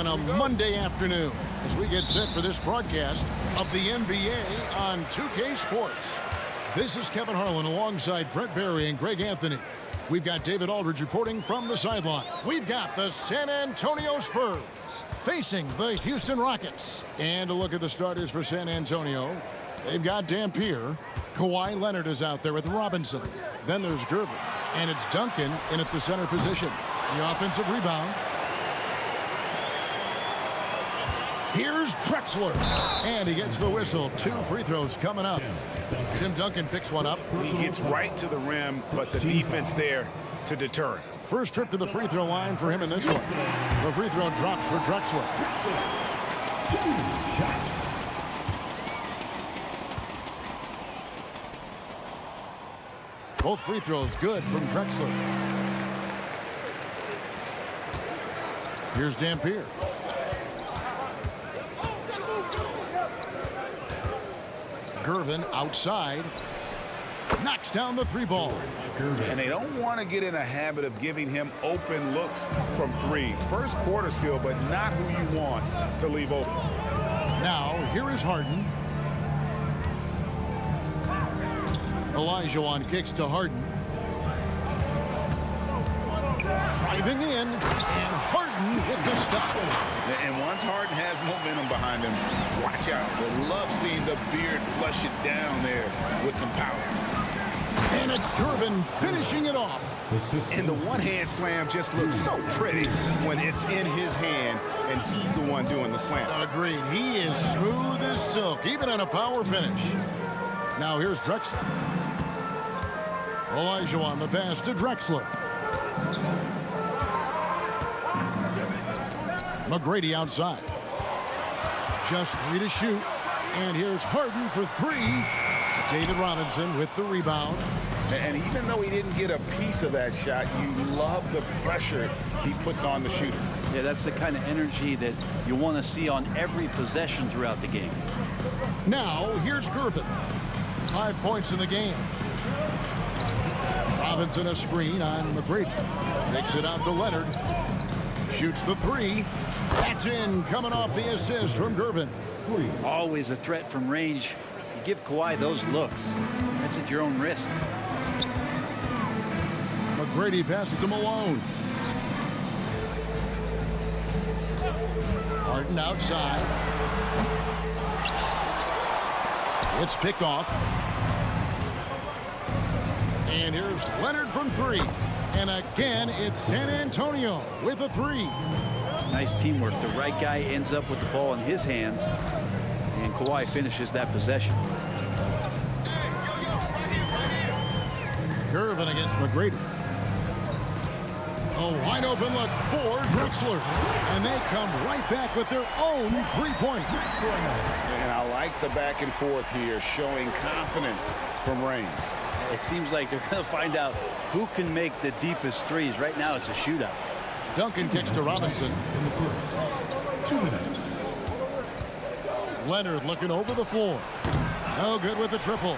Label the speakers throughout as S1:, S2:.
S1: on a Monday afternoon as we get set for this broadcast of the NBA on 2K Sports. This is Kevin Harlan alongside Brent Barry and Greg Anthony. We've got David Aldridge reporting from the sideline. We've got the San Antonio Spurs facing the Houston Rockets. And a look at the starters for San Antonio. They've got Dampier. Kawhi Leonard is out there with Robinson. Then there's Gervin. And it's Duncan in at the center position. The offensive rebound. Here's Drexler. And he gets the whistle. 2 free throws coming up. Tim Duncan picks one up.
S2: He gets right to the rim, but the defense there to deter him.
S1: First trip to the free throw line for him in this one. The free throw drops for Drexler. Both free throws good from Drexler. Here's Dampier. Gervin outside. Knocks down the 3 ball.
S2: And they don't want to get in a habit of giving him open looks from 3. First quarter still, but not who you want to leave open.
S1: Now, here is Harden. Olajuwon kicks to Harden. Driving in, and Harden with the stop.
S2: And once Harden has momentum behind him, watch out. They love seeing the beard flush it down there with some power.
S1: And it's Gervin finishing it off.
S2: And the one-hand slam just looks so pretty when it's in his hand and he's the one doing the slam.
S1: Agreed. He is smooth as silk, even on a power finish. Now here's Drexler. Olajuwon the pass to Drexler. McGrady outside. Just 3 to shoot. And here's Harden for 3. David Robinson with the rebound.
S2: And even though he didn't get a piece of that shot, you love the pressure he puts on the shooter.
S3: Yeah, that's the kind of energy that you want to see on every possession throughout the game.
S1: Now, here's Gervin. 5 points in the game. Robinson a screen on McGrady. Takes it out to Leonard. Shoots the 3. That's in, coming off the assist from Gervin.
S3: Always a threat from range. You give Kawhi those looks. That's at your own risk.
S1: McGrady passes to Malone. Harden outside. It's picked off. And here's Leonard from 3. And again, it's San Antonio with a 3.
S3: Nice teamwork. The right guy ends up with the ball in his hands, and Kawhi finishes that possession.
S1: Gervin against McGrady. A wide open look for Drexler. And they come right back with their own 3-pointer.
S2: And I like the back and forth here, showing confidence from range.
S3: It seems like they're going to find out who can make the deepest threes. Right now, it's a shootout.
S1: Duncan kicks to Robinson.
S4: 2 minutes.
S1: Leonard looking over the floor. No good with the triple.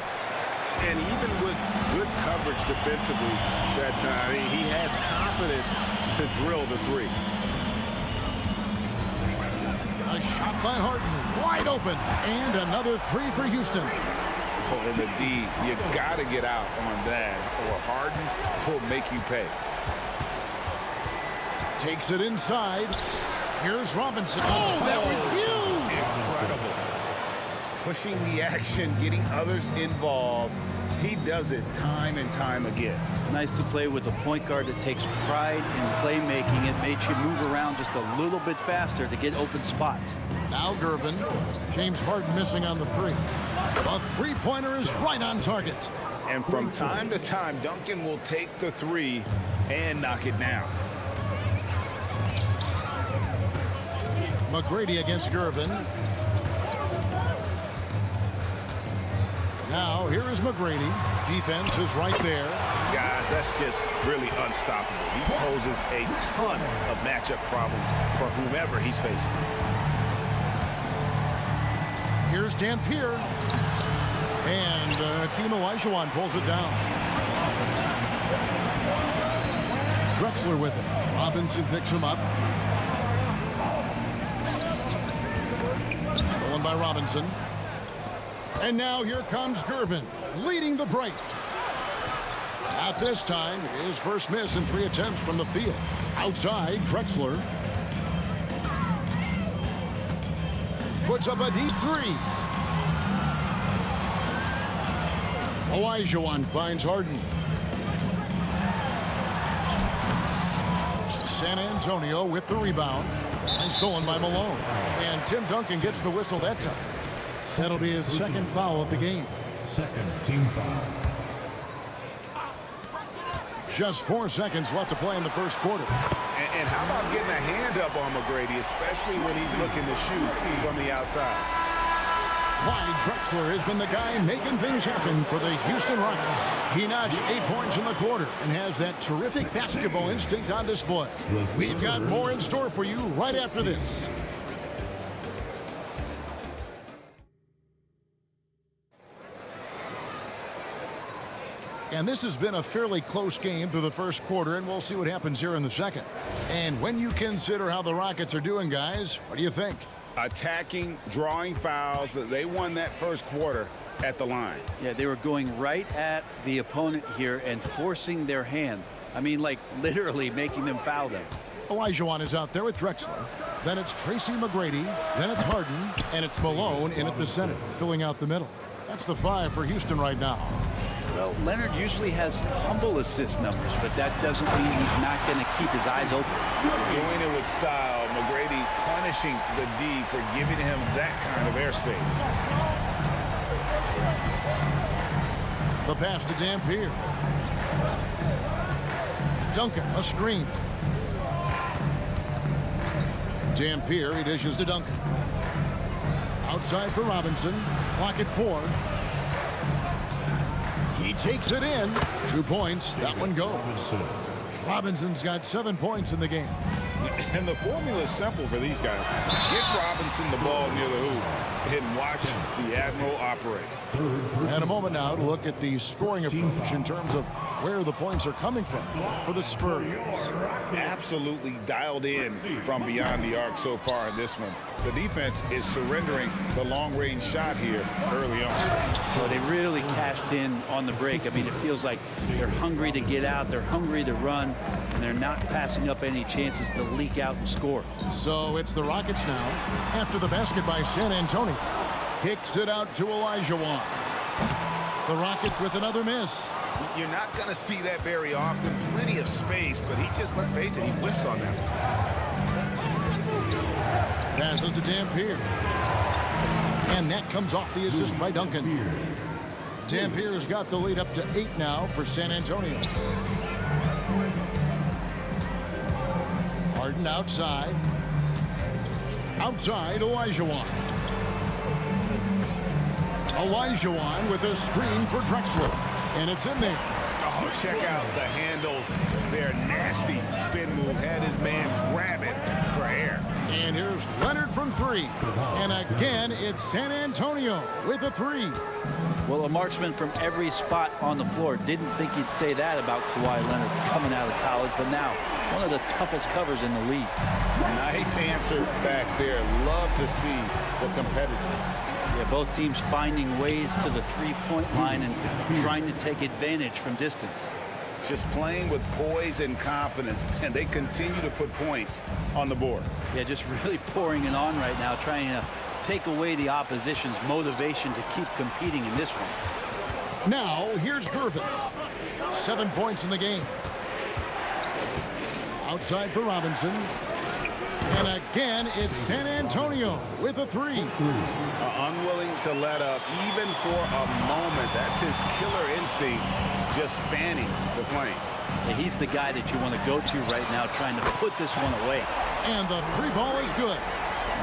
S2: And even with good coverage defensively that time, he has confidence to drill the 3.
S1: A shot by Harden, wide open. And another 3 for Houston.
S2: Oh, and the D, you got to get out on that, or Harden will make you pay.
S1: Takes it inside. Here's Robinson. Oh, that was huge!
S2: Incredible. Pushing the action, getting others involved. He does it time and time again.
S3: Nice to play with a point guard that takes pride in playmaking. It makes you move around just a little bit faster to get open spots.
S1: Now Gervin. James Harden missing on the 3. A 3-pointer is right on target.
S2: And from time to time, Duncan will take the 3 and knock it down.
S1: McGrady against Gervin. Now, here is McGrady. Defense is right there.
S2: Guys, that's just really unstoppable. He poses a ton of matchup problems for whomever he's facing.
S1: Here's Dampier. And Hakeem Olajuwon pulls it down. Drexler with it. Robinson picks him up. stolen by Robinson. And now here comes Gervin, leading the break. At this time, his first miss in 3 attempts from the field. Outside, Drexler. Puts up a deep 3. Olajuwon finds Harden. San Antonio with the rebound. And stolen by Malone. And Tim Duncan gets the whistle that time. That'll be his second foul of the game.
S4: Second team foul.
S1: Just 4 seconds left to play in the first quarter.
S2: And how about getting a hand up on McGrady, especially when he's looking to shoot from the outside?
S1: Clyde Drexler has been the guy making things happen for the Houston Rockets. He notched 8 points in the quarter and has that terrific basketball instinct on display. We've got more in store for you right after this. And this has been a fairly close game through the first quarter, and we'll see what happens here in the second. And when you consider how the Rockets are doing, guys, what do you think?
S2: Attacking, drawing fouls. They won that first quarter at the line.
S3: Yeah, they were going right at the opponent here and forcing their hand. I mean, like literally making them foul them.
S1: Olajuwon is out there with Drexler. Then it's Tracy McGrady. Then it's Harden. And it's Malone in at the center, filling out the middle. That's the 5 for Houston right now.
S3: Well, Leonard usually has humble assist numbers, but that doesn't mean he's not going to keep his eyes open.
S2: Doing it with style. McGrady punishing the D for giving him that kind of airspace.
S1: The pass to Dampier. Duncan, a screen. Dampier, he dishes to Duncan. Outside for Robinson. Clock at 4. He takes it in. 2 points. That one goes. Robinson's got 7 points in the game.
S2: And the formula is simple for these guys. Get Robinson the ball near the hoop and watch the Admiral operate.
S1: And a moment now to look at the scoring approach in terms of where the points are coming from for the Spurs.
S2: Absolutely dialed in from beyond the arc so far in this one. The defense is surrendering the long-range shot here early on.
S3: Well, they really cashed in on the break. I mean, it feels like they're hungry to get out, they're hungry to run, and they're not passing up any chances to leak out and score.
S1: So it's the Rockets now after the basket by San Antonio. Kicks it out to Olajuwon. The Rockets with another miss.
S2: You're not going to see that very often. Plenty of space, but he just, let's face it, he whiffs on that.
S1: Passes to Dampier. And that comes off the assist by Duncan. Dampier's got the lead up to 8 now for San Antonio. Harden outside. Outside, Olajuwon. Olajuwon with a screen for Drexler. And it's in there.
S2: Oh, check out the handles. They're nasty. Spin move. Had his man grab it for air.
S1: And here's Leonard from 3. And again, it's San Antonio with a 3.
S3: Well, a marksman from every spot on the floor. Didn't think he'd say that about Kawhi Leonard coming out of college, but now one of the toughest covers in the league.
S2: Nice answer back there. Love to see the competitors.
S3: Yeah, both teams finding ways to the three-point line and trying to take advantage from distance.
S2: Just playing with poise and confidence, and they continue to put points on the board.
S3: Yeah, just really pouring it on right now, trying to take away the opposition's motivation to keep competing in this one.
S1: Now, here's Gervin. 7 points in the game. Outside for Robinson. And again, it's San Antonio with a 3.
S2: Unwilling to let up, even for a moment. That's his killer instinct, just fanning the flame.
S3: Yeah, he's the guy that you want to go to right now, trying to put this one away.
S1: And the 3 ball is good.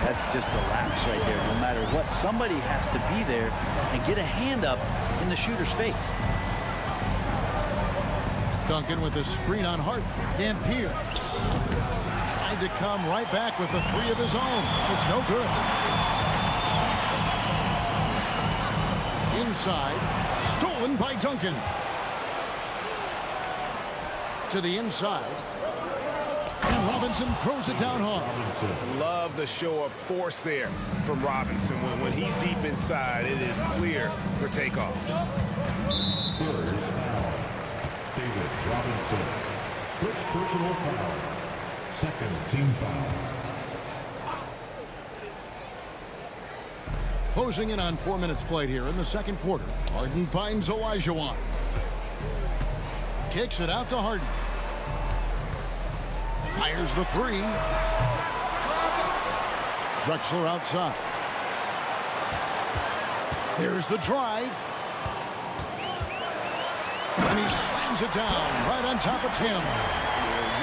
S3: That's just a lapse right there. No matter what, somebody has to be there and get a hand up in the shooter's face.
S1: Duncan with a screen on Harden. Dampier tried to come right back with a 3 of his own. It's no good. Inside, stolen by Duncan. To the inside. And Robinson throws it down hard.
S2: Love the show of force there from Robinson. When he's deep inside, it is clear for takeoff.
S4: First foul. David Robinson. First personal foul. Second team foul.
S1: Closing in on 4 minutes played here in the second quarter. Harden finds Olajuwon. Kicks it out to Harden. Fires the three. Drexler outside. There's the drive. And he slams it down right on top of Tim.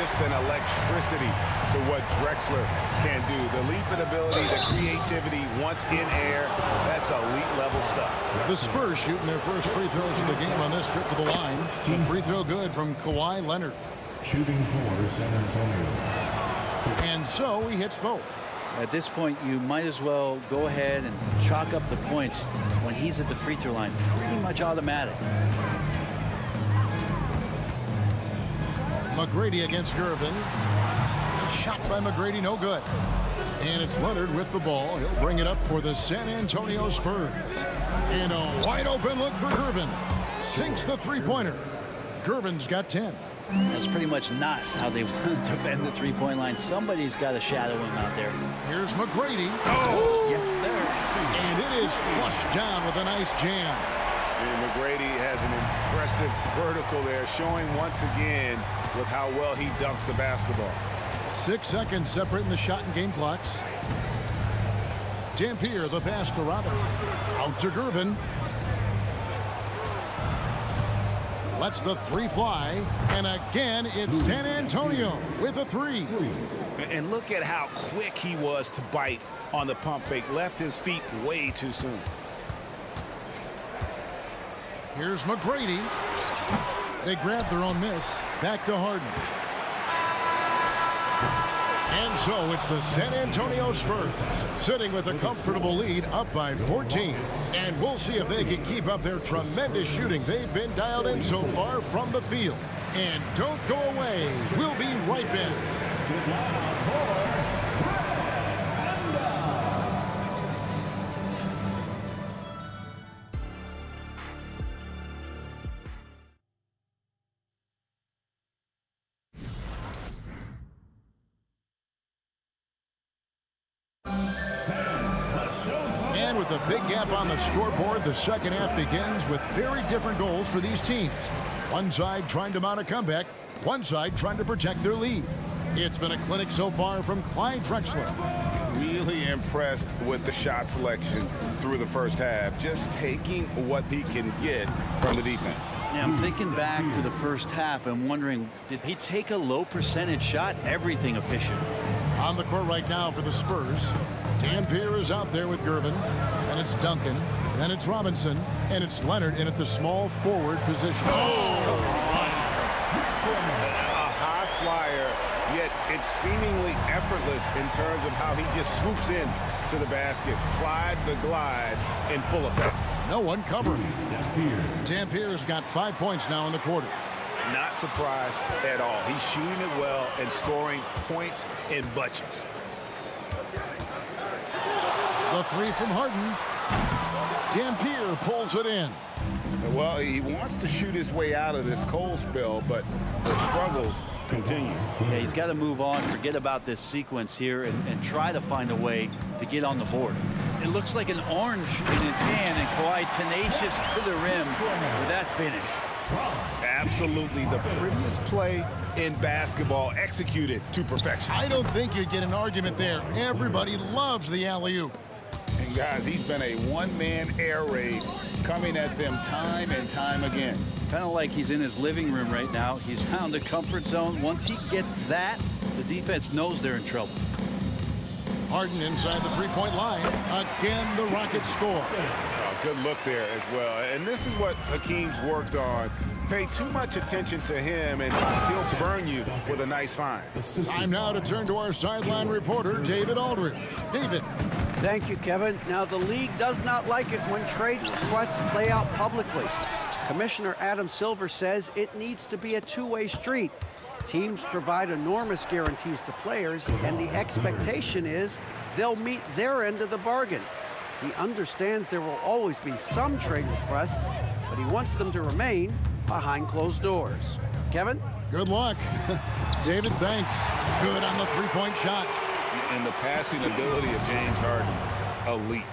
S2: Just an electricity to what Drexler can do. The leaping ability, the creativity once in air, that's elite level stuff.
S1: The Spurs shooting their first free throws of the game on this trip to the line. A free throw good from Kawhi Leonard.
S4: Shooting for San Antonio.
S1: And so he hits both.
S3: At this point, you might as well go ahead and chalk up the points when he's at the free throw line. Pretty much automatic.
S1: McGrady against Gervin. A shot by McGrady, no good. And it's Leonard with the ball. He'll bring it up for the San Antonio Spurs. And a wide open look for Gervin. Sinks the three-pointer. Gervin's got 10.
S3: That's pretty much not how they want to defend the three-point line. Somebody's got to shadow him out there.
S1: Here's McGrady.
S2: Oh!
S3: Yes, sir.
S1: And it is flushed down with a nice jam.
S2: And McGrady has an impressive vertical there, showing once again with how well he dunks the basketball.
S1: 6 seconds separating the shot and game clocks. Dampier, the pass to Robinson. Out to Gervin. Lets the three fly. And again, it's San Antonio with a three.
S2: And look at how quick he was to bite on the pump fake. Left his feet way too soon.
S1: Here's McGrady. They grab their own miss. Back to Harden. And so it's the San Antonio Spurs sitting with a comfortable lead up by 14. And we'll see if they can keep up their tremendous shooting they've been dialed in so far from the field. And don't go away. We'll be right back. And with a big gap on the scoreboard, the second half begins with very different goals for these teams. One side trying to mount a comeback, one side trying to protect their lead. It's been a clinic so far from Clyde Drexler.
S2: Really impressed with the shot selection through the first half, just taking what he can get from the defense.
S3: Yeah, I'm thinking back to the first half and wondering, did he take a low percentage shot? Everything efficient.
S1: On the court right now for the Spurs, Dampier is out there with Gervin, and it's Duncan, and it's Robinson, and it's Leonard in at the small forward position.
S2: A high flyer, yet it's seemingly effortless in terms of how he just swoops in to the basket. Clyde the glide in full effect.
S1: No one covering. Dampier's got 5 points now in the quarter.
S2: Not surprised at all. He's shooting it well and scoring points in bunches.
S1: The three from Harden. Dampier pulls it in.
S2: Well, he wants to shoot his way out of this cold spell, but the struggles continue.
S3: Yeah, he's got to move on, forget about this sequence here, and try to find a way to get on the board. It looks like an orange in his hand, and Kawhi tenacious to the rim with that finish.
S2: Absolutely the prettiest play in basketball, executed to perfection.
S1: I don't think you'd get an argument there. Everybody loves the alley-oop.
S2: And guys, he's been a one-man air raid coming at them time and time again.
S3: Kind of like he's in his living room right now. He's found a comfort zone. Once he gets that, the defense knows they're in trouble.
S1: Harden inside the three-point line. Again, the Rockets score.
S2: Oh, good look there as well. And this is what Hakeem's worked on. Pay too much attention to him, and he'll burn you with a nice find.
S1: Time now to turn to our sideline reporter, David Aldridge. David.
S5: Thank you, Kevin. Now, the league does not like it when trade requests play out publicly. Commissioner Adam Silver says it needs to be a two-way street. Teams provide enormous guarantees to players, and the expectation is they'll meet their end of the bargain. He understands there will always be some trade requests, but he wants them to remain behind closed doors. Kevin?
S1: Good luck. David, thanks. Good on the three-point shot.
S2: And the passing ability of James Harden, elite.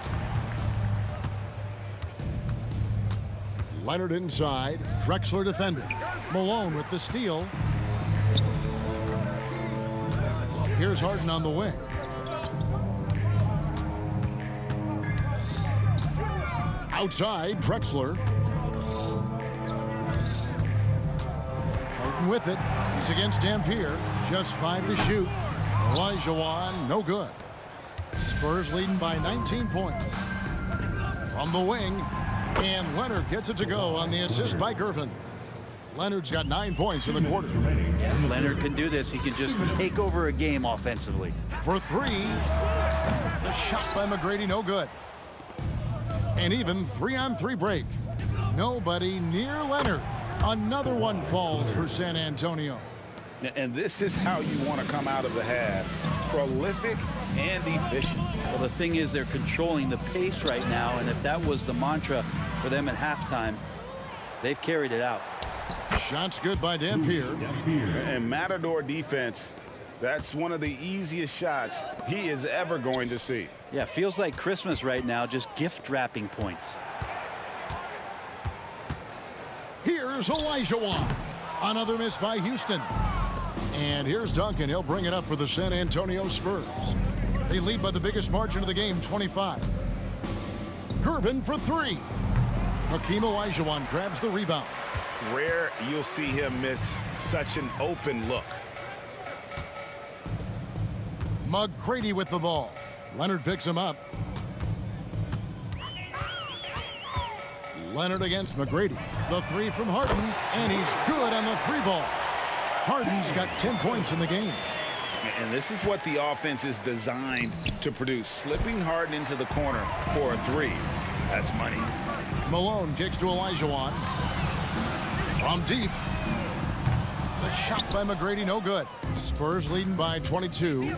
S1: Leonard inside. Drexler defending. Malone with the steal. Here's Harden on the wing. Outside, Drexler. Harden with it. He's against Dampier. Just 5 to shoot. Olajuwon, no good. Spurs leading by 19 points. From the wing, and Leonard gets it to go on the assist by Gervin. Leonard's got 9 points in the quarter.
S3: Yeah, Leonard can do this. He can just take over a game offensively.
S1: For 3, the shot by McGrady, no good. And even 3-on-3 break. Nobody near Leonard. Another one falls for San Antonio.
S2: And this is how you want to come out of the half. Prolific and efficient.
S3: Well, the thing is, they're controlling the pace right now, and if that was the mantra for them at halftime, they've carried it out.
S1: Shots good by Dampier.
S2: And Matador defense, that's one of the easiest shots he is ever going to see.
S3: Yeah, feels like Christmas right now, just gift wrapping points.
S1: Here's Olajuwon. Another miss by Houston. And here's Duncan. He'll bring it up for the San Antonio Spurs. They lead by the biggest margin of the game, 25. Gervin for 3. Hakeem Olajuwon grabs the rebound.
S2: Rare you'll see him miss such an open look.
S1: McGrady with the ball. Leonard picks him up. Leonard against McGrady. The 3 from Harden, and he's good on the 3-ball. Harden's got 10 points in the game.
S2: And this is what the offense is designed to produce. Slipping Harden into the corner for a 3. That's money.
S1: Malone kicks to Olajuwon. From deep. The shot by McGrady, no good. Spurs leading by 22.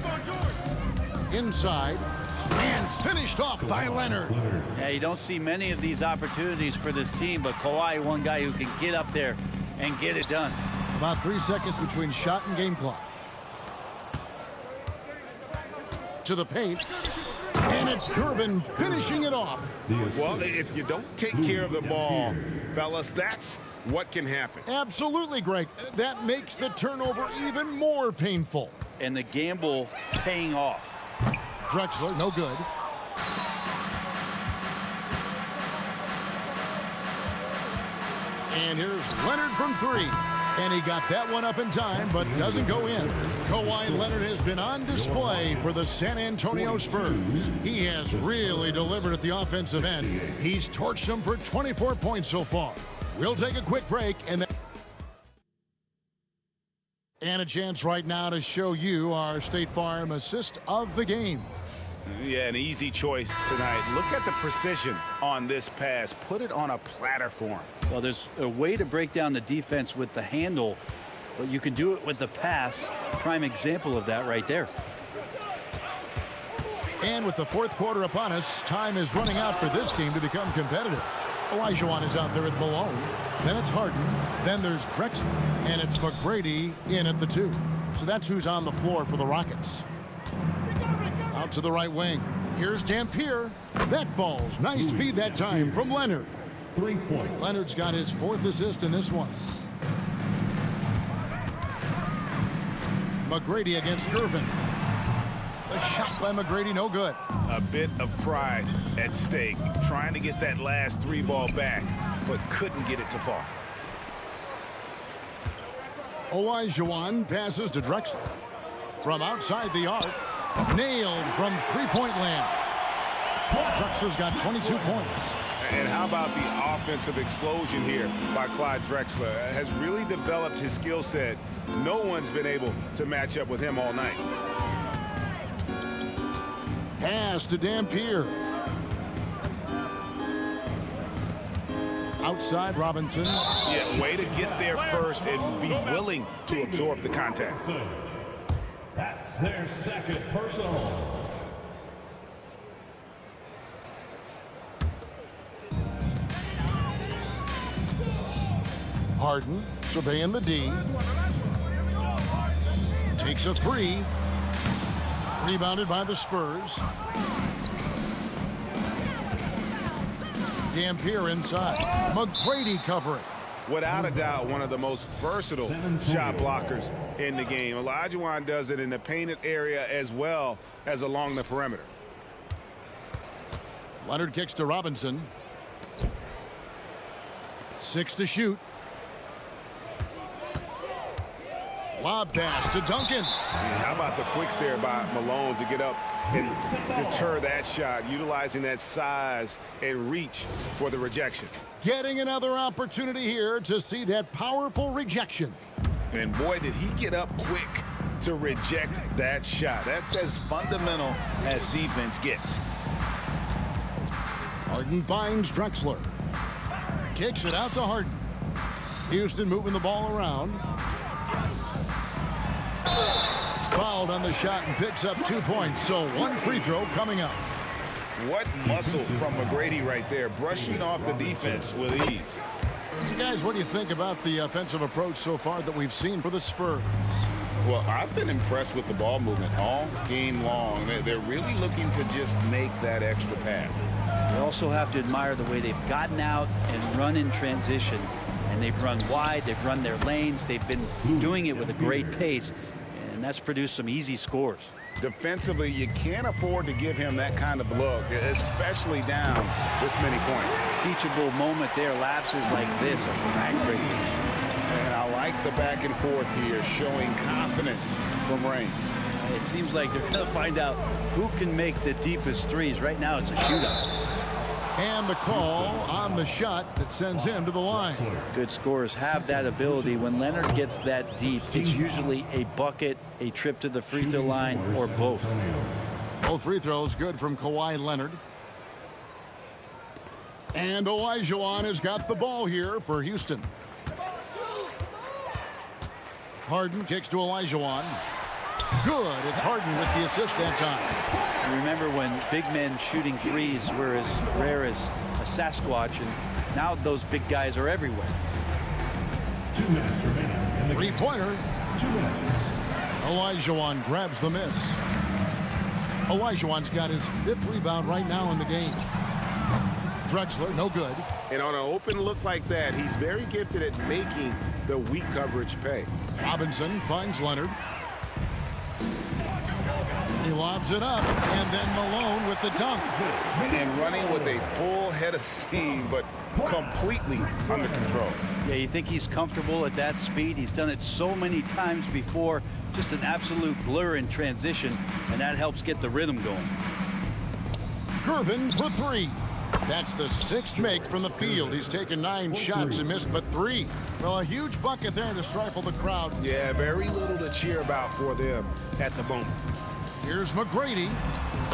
S1: Inside. And finished off by Leonard.
S3: Yeah, you don't see many of these opportunities for this team, but Kawhi, one guy who can get up there and get it done.
S1: About 3 seconds between shot and game clock. To the paint. And it's Gervin finishing it off.
S2: Well, if you don't take care of the ball, fellas, that's what can happen.
S1: Absolutely, Greg. That makes the turnover even more painful.
S3: And the gamble paying off.
S1: Drexler, no good. And here's Leonard from 3. And he got that one up in time, but doesn't go in. Kawhi Leonard has been on display for the San Antonio Spurs. He has really delivered at the offensive end. He's torched them for 24 points so far. We'll take a quick break and a chance right now to show you our State Farm assist of the game.
S2: Yeah, an easy choice tonight. Look at the precision on this pass. Put it on a platter for him.
S3: Well, there's a way to break down the defense with the handle, but you can do it with the pass. Prime example of that right there.
S1: And with the 4th quarter upon us, time is running out for this team to become competitive. Olajuwon is out there with Malone. Then it's Harden. Then there's Drexler. And it's McGrady in at the 2. So that's who's on the floor for the Rockets. Out to the right wing. Here's Dampier. That falls. Nice feed that time from Leonard.
S4: 3 points.
S1: Leonard's got his 4th assist in this one. McGrady against Gervin. The shot by McGrady, no good.
S2: A bit of pride at stake. Trying to get that last 3-ball back, but couldn't get it to fall.
S1: Olajuwon passes to Drexler. From outside the arc. Nailed from 3-point land. Drexler's got 22 points.
S2: And how about the offensive explosion here by Clyde Drexler? Has really developed his skill set. No one's been able to match up with him all night. Pass
S1: to Dampier. Outside Robinson.
S2: Yeah, way to get there first and be willing to absorb the contact.
S4: That's their second personal.
S1: Harden surveying the D. Takes a three. Rebounded by the Spurs. Dampier inside. McGrady covering.
S2: Without a doubt, one of the most versatile shot blockers in the game. Olajuwon does it in the painted area as well as along the perimeter.
S1: Leonard kicks to Robinson. 6 to shoot. Lob pass to Duncan.
S2: How about the quick stare by Malone to get up and deter that shot, utilizing that size and reach for the rejection.
S1: Getting another opportunity here to see that powerful rejection.
S2: And boy, did he get up quick to reject that shot. That's as fundamental as defense gets.
S1: Harden finds Drexler. Kicks it out to Harden. Houston moving the ball around. Fouled on the shot and picks up 2 points. So 1 free throw coming up.
S2: What muscle from McGrady right there, brushing off the defense with ease.
S1: Guys, what do you think about the offensive approach so far that we've seen for the Spurs?
S2: Well, I've been impressed with the ball movement all game long. They're really looking to just make that extra pass.
S3: You also have to admire the way they've gotten out and run in transition. And they've run wide, they've run their lanes, they've been doing it with a great pace, and that's produced some easy scores.
S2: Defensively, you can't afford to give him that kind of look, especially down this many points.
S3: Teachable moment there. Lapses like this are backbreakers.
S2: And I like the back and forth here, showing confidence from Rain.
S3: It seems like they're going to find out who can make the deepest threes. Right now, it's a shootout.
S1: And the call on the shot that sends him to the line.
S3: Good scorers have that ability. When Leonard gets that deep, it's usually a bucket, a trip to the free throw line, or both.
S1: Both free throws good from Kawhi Leonard. And Olajuwon has got the ball here for Houston. Harden kicks to Olajuwon. Good. It's Harden with the assist that time.
S3: Remember when big men shooting threes were as rare as a Sasquatch, and now those big guys are everywhere.
S4: 2 minutes remaining.
S1: Three-pointer.
S4: 2 minutes.
S1: Olajuwon grabs the miss. Olajuwon's got his 5th rebound right now in the game. Drexler, no good.
S2: And on an open look like that, he's very gifted at making the weak coverage pay.
S1: Robinson finds Leonard. He lobs it up, and then Malone with the dunk.
S2: And running with a full head of steam, but completely under control.
S3: Yeah, you think he's comfortable at that speed? He's done it so many times before. Just an absolute blur in transition, and that helps get the rhythm going.
S1: Gervin for 3. That's the 6th make from the field. He's taken 9 shots and missed but 3. Well, a huge bucket there to stifle the crowd.
S2: Yeah, very little to cheer about for them at the moment.
S1: Here's McGrady.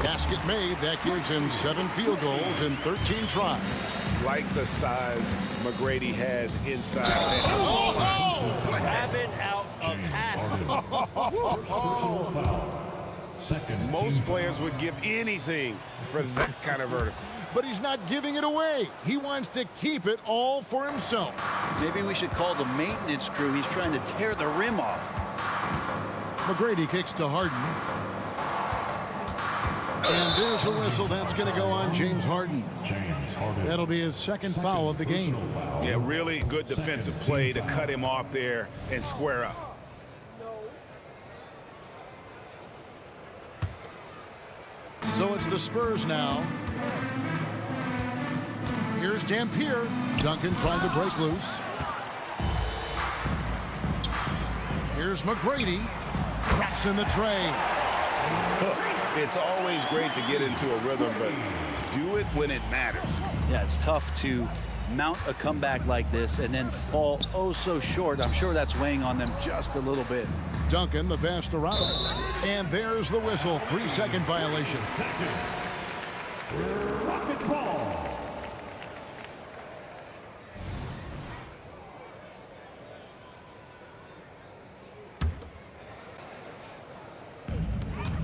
S1: Basket made. That gives him 7 field goals in 13 tries.
S2: Like the size McGrady has inside.
S3: Grab it out of half.
S4: Personal foul. Second.
S2: Most players would give anything for that kind of vertical.
S1: But he's not giving it away. He wants to keep it all for himself.
S3: Maybe we should call the maintenance crew. He's trying to tear the rim off.
S1: McGrady kicks to Harden. And there's a whistle. That's going to go on James Harden.
S4: James Harden.
S1: That'll be his 2nd foul of the game.
S2: Yeah, really good defensive play to cut him off there and square up.
S1: So it's the Spurs now. Here's Dampier. Duncan trying to break loose. Here's McGrady. Traps in the tray.
S2: It's always great to get into a rhythm, but do it when it matters.
S3: Yeah, it's tough to mount a comeback like this and then fall oh so short. I'm sure that's weighing on them just a little bit.
S1: Duncan, the pass to Robinson. And there's the whistle. 3-second violation.
S4: Rockets ball.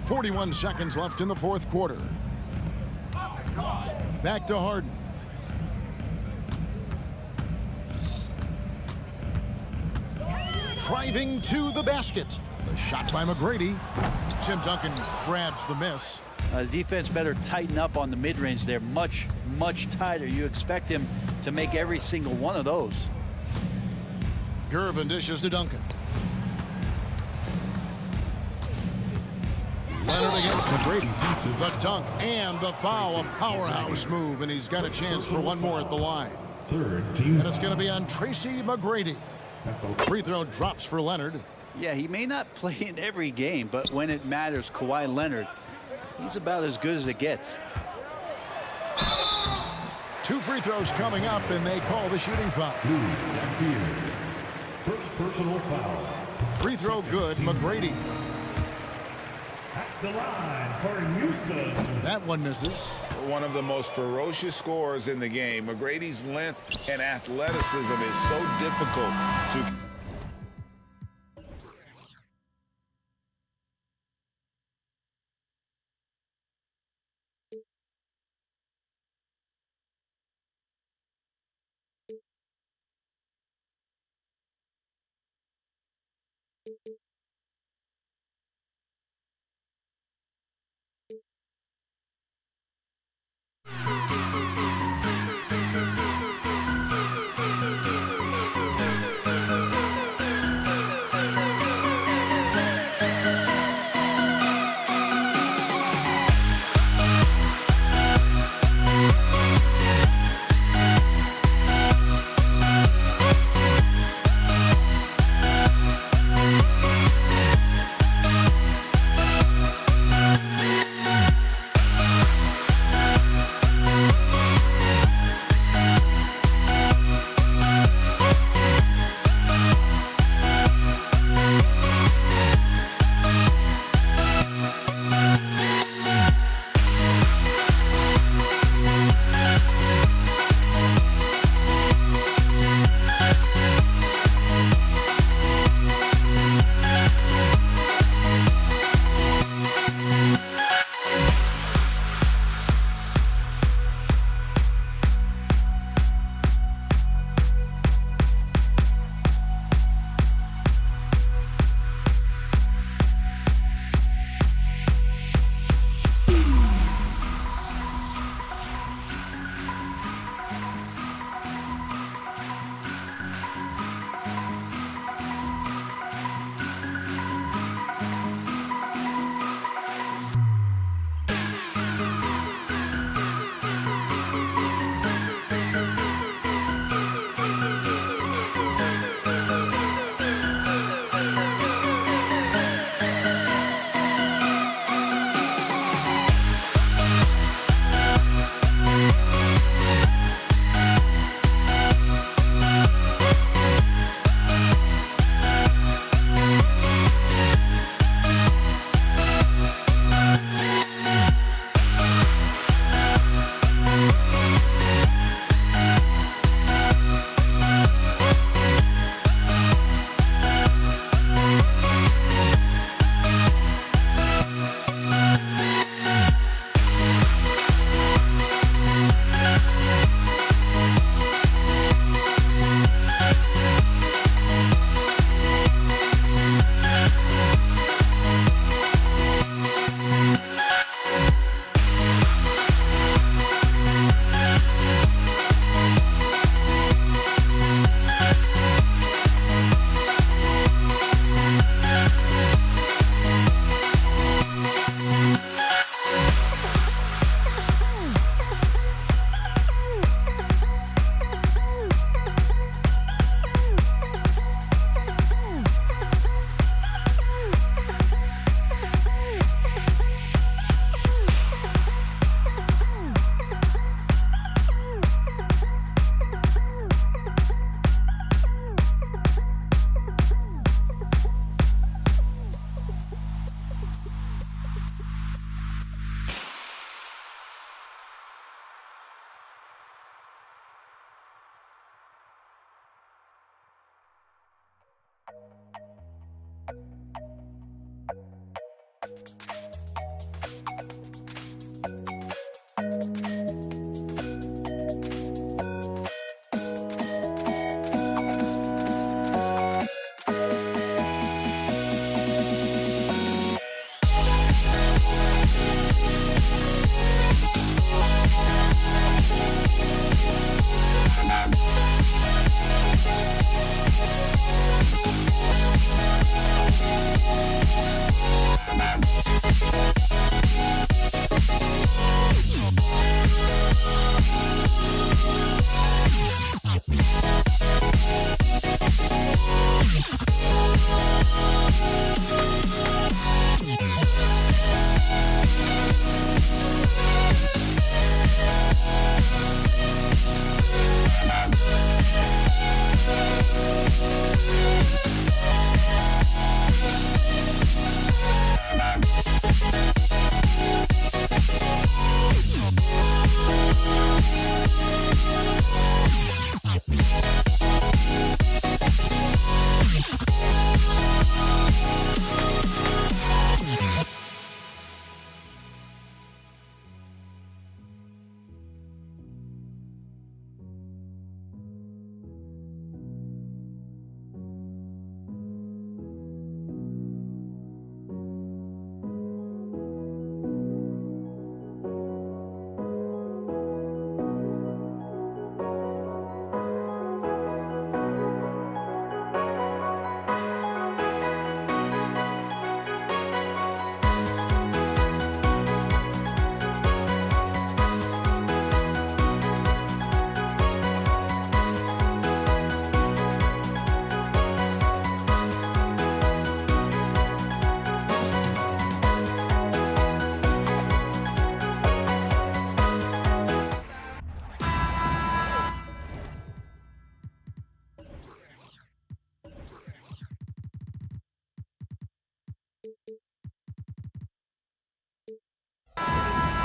S1: 41 seconds left in the fourth quarter. Back to Harden. Driving to the basket. The shot by McGrady. Tim Duncan grabs the miss.
S3: The defense better tighten up on the mid-range there. Much, much tighter. You expect him to make every single one of those.
S1: Gervin dishes to Duncan. Leonard against McGrady. The dunk and the foul. A powerhouse move, and he's got a chance for one more at the line.
S4: Third team
S1: And it's going to be on Tracy McGrady. Free throw drops for Leonard.
S3: Yeah, he may not play in every game, but when it matters, Kawhi Leonard, he's about as good as it gets.
S1: 2 free throws coming up, and they call the shooting foul.
S4: Blue and Beard. First personal foul.
S1: Free throw good, McGrady.
S4: At the line for Houston.
S1: That one misses.
S2: One of the most ferocious scorers in the game. McGrady's length and athleticism is so difficult to...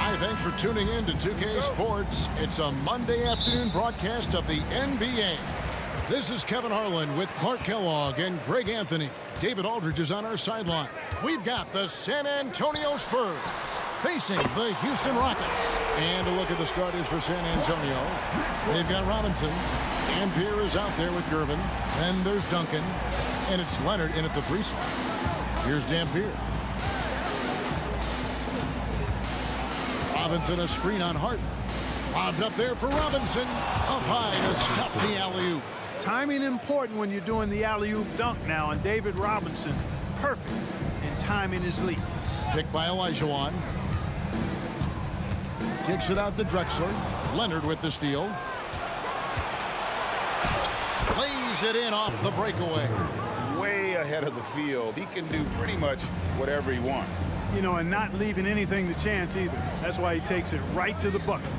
S1: Hi, thanks for tuning in to 2K Sports. It's a Monday afternoon broadcast of the NBA. This is Kevin Harlan with Clark Kellogg and Greg Anthony. David Aldridge is on our sideline. We've got the San Antonio Spurs facing the Houston Rockets. And a look at the starters for San Antonio. They've got Robinson. Dampier is out there with Gervin. Then there's Duncan. And it's Leonard in at the 3 slot. Here's Dampier. Robinson, a screen on Harden. Lobbed up there for Robinson. Up high to stuff the alley-oop.
S6: Timing important when you're doing the alley-oop dunk now, and David Robinson, perfect in timing his leap.
S1: Picked by Olajuwon. Kicks it out to Drexler. Leonard with the steal. Plays it in off the breakaway.
S2: Way ahead of the field. He can do pretty much whatever he wants.
S6: You know, and not leaving anything to chance either. That's why he takes it right to the bucket.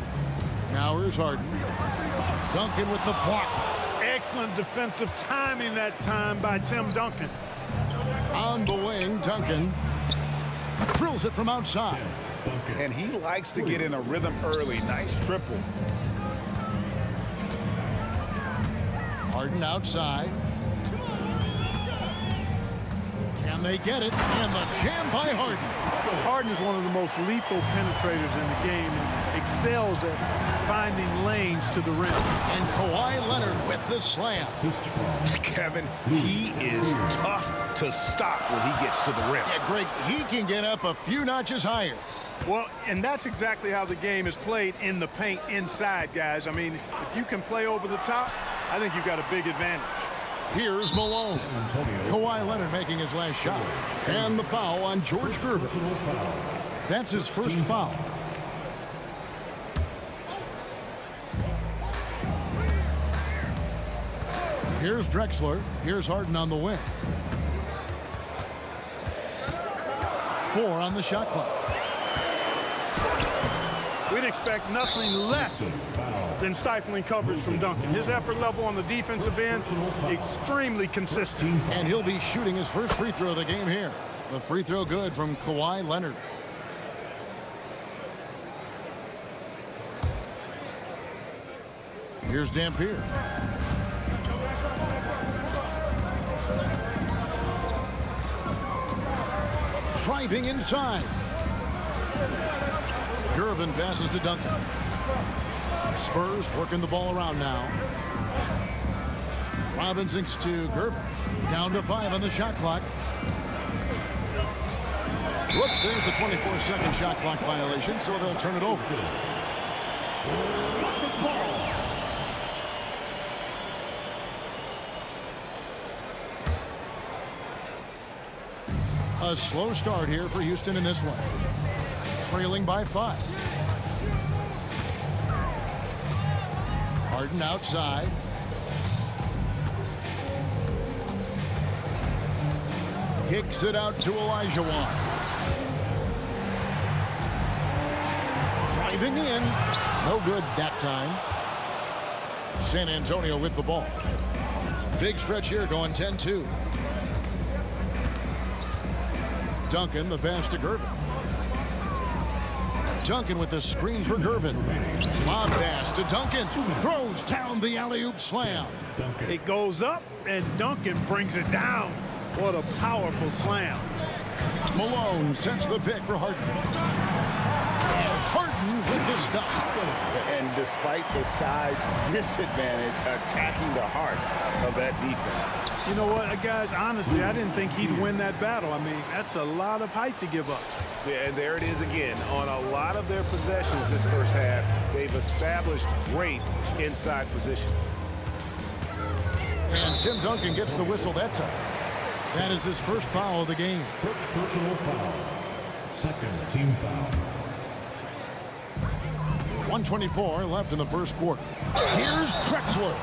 S1: Now here's Harden. Duncan with the block.
S6: Excellent defensive timing that time by Tim Duncan.
S1: On the wing, Duncan drills it from outside.
S2: And he likes to get in a rhythm early. Nice triple.
S1: Harden outside. Can they get it? And the jam by Harden.
S6: Harden is one of the most lethal penetrators in the game and excels at finding lanes to the rim.
S1: And Kawhi Leonard with the slam.
S2: Kevin, he is tough to stop when he gets to the rim.
S1: Yeah, Greg, he can get up a few notches higher.
S6: Well, and that's exactly how the game is played in the paint inside, guys. I mean, if you can play over the top, I think you've got a big advantage.
S1: Here's Malone. Kawhi Leonard making his last shot. And the foul on George Gervin. That's his first foul. Here's Drexler. Here's Harden on the wing. 4 on the shot clock.
S6: We'd expect nothing less than stifling coverage from Duncan. His effort level on the defensive end, extremely consistent.
S1: And he'll be shooting his first free throw of the game here. The free throw good from Kawhi Leonard. Here's Dampier. Driving inside. Gervin passes to Duncan. Spurs working the ball around now. Robinson's to Gervin. Down to 5 on the shot clock. Whoops, there's the 24-second shot clock violation, so they'll turn it over. A slow start here for Houston in this one. Trailing by 5. Harden outside. Kicks it out to Olajuwon. Driving in. No good that time. San Antonio with the ball. Big stretch here going 10-2. Duncan, the pass to Gervin. Duncan with the screen for Gervin. Lob pass to Duncan. Throws down the alley-oop slam.
S6: It goes up, and Duncan brings it down. What a powerful slam.
S1: Malone sets the pick for Harden. And Harden with the stop.
S2: And despite the size disadvantage, attacking the heart of that defense.
S6: You know what, guys, honestly, I didn't think he'd win that battle. I mean, that's a lot of height to give up.
S2: Yeah, and there it is again. On a lot of their possessions this first half, they've established great inside position.
S1: And Tim Duncan gets the whistle that time. That is his first foul of the game.
S4: First personal foul. Second team foul.
S1: 1:24 left in the first quarter. Here's Drexler.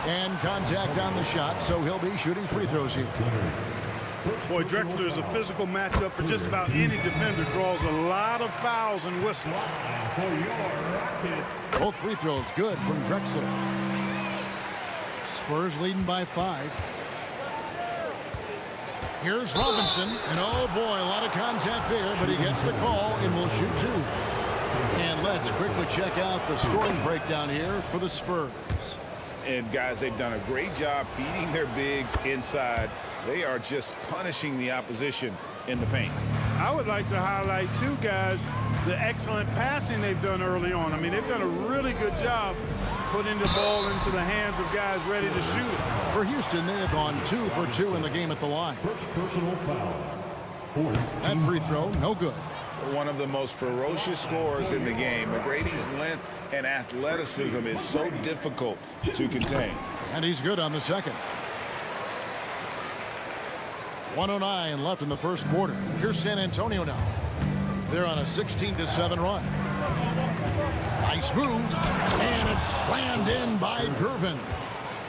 S1: And contact on the shot, so he'll be shooting free throws here.
S6: Boy, Drexler is a physical matchup for just about any defender. Draws a lot of fouls and whistles.
S4: For your Rockets.
S1: Both free throws good from Drexler. Spurs leading by 5. Here's Robinson, and oh boy, a lot of contact there, but he gets the call and will shoot 2. And let's quickly check out the scoring breakdown here for the Spurs.
S2: And guys, they've done a great job feeding their bigs inside. They are just punishing the opposition in the paint.
S6: I would like to highlight, too, guys, the excellent passing they've done early on. I mean, they've done a really good job putting the ball into the hands of guys ready to shoot it.
S1: For Houston, they have gone 2 for 2 in the game at the line.
S4: First personal foul.
S1: That free throw, no good.
S2: One of the most ferocious scorers in the game. McGrady's length and athleticism is so difficult to contain.
S1: And he's good on the second. 1:09 left in the first quarter. Here's San Antonio now. They're on a 16-7 run. Nice move, and it's slammed in by Gervin.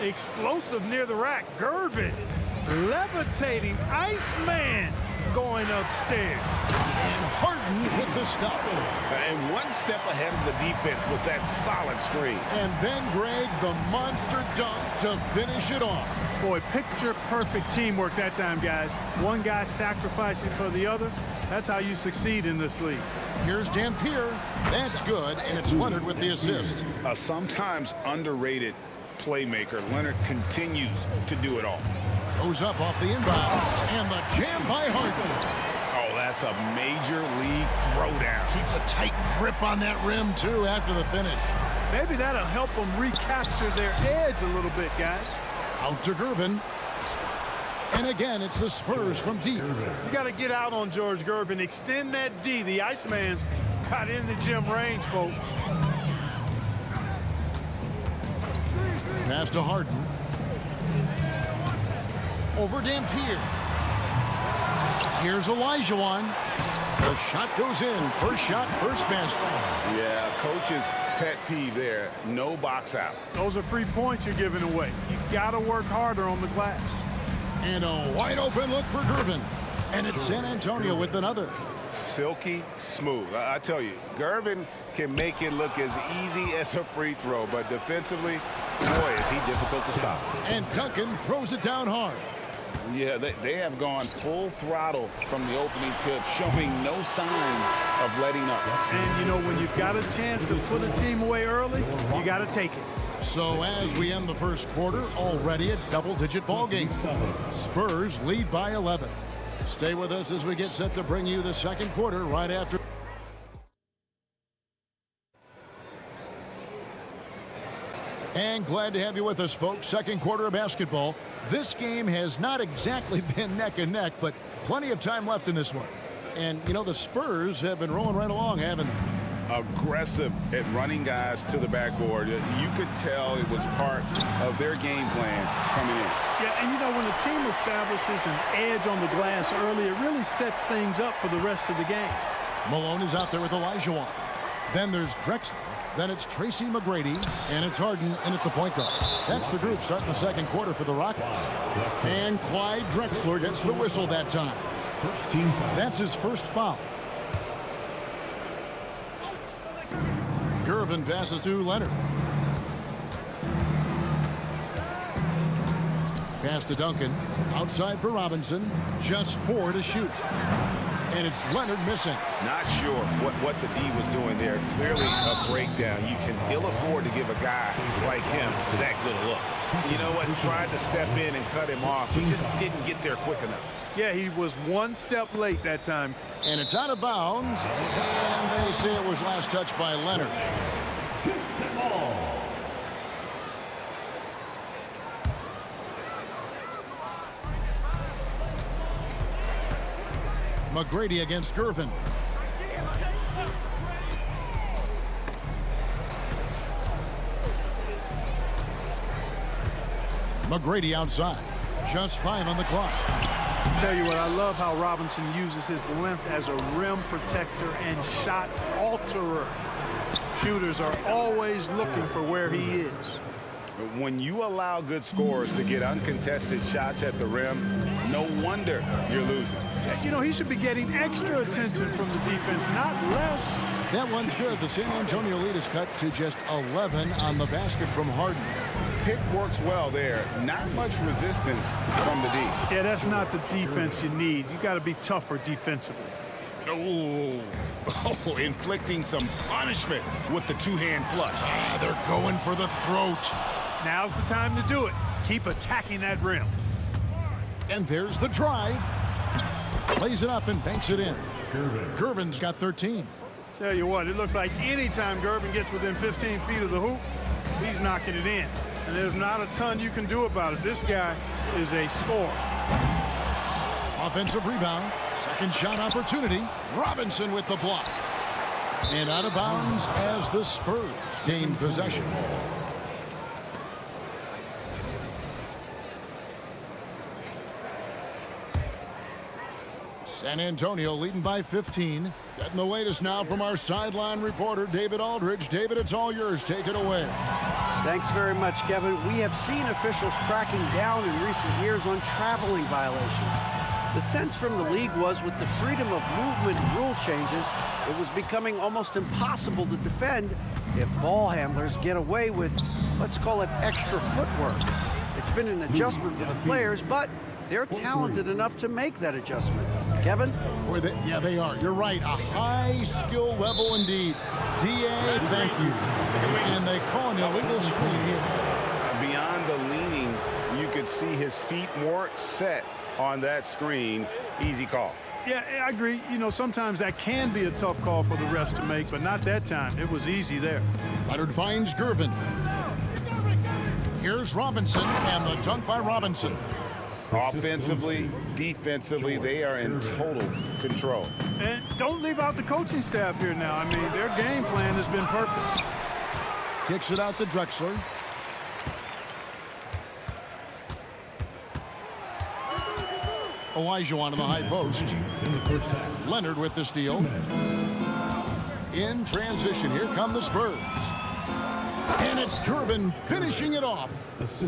S6: Explosive near the rack. Gervin levitating. Iceman going upstairs.
S1: And Harden with the stop.
S2: And one step ahead of the defense with that solid screen.
S1: And then Greg, the monster dunk to finish it off.
S6: Boy, picture perfect teamwork that time, guys. One guy sacrificing for the other. That's how you succeed in this league.
S1: Here's Dampier. That's good, and it's Leonard with the assist.
S2: A sometimes underrated playmaker. Leonard continues to do it all.
S1: Goes up off the inbound, and the jam by Harden.
S2: Oh, that's a major league throwdown.
S1: Keeps a tight grip on that rim, too, after the finish.
S6: Maybe that'll help them recapture their edge a little bit, guys.
S1: Out to Gervin. And again, it's the Spurs from deep.
S6: You got to get out on George Gervin. Extend that D. The Iceman's got in the gym range, folks.
S1: Pass to Harden. Over Dampier. Here's Olajuwon. The shot goes in. First shot, first basket.
S2: Yeah, coach's pet peeve there. No box out.
S6: Those are free points you're giving away. You got to work harder on the glass.
S1: And a wide open look for Gervin. And it's San Antonio with another.
S2: Silky smooth. I tell you, Gervin can make it look as easy as a free throw, but defensively, boy, is he difficult to stop.
S1: And Duncan throws it down hard.
S2: Yeah, they have gone full throttle from the opening tip, showing no signs of letting up.
S6: And, you know, when you've got a chance to put a team away early, you got to take it.
S1: So as we end the first quarter, already a double-digit ball game. Spurs lead by 11. Stay with us as we get set to bring you the second quarter right after. And glad to have you with us, folks. Second quarter of basketball. This game has not exactly been neck and neck, but plenty of time left in this one. And, you know, the Spurs have been rolling right along, haven't they?
S2: Aggressive at running guys to the backboard. You could tell it was part of their game plan coming in.
S6: Yeah, and you know, when a team establishes an edge on the glass early, it really sets things up for the rest of the game.
S1: Malone is out there with Olajuwon. Then there's Drexler. Then it's Tracy McGrady, and it's Harden in at the point guard. That's the group starting the second quarter for the Rockets. And Clyde Drexler gets the whistle that time.
S4: First team foul.
S1: That's his first foul. Gervin passes to Leonard. Pass to Duncan. Outside for Robinson. Just 4 to shoot. And it's Leonard missing.
S2: Not sure what the D was doing there. Clearly a breakdown. You can ill afford to give a guy like him that good a look. You know what? Tried to step in and cut him off, but just didn't get there quick enough.
S6: Yeah, he was one step late that time.
S1: And it's out of bounds. And they say it was last touched by Leonard. McGrady against Gervin. McGrady outside. Just 5 on the clock.
S6: Tell you what, I love how Robinson uses his length as a rim protector and shot alterer. Shooters are always looking for where he is.
S2: When you allow good scorers to get uncontested shots at the rim, no wonder you're losing.
S6: You know, he should be getting extra attention from the defense, not less.
S1: That one's good. The San Antonio lead is cut to just 11 on the basket from Harden.
S2: Pick works well there. Not much resistance from the D.
S6: Yeah, that's not the defense you need. You got to be tougher defensively.
S2: Oh, inflicting some punishment with the two-hand flush.
S1: They're going for the throat.
S6: Now's the time to do it. Keep attacking that rim.
S1: And there's the drive. Plays it up and banks it in. Gervin's got 13.
S6: Tell you what, it looks like anytime Gervin gets within 15 feet of the hoop, he's knocking it in. And there's not a ton you can do about it. This guy is a scorer.
S1: Offensive rebound. Second shot opportunity. Robinson with the block. And out of bounds as the Spurs gain possession. San Antonio leading by 15. Getting the latest now from our sideline reporter, David Aldridge. David, it's all yours. Take it away.
S5: Thanks very much, Kevin. We have seen officials cracking down in recent years on traveling violations. The sense from the league was with the freedom of movement rule changes, it was becoming almost impossible to defend if ball handlers get away with, let's call it, extra footwork. It's been an adjustment for the players, but they're talented enough to make that adjustment. Kevin?
S1: Boy, yeah, they are. You're right. A high skill level indeed. DA, thank you. And they call an illegal screen here.
S2: Beyond the leaning, you could see his feet weren't set on that screen. Easy call.
S6: Yeah, I agree. You know, sometimes that can be a tough call for the refs to make, but not that time. It was easy there.
S1: Leonard finds Gervin. Here's Robinson, and the dunk by Robinson.
S2: Offensively, defensively, they are in total control.
S6: And don't leave out the coaching staff here now. I mean, their game plan has been perfect.
S1: Kicks it out to Drexler. Olajuwon on the high post. Leonard with the steal. In transition, here come the Spurs. And it's Gervin finishing it off.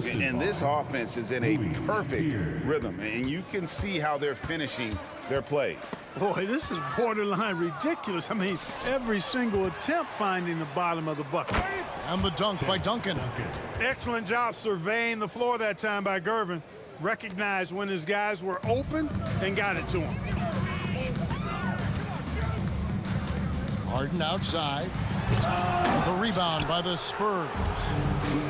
S2: And this offense is in a perfect rhythm, and you can see how they're finishing their plays.
S6: Boy, this is borderline ridiculous. I mean, every single attempt finding the bottom of the bucket.
S1: And the dunk by Duncan.
S6: Excellent job surveying the floor that time by Gervin. Recognized when his guys were open and got it to him.
S1: Harden outside. The rebound by the Spurs.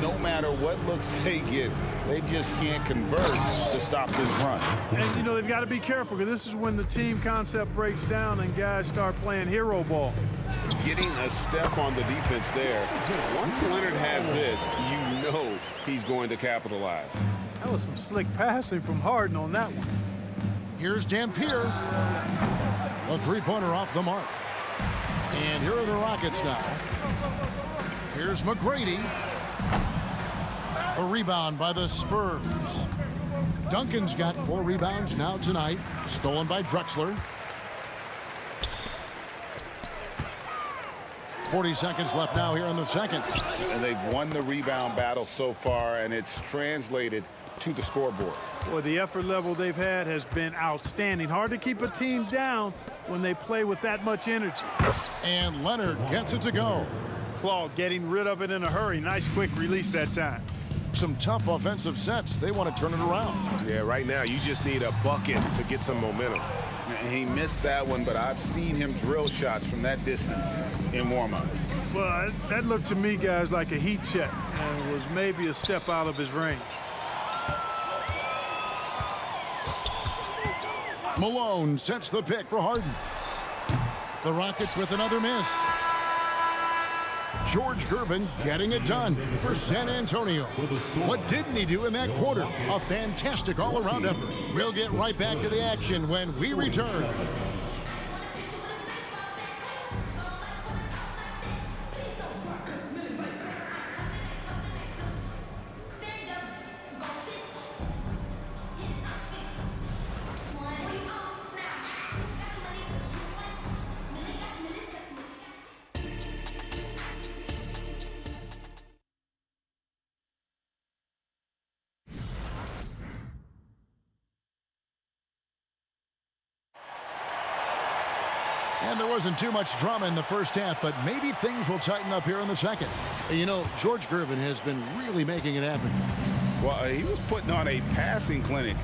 S2: No matter what looks they get, they just can't convert to stop this run.
S6: And, you know, they've got to be careful because this is when the team concept breaks down and guys start playing hero ball.
S2: getting a step on the defense there. Once Leonard has this, you know he's going to capitalize.
S6: That was some slick passing from Harden on that one.
S1: Here's Dampier. A three-pointer off the mark. And here are the Rockets now. Here's McGrady. A rebound by the Spurs. Duncan's got 4 rebounds now tonight. Stolen by Drexler. 40 seconds left now here in the second.
S2: And they've won the rebound battle so far, and it's translated to the scoreboard.
S6: Boy, the effort level they've had has been outstanding. Hard to keep a team down when they play with that much energy.
S1: And Leonard gets it to go.
S6: Claw getting rid of it in a hurry. Nice quick release that time.
S1: Some tough offensive sets. They want to turn it around.
S2: Yeah, right now you just need a bucket to get some momentum. And he missed that one, but I've seen him drill shots from that distance in warm-up.
S6: Well, that looked to me, guys, like a heat check and was maybe a step out of his range.
S1: Malone sets the pick for Harden. The Rockets with another miss. George Gervin getting it done for San Antonio. What didn't he do in that quarter? A fantastic all-around effort. We'll get right back to the action when we return. And there wasn't too much drama in the first half, but maybe things will tighten up here in the second. You know, George Gervin has been really making it happen.
S2: Well, he was putting on a passing clinic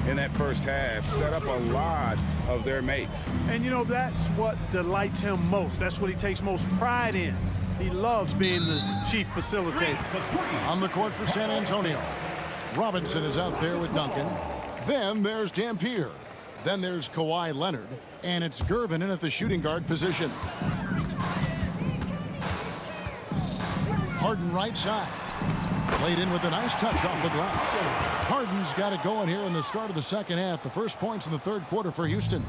S2: in that first half, set up a lot of their makes.
S6: And, you know, that's what delights him most. That's what he takes most pride in. He loves being the chief facilitator.
S1: On the court for San Antonio. Robinson is out there with Duncan. Then there's Dampier. Then there's Kawhi Leonard. And it's Gervin in at the shooting guard position. Harden right side. Played in with a nice touch off the glass. Harden's got it going here in the start of the second half. The first points in the third quarter for Houston.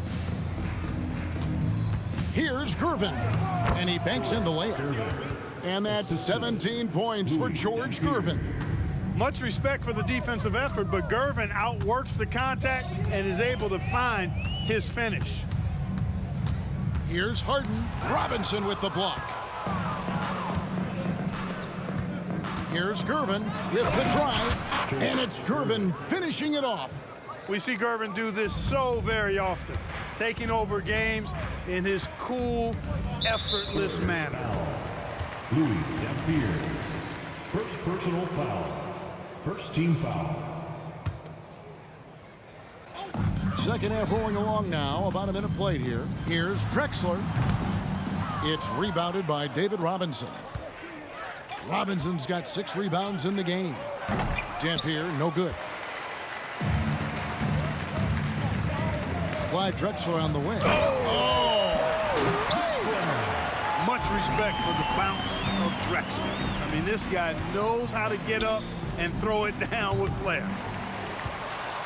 S1: Here's Gervin. And he banks in the layup. And that's 17 points for George Gervin.
S6: Much respect for the defensive effort, but Gervin outworks the contact and is able to find his finish.
S1: Here's Harden. Robinson with the block. Here's Gervin with the drive. And it's Gervin finishing it off.
S6: We see Gervin do this so very often, taking over games in his cool, effortless manner.
S4: Louis Dampier. First personal foul. First team foul.
S1: Second half rolling along now. About a minute played here. Here's Drexler. It's rebounded by David Robinson. Robinson's got 6 rebounds in the game. Dampier, no good. Clyde Drexler on the wing.
S6: Much respect for the bounce of Drexler. I mean, this guy knows how to get up and throw it down with flair.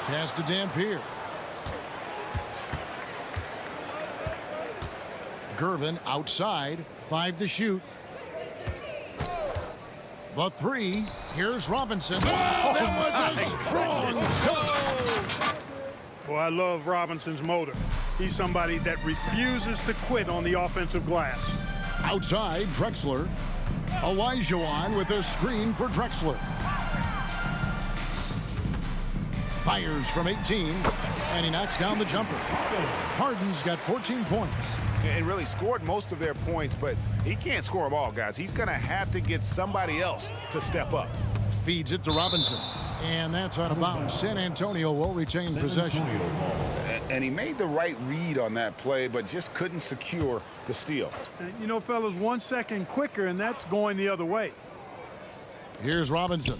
S1: Pass to Dampier. Gervin outside, 5 to shoot. The 3. Here's Robinson. Oh, that was a strong dunk.
S6: Boy, I love Robinson's motor. He's somebody that refuses to quit on the offensive glass.
S1: Outside, Drexler. Olajuwon with a screen for Drexler. Fires from 18, and he knocks down the jumper. Harden's got 14 points.
S2: And really scored most of their points, but he can't score them all, guys. He's going to have to get somebody else to step up.
S1: Feeds it to Robinson. And that's out of bounds. San Antonio will retain possession.
S2: And he made the right read on that play, but just couldn't secure the steal.
S6: And, you know, fellas, 1 second quicker, and that's going the other way.
S1: Here's Robinson.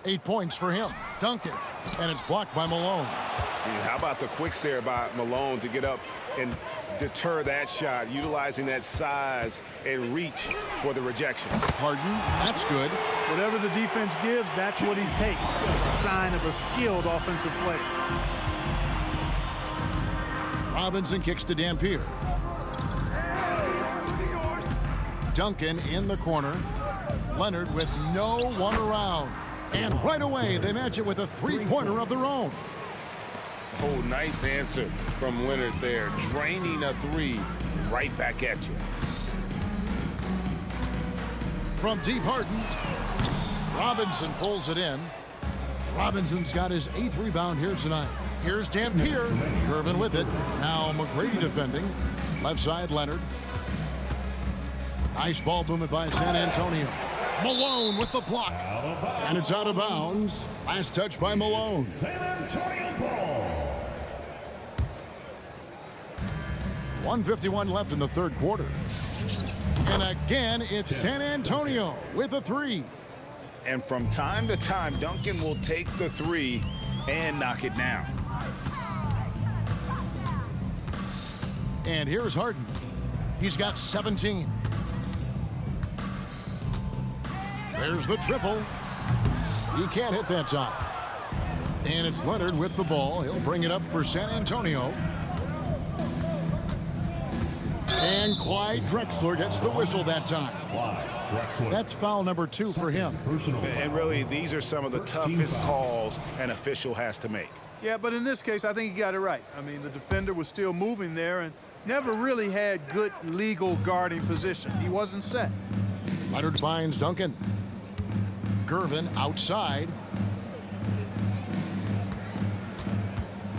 S1: 8 points for him. Duncan. And it's blocked by Malone.
S2: How about the quicks there by Malone to get up and deter that shot, utilizing that size and reach for the rejection.
S1: Harden, that's good.
S6: Whatever the defense gives, that's what he takes. A sign of a skilled offensive player.
S1: Robinson kicks to Dampier. Duncan in the corner. Leonard with no one around. And right away, they match it with a three-pointer of their own.
S2: Oh, nice answer from Leonard there. Draining a three right back at you.
S1: From deep, Harden. Robinson pulls it in. Robinson's got his 8th rebound here tonight. Here's Dampier. Curvin with it. Now McGrady defending. Left side, Leonard. Nice ball movement by San Antonio. Malone with the block. And it's out of bounds. Last touch by Malone.
S4: San Antonio ball.
S1: 1:51 left in the third quarter. And again, it's San Antonio with a three.
S2: And from time to time, Duncan will take the three and knock it down.
S1: And here's Harden. He's got 17. There's the triple. He can't hit that time. And it's Leonard with the ball. He'll bring it up for San Antonio. And Clyde Drexler gets the whistle that time. That's foul number 2 for him.
S2: And really, these are some of the toughest calls an official has to make.
S6: Yeah, but in this case, I think he got it right. I mean, the defender was still moving there and never really had good legal guarding position. He wasn't set.
S1: Leonard finds Duncan. Gervin outside.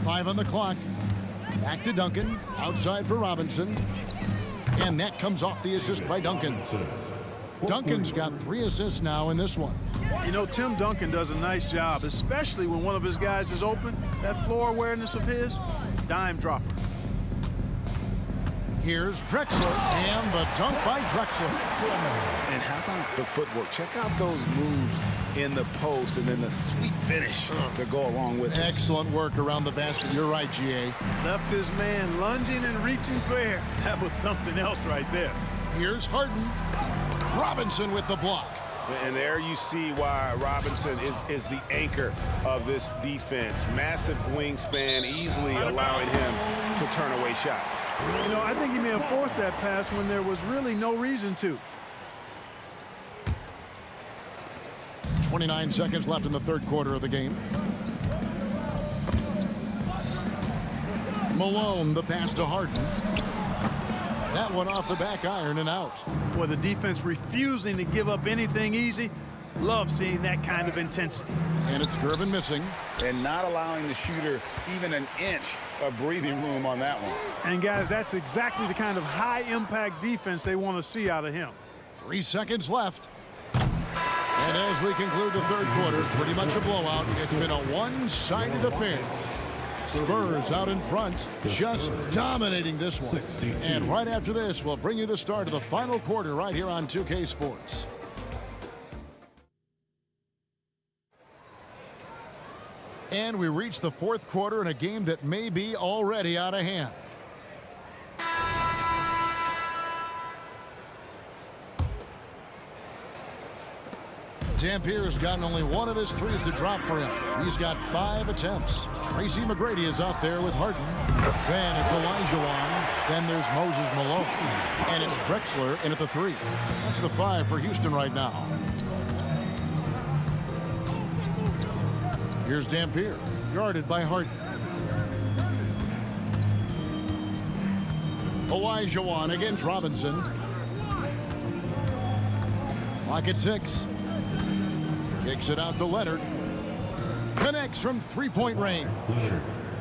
S1: 5 on the clock. Back to Duncan. Outside for Robinson. And that comes off the assist by Duncan. Duncan's got 3 assists now in this one.
S6: You know, Tim Duncan does a nice job, especially when one of his guys is open. That floor awareness of his, dime dropper.
S1: Here's Drexler, and the dunk by Drexler.
S2: And how about the footwork? Check out those moves in the post and then the sweet finish to go along with it.
S1: Excellent work around the basket. You're right, GA.
S6: Left his man lunging and reaching for air. That was something else right there.
S1: Here's Harden. Robinson with the block.
S2: And there you see why Robinson is the anchor of this defense. Massive wingspan, easily allowing him to turn away shots.
S6: You know, I think he may have forced that pass when there was really no reason to.
S1: 29 seconds left in the third quarter of the game. Malone, the pass to Harden. That one off the back iron and out.
S6: Boy, the defense refusing to give up anything easy. Love seeing that kind of intensity.
S1: And it's Gervin missing.
S2: And not allowing the shooter even an inch of breathing room on that one.
S6: And guys, that's exactly the kind of high-impact defense they want to see out of him.
S1: 3 seconds left. And as we conclude the third quarter, pretty much a blowout. It's been a one-sided affair. Spurs out in front, just dominating this one. And right after this, we'll bring you the start of the final quarter right here on 2K Sports. And we reach the fourth quarter in a game that may be already out of hand. Dampier's gotten only one of his threes to drop for him. He's got 5 attempts. Tracy McGrady is out there with Harden. Then it's Olajuwon. Then there's Moses Malone. And it's Drexler in at the 3. That's the 5 for Houston right now. Here's Dampier, guarded by Harden. Olajuwon against Robinson. Clock at 6. Kicks it out to Leonard. Connects from three-point range.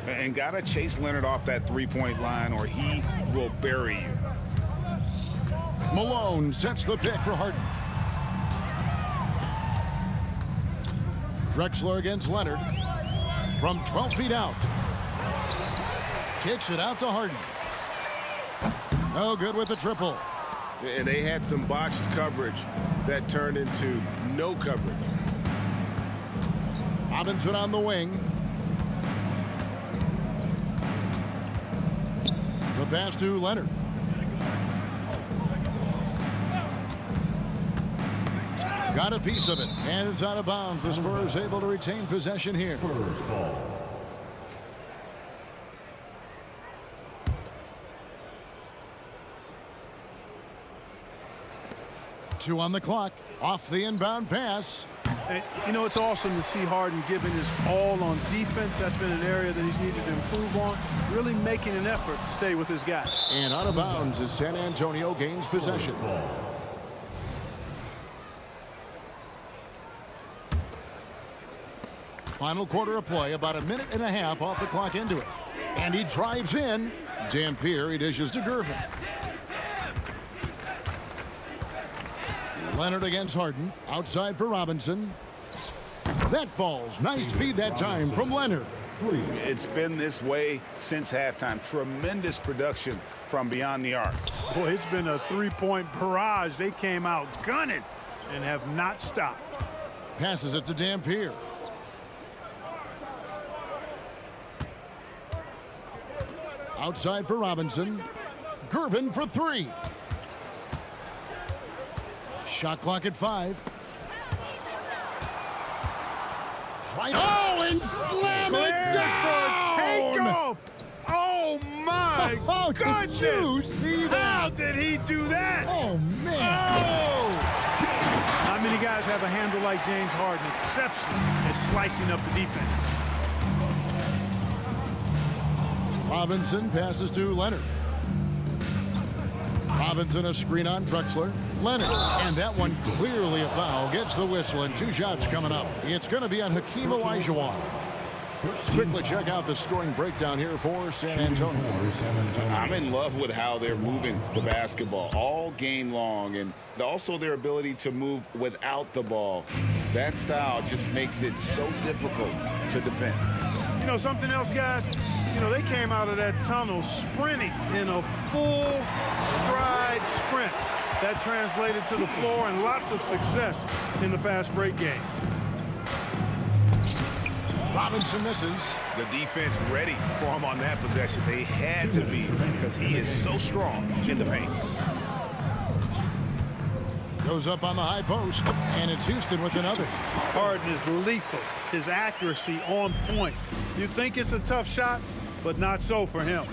S2: And gotta chase Leonard off that three-point line or he will bury you.
S1: Malone sets the pick for Harden. Drexler against Leonard. From 12 feet out. Kicks it out to Harden. No good with the triple.
S2: And they had some botched coverage that turned into no coverage.
S1: Robinson on the wing. The pass to Leonard. Got a piece of it, and it's out of bounds. The Spurs able to retain possession here.
S4: Spurs ball.
S1: Two on the clock. Off the inbound pass.
S6: And, you know, it's awesome to see Harden giving his all on defense. That's been an area that he's needed to improve on. Really making an effort to stay with his guy.
S1: And out of bounds as San Antonio gains possession. Final quarter of play, about a minute and a half off the clock into it. And he drives in. Dampier, he dishes to Gervin. Leonard against Harden. Outside for Robinson. That falls. Nice feed that time from Leonard.
S2: It's been this way since halftime. Tremendous production from beyond the arc.
S6: Boy, it's been a three-point barrage. They came out gunning and have not stopped.
S1: Passes it to Dampier. Outside for Robinson. Gervin for three. Shot clock at 5. Oh, and slam it down!
S6: Takeoff! Oh my
S1: Oh,
S6: goodness!
S1: did you see that?
S6: How did he do that?
S1: Oh, man.
S6: Oh! Not many guys have a handle like James Harden, exceptional at slicing up the defense.
S1: Robinson passes to Leonard. Robinson a screen on Drexler. Leonard, and that one clearly a foul. Gets the whistle, and 2 shots coming up. It's going to be on Hakeem Olajuwon. Let's quickly check out the scoring breakdown here for San Antonio.
S2: I'm in love with how they're moving the basketball all game long, and also their ability to move without the ball. That style just makes it so difficult to defend.
S6: You know something else, guys? You know, they came out of that tunnel sprinting in a full stride sprint. That translated to the floor and lots of success in the fast break game.
S1: Robinson misses.
S2: The defense ready for him on that possession. They had to be because he is so strong in the paint.
S1: Goes up on the high post, and it's Houston with another.
S6: Harden is lethal. His accuracy on point. You think it's a tough shot, but not so for him.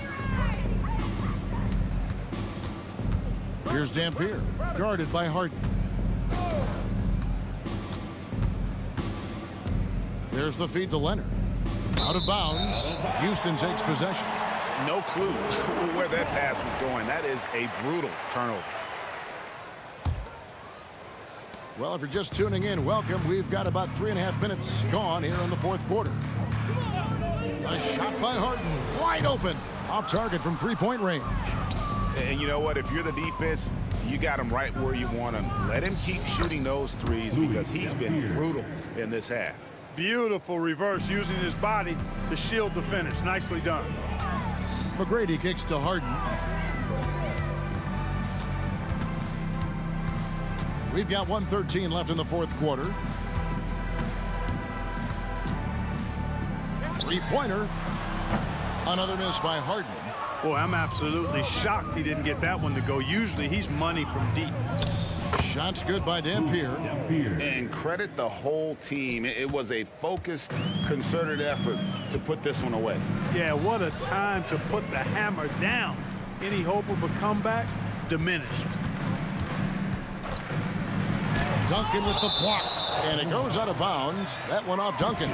S1: Here's Dampier, guarded by Harden. There's the feed to Leonard. Out of bounds. Houston takes possession.
S2: No clue where that pass was going. That is a brutal turnover.
S1: Well, if you're just tuning in, welcome. We've got about 3.5 minutes gone here in the fourth quarter. A shot by Harden, wide open. Off target from three-point range.
S2: And you know what? If you're the defense, you got him right where you want him. Let him keep shooting those threes because he's been brutal in this half.
S6: Beautiful reverse using his body to shield the finish. Nicely done.
S1: McGrady kicks to Harden. We've got 1:13 left in the fourth quarter. Three-pointer. Another miss by Harden.
S6: Boy, I'm absolutely shocked he didn't get that one to go. Usually he's money from deep.
S1: Shots good by Dampier.
S2: And credit the whole team. It was a focused, concerted effort to put this one away.
S6: Yeah, what a time to put the hammer down. Any hope of a comeback? Diminished.
S1: Duncan with the block. And it goes out of bounds. That one off Duncan.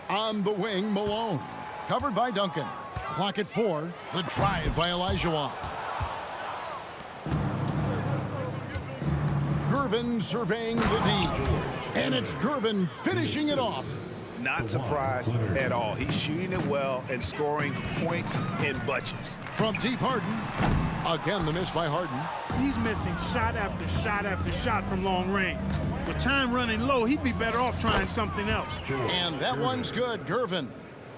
S1: On the wing, Malone. Covered by Duncan. Clock at 4. The drive by Olajuwon. Gervin surveying the D. And it's Gervin finishing it off.
S2: Not surprised at all. He's shooting it well and scoring points in bunches.
S1: From deep, Harden. Again, the miss by Harden.
S6: He's missing shot after shot after shot from long range. With time running low, he'd be better off trying something else.
S1: And that one's good, Gervin.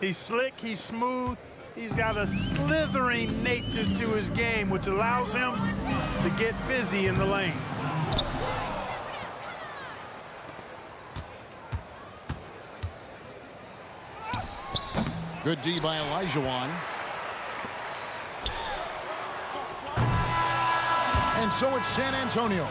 S6: He's slick, he's smooth, he's got a slithering nature to his game, which allows him to get busy in the lane.
S1: Good D by Olajuwon. And so it's San Antonio.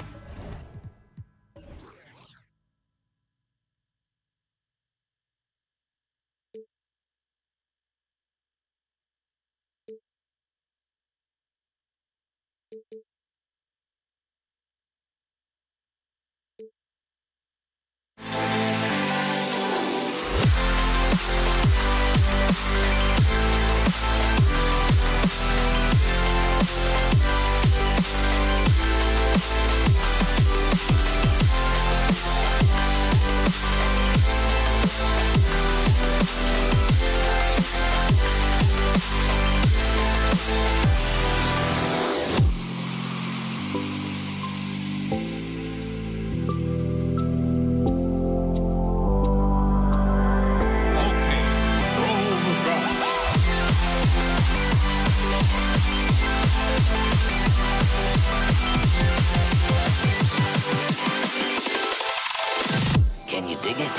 S7: Can you dig it?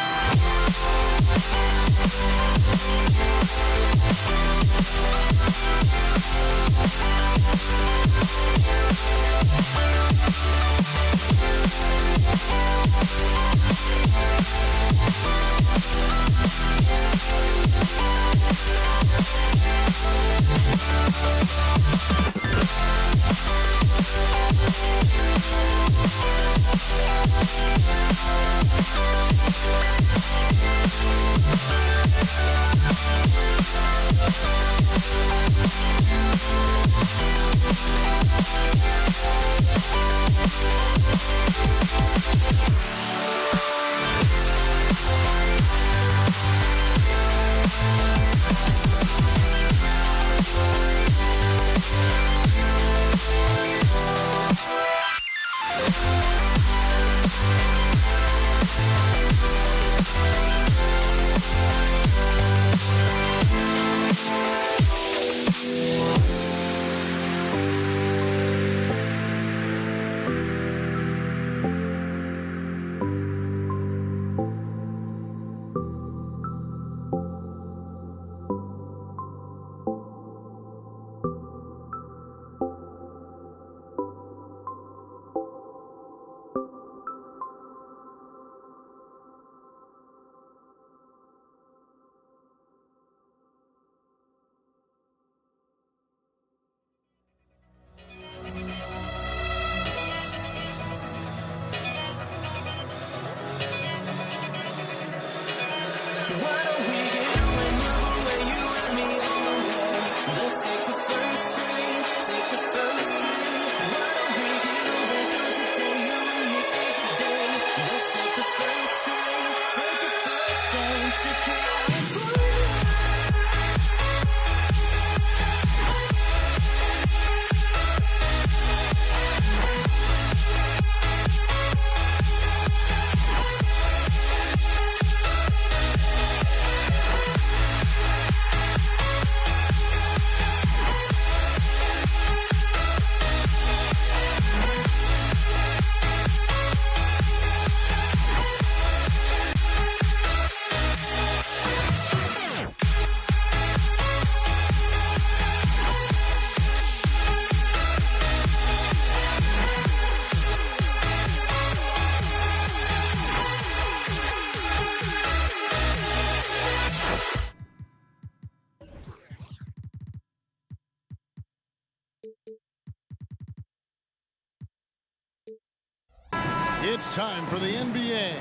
S1: It's time for the NBA,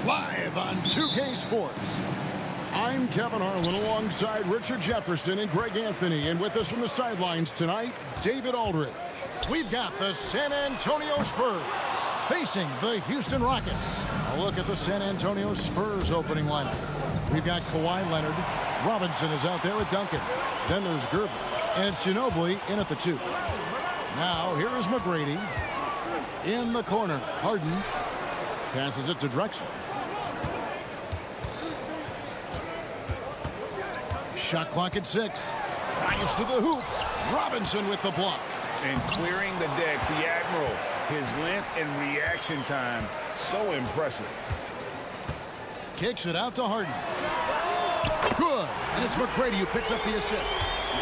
S1: live on 2K Sports. I'm Kevin Harlan alongside Richard Jefferson and Greg Anthony, and with us from the sidelines tonight, David Aldridge. We've got the San Antonio Spurs facing the Houston Rockets. A look at the San Antonio Spurs opening lineup. We've got Kawhi Leonard. Robinson is out there with Duncan. Then there's Gervin. And it's Ginobili in at the 2. Now, here is McGrady. In the corner, Harden passes it to Drexler. Shot clock at 6. Drives to the hoop. Robinson with the block.
S2: And clearing the deck, the Admiral. His length and reaction time, so impressive.
S1: Kicks it out to Harden. Good. And it's McGrady who picks up the assist.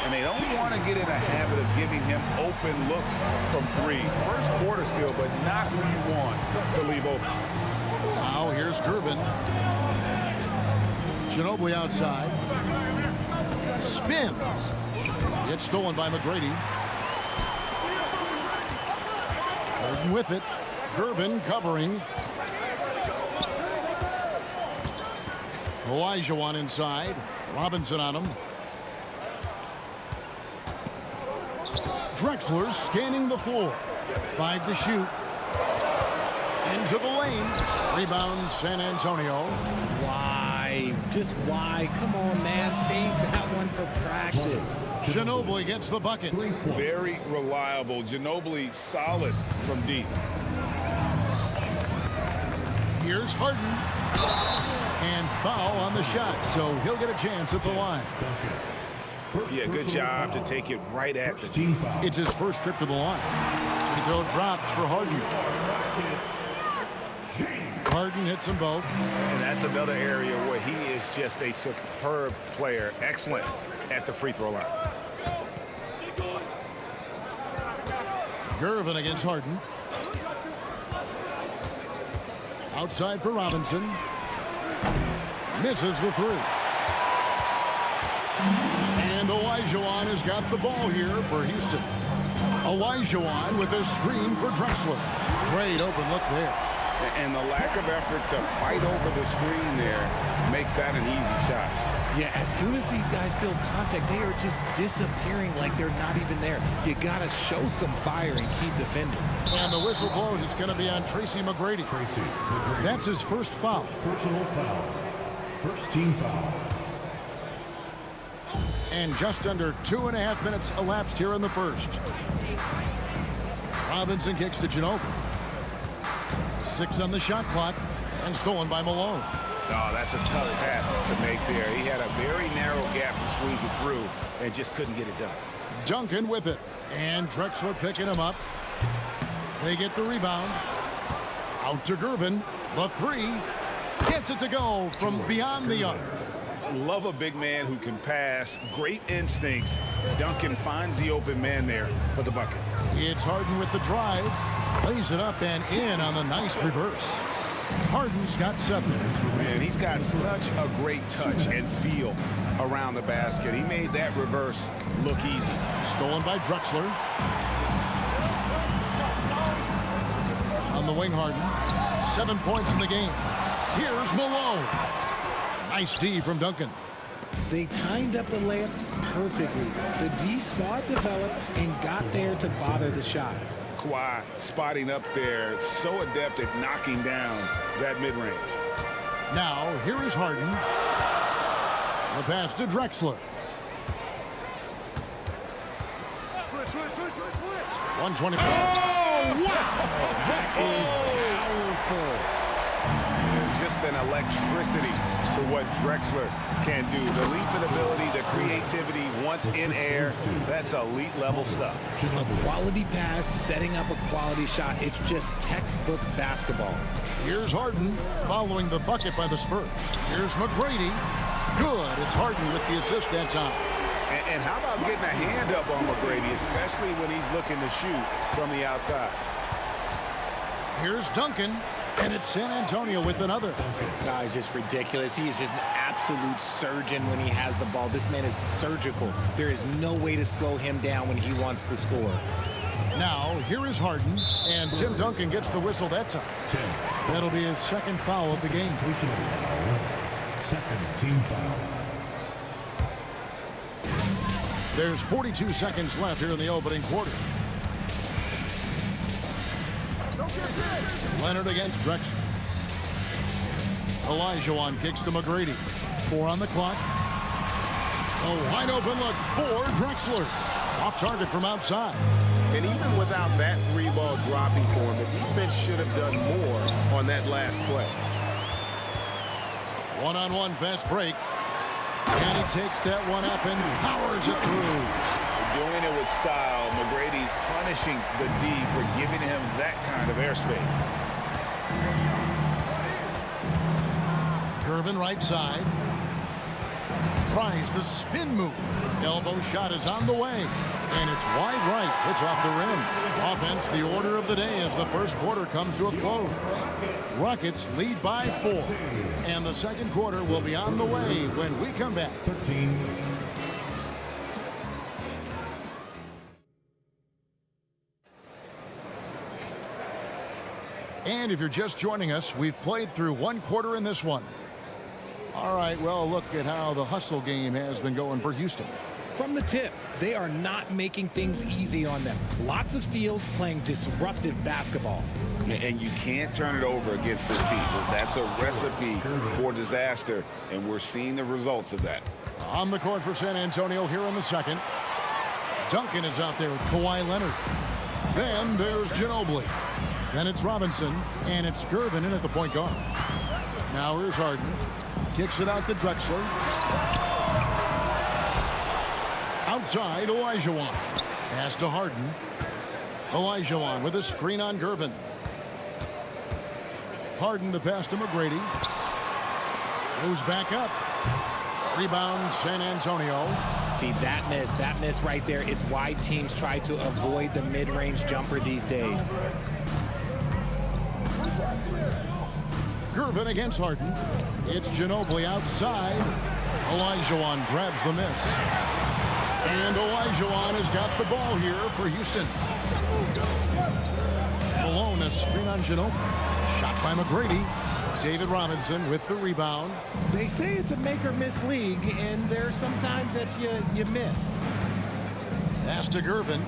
S2: And they don't want to get in a habit of giving him open looks from three. First quarter still, but not who you want to leave open.
S1: Now here's Gervin. Ginobili outside. Spins. It's stolen by McGrady. Harden with it. Gervin covering. Olajuwon inside. Robinson on him. Drexler scanning the floor. 5 to shoot. Into the lane. Rebound San Antonio.
S8: Why? Just why? Come on, man. Save that one for practice.
S1: Ginobili gets the bucket.
S2: Very reliable. Ginobili solid from deep.
S1: Here's Harden. And foul on the shot, so he'll get a chance at the line.
S2: Yeah, good job to take it right at the deep.
S1: It's his first trip to the line. Free throw drops for Harden. Harden hits them both.
S2: And that's another area where he is just a superb player. Excellent at the free throw line.
S1: Gervin against Harden. Outside for Robinson. Misses the three. And Olajuwon has got the ball here for Houston. Olajuwon with a screen for Drexler. Great open look there.
S2: And the lack of effort to fight over the screen there makes that an easy shot.
S8: Yeah, as soon as these guys feel contact, they are just disappearing like they're not even there. You got to show some fire and keep defending.
S1: And the whistle blows. It's going to be on Tracy McGrady. That's his first foul.
S4: Personal foul. First team foul.
S1: And just under 2.5 minutes elapsed here in the first. Robinson kicks to Ginobili. 6 on the shot clock and stolen by Malone.
S2: Oh, that's a tough pass to make there. He had a very narrow gap to squeeze it through and just couldn't get it done.
S1: Duncan with it. And Drexler picking him up. They get the rebound. Out to Gervin. The three. Gets it to go from beyond the arc.
S2: Love a big man who can pass. Great instincts. Duncan finds the open man there for the bucket.
S1: It's Harden with the drive. Lays it up and in on the nice reverse. Harden's got 7.
S2: Man, he's got such a great touch and feel around the basket. He made that reverse look easy.
S1: Stolen by Drexler. On the wing, Harden. 7 points in the game. Here's Malone. Nice D from Duncan.
S8: They timed up the layup perfectly. The D saw it develop and got there to bother the shot.
S2: Kawhi spotting up there, so adept at knocking down that mid-range.
S1: Now, here is Harden. The pass to Drexler. 125.
S8: Oh, wow! That is powerful.
S2: Just an electricity to what Drexler can do. The leap and ability, the creativity once in air, that's elite level stuff.
S8: A quality pass, setting up a quality shot. It's just textbook basketball.
S1: Here's Harden following the bucket by the Spurs. Here's McGrady. Good. It's Harden with the assist that time.
S2: And how about getting a hand up on McGrady, especially when he's looking to shoot from the outside.
S1: Here's Duncan. And it's San Antonio with another.
S8: Oh, it's just ridiculous. He is just an absolute surgeon when he has the ball. This man is surgical. There is no way to slow him down when he wants to score.
S1: Now, here is Harden, and Tim Duncan gets the whistle that time. That'll be his second foul of the game.
S4: Second team foul.
S1: There's 42 seconds left here in the opening quarter. Leonard against Drexler. Olajuwon kicks to McGrady. 4 on the clock. A wide open look for Drexler. Off target from outside.
S2: And even without that 3-ball dropping for him, the defense should have done more on that last play.
S1: One-on-one fast break. And he takes that one up and powers it through.
S2: Doing it with style. McGrady punishing the D for giving him that kind of airspace.
S1: Gervin right side. Tries the spin move. Elbow shot is on the way. And it's wide right. It's off the rim. Offense, the order of the day as the first quarter comes to a close. Rockets lead by 4. And the second quarter will be on the way when we come back.
S4: 13.
S1: And if you're just joining us, we've played through one quarter in this one. All right, well, look at how the hustle game has been going for Houston.
S8: From the tip, they are not making things easy on them. Lots of steals, playing disruptive basketball.
S2: And you can't turn it over against this team. That's a recipe for disaster, and we're seeing the results of that.
S1: On the court for San Antonio here in the second. Duncan is out there with Kawhi Leonard. Then there's Ginobili. Then it's Robinson, and it's Gervin in at the point guard. Now here's Harden. Kicks it out to Drexler. Outside, Olajuwon. Pass to Harden. Olajuwon with a screen on Gervin. Harden the pass to McGrady. Goes back up. Rebound San Antonio.
S8: See, that miss right there. It's why teams try to avoid the mid-range jumper these days.
S1: Gervin against Harden. It's Ginobili outside. Olajuwon grabs the miss. And Olajuwon has got the ball here for Houston. Malone, a screen on Ginobili. Shot by McGrady. David Robinson with the rebound.
S8: They say it's a make-or-miss league, and there's sometimes that you miss.
S1: Pass to Gervin.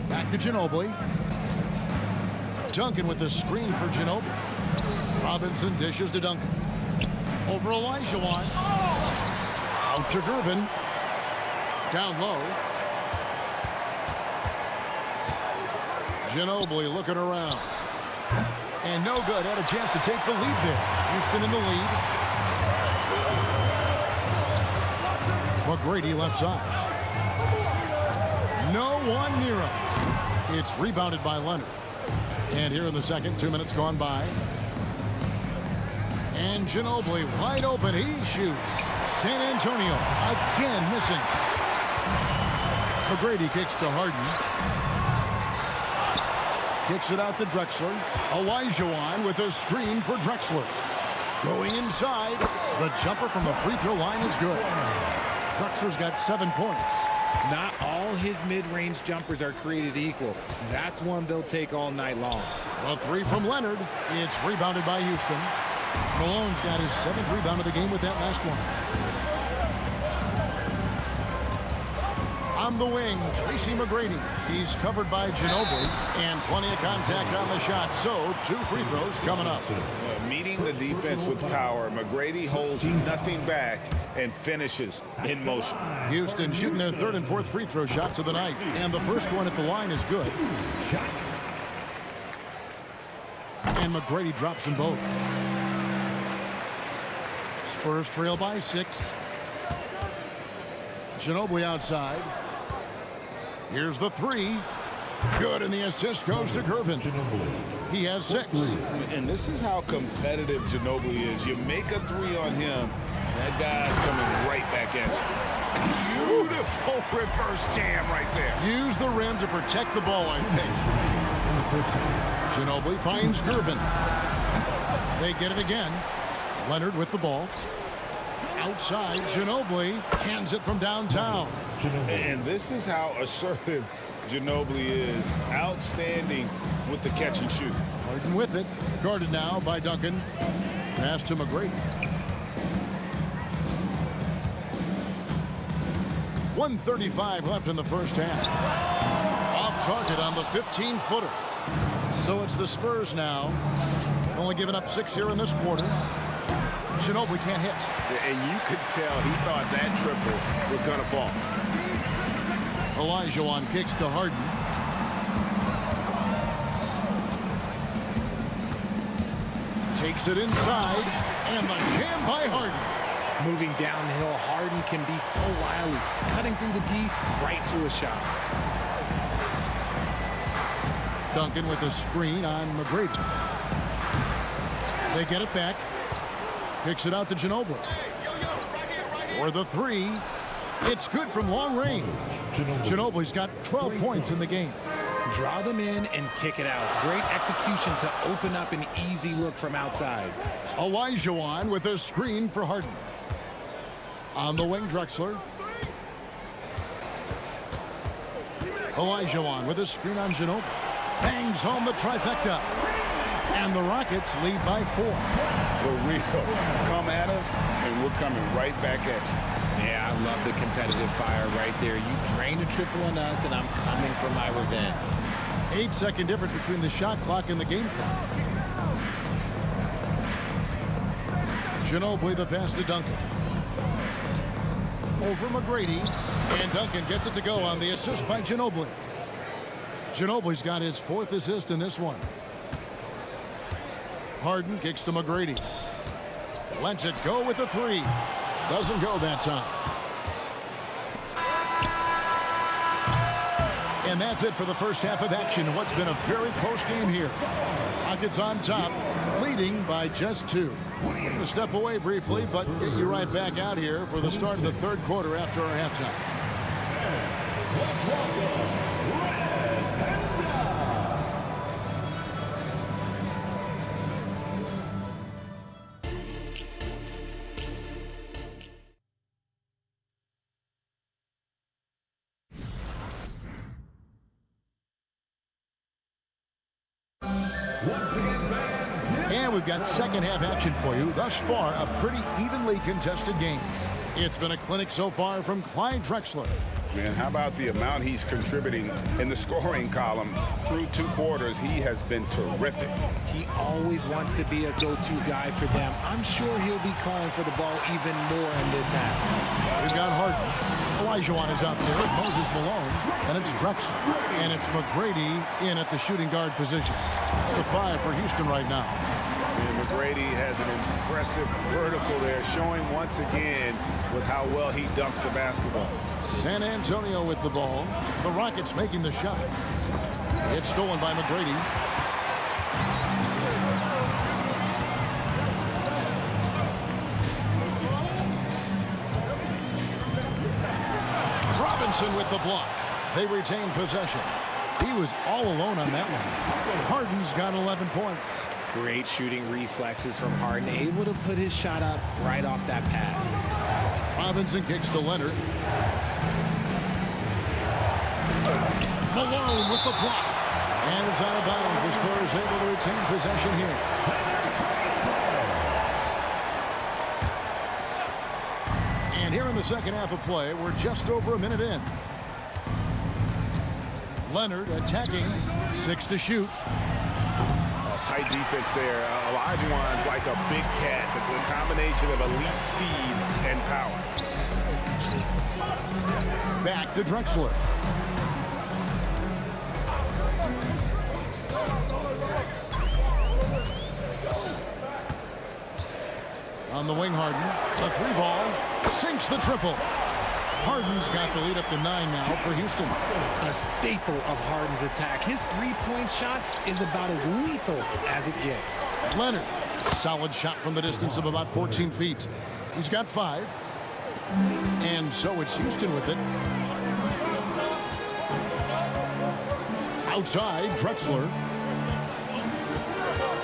S1: Back to Ginobili. Duncan with the screen for Ginobili. Robinson dishes to Duncan. Over Olajuwon. Out to Gervin. Down low. Ginobili looking around. And no good. Had a chance to take the lead there. Houston in the lead. McGrady left side. No one near him. It's rebounded by Leonard. And here in the second, 2 minutes gone by. And Ginobili wide open. He shoots. San Antonio again missing. McGrady kicks to Harden. Kicks it out to Drexler. Olajuwon with a screen for Drexler. Going inside. The jumper from the free throw line is good. Drexler's got 7 points.
S8: Not all his mid-range jumpers are created equal. That's one they'll take all night long.
S1: The three from Leonard. It's rebounded by Houston. Malone's got his 7th rebound of the game with that last one. On the wing, Tracy McGrady. He's covered by Ginobili, and plenty of contact on the shot. So 2 free throws coming up.
S2: Meeting the defense with power, McGrady holds nothing back and finishes in motion.
S1: Houston shooting their 3rd and 4th free throw shots of the night, and the first one at the line is good. And McGrady drops them both. Spurs trail by 6. Ginobili outside. Here's the 3. Good, and the assist goes to Gervin. He has 6.
S2: And this is how competitive Ginobili is. You make a 3 on him, that guy's coming right back at you. Beautiful reverse jam right there.
S1: Use the rim to protect the ball, I think. Ginobili finds Gervin. They get it again. Leonard with the ball. Outside, Ginobili cans it from downtown.
S2: And this is how assertive Ginobili is. Outstanding with the catch and shoot.
S1: Harden with it. Guarded now by Duncan. Pass to McGrady. 1:35 left in the first half. Off target on the 15-footer. So it's the Spurs now. Only giving up 6 here in this quarter. Ginobili can't hit.
S2: And you could tell he thought that triple was going to fall.
S1: Olajuwon kicks to Harden. Takes it inside, and the jam by Harden.
S8: Moving downhill, Harden can be so wily, cutting through the D right to a shot.
S1: Duncan with a screen on McGrady. They get it back. Kicks it out to Ginobili. For the three. It's good from long range. Ginobili's got 12 points in the game.
S8: Draw them in and kick it out. Great execution to open up an easy look from outside.
S1: Olajuwon with a screen for Harden. On the wing, Drexler. Olajuwon with a screen on Ginobili. Bangs home the trifecta. And the Rockets lead by 4.
S2: For real. Come at us, and we're coming right back at you.
S8: Yeah, I love the competitive fire right there. You drain a triple on us, and I'm coming for my revenge.
S1: 8-second difference between the shot clock and the game clock. Ginobili the pass to Duncan. Over McGrady. And Duncan gets it to go on the assist by Ginobili. Ginobili's got his 4th assist in this one. Harden kicks to McGrady. Lets it go with the 3. Doesn't go that time. And that's it for the first half of action in what's been a very close game here. Rockets on top, leading by just 2. We're going to step away briefly, but get you right back out here for the start of the third quarter after our halftime. And we've got second half action for you. Thus far, a pretty evenly contested game. It's been a clinic so far from Clyde Drexler.
S2: Man, how about the amount he's contributing in the scoring column? Through 2 quarters, he has been terrific.
S8: He always wants to be a go-to guy for them. I'm sure he'll be calling for the ball even more in this half.
S1: We've got Harden. Olajuwon is out there. Moses Malone. And it's Drexler. And it's McGrady in at the shooting guard position. It's the 5 for Houston right now.
S2: And McGrady has an impressive vertical there, showing once again with how well he dunks the basketball.
S1: San Antonio with the ball. The Rockets making the shot. It's stolen by McGrady. Robinson with the block. They retain possession. He was all alone on that one. Harden's got 11 points.
S8: Great shooting reflexes from Harden, able to put his shot up right off that pass.
S1: Robinson kicks to Leonard. Malone with the block. And it's out of bounds. The Spurs able to retain possession here. And here in the second half of play, we're just over a minute in. Leonard attacking. 6 to shoot.
S2: Tight defense there. Olajuwon's like a big cat. The combination of elite speed and power.
S1: Back to Drexler. On the wing, Harden. The 3 ball. Sinks the triple. Harden's got the lead up to 9 now for Houston.
S8: A staple of Harden's attack. His 3-point shot is about as lethal as it gets.
S1: Leonard, solid shot from the distance of about 14 feet. He's got 5. And so it's Houston with it. Outside, Drexler.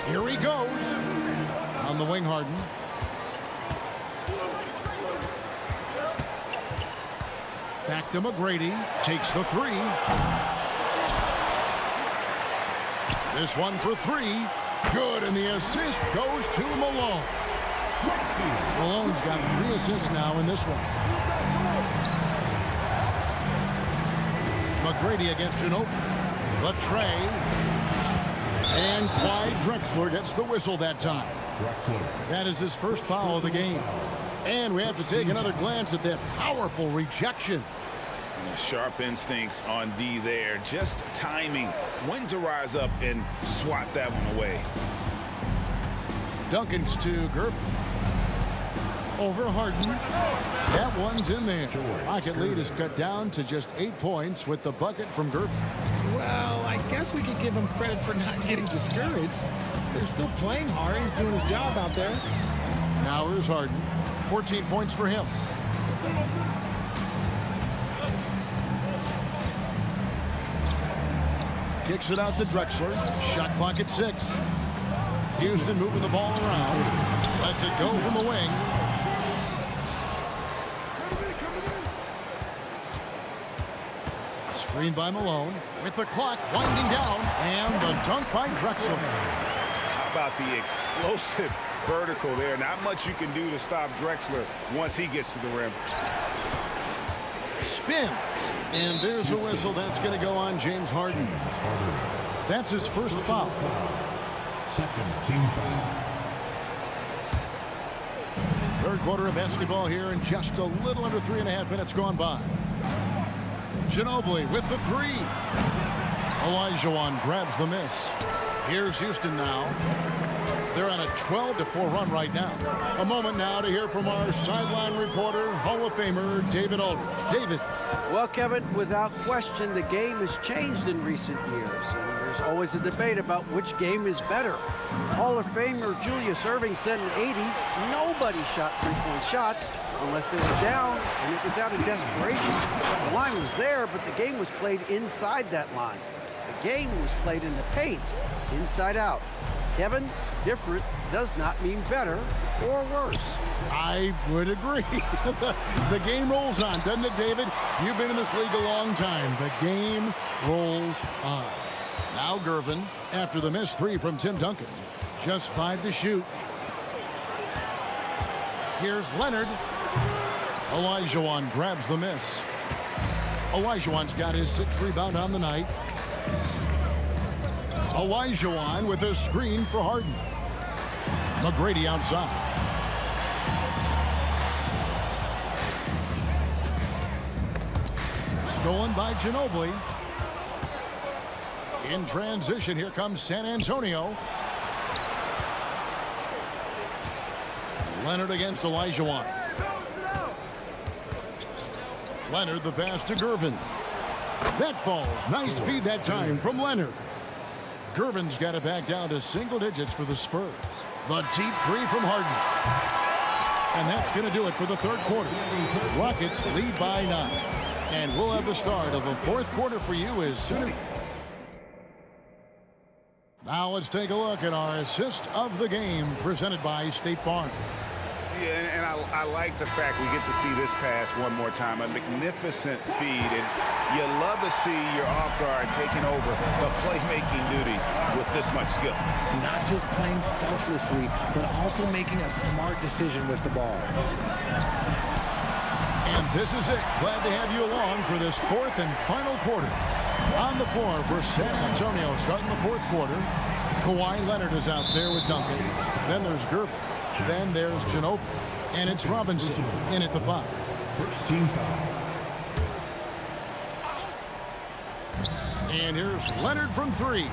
S1: Here he goes. On the wing, Harden. Back to McGrady. Takes the 3. This one for 3. Good, and the assist goes to Malone. Malone's got 3 assists now in this one. McGrady against Ginobili. The tray. And Clyde Drexler gets the whistle that time. That is his first foul of the game. And we have to take another glance at that powerful rejection.
S2: Sharp instincts on D there. Just timing when to rise up and swat that one away.
S1: Duncan's to Gervin. Over Harden. That one's in there. Rocket lead is cut down to just 8 points with the bucket from Gervin.
S8: Well, I guess we could give him credit for not getting discouraged. They're still playing hard. He's doing his job out there.
S1: Now here's Harden. 14 points for him. Kicks it out to Drexler. Shot clock at 6. Houston moving the ball around. Lets it go from the wing. Screen by Malone. With the clock winding down. And the dunk by Drexler.
S2: How about the explosive vertical there? Not much you can do to stop Drexler once he gets to the rim.
S1: Spins. And there's a whistle. That's going to go on James Harden. That's his first foul.
S4: Second team foul.
S1: Third quarter of basketball here, and just a little under 3.5 minutes gone by. Ginobili with the three. Olajuwon grabs the miss. Here's Houston now. They're on a 12-4 run right now. A moment now to hear from our sideline reporter, Hall of Famer David Aldridge. David.
S5: Well, Kevin, without question, the game has changed in recent years, and there's always a debate about which game is better. Hall of Famer Julius Erving said in the 80s, nobody shot three-point shots unless they were down, and it was out of desperation. The line was there, but the game was played inside that line. The game was played in the paint, inside out. Kevin, different does not mean better or worse.
S1: I would agree. The game rolls on, doesn't it, David? You've been in this league a long time. The game rolls on. Now Gervin, after the missed three from Tim Duncan. Just 5 to shoot. Here's Leonard. Olajuwon grabs the miss. Olajuwon's got his 6th rebound on the night. Olajuwon with a screen for Harden. McGrady outside. Stolen by Ginobili. In transition, here comes San Antonio. Leonard against Olajuwon. Leonard the pass to Gervin. That falls. Nice feed that time from Leonard. Gervin's got it back down to single digits for the Spurs. The deep three from Harden. And that's going to do it for the third quarter. Rockets lead by 9. And we'll have the start of the fourth quarter for you as soon as... Now let's take a look at our assist of the game presented by State Farm.
S2: Yeah, and I like the fact we get to see this pass one more time. A magnificent feed, and you love to see your off guard taking over the playmaking duties with this much skill.
S8: Not just playing selflessly, but also making a smart decision with the ball.
S1: And this is it. Glad to have you along for this fourth and final quarter. On the floor for San Antonio starting the fourth quarter. Kawhi Leonard is out there with Duncan. Then there's Gervin. Then there's Ginobili. And it's Robinson in at the 5.
S4: First team foul.
S1: And here's Leonard from 3.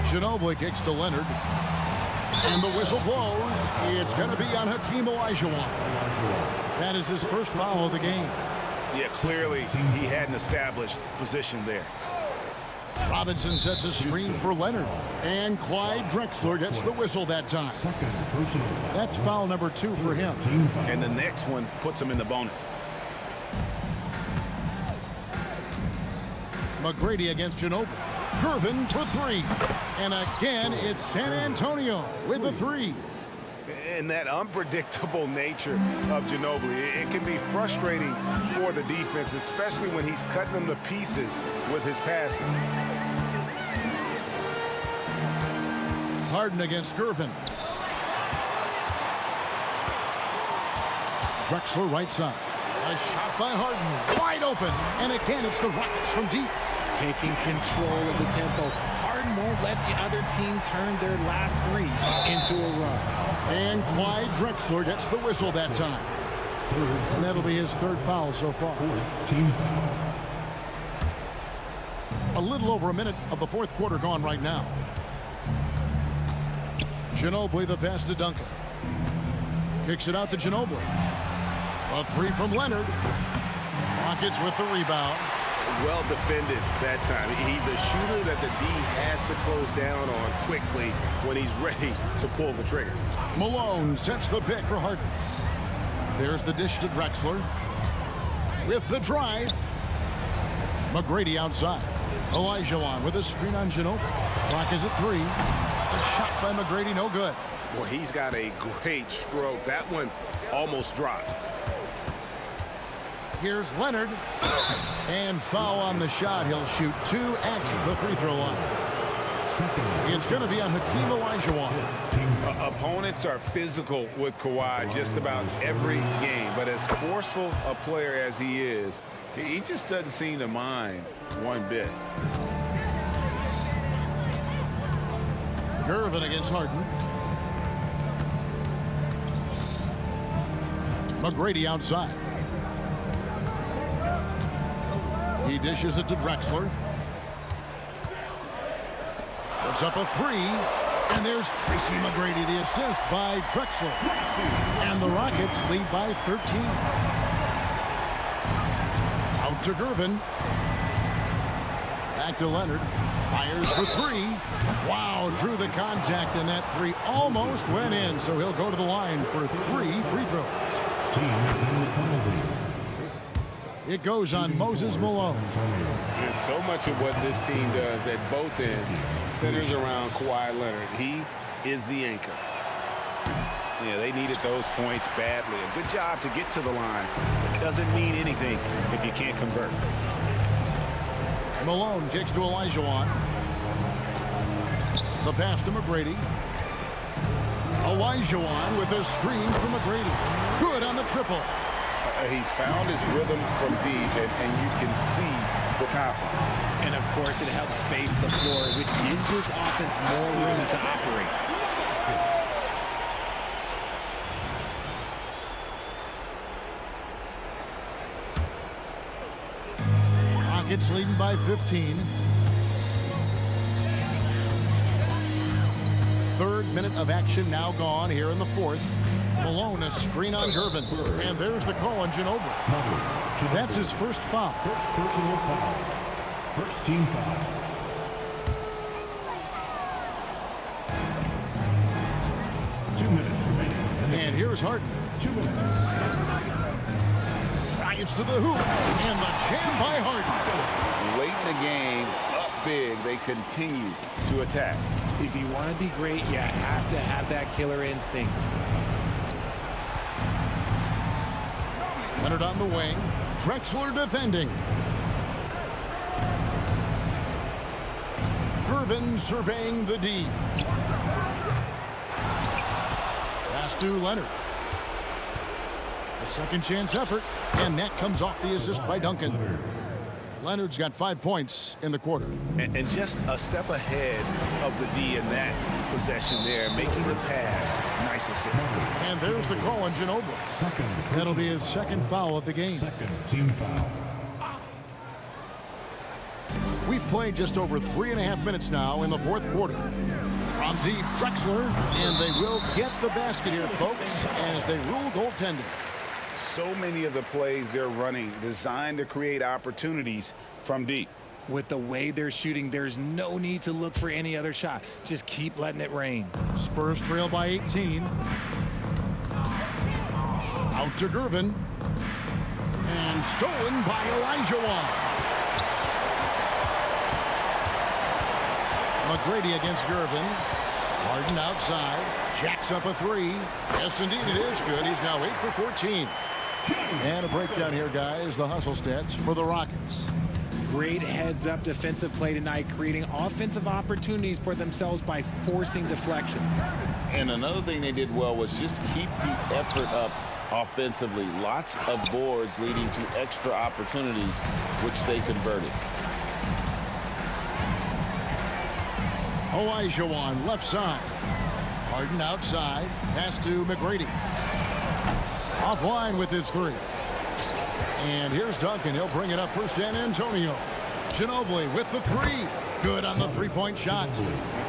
S1: Ginobili kicks to Leonard. And the whistle blows. It's going to be on Hakeem Olajuwon. That is his first foul of the game.
S2: Yeah, clearly he had an established position there.
S1: Robinson sets a screen for Leonard. And Clyde Drexler gets the whistle that time.
S4: Second personal.
S1: That's foul number 2 for him.
S4: Team foul.
S2: And the next one puts him in the bonus.
S1: McGrady against Ginobili. Gervin for 3. And again, it's San Antonio with a 3.
S2: And that unpredictable nature of Ginobili, it can be frustrating for the defense, especially when he's cutting them to pieces with his passing.
S1: Harden against Gervin. Drexler right side. A shot by Harden. Wide open. And again, it's the Rockets from deep.
S8: Taking control of the tempo. Harden won't let the other team turn their last 3 into a run.
S1: And Clyde Drexler gets the whistle that time. And that'll be his 3rd foul so far.
S4: Team foul.
S1: A little over a minute of the fourth quarter gone right now. Ginobili the pass to Duncan. Kicks it out to Ginobili. A 3 from Leonard. Rockets with the rebound.
S2: Well defended that time. He's a shooter that the D has to close down on quickly when he's ready to pull the trigger.
S1: Malone sets the pick for Harden. There's the dish to Drexler. With the drive. McGrady outside. Olajuwon with a screen on Ginobili. Clock is at 3. A shot by McGrady, no good.
S2: Well, he's got a great stroke. That one almost dropped.
S1: Here's Leonard. And foul on the shot. He'll shoot 2 at the free throw line. It's going to be on Hakeem Olajuwon.
S2: Opponents are physical with Kawhi just about every game. But as forceful a player as he is, he just doesn't seem to mind one bit.
S1: Gervin against Harden. McGrady outside. He dishes it to Drexler. Puts up a 3. And there's Tracy McGrady, the assist by Drexler. And the Rockets lead by 13. Out to Gervin. Back to Leonard. Fires for 3. Wow, drew the contact, and that 3 almost went in. So he'll go to the line for 3 free throws. It goes on Moses Malone.
S2: And so much of what this team does at both ends centers around Kawhi Leonard. He is the anchor. Yeah, they needed those points badly. A good job to get to the line. It doesn't mean anything if you can't convert.
S1: Malone kicks to Olajuwon. The pass to McGrady. Olajuwon with a screen from McGrady. Good on the triple.
S2: He's found his rhythm from deep, and you can see the confidence.
S8: And, of course, it helps space the floor, which gives this offense more room to operate.
S1: Rockets leading by 15. Third minute of action now gone here in the fourth. Malone, a screen on Gervin. And there's the call on Ginobili. That's his first foul.
S4: First personal foul. First team foul.
S1: And here's Harden.
S4: 2 minutes.
S1: Drives to the hoop. And the jam by Harden.
S2: Late in the game, up big, they continue to attack.
S8: If you want to be great, you have to have that killer instinct.
S1: Leonard on the wing. Drexler defending. Gervin surveying the D. Pass to Leonard. A second chance effort. And that comes off the assist by Duncan. Leonard's got 5 points in the quarter.
S2: And just a step ahead of the D in that possession there, making the pass. Nice assist.
S1: And there's the call on Ginobili. That'll be his second foul of the game.
S4: Second team foul.
S1: We've played just over 3.5 minutes now in the fourth quarter. From deep, Drexler, and they will get the basket here, folks, as they rule goaltending.
S2: So many of the plays they're running designed to create opportunities from deep.
S8: With the way they're shooting, there's no need to look for any other shot. Just keep letting it rain.
S1: Spurs trail by 18. Out to Gervin. And stolen by Olajuwon. McGrady against Gervin. Harden outside. Jacks up a 3. Yes, indeed, it is good. He's now 8 for 14. And a breakdown here, guys. The hustle stats for the Rockets.
S8: Great heads-up defensive play tonight, creating offensive opportunities for themselves by forcing deflections.
S2: And another thing they did well was just keep the effort up offensively. Lots of boards leading to extra opportunities, which they converted.
S1: Olajuwon left side. Harden outside. Pass to McGrady. Offline with his 3. And here's Duncan. He'll bring it up for San Antonio. Ginobili with the 3. Good on the three-point shot.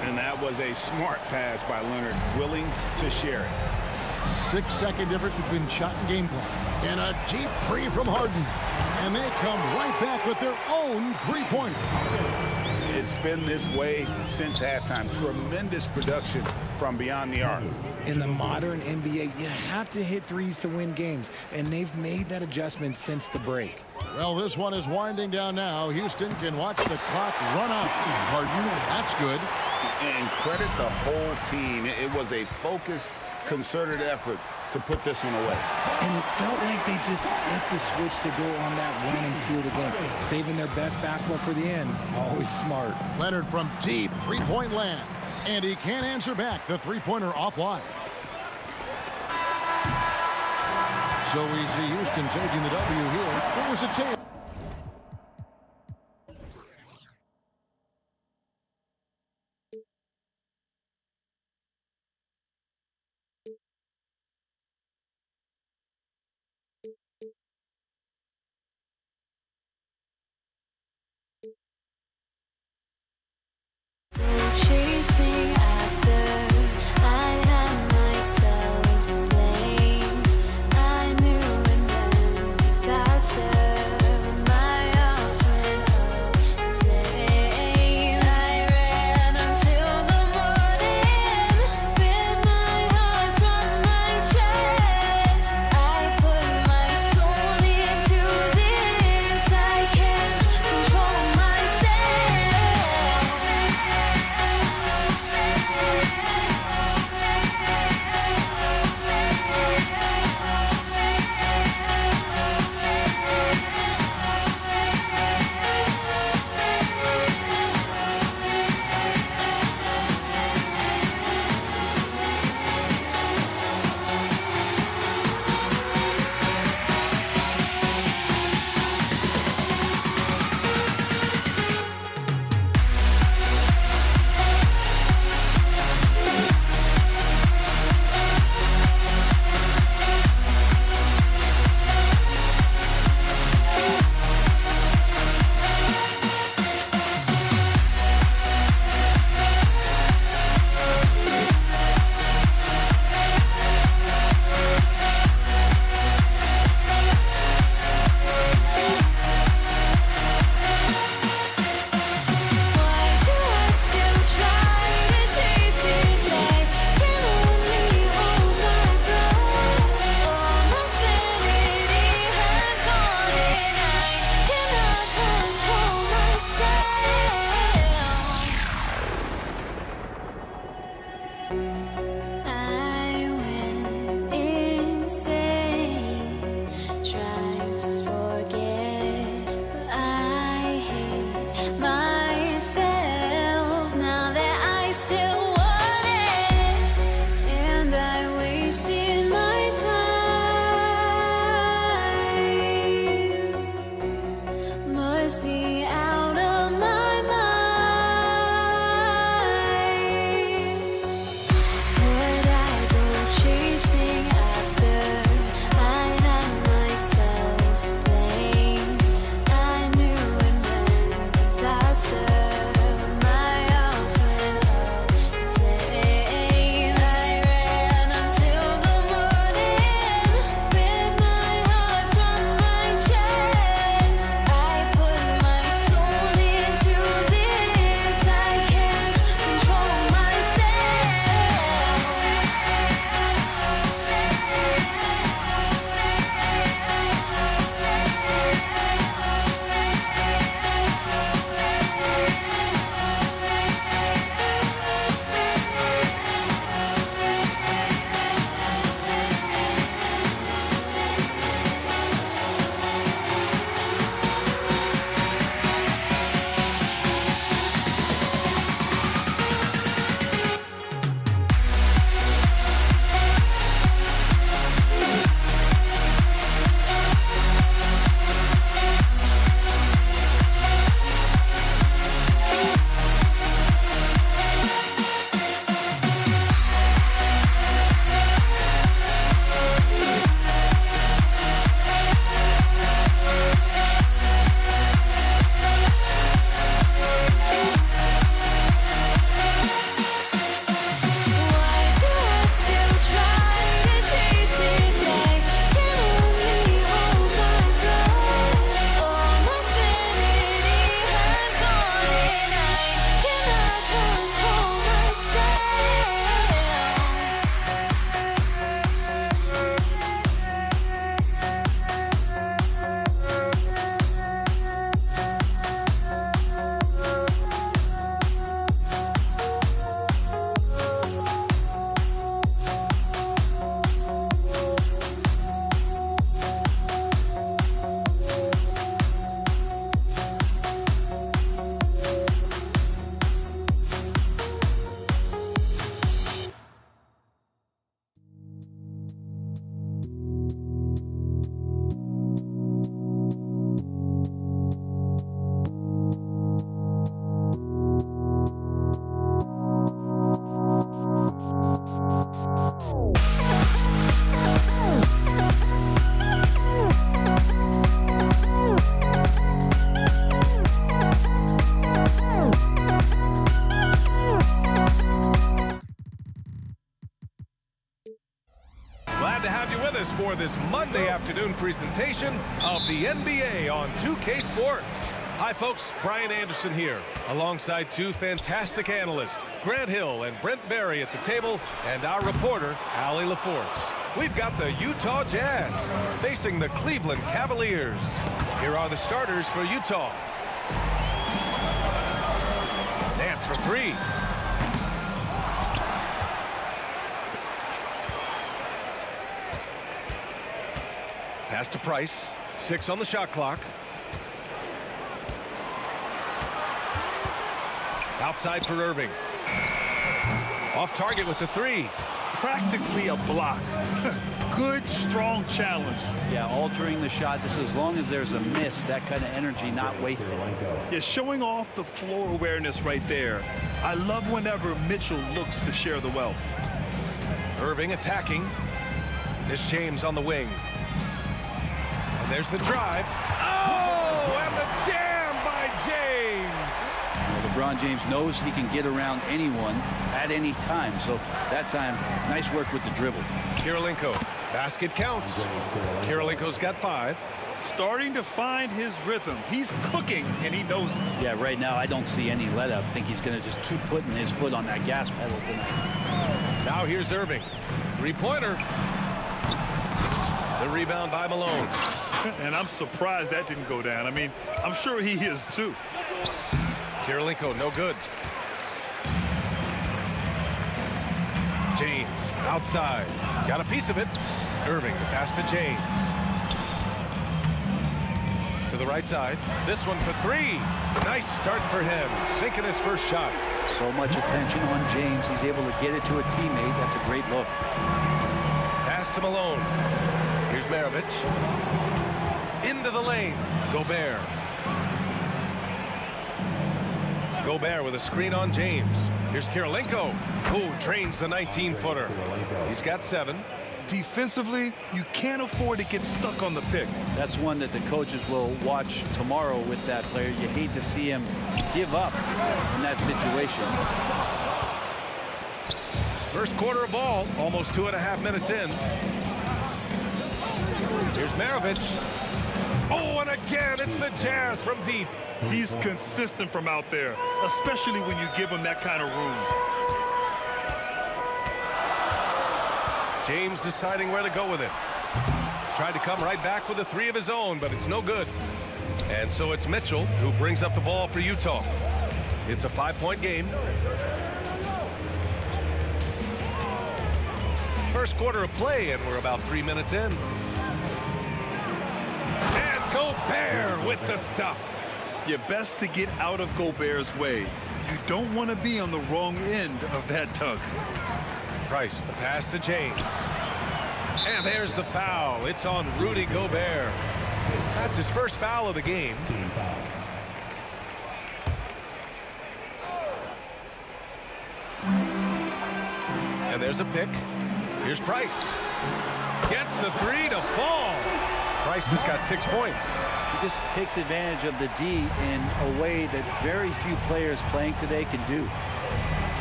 S2: And that was a smart pass by Leonard, willing to share it.
S1: 6-second difference between shot and game clock. And a deep three from Harden. And they come right back with their own three-pointer.
S2: It's been this way since halftime. Tremendous production from beyond the arc.
S8: In the modern NBA, you have to hit threes to win games, and they've made that adjustment since the break.
S1: Well, this one is winding down now. Houston can watch the clock run out. Harden, that's good.
S2: And credit the whole team. It was a focused, concerted effort to put this one away.
S8: And it felt like they just flipped the switch to go on that run and seal the game, saving their best basketball for the end. Always smart.
S1: Leonard from deep three-point land. And he can't answer back. The three-pointer offline. So we see Houston taking the W here. It was a tape.
S9: Chasing after, I had myself to blame. I knew it meant disaster.
S10: Glad to have you with us for this Monday afternoon presentation of the NBA on 2K Sports. Hi, folks. Brian Anderson here, alongside two fantastic analysts, Grant Hill and Brent Barry at the table, and our reporter, Allie LaForce. We've got the Utah Jazz facing the Cleveland Cavaliers. Here are the starters for Utah. Nance for three. Pass to Price. 6 on the shot clock. Outside for Irving. Off target with the three.
S11: Practically a block. Good, strong challenge.
S3: Yeah, altering the shot just as long as there's a miss, that kind of energy not wasted.
S11: Yeah, showing off the floor awareness right there. I love whenever Mitchell looks to share the wealth.
S10: Irving attacking. There's James on the wing. And there's the drive. Oh, and the jam by James.
S3: LeBron James knows he can get around anyone at any time. So that time, nice work with the dribble.
S10: Kirilenko, basket counts. Kirilenko's got 5.
S11: Starting to find his rhythm. He's cooking, and he knows it.
S3: Yeah, right now I don't see any let up. I think he's going to just keep putting his foot on that gas pedal tonight.
S10: Now here's Irving. 3-pointer. The rebound by Malone.
S11: And I'm surprised that didn't go down. I mean, I'm sure he is too.
S10: Kirilenko, no good. James, outside. Got a piece of it. Irving, the pass to James. To the right side. This one for 3. Nice start for him. Sinking his first shot.
S3: So much attention on James. He's able to get it to a teammate. That's a great look.
S10: Pass to Malone. Here's Maravich. Into the lane. Gobert. Gobert with a screen on James. Here's Kirilenko, who trains the 19-footer. He's got 7.
S11: Defensively, you can't afford to get stuck on the pick.
S3: That's one that the coaches will watch tomorrow with that player. You hate to see him give up in that situation.
S10: First quarter of ball, almost 2.5 minutes in. Here's Maravich. Oh, and again, it's the Jazz from deep.
S11: He's consistent from out there, especially when you give him that kind of room.
S10: James deciding where to go with it. Tried to come right back with a 3 of his own, but it's no good. And so it's Mitchell who brings up the ball for Utah. It's a 5-point game. First quarter of play, and we're about 3 minutes in. And Gobert with the stuff.
S11: You're best to get out of Gobert's way. You don't want to be on the wrong end of that tug.
S10: Price, the pass to James. And there's the foul. It's on Rudy Gobert. That's his first foul of the game. And there's a pick. Here's Price. Gets the 3 to fall. Price has got 6 points.
S3: He just takes advantage of the D in a way that very few players playing today can do.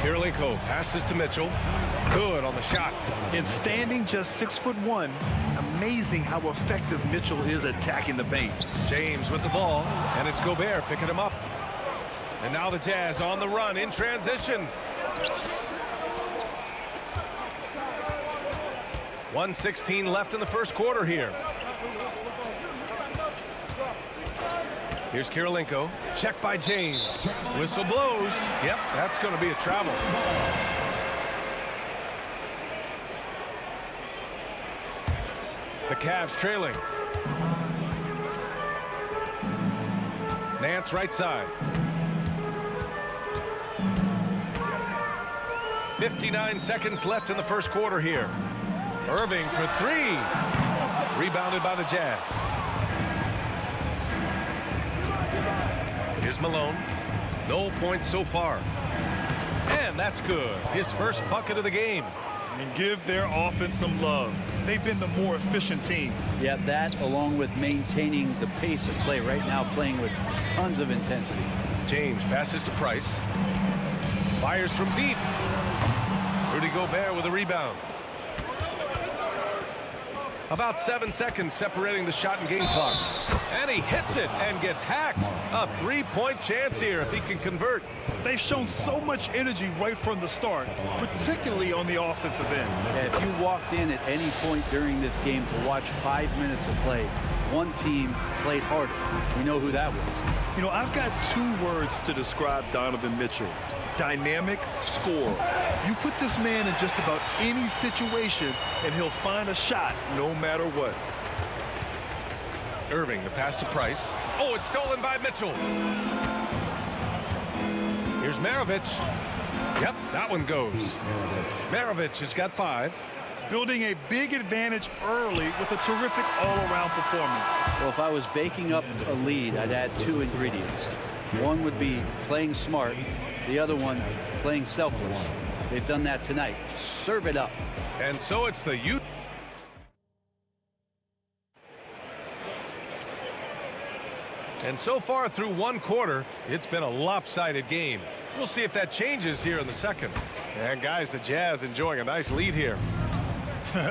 S10: Kirilenko passes to Mitchell. Good on the shot.
S11: In standing just 6'1", amazing how effective Mitchell is attacking the paint.
S10: James with the ball, and it's Gobert picking him up. And now the Jazz on the run in transition. 1:16 left in the first quarter here. Here's Kirilenko. Check by James. Whistle blows. Yep, that's going to be a travel. The Cavs trailing. Nance right side. 59 seconds left in the first quarter here. Irving for 3. Rebounded by the Jazz. Here's Malone. No points so far. And that's good. His first bucket of the game.
S11: And give their offense some love. They've been the more efficient team.
S3: Yeah, that along with maintaining the pace of play right now, playing with tons of intensity.
S10: James passes to Price. Fires from deep. Rudy Gobert with a rebound. About 7 seconds separating the shot and game clocks. And he hits it and gets hacked. A 3-point chance here if he can convert.
S11: They've shown so much energy right from the start, particularly on the offensive end.
S3: Yeah, if you walked in at any point during this game to watch 5 minutes of play, one team played harder. We know who that was.
S11: You know, I've got 2 words to describe Donovan Mitchell. Dynamic scorer. You put this man in just about any situation, and he'll find a shot no matter what.
S10: Irving, the pass to Price. Oh, it's stolen by Mitchell. Here's Maravich. Yep, that one goes. Maravich has got 5.
S11: Building a big advantage early with a terrific all-around performance.
S3: Well, if I was baking up a lead, I'd add 2 ingredients. One would be playing smart. The other one, playing selfless. They've done that tonight. Serve it up.
S10: And so it's the Utah. And so far through 1 quarter, it's been a lopsided game. We'll see if that changes here in the second. And guys, the Jazz enjoying a nice lead here.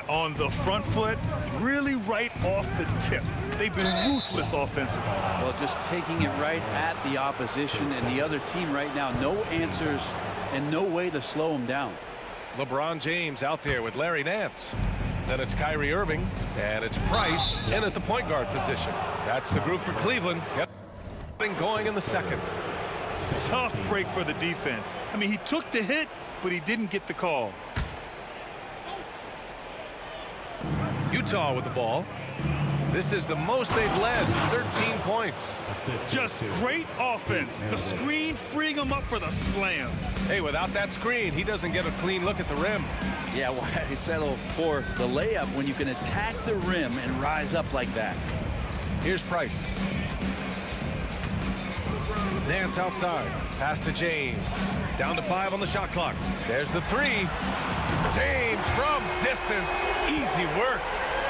S11: On the front foot, really right off the tip. They've been ruthless offensively.
S3: Well, just taking it right at the opposition and the other team right now. No answers and no way to slow them down.
S10: LeBron James out there with Larry Nance. Then it's Kyrie Irving, and it's Price in at the point guard position. That's the group for Cleveland. Getting going in the second.
S11: Tough break for the defense. I mean, he took the hit, but he didn't get the call.
S10: Utah with the ball. This is the most they've led, 13 points.
S11: Just great offense. The screen freeing him up for the slam.
S10: Hey, without that screen, he doesn't get a clean look at the rim.
S3: Yeah, why settle for the layup when you can attack the rim and rise up like that?
S10: Here's Price. Nance outside. Pass to James. Down to 5 on the shot clock. There's the 3. James from distance. Easy work.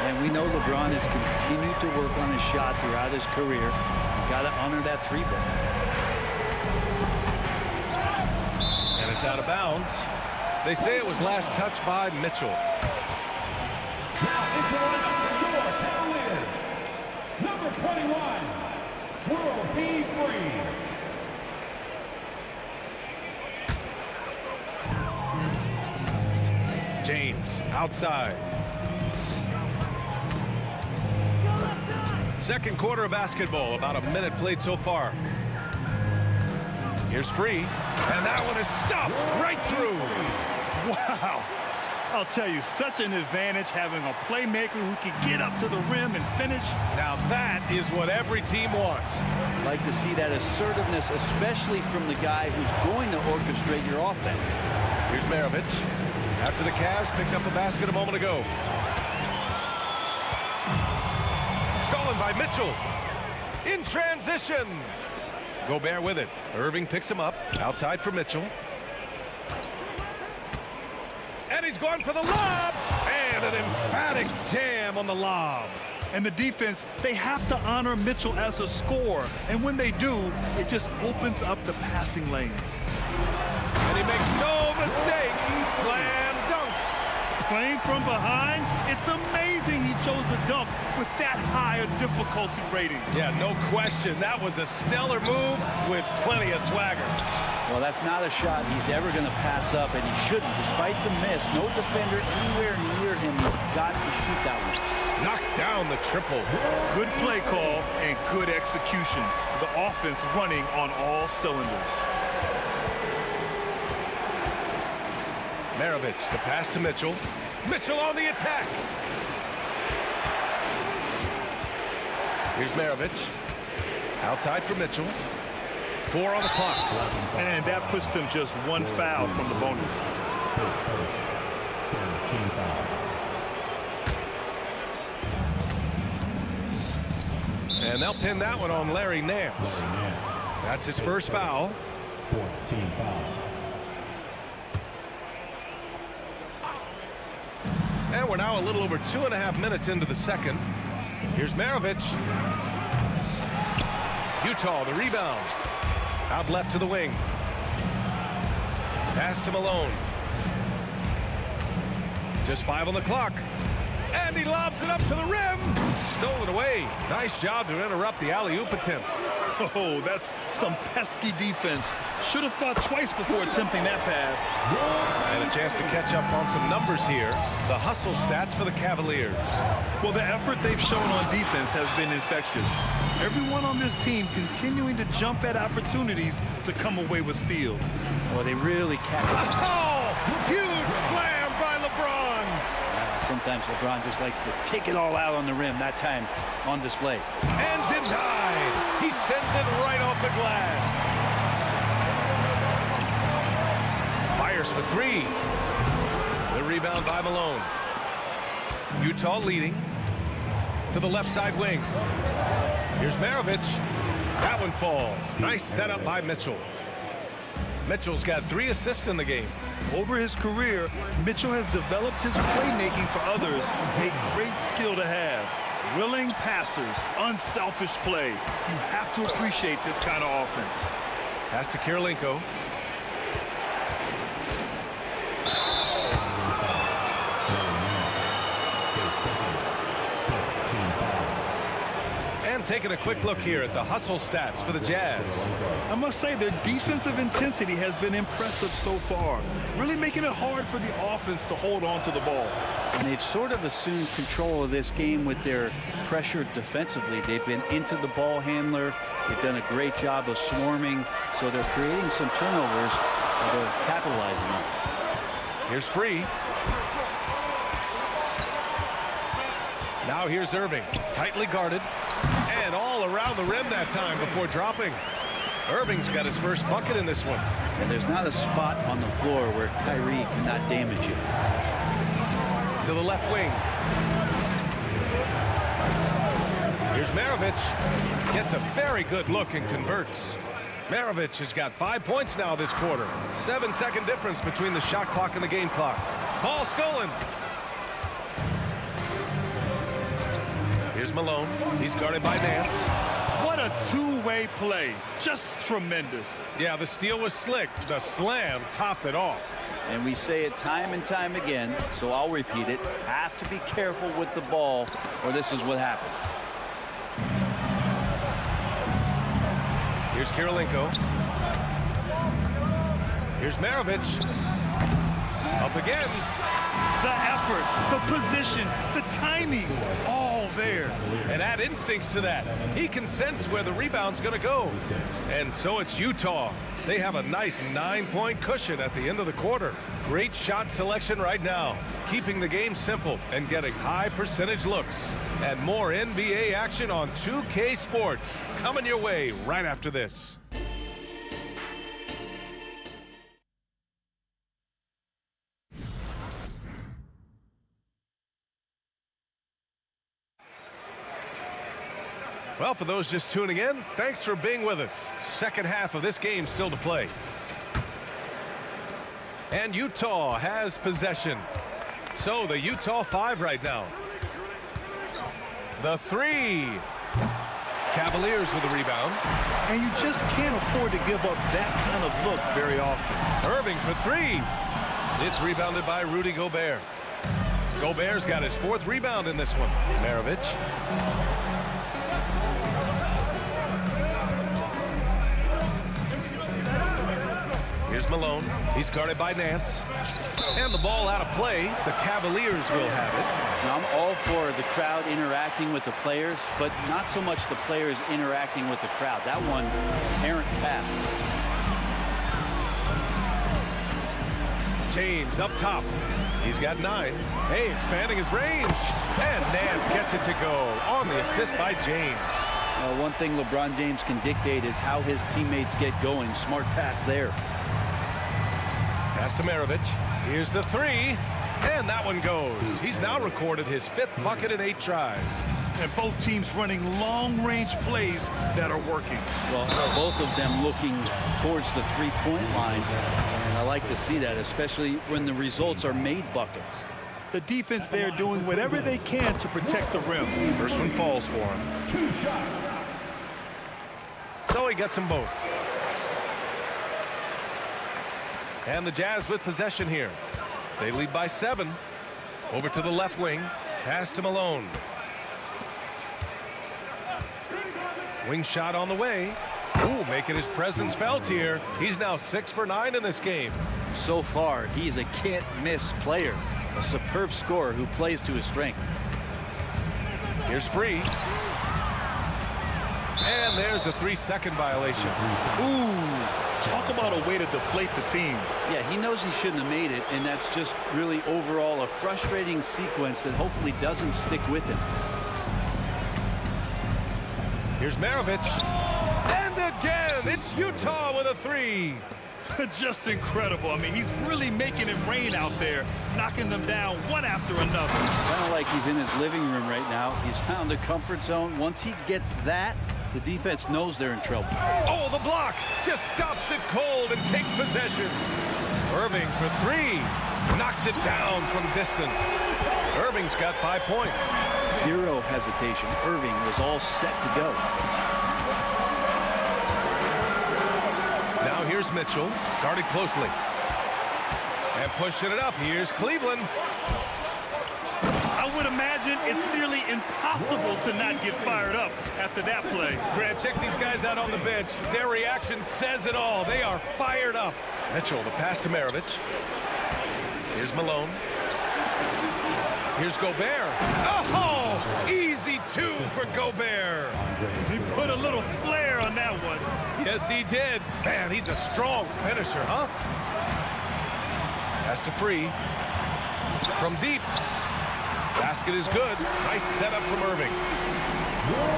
S3: And we know LeBron has continued to work on his shot throughout his career. You've got to honor that 3-ball.
S10: And it's out of bounds. They say it was last touched by Mitchell.
S4: Now into your Cavaliers, number 21, World P. Free.
S10: James outside. Second quarter of basketball, about a minute played so far. Here's Free, and that one is stuffed right through.
S11: Wow. I'll tell you, such an advantage having a playmaker who can get up to the rim and finish.
S10: Now that is what every team wants.
S3: Like to see that assertiveness, especially from the guy who's going to orchestrate your offense.
S10: Here's Maravich. After the Cavs picked up a basket a moment ago. Stolen by Mitchell. In transition. Gobert with it. Irving picks him up. Outside for Mitchell. And he's going for the lob. And an emphatic jam on the lob.
S11: And the defense, they have to honor Mitchell as a scorer. And when they do, it just opens up the passing lanes.
S10: And he makes no mistake. Slam dunk.
S11: Playing from behind, it's amazing he chose a dunk with that high a difficulty rating.
S10: Yeah, no question. That was a stellar move with plenty of swagger.
S3: Well, that's not a shot he's ever going to pass up, and he shouldn't. Despite the miss, no defender anywhere near him. He's got to shoot that one.
S10: Knocks down the triple.
S11: Good play call and good execution. The offense running on all cylinders.
S10: Maravich, the pass to Mitchell. Mitchell on the attack. Here's Maravich. Outside for Mitchell. 4 on the clock.
S11: And that puts them just 1 foul from the bonus.
S10: And they'll pin that one on Larry Nance. That's his first foul.
S4: 14 foul.
S10: And we're now a little over 2.5 minutes into the second. Here's Maravich. Utah, the rebound. Out left to the wing. Pass to Malone. Just 5 on the clock. And he lobs it up to the rim. Stolen away. Nice job to interrupt the alley-oop attempt.
S11: Oh, that's some pesky defense. Should have thought twice before attempting that pass.
S10: And a chance to catch up on some numbers here. The hustle stats for the Cavaliers.
S11: Well, the effort they've shown on defense has been infectious. Everyone on this team continuing to jump at opportunities to come away with steals.
S3: Well, they really capitalized.
S10: Oh, huge slam by LeBron.
S3: Sometimes LeBron just likes to take it all out on the rim, that time on display.
S10: And denied. He sends it right off the glass. Fires for three. The rebound by Malone. Utah leading to the left side wing. Here's Maravich. That one falls. Nice setup by Mitchell. Mitchell's got 3 assists in the game.
S11: Over his career, Mitchell has developed his playmaking for others, a great skill to have. Willing passers, unselfish play. You have to appreciate this kind of offense.
S10: Pass to Kirilenko. And taking a quick look here at the hustle stats for the Jazz.
S11: I must say their defensive intensity has been impressive so far, really making it hard for the offense to hold on to the ball.
S3: And they've sort of assumed control of this game with their pressure defensively. They've been into the ball handler. They've done a great job of swarming, so they're creating some turnovers that they're capitalizing on.
S10: Here's Free. Now here's Irving, tightly guarded, and all around the rim that time before dropping. Irving's got his first bucket in this one.
S3: And there's not a spot on the floor where Kyrie cannot damage you.
S10: To the left wing. Here's Maravich. Gets a very good look and converts. Maravich has got 5 points now this quarter. 7-second difference between the shot clock and the game clock. Ball stolen. Here's Malone. He's guarded by Nance.
S11: What a two-way play. Just tremendous.
S10: Yeah, the steal was slick. The slam topped it off.
S3: And we say it time and time again, so I'll repeat it. Have to be careful with the ball, or this is what happens.
S10: Here's Kirilenko. Here's Maravich. Up again.
S11: The effort, the position, the timing, all there.
S10: And add instincts to that. He can sense where the rebound's going to go. And so it's Utah. They have a nice 9-point cushion at the end of the quarter. Great shot selection right now, keeping the game simple and getting high percentage looks. And more NBA action on 2K Sports coming your way right after this. Well, for those just tuning in, thanks for being with us. Second half of this game still to play. And Utah has possession. So the Utah 5 right now. The 3. Cavaliers with the rebound.
S11: And you just can't afford to give up that kind of look very often.
S10: Irving for 3. It's rebounded by Rudy Gobert. Gobert's got his 4th rebound in this one. Maravich. Here's Malone. He's guarded by Nance. And the ball out of play. The Cavaliers will have it.
S3: Now, I'm all for the crowd interacting with the players, but not so much the players interacting with the crowd. That one, errant pass.
S10: James up top. He's got 9. Hey, expanding his range. And Nance gets it to go on the assist by James.
S3: One thing LeBron James can dictate is how his teammates get going. Smart pass there.
S10: Pass to Maravich. Here's the 3. And that one goes. He's now recorded his 5th bucket in 8 tries.
S11: And both teams running long-range plays that are working.
S3: Well, both of them looking towards the three-point line. And I like to see that, especially when the results are made buckets.
S11: The defense there doing whatever they can to protect the rim.
S10: First one falls for him.
S4: 2 shots.
S10: So he gets them both. And the Jazz with possession here. They lead by 7. Over to the left wing. Pass to Malone. Wing shot on the way. Ooh, making his presence felt here. He's now 6 for 9 in this game.
S3: So far, he's a can't-miss player. A superb scorer who plays to his strength.
S10: Here's Free. And there's a 3-second violation.
S11: Ooh, talk about a way to deflate the team.
S3: Yeah, he knows he shouldn't have made it, and that's just really overall a frustrating sequence that hopefully doesn't stick with him.
S10: Here's Maravich. And again, it's Utah with a 3.
S11: Just incredible. I mean, he's really making it rain out there, knocking them down one after another.
S3: Kind of like he's in his living room right now. He's found a comfort zone. Once he gets that, the defense knows they're in trouble.
S10: Oh, the block just stops it cold and takes possession. Irving for 3. Knocks it down from distance. Irving's got 5 points.
S3: Zero hesitation. Irving was all set to go.
S10: Now here's Mitchell, guarded closely. And pushing it up, here's Cleveland.
S11: I would imagine it's nearly impossible to not get fired up after that play.
S10: Grant, check these guys out on the bench. Their reaction says it all. They are fired up. Mitchell, the pass to Maravich. Here's Malone. Here's Gobert. Oh, easy 2 for Gobert.
S11: He put a little flair on that one.
S10: Yes, he did. Man, he's a strong finisher, huh? Pass to Free. From deep. Basket is good. Nice setup from Irving.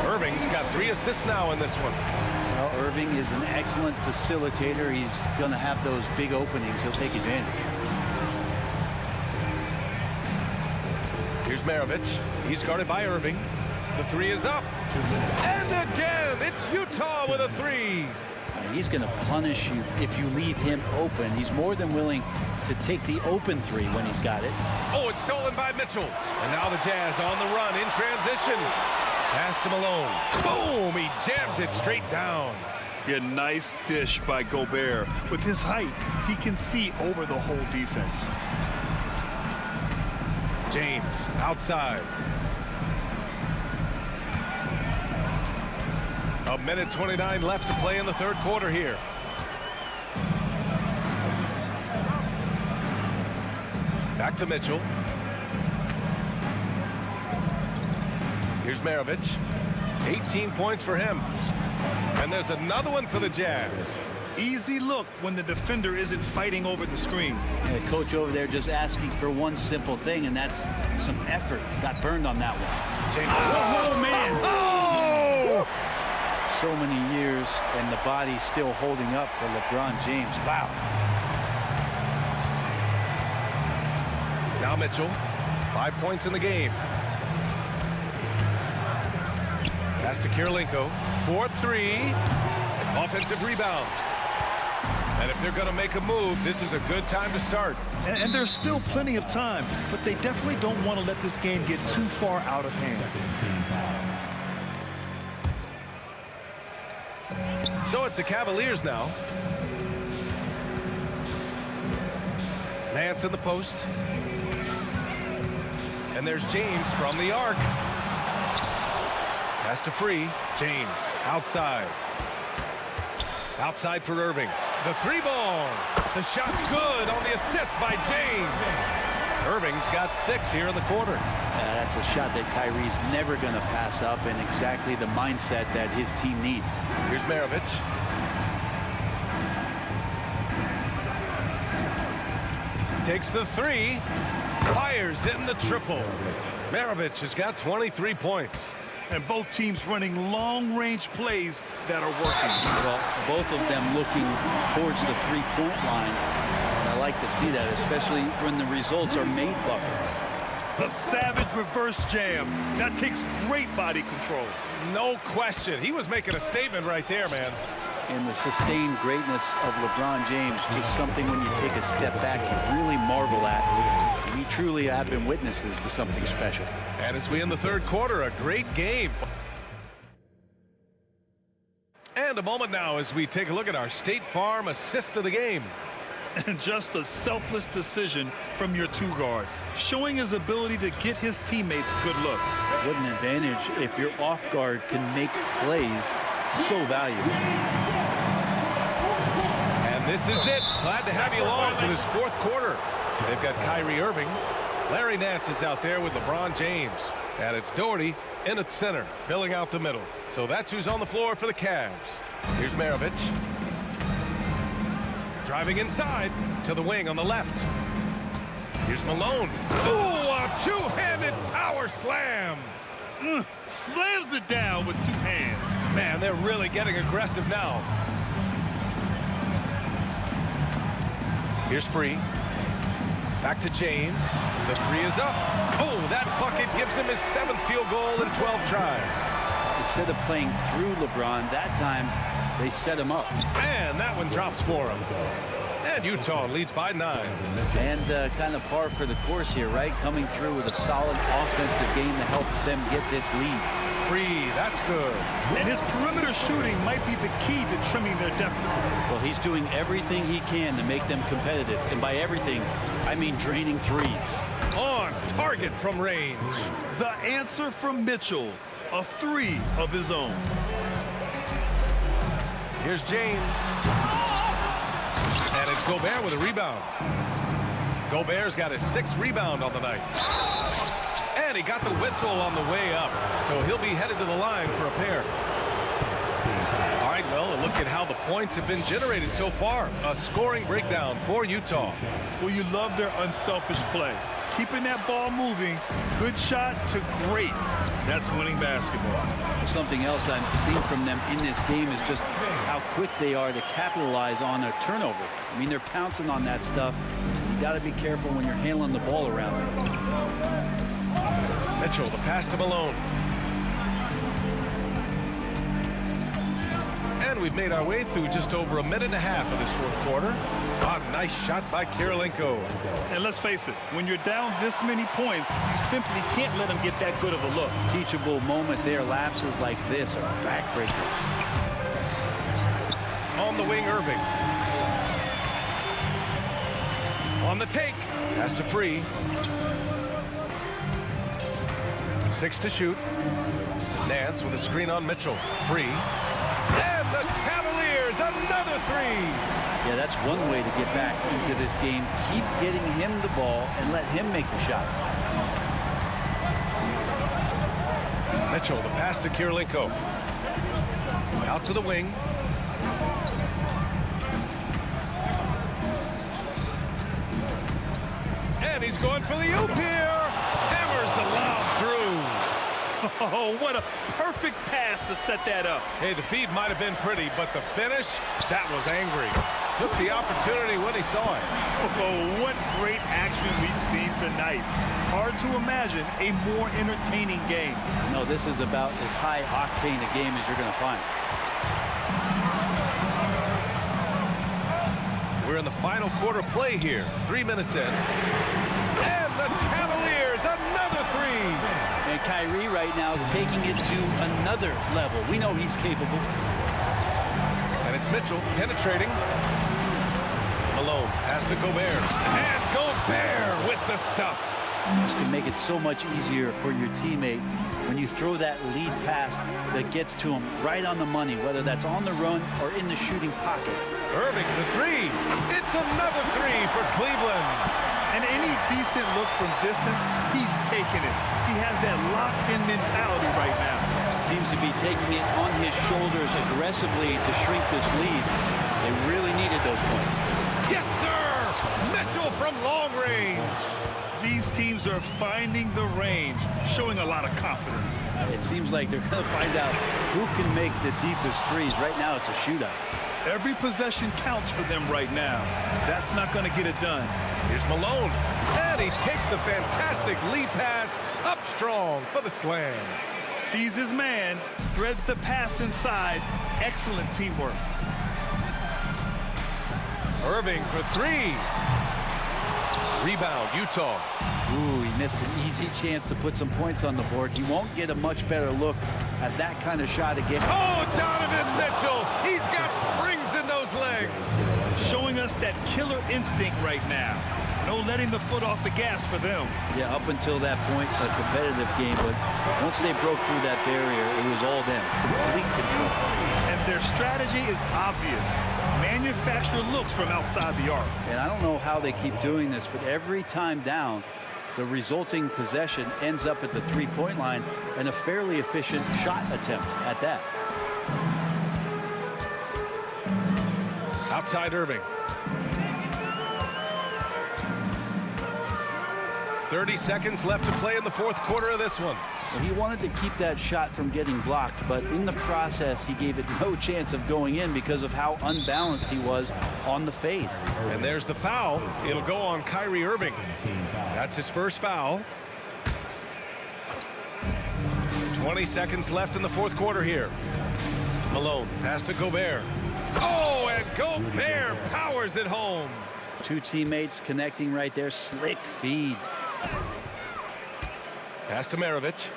S10: Irving's got 3 assists now in this one.
S3: Well, Irving is an excellent facilitator. He's going to have those big openings. He'll take advantage.
S10: Here's Maravich. He's guarded by Irving. The 3 is up. And again, it's Utah with a 3.
S3: He's going to punish you if you leave him open. He's more than willing to take the open 3 when he's got it.
S10: Oh, it's stolen by Mitchell. And now the Jazz on the run in transition. Pass to Malone. Boom! He jams it straight down.
S11: Yeah, nice dish by Gobert. With his height, he can see over the whole defense.
S10: James outside. A minute 29 left to play in the third quarter here. Back to Mitchell. Here's Maravich. 18 points for him. And there's another one for the Jazz.
S11: Easy look when the defender isn't fighting over the screen.
S3: The coach over there just asking for one simple thing, and that's some effort. Got burned on that one.
S10: James.
S11: Oh, man.
S10: Oh!
S3: So many years, and the body still holding up for LeBron James. Wow.
S10: Now Mitchell, 5 points in the game. Pass to Kirilenko, 4-3, offensive rebound. And if they're going to make a move, this is a good time to start.
S11: And there's still plenty of time, but they definitely don't want to let this game get too far out of hand.
S10: So it's the Cavaliers now. Nance in the post. And there's James from the arc. Pass to Free. James outside. Outside for Irving. The 3-ball. The shot's good on the assist by James. Irving's got 6 here in the quarter.
S3: That's a shot that Kyrie's never going to pass up, and exactly the mindset that his team needs.
S10: Here's Maravich. Takes the 3. Fires in the triple. Maravich has got 23 points.
S11: And both teams running long-range plays that are working.
S3: Well, both of them looking towards the three-point line. And I like to see that, especially when the results are made buckets.
S11: A savage reverse jam. That takes great body control.
S10: No question. He was making a statement right there, man.
S3: And the sustained greatness of LeBron James, just something when you take a step back, you really marvel at. We truly have been witnesses to something special.
S10: And as we end the third quarter, a great game. And a moment now as we take a look at our State Farm assist of the game.
S11: And just a selfless decision from your two-guard, showing his ability to get his teammates good looks.
S3: What an advantage if your off guard can make plays so valuable.
S10: And this is it. Glad to have you along for this fourth quarter. They've got Kyrie Irving. Larry Nance is out there with LeBron James. And it's Doherty in at center, filling out the middle. So that's who's on the floor for the Cavs. Here's Maravich. Driving inside to the wing on the left. Here's Malone. Ooh, a two-handed power slam.
S11: Slams it down with two hands.
S10: Man, they're really getting aggressive now. Here's Free. Back to James. The three is up. Oh, that bucket gives him his 7th field goal in 12 tries.
S3: Instead of playing through LeBron, that time they set him up.
S10: And that one drops for him. And Utah leads by 9.
S3: And kind of par for the course here, right? Coming through with a solid offensive game to help them get this lead.
S10: Free, that's good.
S11: And his perimeter shooting might be the key to trimming their deficit.
S3: Well, he's doing everything he can to make them competitive. And by everything, I mean draining threes.
S10: On target from range.
S11: The answer from Mitchell, a 3 of his own.
S10: Here's James. And it's Gobert with a rebound. Gobert's got his 6th rebound on the night. And he got the whistle on the way up. So he'll be headed to the line for a pair. All right, well, a look at how the points have been generated so far. A scoring breakdown for Utah.
S11: Well, you love their unselfish play. Keeping that ball moving, good shot to great. That's winning basketball.
S3: Something else I've seen from them in this game is just how quick they are to capitalize on a turnover. I mean, they're pouncing on that stuff. You got to be careful when you're handling the ball around them.
S10: Mitchell, the pass to Malone. And we've made our way through just over a minute and a half of this fourth quarter. A nice shot by Kirilenko.
S11: And let's face it, when you're down this many points, you simply can't let them get that good of a look.
S3: Teachable moment there. Lapses like this are backbreakers.
S10: On the wing, Irving. On the take. Pass to Free. 6 to shoot. Nance with a screen on Mitchell. Free. And the Cavaliers, another 3.
S3: Yeah, that's one way to get back into this game. Keep getting him the ball and let him make the shots.
S10: Mitchell, the pass to Kirilenko. Out to the wing. And he's going for the oop here. Hammers the lob through.
S11: Oh, what a perfect pass to set that up.
S10: Hey, the feed might have been pretty, but the finish, that was angry. Took the opportunity when he saw it.
S11: Oh, what great action we've seen tonight. Hard to imagine a more entertaining game.
S3: No, this is about as high octane a game as you're going to find.
S10: We're in the final quarter play here. 3 minutes in. And the Cavaliers, another 3.
S3: And Kyrie right now taking it to another level. We know he's capable.
S10: And it's Mitchell penetrating. Malone, pass to Gobert. And Gobert with the stuff.
S3: This can make it so much easier for your teammate when you throw that lead pass that gets to him right on the money, whether that's on the run or in the shooting pocket.
S10: Irving for 3. It's another 3 for Cleveland.
S11: And any decent look from distance, he's taking it. He has that locked-in mentality right now.
S3: Seems to be taking it on his shoulders aggressively to shrink this lead. They really needed those points.
S10: Yes, sir! Mitchell from long range.
S11: These teams are finding the range, showing a lot of confidence.
S3: It seems like they're going to find out who can make the deepest threes. Right now, it's a shootout.
S11: Every possession counts for them right now. That's not going to get it done.
S10: Here's Malone. And he takes the fantastic lead pass up strong for the slam.
S11: Sees his man, threads the pass inside. Excellent teamwork.
S10: Irving for 3. Rebound, Utah.
S3: Ooh, he missed an easy chance to put some points on the board. He won't get a much better look at that kind of shot again.
S10: Oh, Donovan Mitchell. He's got springs in those legs.
S11: Showing us just that killer instinct right now. No letting the foot off the gas for them.
S3: Yeah, up until that point, a competitive game, but once they broke through that barrier, it was all them. Complete control.
S11: And their strategy is obvious. Manufacture looks from outside the arc.
S3: And I don't know how they keep doing this, but every time down, the resulting possession ends up at the three-point line and a fairly efficient shot attempt at that.
S10: Outside Irving. 30 seconds left to play in the fourth quarter of this one.
S3: Well, he wanted to keep that shot from getting blocked, but in the process, he gave it no chance of going in because of how unbalanced he was on the fade.
S10: And there's the foul. It'll go on Kyrie Irving. That's his first foul. 20 seconds left in the fourth quarter here. Malone, pass to Gobert. Oh, and Gobert powers it home.
S3: Two teammates connecting right there. Slick feed.
S10: Pass to Maravich.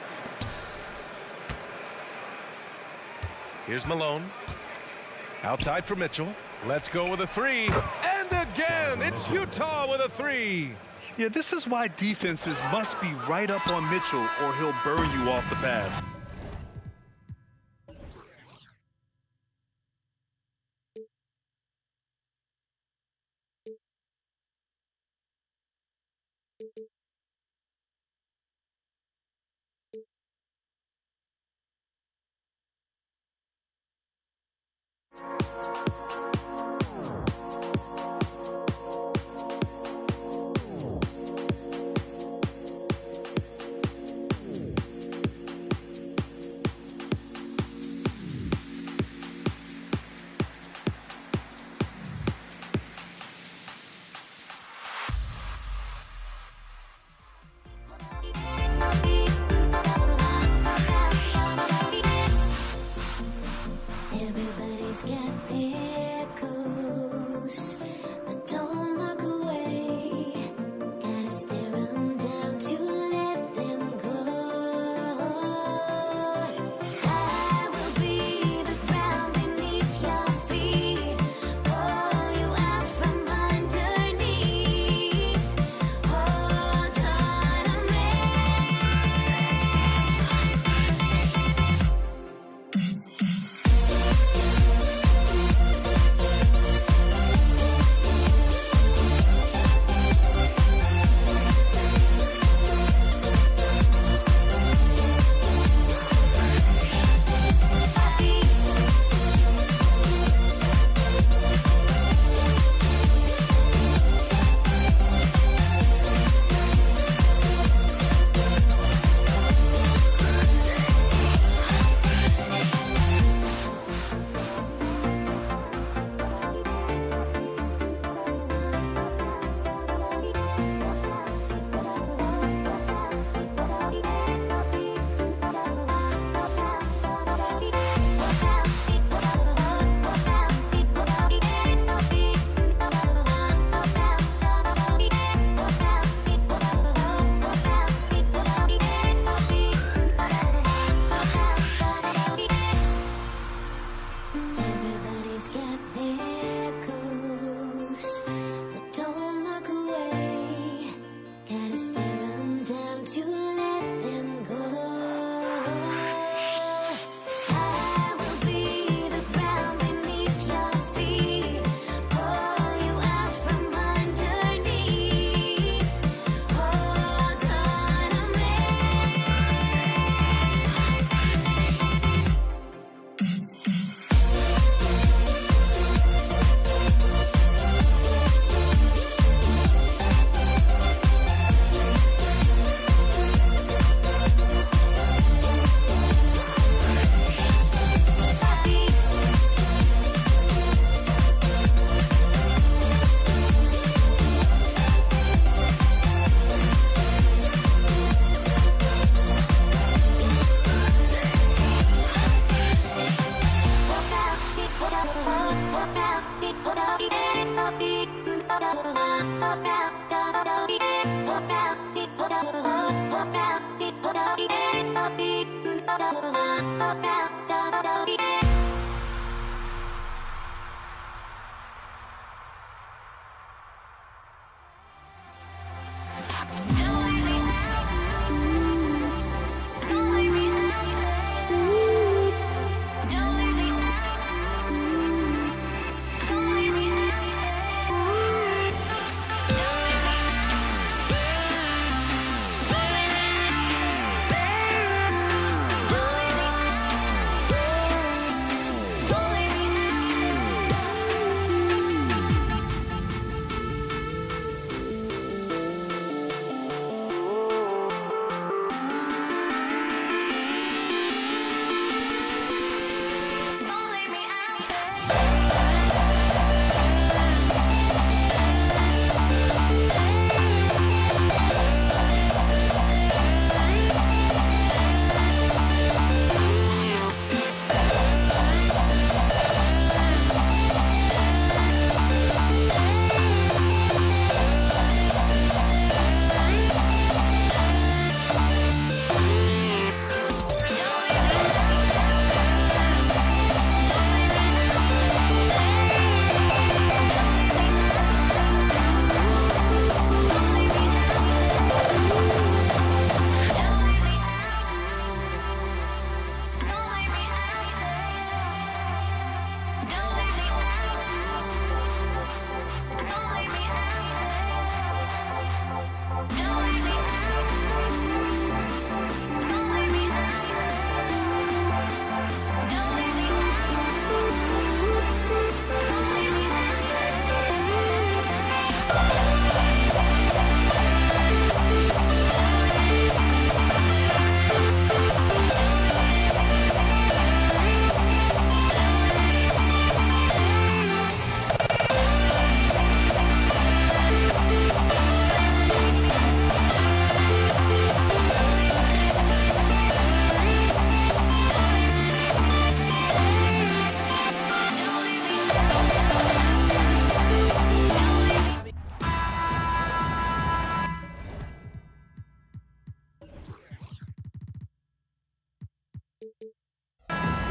S10: Here's Malone. Outside for Mitchell. Let's go with a three. And again, it's Utah with a three.
S11: Yeah, this is why defenses must be right up on Mitchell or he'll burn you off the pass.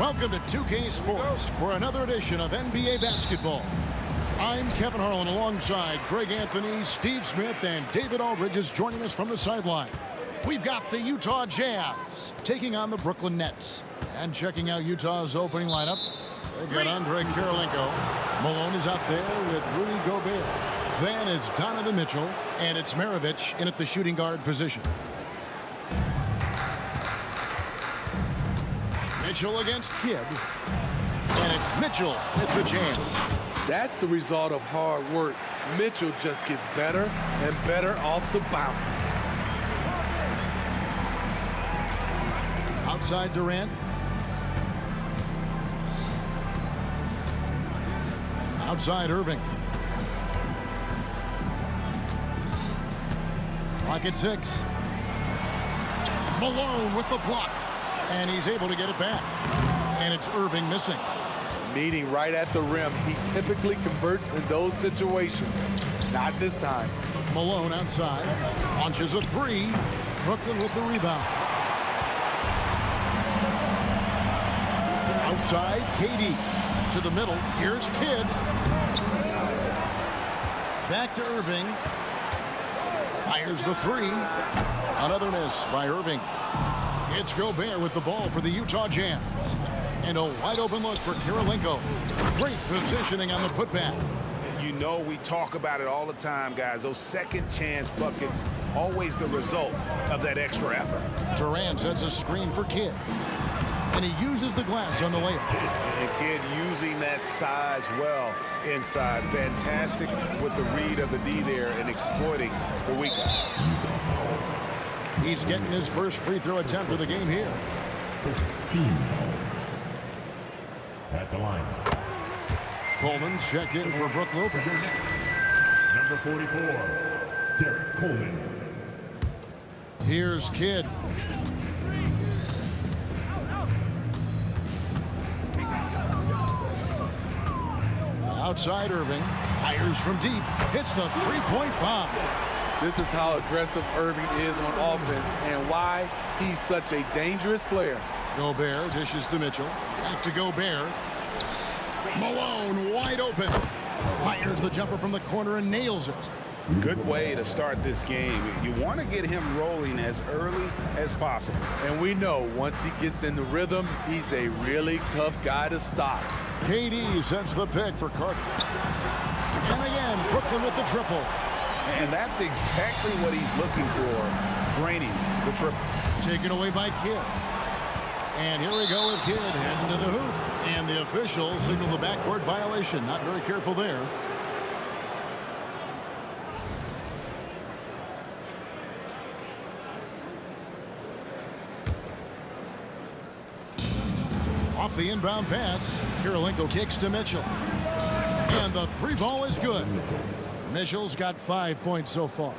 S1: Welcome to 2K Sports for another edition of NBA basketball. I'm Kevin Harlan alongside Greg Anthony, Steve Smith, and David Aldridge is joining us from the sideline. We've got the Utah Jazz taking on the Brooklyn Nets. And checking out Utah's opening lineup, they've got Andre Kirilenko. Malone is out there with Rudy Gobert. Then it's Donovan Mitchell, and it's Maravich in at the shooting guard position. Mitchell against Kidd. And it's Mitchell with the jam.
S12: That's the result of hard work. Mitchell just gets better and better off the bounce.
S1: Outside Durant. Outside Irving. Clock at 6. Malone with the block. And he's able to get it back. And it's Irving missing.
S12: Meeting right at the rim. He typically converts in those situations. Not this time.
S1: Malone outside. Launches a 3. Brooklyn with the rebound. Outside, KD. To the middle. Here's Kidd. Back to Irving. Fires the 3. Another miss by Irving. It's Gobert with the ball for the Utah Jazz. And a wide open look for Kirilenko. Great positioning on the putback.
S2: You know we talk about it all the time, guys. Those second chance buckets, always the result of that extra effort.
S1: Durant sets a screen for Kidd. And he uses the glass on the layup.
S2: And Kidd using that size well inside. Fantastic with the read of the D there and exploiting the weakness.
S1: He's getting his first free throw attempt of the game here.
S4: At the line.
S1: Coleman's checked in for Brook Lopez.
S4: Number 44, Derek Coleman.
S1: Here's Kidd. Outside Irving. Fires from deep. Hits the three-point bomb.
S12: This is how aggressive Irving is on offense and why he's such a dangerous player.
S1: Gobert dishes to Mitchell. Back to Gobert. Malone wide open. Fires the jumper from the corner and nails it.
S2: Good way to start this game. You want to get him rolling as early as possible.
S12: And we know once he gets in the rhythm, he's a really tough guy to stop.
S1: KD sets the pick for Carter. And again, Brooklyn with the triple.
S2: And that's exactly what he's looking for, draining the triple.
S1: Taken away by Kidd. And here we go with Kidd heading to the hoop. And the official signaled the backcourt violation. Not very careful there. Off the inbound pass, Kirilenko kicks to Mitchell. And the 3 ball is good. Mitchell's got 5 points so far.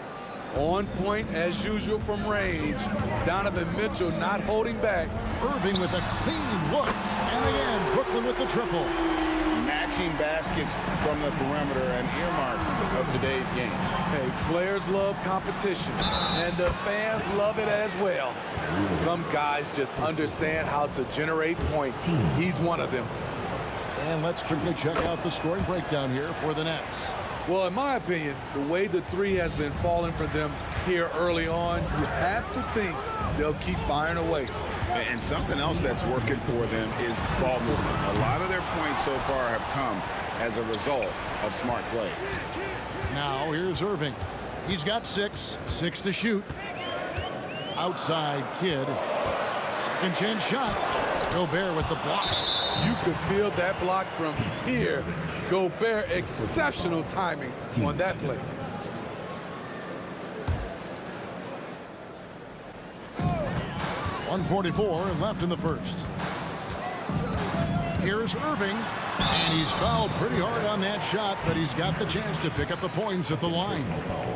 S12: On point as usual from range. Donovan Mitchell not holding back.
S1: Irving with a clean look. And again, Brooklyn with the triple.
S2: Matching baskets from the perimeter, an earmark of today's game.
S12: Hey, players love competition, and the fans love it as well. Some guys just understand how to generate points. He's one of them.
S1: And let's quickly check out the scoring breakdown here for the Nets.
S12: Well, in my opinion, the way the 3 has been falling for them here early on, you have to think they'll keep firing away.
S2: And something else that's working for them is ball movement. A lot of their points so far have come as a result of smart plays.
S1: Now here's Irving. He's got 6 to shoot. Outside Kidd. Second chance shot. Gobert with the block.
S12: You could feel that block from here. Gobert, exceptional timing on that play.
S1: .144 left in the first. Here's Irving. And he's fouled pretty hard on that shot, but he's got the chance to pick up the points at the line.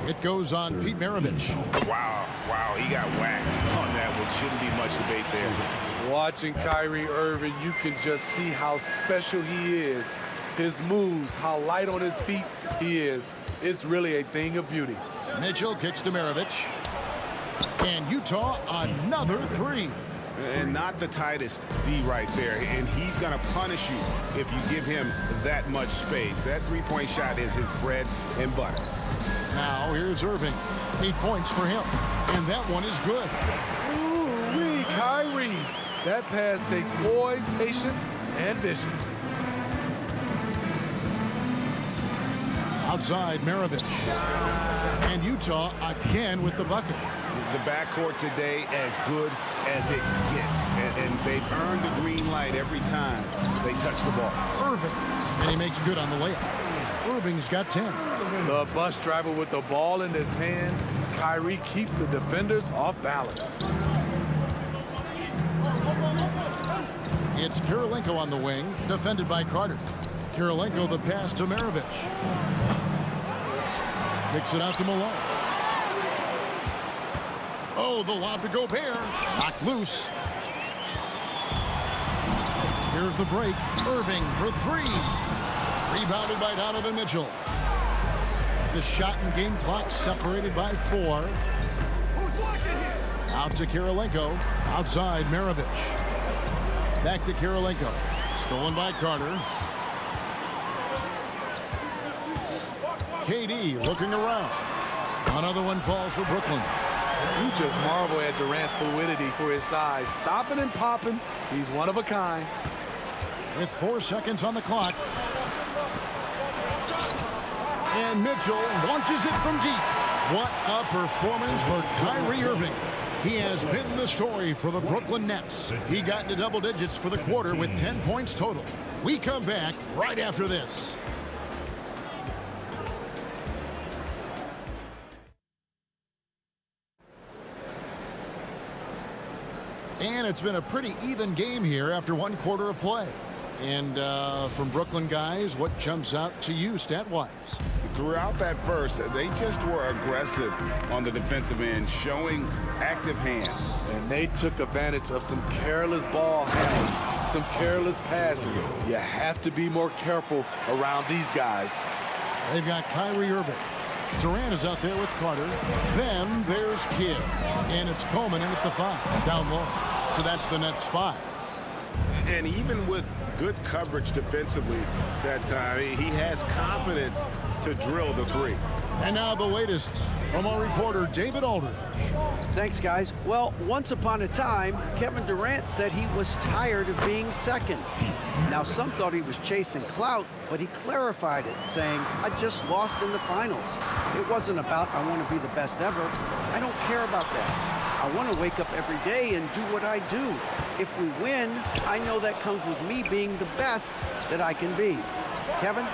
S1: It goes on Pete Maravich.
S2: Wow, he got whacked on that one. Shouldn't be much debate there.
S12: Watching Kyrie Irving, you can just see how special he is. His moves, how light on his feet he is. It's really a thing of beauty.
S1: Mitchell kicks to Maravich. And Utah, another 3.
S2: And not the tightest D right there. And he's going to punish you if you give him that much space. That three-point shot is his bread and butter.
S1: Now here's Irving. 8 points for him. And that one is good.
S12: Ooh-wee, Kyrie. That pass takes poise, patience, and vision.
S1: Outside, Maravich. And Utah again with the bucket.
S2: The backcourt today as good as it gets. And they've earned the green light every time they touch the ball.
S1: Irving. And he makes good on the layup. Irving's got 10.
S12: The bus driver with the ball in his hand. Kyrie keeps the defenders off balance.
S1: It's Kirilenko on the wing, defended by Carter. Kirilenko the pass to Maravich. Kicks it out to Malone. Oh, the lob to Gobert. Knocked loose. Here's the break. Irving for three. Rebounded by Donovan Mitchell. The shot and game clock separated by 4. Out to Kirilenko. Outside, Maravich. Back to Kirilenko. Stolen by Carter. KD looking around. Another one falls for Brooklyn.
S12: You just marvel at Durant's fluidity for his size. Stopping and popping. He's one of a kind.
S1: With 4 seconds on the clock. And Mitchell launches it from deep. What a performance for Kyrie Irving. He has been the story for the Brooklyn Nets. He got into double digits for the quarter with 10 points total. We come back right after this. And it's been a pretty even game here after 1 quarter of play. And from Brooklyn guys, what jumps out to you stat-wise?
S2: Throughout that first, they just were aggressive on the defensive end, showing active hands.
S12: And they took advantage of some careless ball handling, some careless passing. You have to be more careful around these guys.
S1: They've got Kyrie Irving. Durant is out there with Carter. Then there's Kidd. And it's Coleman in at the 5, down low. So that's the Nets 5.
S2: And even with good coverage defensively that time, he has confidence to drill the 3.
S1: And now the latest from our reporter, David Aldridge.
S5: Thanks, guys. Well, once upon a time, Kevin Durant said he was tired of being second. Now, some thought he was chasing clout, but he clarified it, saying, I just lost in the finals. It wasn't about I want to be the best ever. I don't care about that. I want to wake up every day and do what I do. If we win, I know that comes with me being the best that I can be. Kevin?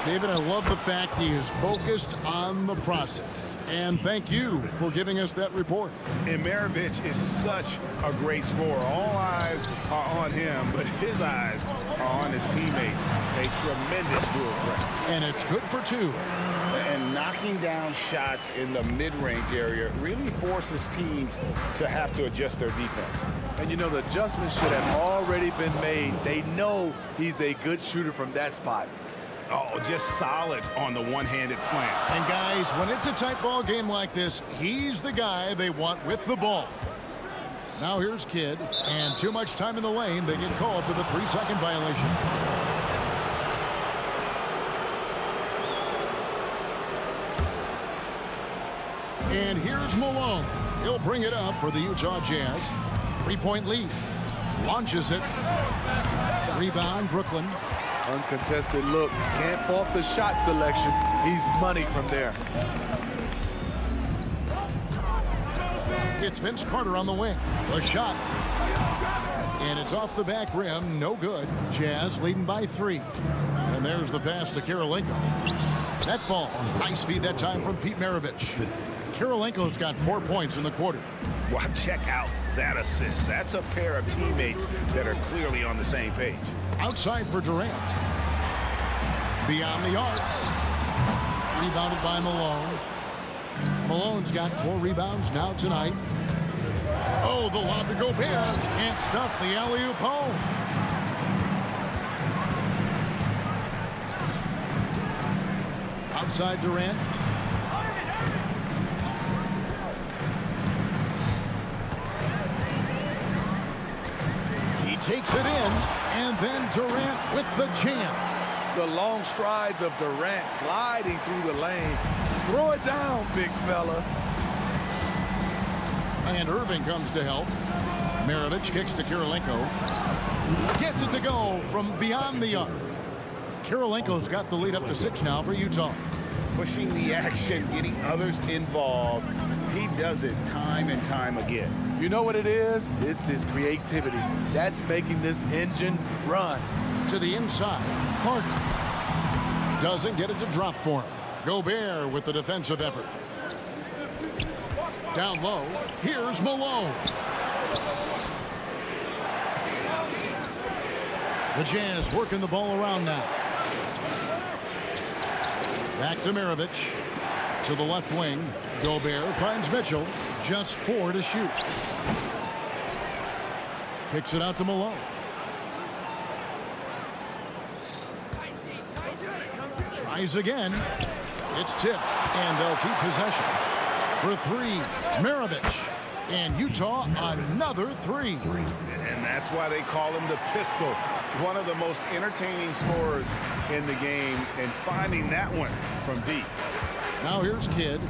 S1: David, I love the fact he is focused on the process. And thank you for giving us that report.
S2: And Maravich is such a great scorer. All eyes are on him, but his eyes are on his teammates. A tremendous dual threat.
S1: And it's good for 2.
S2: And knocking down shots in the mid-range area really forces teams to have to adjust their defense.
S12: And you know, the adjustments should have already been made. They know he's a good shooter from that spot.
S2: Oh, just solid on the one-handed slam.
S1: And guys, when it's a tight ball game like this, he's the guy they want with the ball. Now here's Kidd, and too much time in the lane. They get called for the 3-second violation. And here's Malone. He'll bring it up for the Utah Jazz. 3-point lead. Launches it. Rebound, Brooklyn.
S12: Uncontested look. Can't fault the shot selection. He's money from there.
S1: It's Vince Carter on the wing. The shot. And it's off the back rim. No good. Jazz leading by 3. And there's the pass to Kirilenko. That ball. Nice feed that time from Pete Maravich. Kirilenko's got 4 points in the quarter.
S2: Wow, check out that assist. That's a pair of teammates that are clearly on the same page.
S1: Outside for Durant. Beyond the arc. Rebounded by Malone. Malone's got 4 rebounds now tonight. Oh, the lob to Gobert. Can't stuff the alley-oop home. Outside Durant. takes it in, and then Durant with the jam.
S12: The long strides of Durant gliding through the lane. Throw it down, big fella.
S1: And Irving comes to help. Maravich kicks to Kirilenko. Gets it to go from beyond the arc. Kirilenko's got the lead up to 6 now for Utah.
S2: Pushing the action, getting others involved. He does it time and time again.
S12: You know what it is? It's his creativity. That's making this engine run.
S1: To the inside, Carter. Doesn't get it to drop for him. Gobert with the defensive effort. Down low, here's Malone. The Jazz working the ball around now. Back to Maravich. To the left wing. Gobert finds Mitchell. Just 4 to shoot. Kicks it out to Malone. Tries again. It's tipped, and they'll keep possession. For 3, Maravich. And Utah, another 3.
S2: And that's why they call him the pistol. One of the most entertaining scorers in the game, and finding that one from deep.
S1: Now here's Kidd.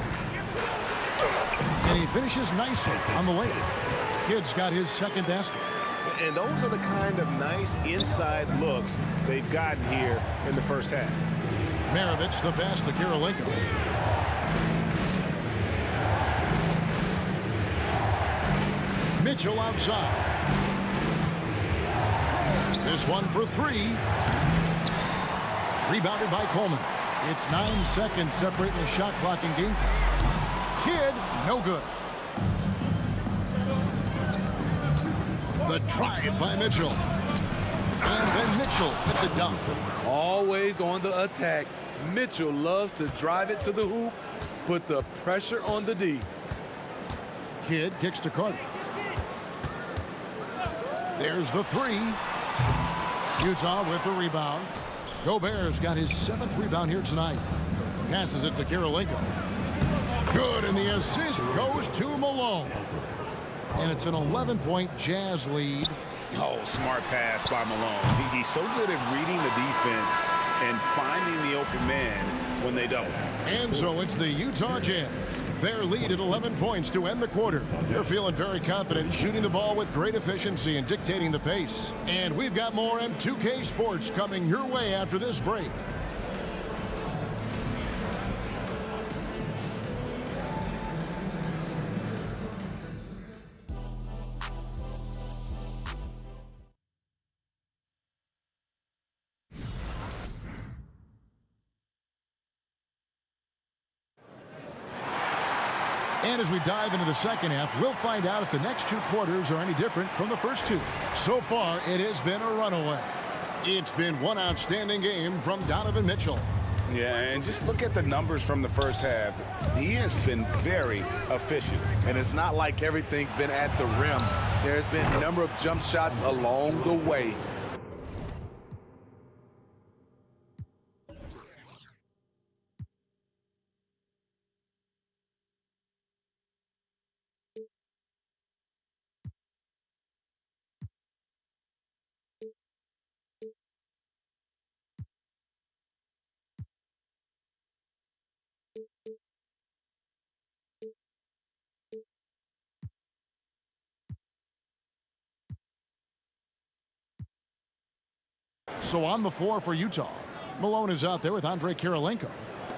S1: And he finishes nicely on the layup. Kidd's got his second basket.
S2: And those are the kind of nice inside looks they've gotten here in the first half.
S1: Maravich the pass to Kirilenko. Mitchell outside. This one for 3. Rebounded by Coleman. It's 9 seconds separating the shot clock and game. Kidd, no good. The drive by Mitchell. And then Mitchell at the dunk.
S12: Always on the attack. Mitchell loves to drive it to the hoop, put the pressure on the D.
S1: Kidd kicks to Carter. There's the 3. Utah with the rebound. Gobert's got his 7th rebound here tonight. Passes it to Kirilenko. Good, and the assist goes to Malone. And it's an 11-point Jazz lead.
S2: Oh, smart pass by Malone. He's so good at reading the defense and finding the open man when they double.
S1: And so it's the Utah Jazz. Their lead at 11 points to end the quarter. They're feeling very confident, shooting the ball with great efficiency and dictating the pace. And we've got more M2K Sports coming your way after this break. And as we dive into the second half, we'll find out if the next 2 quarters are any different from the first 2. So far, it has been a runaway. It's been one outstanding game from Donovan Mitchell.
S2: Yeah, and just look at the numbers from the first half. He has been very efficient.
S12: And it's not like everything's been at the rim. There's been a number of jump shots along the way.
S1: So on the floor for Utah, Malone is out there with Andre Kirilenko.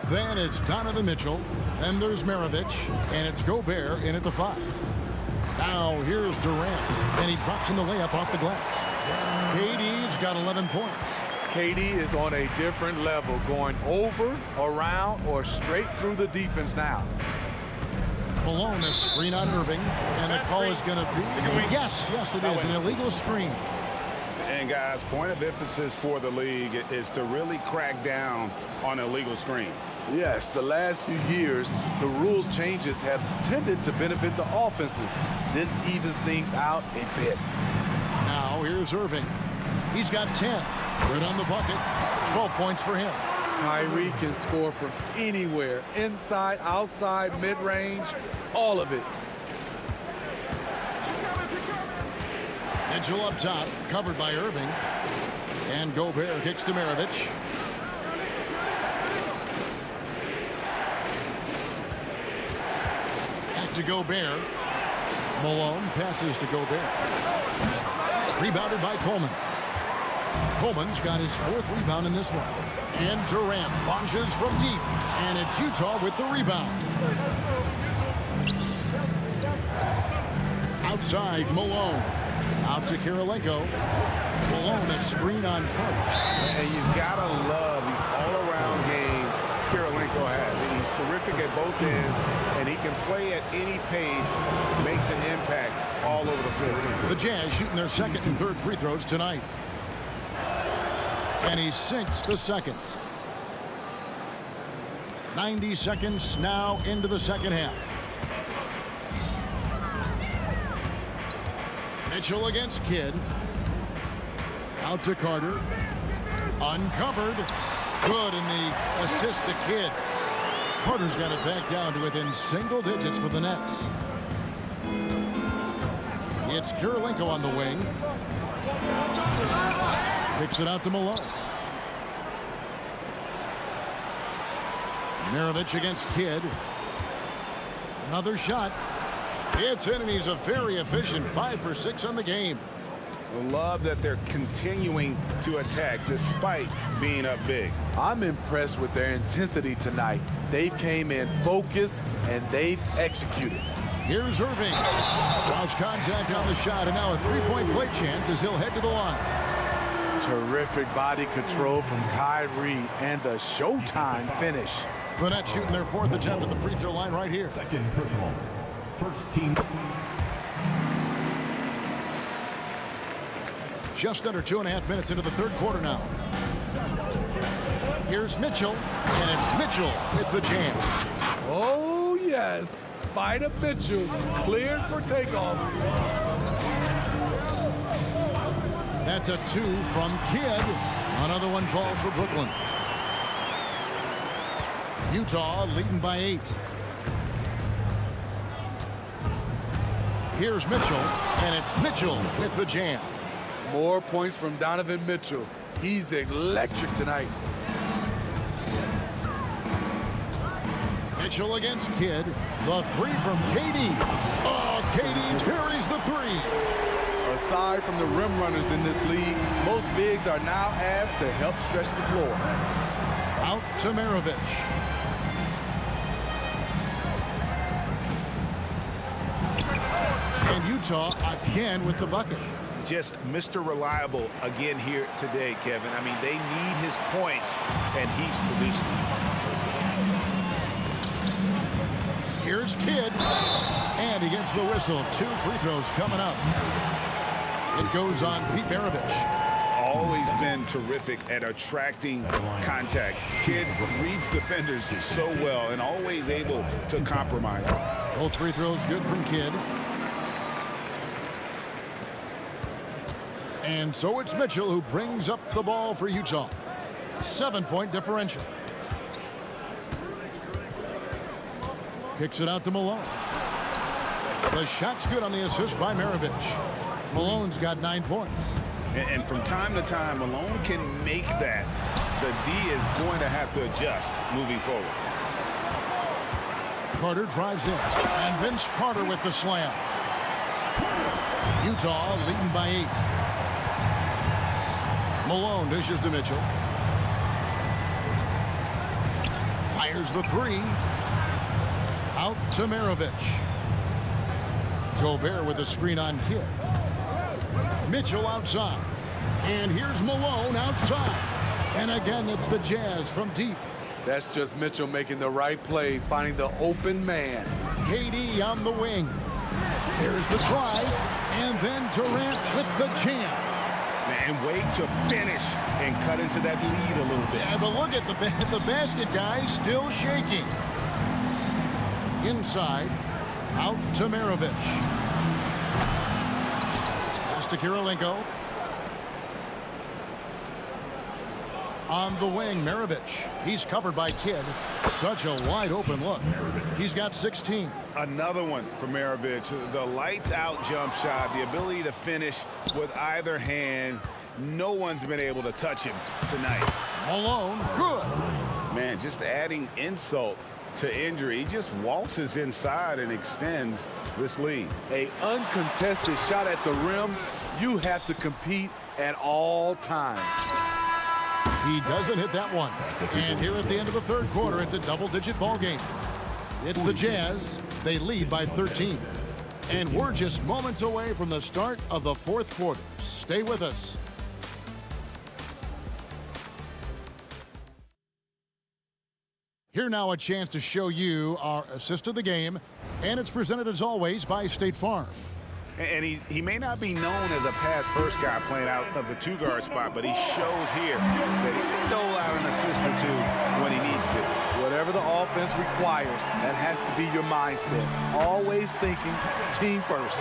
S1: Then it's Donovan Mitchell, then there's Maravich, and it's Gobert in at the 5. Now here's Durant, and he drops in the layup off the glass. KD's got 11 points.
S12: KD is on a different level, going over, around, or straight through the defense now.
S1: Malone, a screen on Irving, and the call is going to be, yes, it is, an illegal screen.
S2: And guys, point of emphasis for the league is to really crack down on illegal screens.
S12: Yes, the last few years, the rules changes have tended to benefit the offenses. This evens things out a bit.
S1: Now here's Irving. He's got 10. Good on the bucket. 12 points for him.
S12: Kyrie can score from anywhere, inside, outside, mid-range, all of it.
S1: Mitchell up top, covered by Irving. And Gobert kicks to Maravich. Back to Gobert. Malone passes to Gobert. Rebounded by Coleman. Coleman's got his 4th rebound in this one. And Durant launches from deep. And it's Utah with the rebound. Outside, Malone. Out to Kirilenko. Malone, a screen on Carter.
S2: And you gotta love the all-around game Kirilenko has. He's terrific at both ends, and he can play at any pace, makes an impact all over the floor.
S1: The Jazz shooting their 2nd and 3rd free throws tonight. And he sinks the 2nd. 90 seconds now into the 2nd half. Mitchell against Kidd. Out to Carter. Uncovered. Good in the assist to Kidd. Carter's got it back down to within single digits for the Nets. It's Kirilenko on the wing. Kicks it out to Malone. Maravich against Kidd. Another shot. It's in, and he's a very efficient 5 for 6 on the game.
S2: Love that they're continuing to attack despite being up big.
S12: I'm impressed with their intensity tonight. They've came in focused and they've executed.
S1: Here's Irving. Lost contact on the shot, and now a 3-point play chance as he'll head to the line.
S12: Terrific body control from Kyrie and the showtime finish.
S1: The Nets shooting their 4th attempt at the free throw line right here.
S4: Second personal. First team.
S1: Just under 2.5 minutes into the 3rd quarter now. Here's Mitchell, and it's Mitchell with the jam.
S12: Oh, yes. Spider Mitchell cleared for takeoff.
S1: That's a 2 from Kidd. Another one falls for Brooklyn. Utah leading by 8. Here's Mitchell, and it's Mitchell with the jam.
S12: More points from Donovan Mitchell. He's electric tonight.
S1: Mitchell against Kidd. The 3 from KD. Oh, KD buries the 3.
S12: Aside from the rim runners in this league, most bigs are now asked to help stretch the floor.
S1: Out to Maravich. And Utah again with the bucket.
S2: Just Mr. Reliable again here today, Kevin. I mean, they need his points, and he's producing.
S1: Here's Kidd. And he gets the whistle. 2 free throws coming up. It goes on Pete Maravich.
S2: Always been terrific at attracting contact. Kidd reads defenders so well and always able to compromise.
S1: Both free throws good from Kidd. And so it's Mitchell who brings up the ball for Utah. 7-point differential. Kicks it out to Malone. The shot's good on the assist by Maravich. Malone's got 9 points.
S2: And from time to time, Malone can make that. The D is going to have to adjust moving forward.
S1: Carter drives in. And Vince Carter with the slam. Utah leading by 8. Malone dishes to Mitchell. Fires the 3. Out to Maravich. Gobert with a screen on Kidd. Mitchell outside. And here's Malone outside. And again, it's the Jazz from deep.
S12: That's just Mitchell making the right play, finding the open man.
S1: KD on the wing. There's the drive. And then Durant with the jam.
S2: And wait to finish and cut into that lead a little bit.
S1: Yeah, but look at the basket guy still shaking. Inside, out to Maravich. Pass to Kirilenko. On the wing, Maravich. He's covered by Kidd. Such a wide open look. He's got 16.
S2: Another one for Maravich. The lights-out jump shot, the ability to finish with either hand. No one's been able to touch him tonight.
S1: Malone, good.
S2: Man, just adding insult to injury. He just waltzes inside and extends this lead.
S12: A uncontested shot at the rim, you have to compete at all times.
S1: He doesn't hit that one. And here at the end of the third quarter, it's a double-digit ball game. It's the Jazz. They lead by 13. And we're just moments away from the start of the fourth quarter. Stay with us. Here now a chance to show you our assist of the game, and it's presented as always by State Farm.
S2: And he may not be known as a pass-first guy playing out of the two-guard spot, but he shows here that he can dole out an assist or two when he needs to.
S12: Whatever the offense requires, that has to be your mindset. Always thinking team first.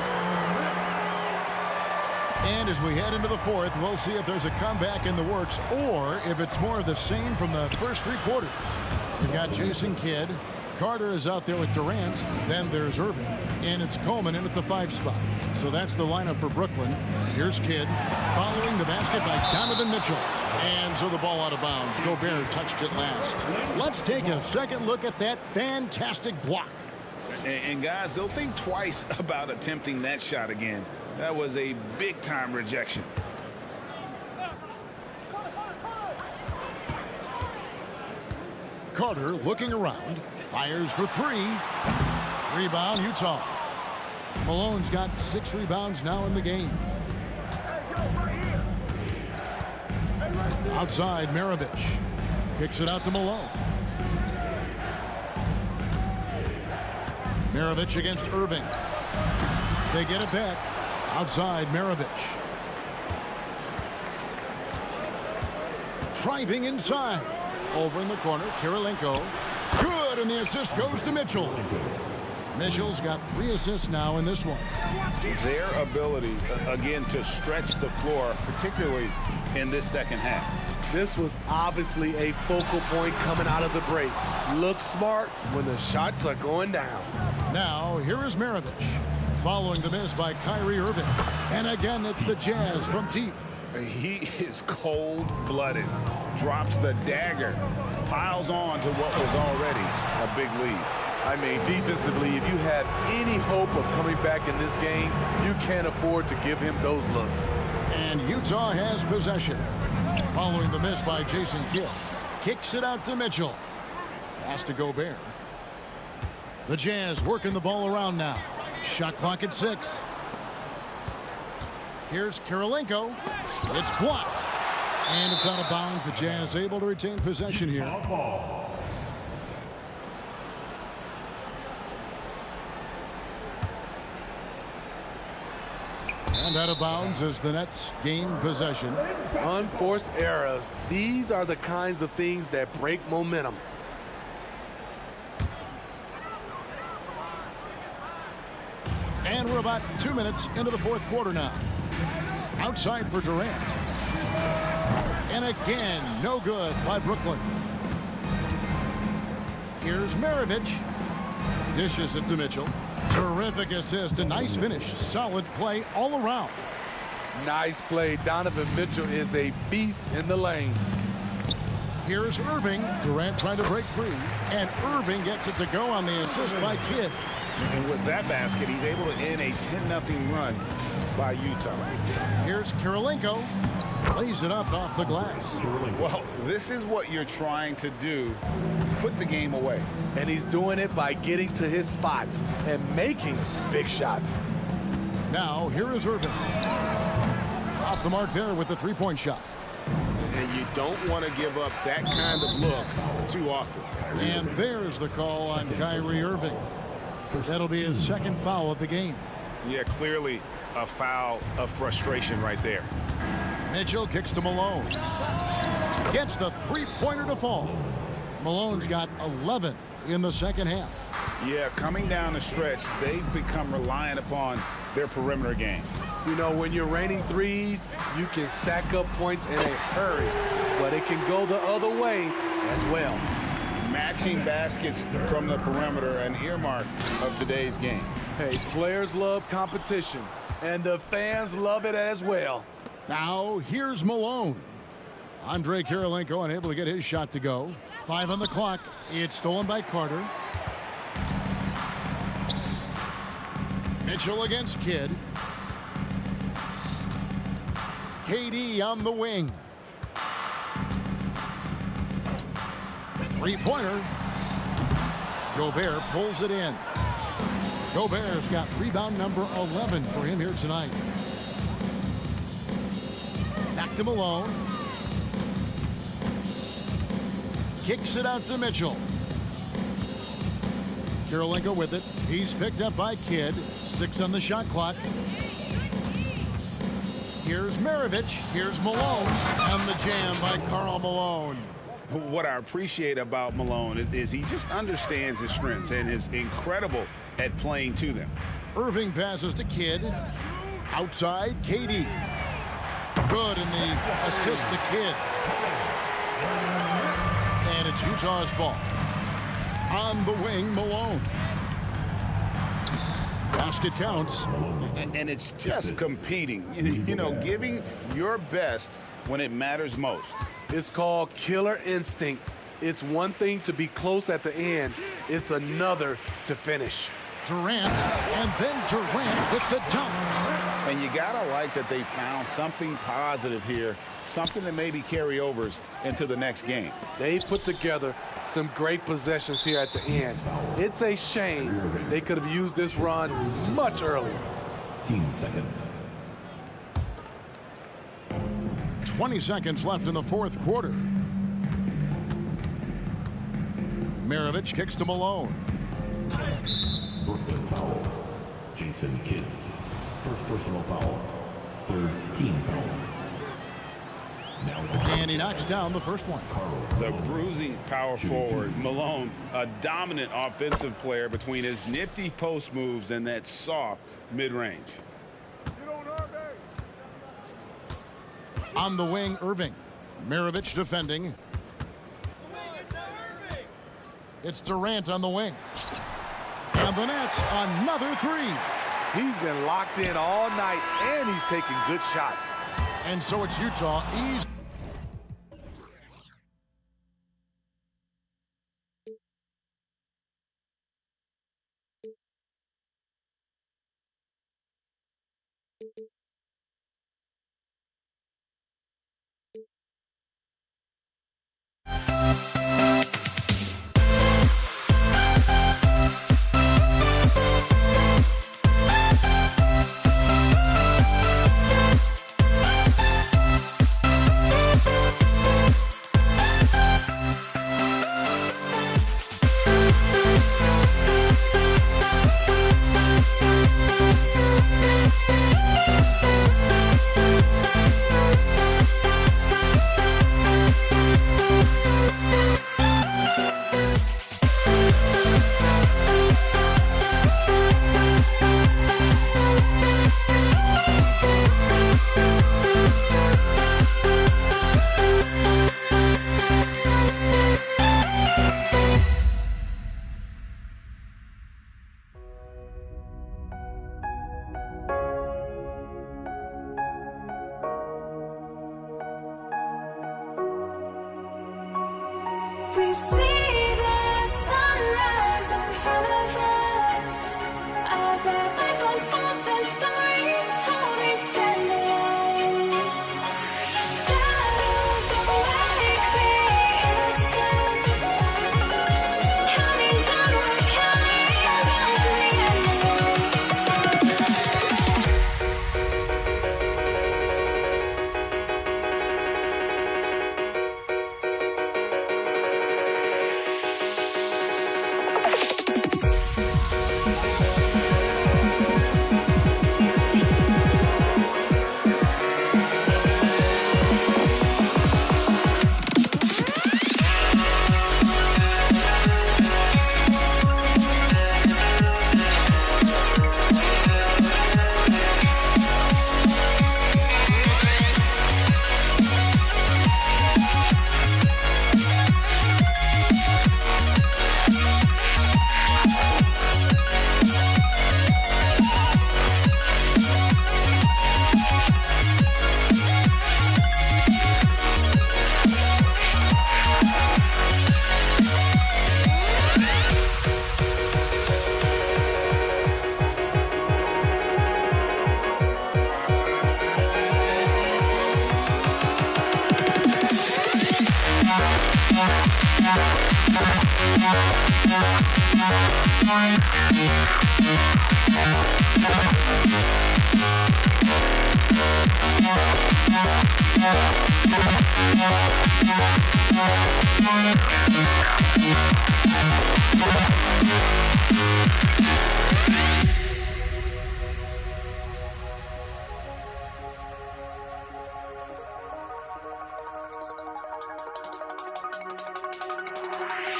S1: And as we head into the fourth, we'll see if there's a comeback in the works or if it's more of the same from the first three quarters. You've got Jason Kidd. Carter is out there with Durant. Then there's Irving. And it's Coleman in at the 5 spot. So that's the lineup for Brooklyn. Here's Kidd following the basket by Donovan Mitchell. And so the ball out of bounds. Gobert touched it last. Let's take a second look at that fantastic block.
S2: And guys, they'll think twice about attempting that shot again. That was a big-time rejection.
S1: Carter looking around. Fires for 3. Rebound, Utah. Malone's got 6 rebounds now in the game. Outside, Maravich. Kicks it out to Malone. Maravich against Irving. They get it back. Outside, Maravich. Driving inside. Over in the corner, Kirilenko. Good, and the assist goes to Mitchell. Mitchell's got 3 assists now in this one.
S2: Their ability, again, to stretch the floor, particularly in this second half.
S12: This was obviously a focal point coming out of the break. Look smart when the shots are going down.
S1: Now, here is Maravich. Following the miss by Kyrie Irving. And again, it's the Jazz from deep.
S2: He is cold-blooded. Drops the dagger. Piles on to what was already a big lead.
S12: I mean, defensively, if you have any hope of coming back in this game, you can't afford to give him those looks.
S1: And Utah has possession. Following the miss by Jason Kidd. Kicks it out to Mitchell. Pass to Gobert. The Jazz working the ball around now. Shot clock at 6. Here's Kirilenko. It's blocked. And it's out of bounds. The Jazz able to retain possession here. And out of bounds as the Nets gain possession.
S12: Unforced errors. These are the kinds of things that break momentum.
S1: And we're about 2 minutes into the fourth quarter now. Outside for Durant. And again, no good by Brooklyn. Here's Maravich. Dishes it to Mitchell. Terrific assist, a nice finish. Solid play all around.
S12: Nice play. Donovan Mitchell is a beast in the lane.
S1: Here's Irving. Durant trying to break free. And Irving gets it to go on the assist by Kidd.
S2: And with that basket, he's able to end a 10-0 run by Utah.
S1: Here's Kirilenko. Lays it up off the glass.
S2: Well, this is what you're trying to do. Put the game away.
S12: And he's doing it by getting to his spots and making big shots.
S1: Now, here is Irving. Off the mark there with the three-point shot.
S2: And you don't want to give up that kind of look too often.
S1: And there's the call on Kyrie Irving. That'll be his second foul of the game.
S2: Yeah, clearly a foul of frustration right there.
S1: Mitchell kicks to Malone. Gets the three-pointer to fall. Malone's got 11 in the second half.
S2: Yeah, coming down the stretch, they've become reliant upon their perimeter game.
S12: You know, when you're raining threes, you can stack up points in a hurry, but it can go the other way as well.
S2: matching baskets from the perimeter, an earmark of today's game.
S12: Hey, players love competition, and the fans love it as well.
S1: Now, here's Malone. Andrei Kirilenko unable to get his shot to go. 5 on the clock. It's stolen by Carter. Mitchell against Kidd. KD on the wing. Three-pointer. Gobert pulls it in. Gobert's got rebound number 11 for him here tonight. Back to Malone. Kicks it out to Mitchell. Kirilenko with it. He's picked up by Kidd. 6 on the shot clock. Here's Maravich. Here's Malone. And the jam by Karl Malone.
S2: What I appreciate about Malone is he just understands his strengths and is incredible at playing to them.
S1: Irving passes to Kidd. Outside, KD. Good in the assist to Kidd. And it's Utah's ball. On the wing, Malone. Basket counts.
S2: And it's just competing, you know, giving your best when it matters most.
S12: It's called killer instinct. It's one thing to be close at the end. It's another to finish.
S1: Durant, and then Durant with the dunk.
S2: And you gotta like that they found something positive here, something that maybe carryovers into the next game.
S12: They put together some great possessions here at the end. It's a shame they could have used this run much earlier.
S4: 15 seconds.
S1: 20 seconds left in the fourth quarter. Maravich kicks to Malone.
S4: Brooklyn foul. Jason Kidd. First personal foul. Third team foul.
S1: And he knocks down the first one.
S2: The bruising power forward, Malone, a dominant offensive player between his nifty post moves and that soft mid-range.
S1: On the wing, Irving. Maravich defending. It's Durant on the wing. And the Nets, another three.
S12: He's been locked in all night, and he's taking good shots.
S1: And so it's Utah easy.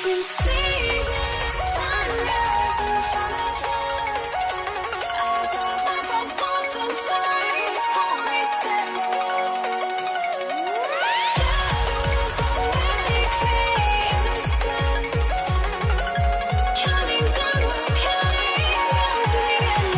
S9: You see the sunrise in front of us. Eyes are like golden stories told me stand alone. Shadows of really innocent. Counting down, we're counting down to the end.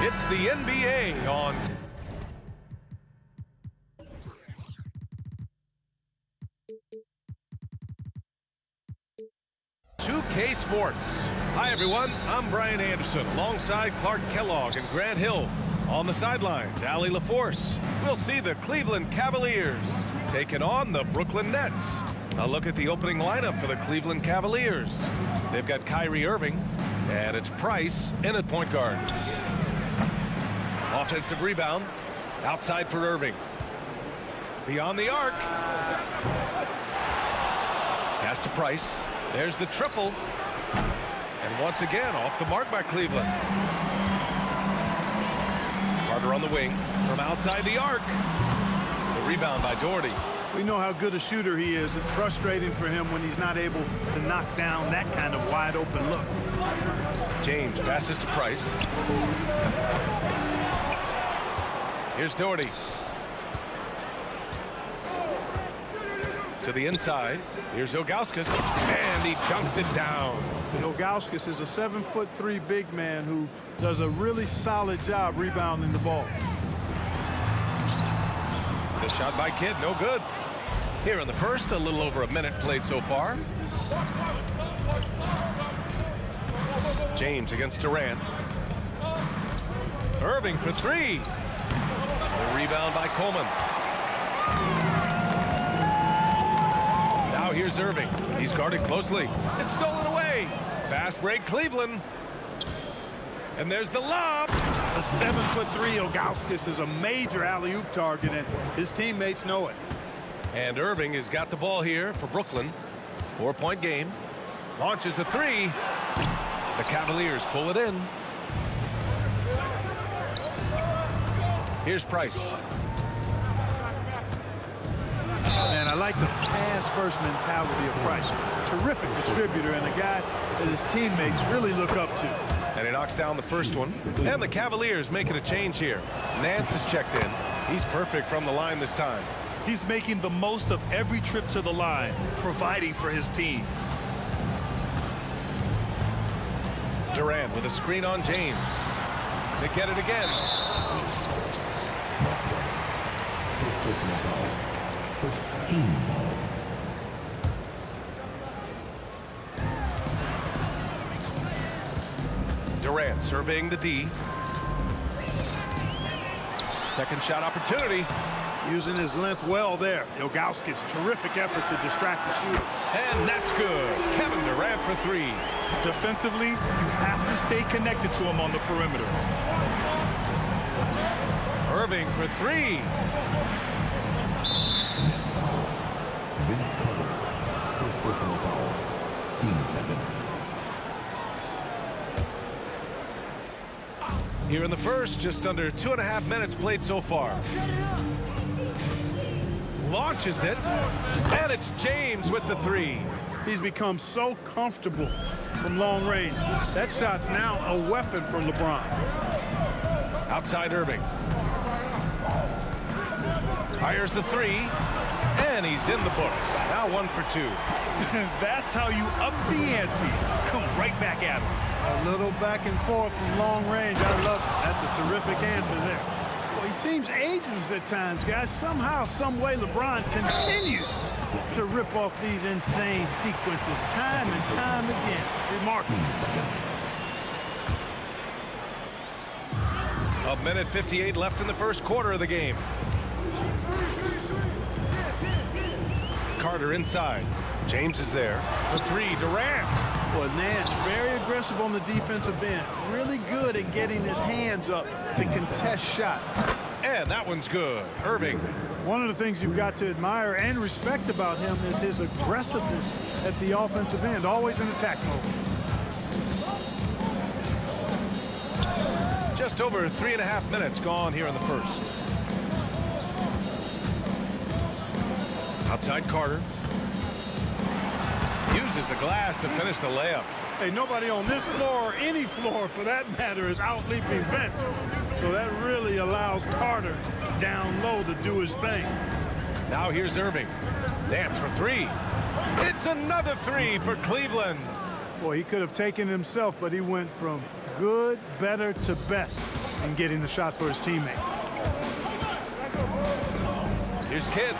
S10: It's the NBA on 2K Sports. Hi everyone, I'm Brian Anderson alongside Clark Kellogg and Grant Hill. On the sidelines, Allie LaForce. We'll see the Cleveland Cavaliers taking on the Brooklyn Nets. A look at the opening lineup for the Cleveland Cavaliers. They've got Kyrie Irving, and it's Price in at point guard. Offensive rebound, outside for Irving. Beyond the arc. Pass to Price. There's the triple. And once again, off the mark by Cleveland. Carter on the wing from outside the arc. The rebound by Doherty.
S6: We know how good a shooter he is. It's frustrating for him when he's not able to knock down that kind of wide open look.
S10: James passes to Price. Here's Doherty. To the inside. Here's Ilgauskas. And he dunks it down.
S6: Ilgauskas is a 7'3" big man who does a really solid job rebounding the ball.
S10: The shot by Kidd, no good. Here in the first, a little over a minute played so far. James against Durant. Irving for three. The rebound by Coleman. Now here's Irving. He's guarded closely. It's stolen away. Fast break Cleveland. And there's the lob.
S6: A 7'3" Ilgauskas is a major alley-oop target, and his teammates know it.
S10: And Irving has got the ball here for Brooklyn. 4-point game. Launches a three. The Cavaliers pull it in. Here's Price.
S6: Man, I like the pass-first mentality of Price. Terrific distributor and a guy that his teammates really look up to.
S10: And he knocks down the first one. And the Cavaliers making a change here. Nance is checked in. He's perfect from the line this time.
S11: He's making the most of every trip to the line, providing for his team.
S10: Durant with a screen on James. They get it again.
S4: First personal foul. First team foul.
S10: Durant surveying the D. Second shot opportunity.
S6: Using his length well there. Ilgauskas, terrific effort to distract the shooter.
S10: And that's good. Kevin Durant for three.
S11: Defensively, you have to stay connected to him on the perimeter.
S10: Irving for three.
S4: Vince Carter. First personal foul. Team second.
S10: Here in the first, just under 2.5 minutes played so far. Launches it, and it's James with the three.
S6: He's become so comfortable from long range. That shot's now a weapon for LeBron.
S10: Outside Irving. Fires the three, and he's in the books. Now 1 for 2.
S11: That's how you up the ante. Come right back at him.
S6: A little back and forth from long range. I love it. That's a terrific answer there. Well, he seems ageless at times, guys. Somehow, some way, LeBron continues to rip off these insane sequences time and time again. Remarkable.
S10: A minute 58 left in the first quarter of the game. Carter inside. James is there for three. Durant.
S6: Well, Nance very aggressive on the defensive end. Really good at getting his hands up to contest shots.
S10: And that one's good. Irving.
S6: One of the things you've got to admire and respect about him is his aggressiveness at the offensive end, always in attack mode.
S10: Just over 3.5 minutes gone here in the first. Outside Carter. Uses the glass to finish the layup.
S6: Hey, nobody on this floor or any floor for that matter is out leaping Vince. So that really allows Carter down low to do his thing.
S10: Now here's Irving. Nance for three. It's another three for Cleveland.
S6: Boy, he could have taken it himself, but he went from good, better to best in getting the shot for his teammate.
S10: Here's Kidd.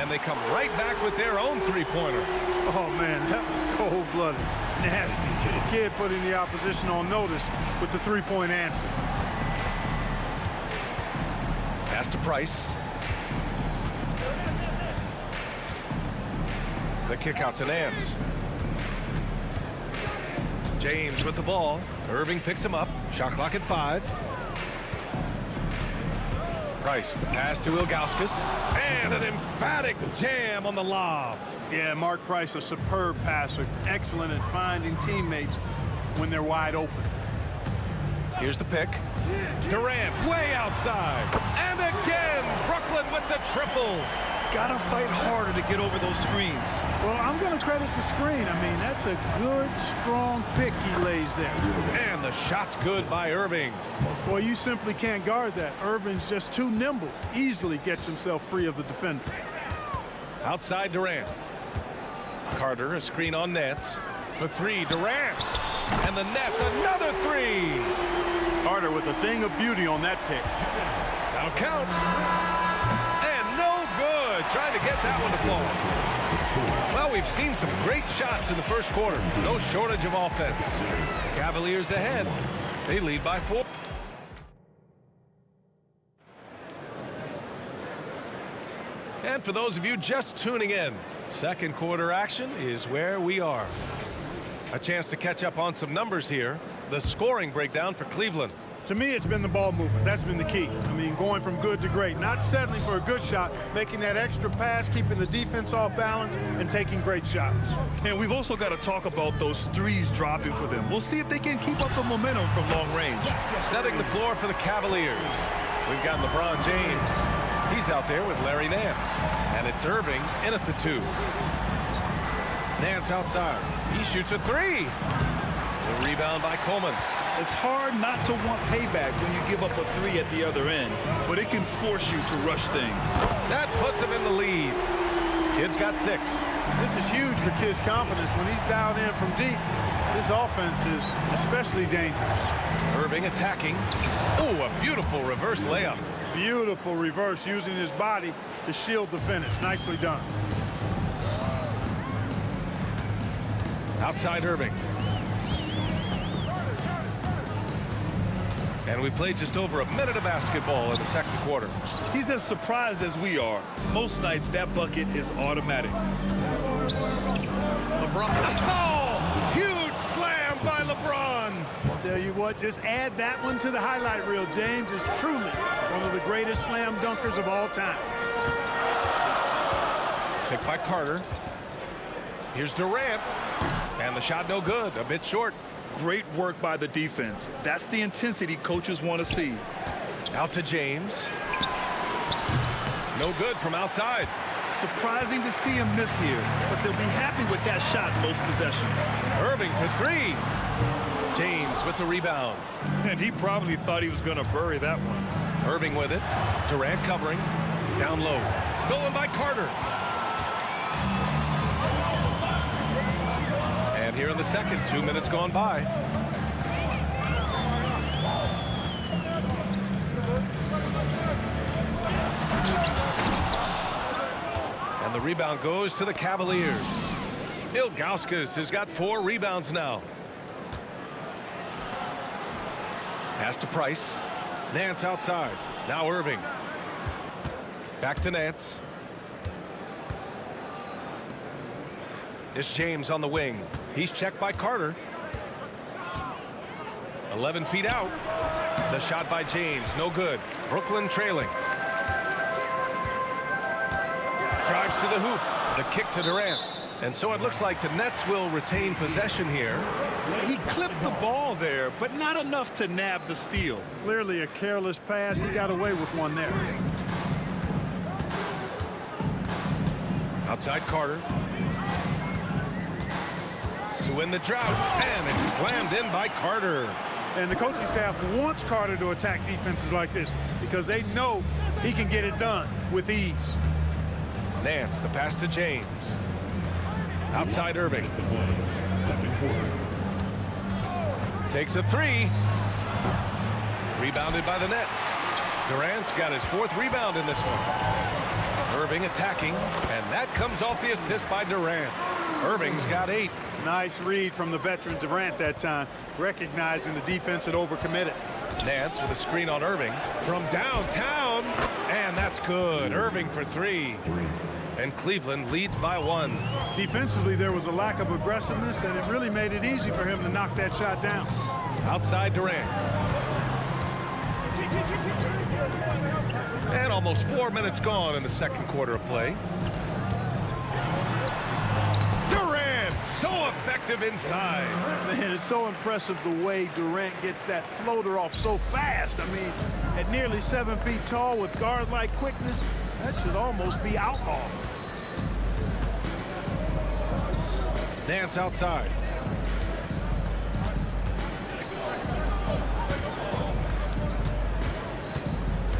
S10: And they come right back with their own three-pointer.
S6: Oh, man, that was cold-blooded. Nasty. The Kidd putting the opposition on notice with the three-point answer.
S10: Pass to Price. The kick out to Nance. James with the ball. Irving picks him up. Shot clock at 5. Price, the pass to Ilgauskas. And an emphatic jam on the lob.
S6: Yeah, Mark Price, a superb passer. Excellent at finding teammates when they're wide open.
S10: Here's the pick. Durant way outside. And again, Brooklyn with the triple.
S11: Gotta fight harder to get over those screens.
S6: Well, I'm going to credit the screen. I mean, that's a good, strong pick he lays there.
S10: And the shot's good by Irving.
S6: Boy, you simply can't guard that. Irving's just too nimble. Easily gets himself free of the defender.
S10: Outside Durant. Carter, a screen on Nets. For three, Durant. And the Nets, another three.
S6: Carter with a thing of beauty on that pick.
S10: Now count. And no good. Trying to get that one to fall. Well, we've seen some great shots in the first quarter. No shortage of offense. Cavaliers ahead. They lead by 4. And for those of you just tuning in, second quarter action is where we are. A chance to catch up on some numbers here. The scoring breakdown for Cleveland.
S6: To me, it's been the ball movement. That's been the key. I mean, going from good to great. Not settling for a good shot, making that extra pass, keeping the defense off balance, and taking great shots.
S11: And we've also got to talk about those threes dropping for them. We'll see if they can keep up the momentum from long range.
S10: Setting the floor for the Cavaliers. We've got LeBron James. He's out there with Larry Nance. And it's Irving in at the 2. Nance outside. He shoots a 3. The rebound by Coleman.
S11: It's hard not to want payback when you give up a 3 at the other end, but it can force you to rush things.
S10: That puts him in the lead. Kidd's got 6.
S6: This is huge for Kidd's confidence. When he's dialed in from deep, this offense is especially dangerous.
S10: Irving attacking. Oh, a beautiful reverse layup.
S6: Beautiful reverse, using his body to shield the finish. Nicely done.
S10: Outside Irving. And we played just over a minute of basketball in the second quarter.
S11: He's as surprised as we are. Most nights, that bucket is automatic.
S10: LeBron. Oh! Huge slam by LeBron.
S6: Tell you what, just add that one to the highlight reel. James is truly one of the greatest slam dunkers of all time.
S10: Picked by Carter. Here's Durant. And the shot no good. A bit short.
S11: Great work by the defense. That's the intensity coaches want to see.
S10: Out to James. No good from outside.
S11: Surprising to see him miss here, but they'll be happy with that shot most possessions.
S10: Irving for three. James with the rebound.
S11: And he probably thought he was going to bury that one.
S10: Irving with it. Durant covering. Down low. Stolen by Carter. And here in the second, 2 minutes gone by. And the rebound goes to the Cavaliers. Ilgauskas has got 4 rebounds now. Pass to Price. Nance outside. Now Irving. Back to Nance. It's James on the wing. He's checked by Carter. 11 feet out. The shot by James. No good. Brooklyn trailing. Drives to the hoop. The kick to Durant. And so it looks like the Nets will retain possession here.
S11: He clipped the ball there, but not enough to nab the steal.
S6: Clearly a careless pass. He got away with one there.
S10: Outside Carter. To win the drought. And it's slammed in by Carter.
S6: And the coaching staff wants Carter to attack defenses like this because they know he can get it done with ease.
S10: Nance, the pass to James. Outside Irving. Takes a three. Rebounded by the Nets. Durant's got his 4th rebound in this one. Irving attacking, and that comes off the assist by Durant. Irving's got 8.
S6: Nice read from the veteran Durant that time, recognizing the defense had overcommitted.
S10: Nance with a screen on Irving from downtown, and that's good. Irving for 3. And Cleveland leads by 1.
S6: Defensively, there was a lack of aggressiveness, and it really made it easy for him to knock that shot down.
S10: Outside Durant. And almost 4 minutes gone in the second quarter of play. Durant, so effective inside.
S6: Man, it's so impressive the way Durant gets that floater off so fast. I mean, at nearly 7 feet tall with guard-like quickness, that should almost be alcohol.
S10: Nance outside.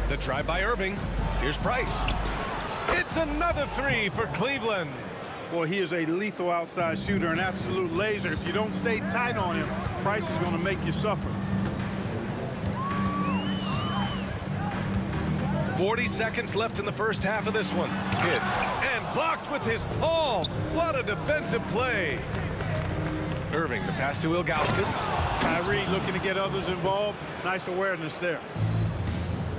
S10: The try by Irving. Here's Price. It's another 3 for Cleveland.
S6: Boy, he is a lethal outside shooter, an absolute laser. If you don't stay tight on him, Price is going to make you suffer.
S10: 40 seconds left in the first half of this one. Kidd. And blocked with his palm. What a defensive play. Irving, the pass to Ilgauskas.
S6: Kyrie looking to get others involved. Nice awareness there.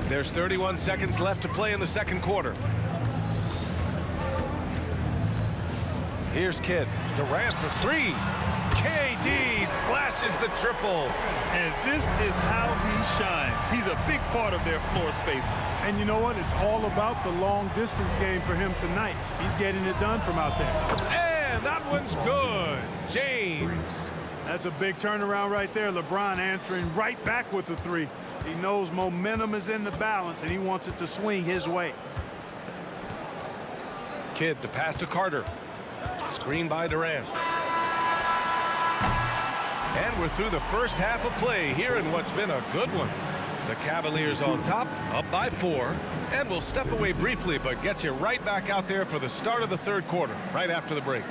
S10: There's 31 seconds left to play in the second quarter. Here's Kidd. Durant for 3. KD splashes the triple.
S11: And this is how he shines. He's a big part of their floor space.
S6: And you know what? It's all about the long distance game for him tonight. He's getting it done from out there.
S10: And that one's good. James.
S6: That's a big turnaround right there. LeBron answering right back with the 3. He knows momentum is in the balance, and he wants it to swing his way.
S10: Kidd, the pass to Carter. Screen by Durant. And we're through the first half of play here in what's been a good one. The Cavaliers on top, up by 4. And we'll step away briefly, but get you right back out there for the start of the third quarter, right after the break.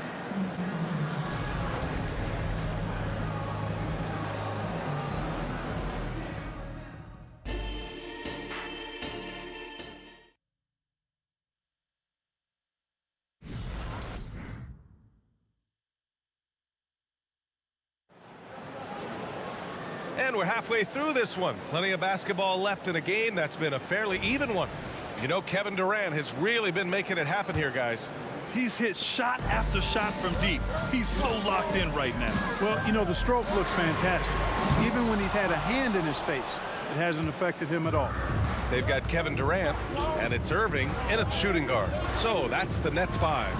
S10: And we're halfway through this one. Plenty of basketball left in a game that's been a fairly even one. You know, Kevin Durant has really been making it happen here, guys.
S11: He's hit shot after shot from deep. He's so locked in right now.
S6: Well, you know, the stroke looks fantastic. Even when he's had a hand in his face, it hasn't affected him at all.
S10: They've got Kevin Durant, and it's Irving in a shooting guard. So that's the Nets 5.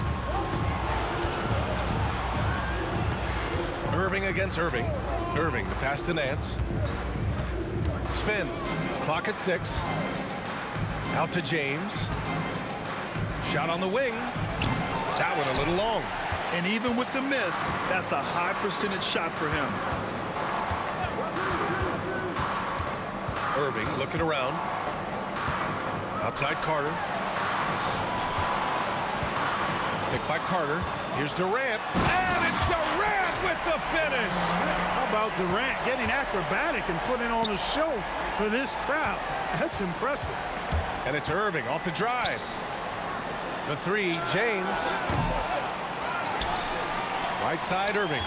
S10: Irving against Irving. Irving, the pass to Nance. Spins. Clock at 6. Out to James. Shot on the wing. That one a little long.
S11: And even with the miss, that's a high percentage shot for him.
S10: Irving looking around. Outside Carter. Picked by Carter. Here's Durant. And it's Durant with the finish.
S6: How about Durant getting acrobatic and putting on a show for this crowd? That's impressive.
S10: And it's Irving off the drive. The three, James. Right side, Irving.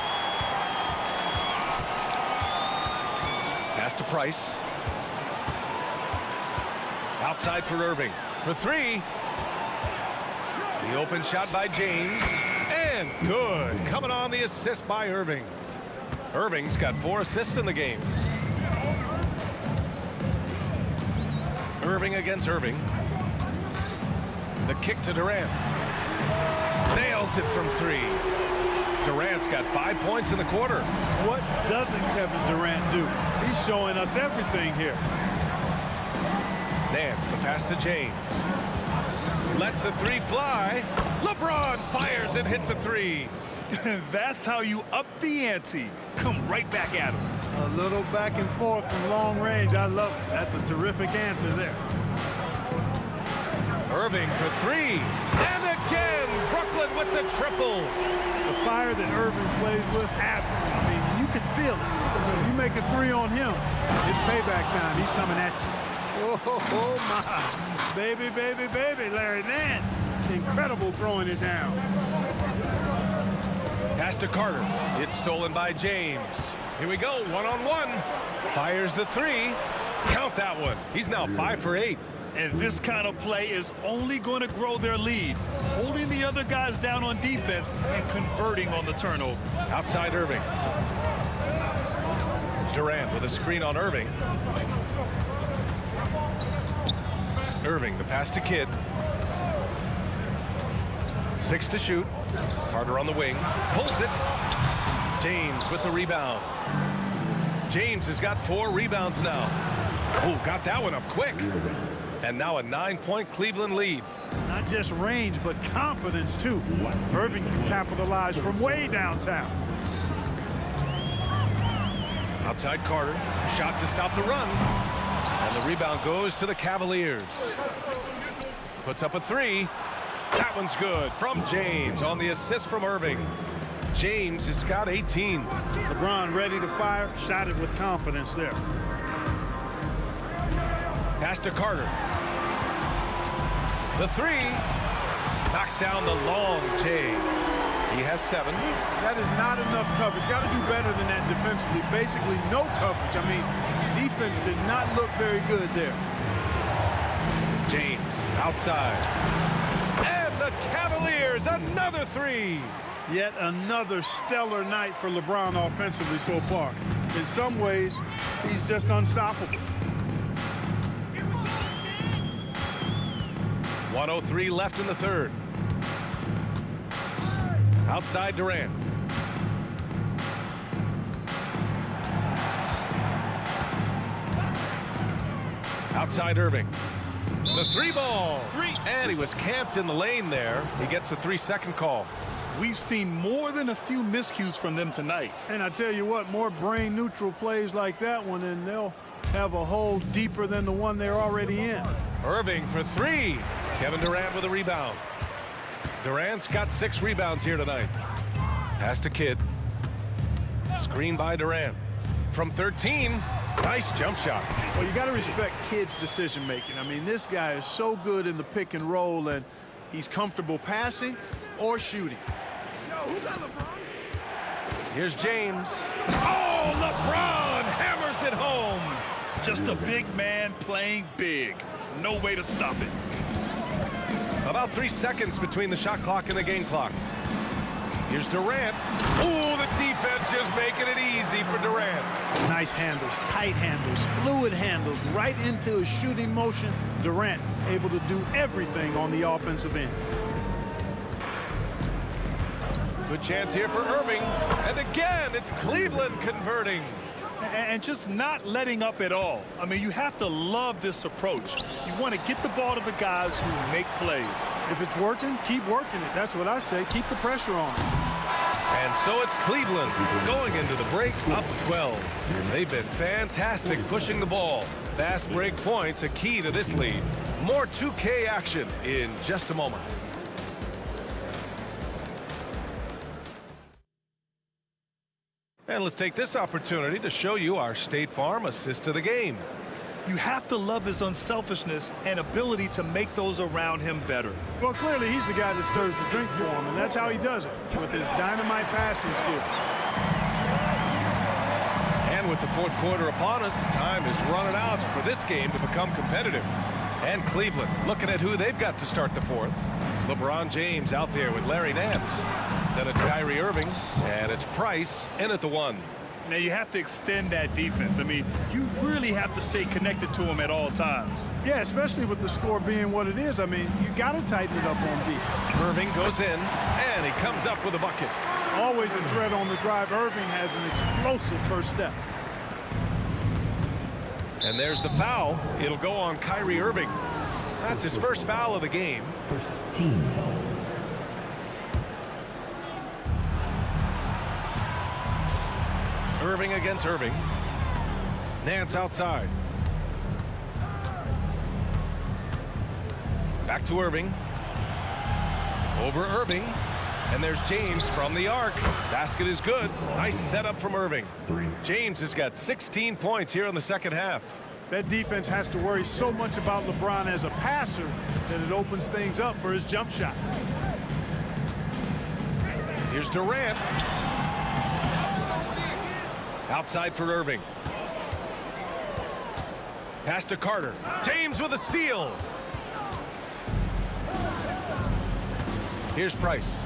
S10: Pass to Price. Outside for Irving. For three. The open shot by James. And good. Coming on the assist by Irving. Irving's got 4 assists in the game. Irving against Irving. The kick to Durant. Nails it from 3. Durant's got 5 points in the quarter.
S6: What doesn't Kevin Durant do? He's showing us everything here.
S10: Nance, the pass to James. Lets the 3 fly. LeBron fires and hits a 3.
S11: That's how you up the ante. Come right back at him.
S6: A little back and forth from long range. I love it. That's a terrific answer there.
S10: Irving for 3. And again, Brooklyn with the triple.
S6: The fire that Irving plays with, admirable. I mean, you can feel it. You make a 3 on him, it's payback time. He's coming at you. Oh, my. Baby, baby, baby, Larry Nance. Incredible throwing it down.
S10: Pass to Carter. It's stolen by James. Here we go, one-on-one. Fires the 3. Count that one. He's now 5 for 8.
S11: And this kind of play is only going to grow their lead, holding the other guys down on defense and converting on the turnover.
S10: Outside Irving. Durant with a screen on Irving. Irving, the pass to Kidd. 6 to shoot. Carter on the wing. Pulls it. James with the rebound. James has got 4 rebounds now. Oh, got that one up quick. And now a 9-point Cleveland lead.
S6: Not just range, but confidence, too. Irving can capitalize from way downtown.
S10: Outside Carter. Shot to stop the run. And the rebound goes to the Cavaliers. Puts up a 3. That one's good from James on the assist from Irving. James has got 18.
S6: LeBron ready to fire. Shot it with confidence there.
S10: Pass to Carter. The 3 knocks down the long J. He has 7.
S6: That is not enough coverage. Got to do better than that defensively. Basically no coverage. I mean, defense did not look very good there.
S10: James outside. And the Cavaliers, another 3.
S6: Yet another stellar night for LeBron offensively so far. In some ways, he's just unstoppable.
S10: 1:03 left in the third. Outside Durant. Outside Irving. The 3 ball. And he was camped in the lane there. He gets a 3-second call.
S11: We've seen more than a few miscues from them tonight.
S6: And I tell you what, more brain neutral plays like that one, and they'll have a hole deeper than the one they're already in.
S10: Irving for 3. Kevin Durant with a rebound. Durant's got 6 rebounds here tonight. Pass to Kidd. Screen by Durant. From 13. Nice jump shot.
S6: Well, you got to respect Kidd's decision making. I mean, this guy is so good in the pick and roll, and he's comfortable passing or shooting.
S10: Here's James. Oh, LeBron hammers it home.
S11: Just a big man playing big. No way to stop it.
S10: About 3 seconds between the shot clock and the game clock. Here's Durant. Oh, the defense just making it easy for Durant.
S6: Nice handles, tight handles, fluid handles, right into a shooting motion. Durant able to do everything on the offensive end.
S10: Good chance here for Irving. And again, it's Cleveland converting.
S11: and just not letting up at all. I mean, you have to love this approach. You want to get the ball to the guys who make plays.
S6: If it's working, keep working it. That's what I say. Keep the pressure on.
S10: And so it's Cleveland going into the break up 12. They've been fantastic pushing the ball. Fast break points a key to this lead. More 2K action in just a moment. And let's take this opportunity to show you our State Farm assist to the game.
S11: You have to love his unselfishness and ability to make those around him better.
S6: Well, clearly he's the guy that stirs the drink for him, and that's how he does it, with his dynamite passing skills.
S10: And with the fourth quarter upon us, time is running out for this game to become competitive. And Cleveland looking at who they've got to start the fourth. LeBron James out there with Larry Nance. Then it's Kyrie Irving, and it's Price in at the 1.
S11: Now, you have to extend that defense. I mean, you really have to stay connected to him at all times.
S6: Yeah, especially with the score being what it is. I mean, you got to tighten it up on deep.
S10: Irving goes in, and he comes up with a bucket.
S6: Always a threat on the drive. Irving has an explosive first step.
S10: And there's the foul. It'll go on Kyrie Irving. That's his first foul of the game.
S4: First team foul.
S10: Irving against Irving. Nance outside. Back to Irving. Over Irving. And there's James from the arc. Basket is good. Nice setup from Irving. James has got 16 points here in the second half.
S6: That defense has to worry so much about LeBron as a passer that it opens things up for his jump shot.
S10: Here's Durant. Outside for Irving. Pass to Carter. James with a steal. Here's Price.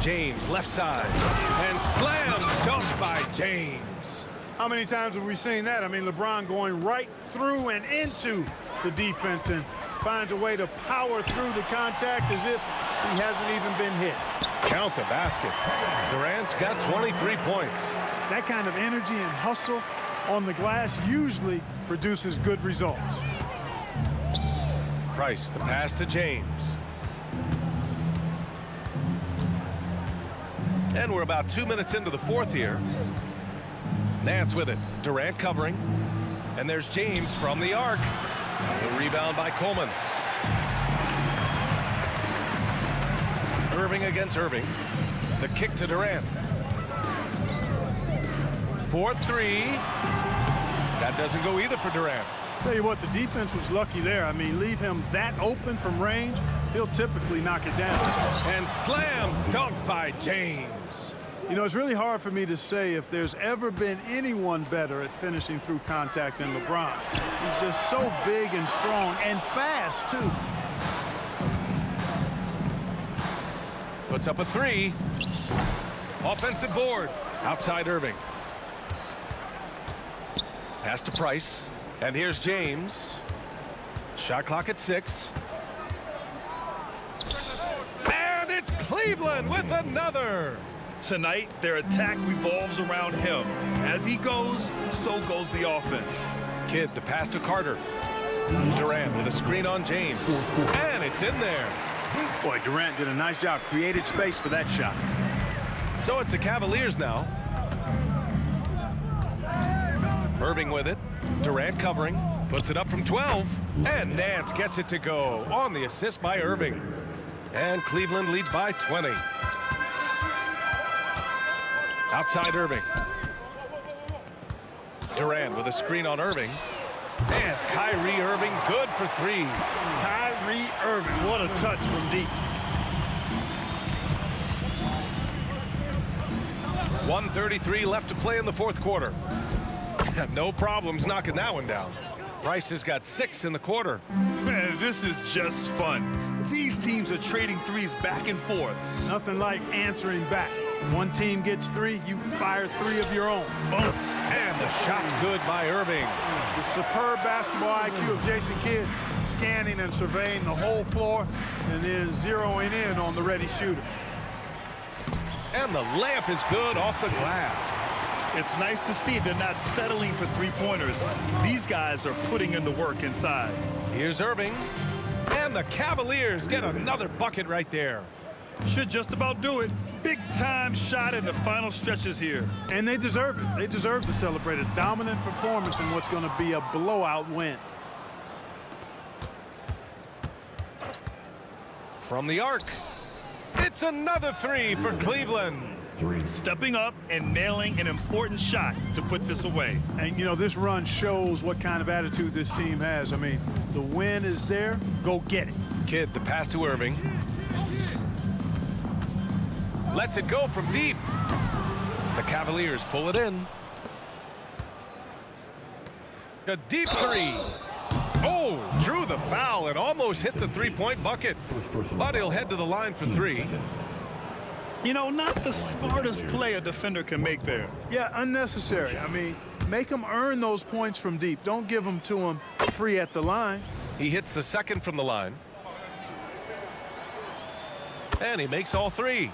S10: James left side. And slam dunk by James.
S6: How many times have we seen that? I mean, LeBron going right through and into the defense and finds a way to power through the contact as if he hasn't even been hit.
S10: Count the basket. Durant's got 23 points.
S6: That kind of energy and hustle on the glass usually produces good results.
S10: Price, the pass to James. And we're about 2 minutes into the fourth here. Nance with it. Durant covering. And there's James from the arc. The rebound by Coleman. Irving against Irving. The kick to Durant. 4-3. That doesn't go either for Durant.
S6: Tell you what, the defense was lucky there. I mean, leave him that open from range, he'll typically knock it down.
S10: And slam dunk by James.
S6: You know, it's really hard for me to say if there's ever been anyone better at finishing through contact than LeBron. He's just so big and strong and fast, too.
S10: Puts up a 3. Offensive board. Outside Irving. Pass to Price. And here's James. Shot clock at 6. And it's Cleveland with another.
S11: Tonight, their attack revolves around him. As he goes, so goes the offense.
S10: Kidd, the pass to Carter. Durant with a screen on James. And it's in there.
S6: Boy, Durant did a nice job. Created space for that shot.
S10: So it's the Cavaliers now. Irving with it. Durant covering. Puts it up from 12. And Nance gets it to go on the assist by Irving. And Cleveland leads by 20. Outside Irving. Durant with a screen on Irving. And Kyrie Irving good for 3.
S6: Kyrie Irving, what a touch from deep.
S10: 1:33 left to play in the fourth quarter. No problems knocking that one down. Price has got 6 in the quarter.
S11: Man, this is just fun. These teams are trading threes back and forth.
S6: Nothing like answering back. One team gets 3, you fire 3 of your own. Boom.
S10: And the shot's good by Irving.
S6: The superb basketball IQ of Jason Kidd, scanning and surveying the whole floor and then zeroing in on the ready shooter.
S10: And the layup is good off the glass.
S11: It's nice to see they're not settling for three-pointers. These guys are putting in the work inside.
S10: Here's Irving. And the Cavaliers get another bucket right there.
S11: Should just about do it. Big-time shot in the final stretches here.
S6: And they deserve it. They deserve to celebrate a dominant performance in what's going to be a blowout win.
S10: From the arc, it's another three for Cleveland.
S11: Stepping up and nailing an important shot to put this away.
S6: And, you know, this run shows what kind of attitude this team has. I mean, the win is there. Go get it.
S10: Kidd, the pass to Irving. Lets it go from deep. The Cavaliers pull it in. A deep three. Oh, drew the foul and almost hit the three-point bucket. But he'll head to the line for three.
S11: You know, not the smartest play a defender can make there.
S6: Yeah, unnecessary. I mean, make them earn those points from deep. Don't give them to them free at the line.
S10: He hits the second from the line. And he makes all three.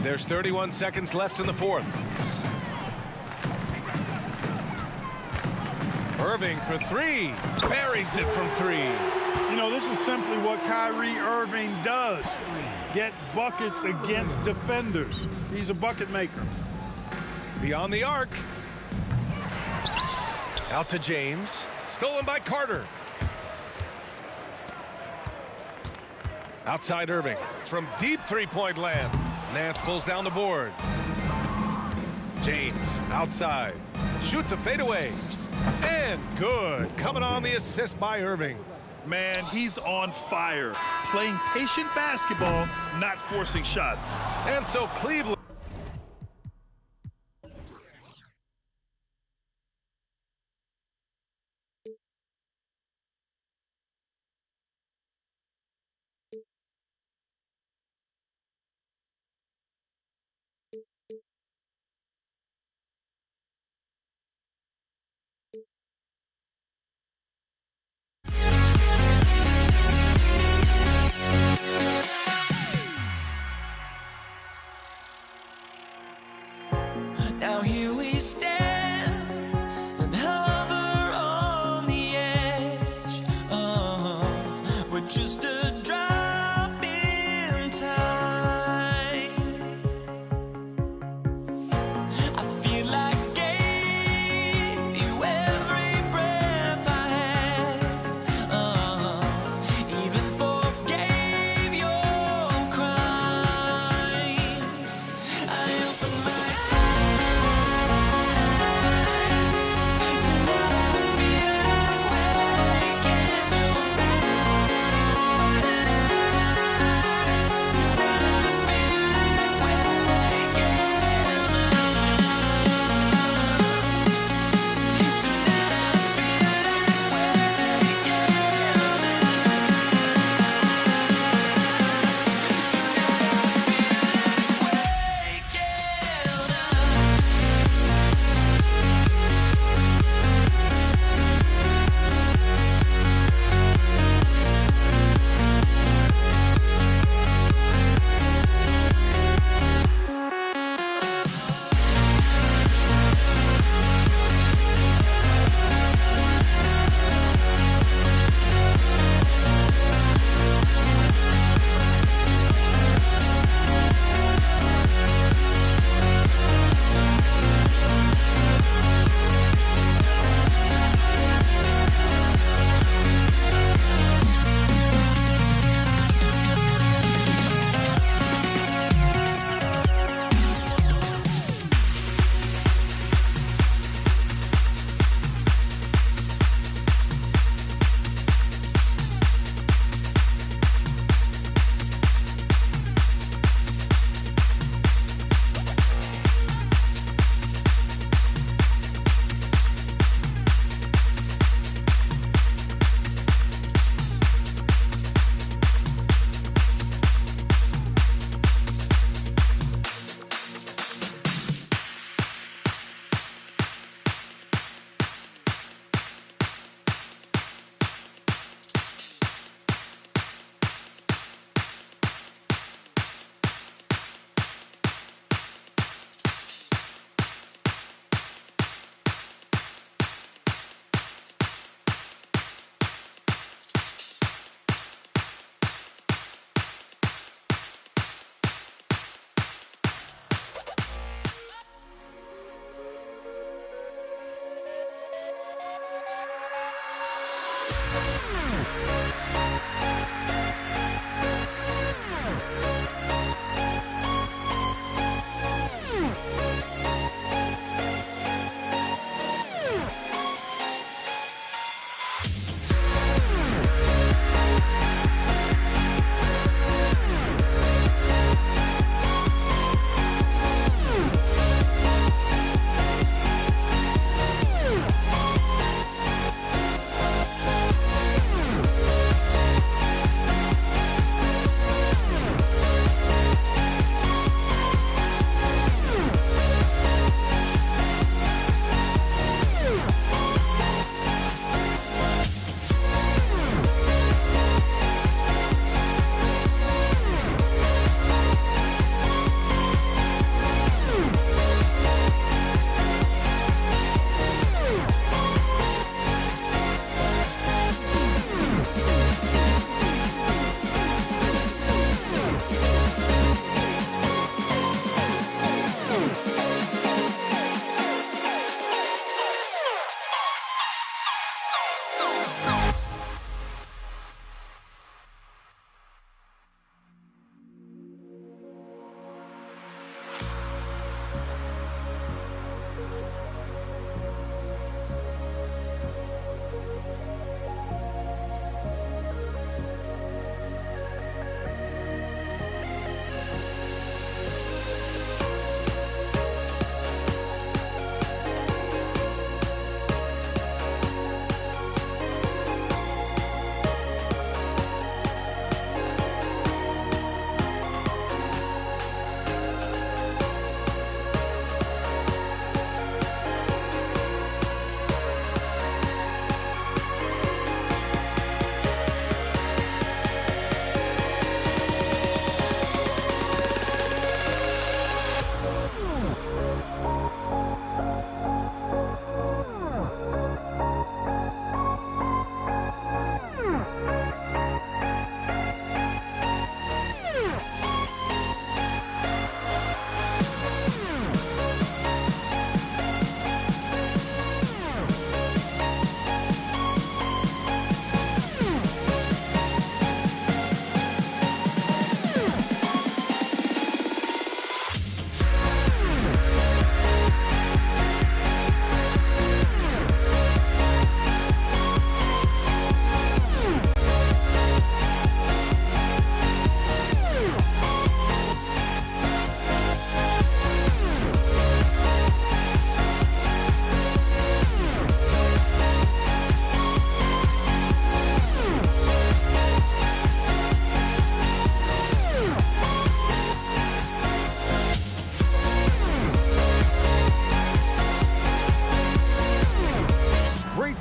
S10: There's 31 seconds left in the fourth. Irving for three. Buries it from three.
S6: You know, this is simply what Kyrie Irving does. Get buckets against defenders. He's a bucket maker.
S10: Beyond the arc. Out to James. Stolen by Carter. Outside Irving. From deep three-point land. Nance pulls down the board. James outside. Shoots a fadeaway. And good. Coming on the assist by Irving.
S11: Man, he's on fire. Playing patient basketball, not forcing shots.
S10: And so Cleveland.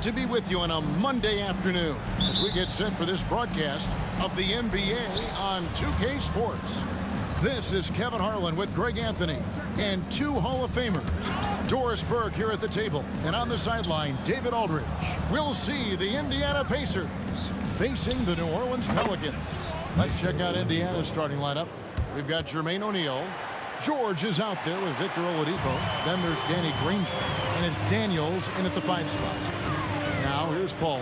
S1: to be with you on a Monday afternoon as we get set for this broadcast of the NBA on 2K Sports. This is Kevin Harlan with Greg Anthony and two Hall of Famers. Doris Burke here at the table, and on the sideline, David Aldridge. We'll see the Indiana Pacers facing the New Orleans Pelicans. Let's check out Indiana's starting lineup. We've got Jermaine O'Neal. George is out there with Victor Oladipo. Then there's Danny Granger, and it's Daniels in at the 5 spot. Now here's Paul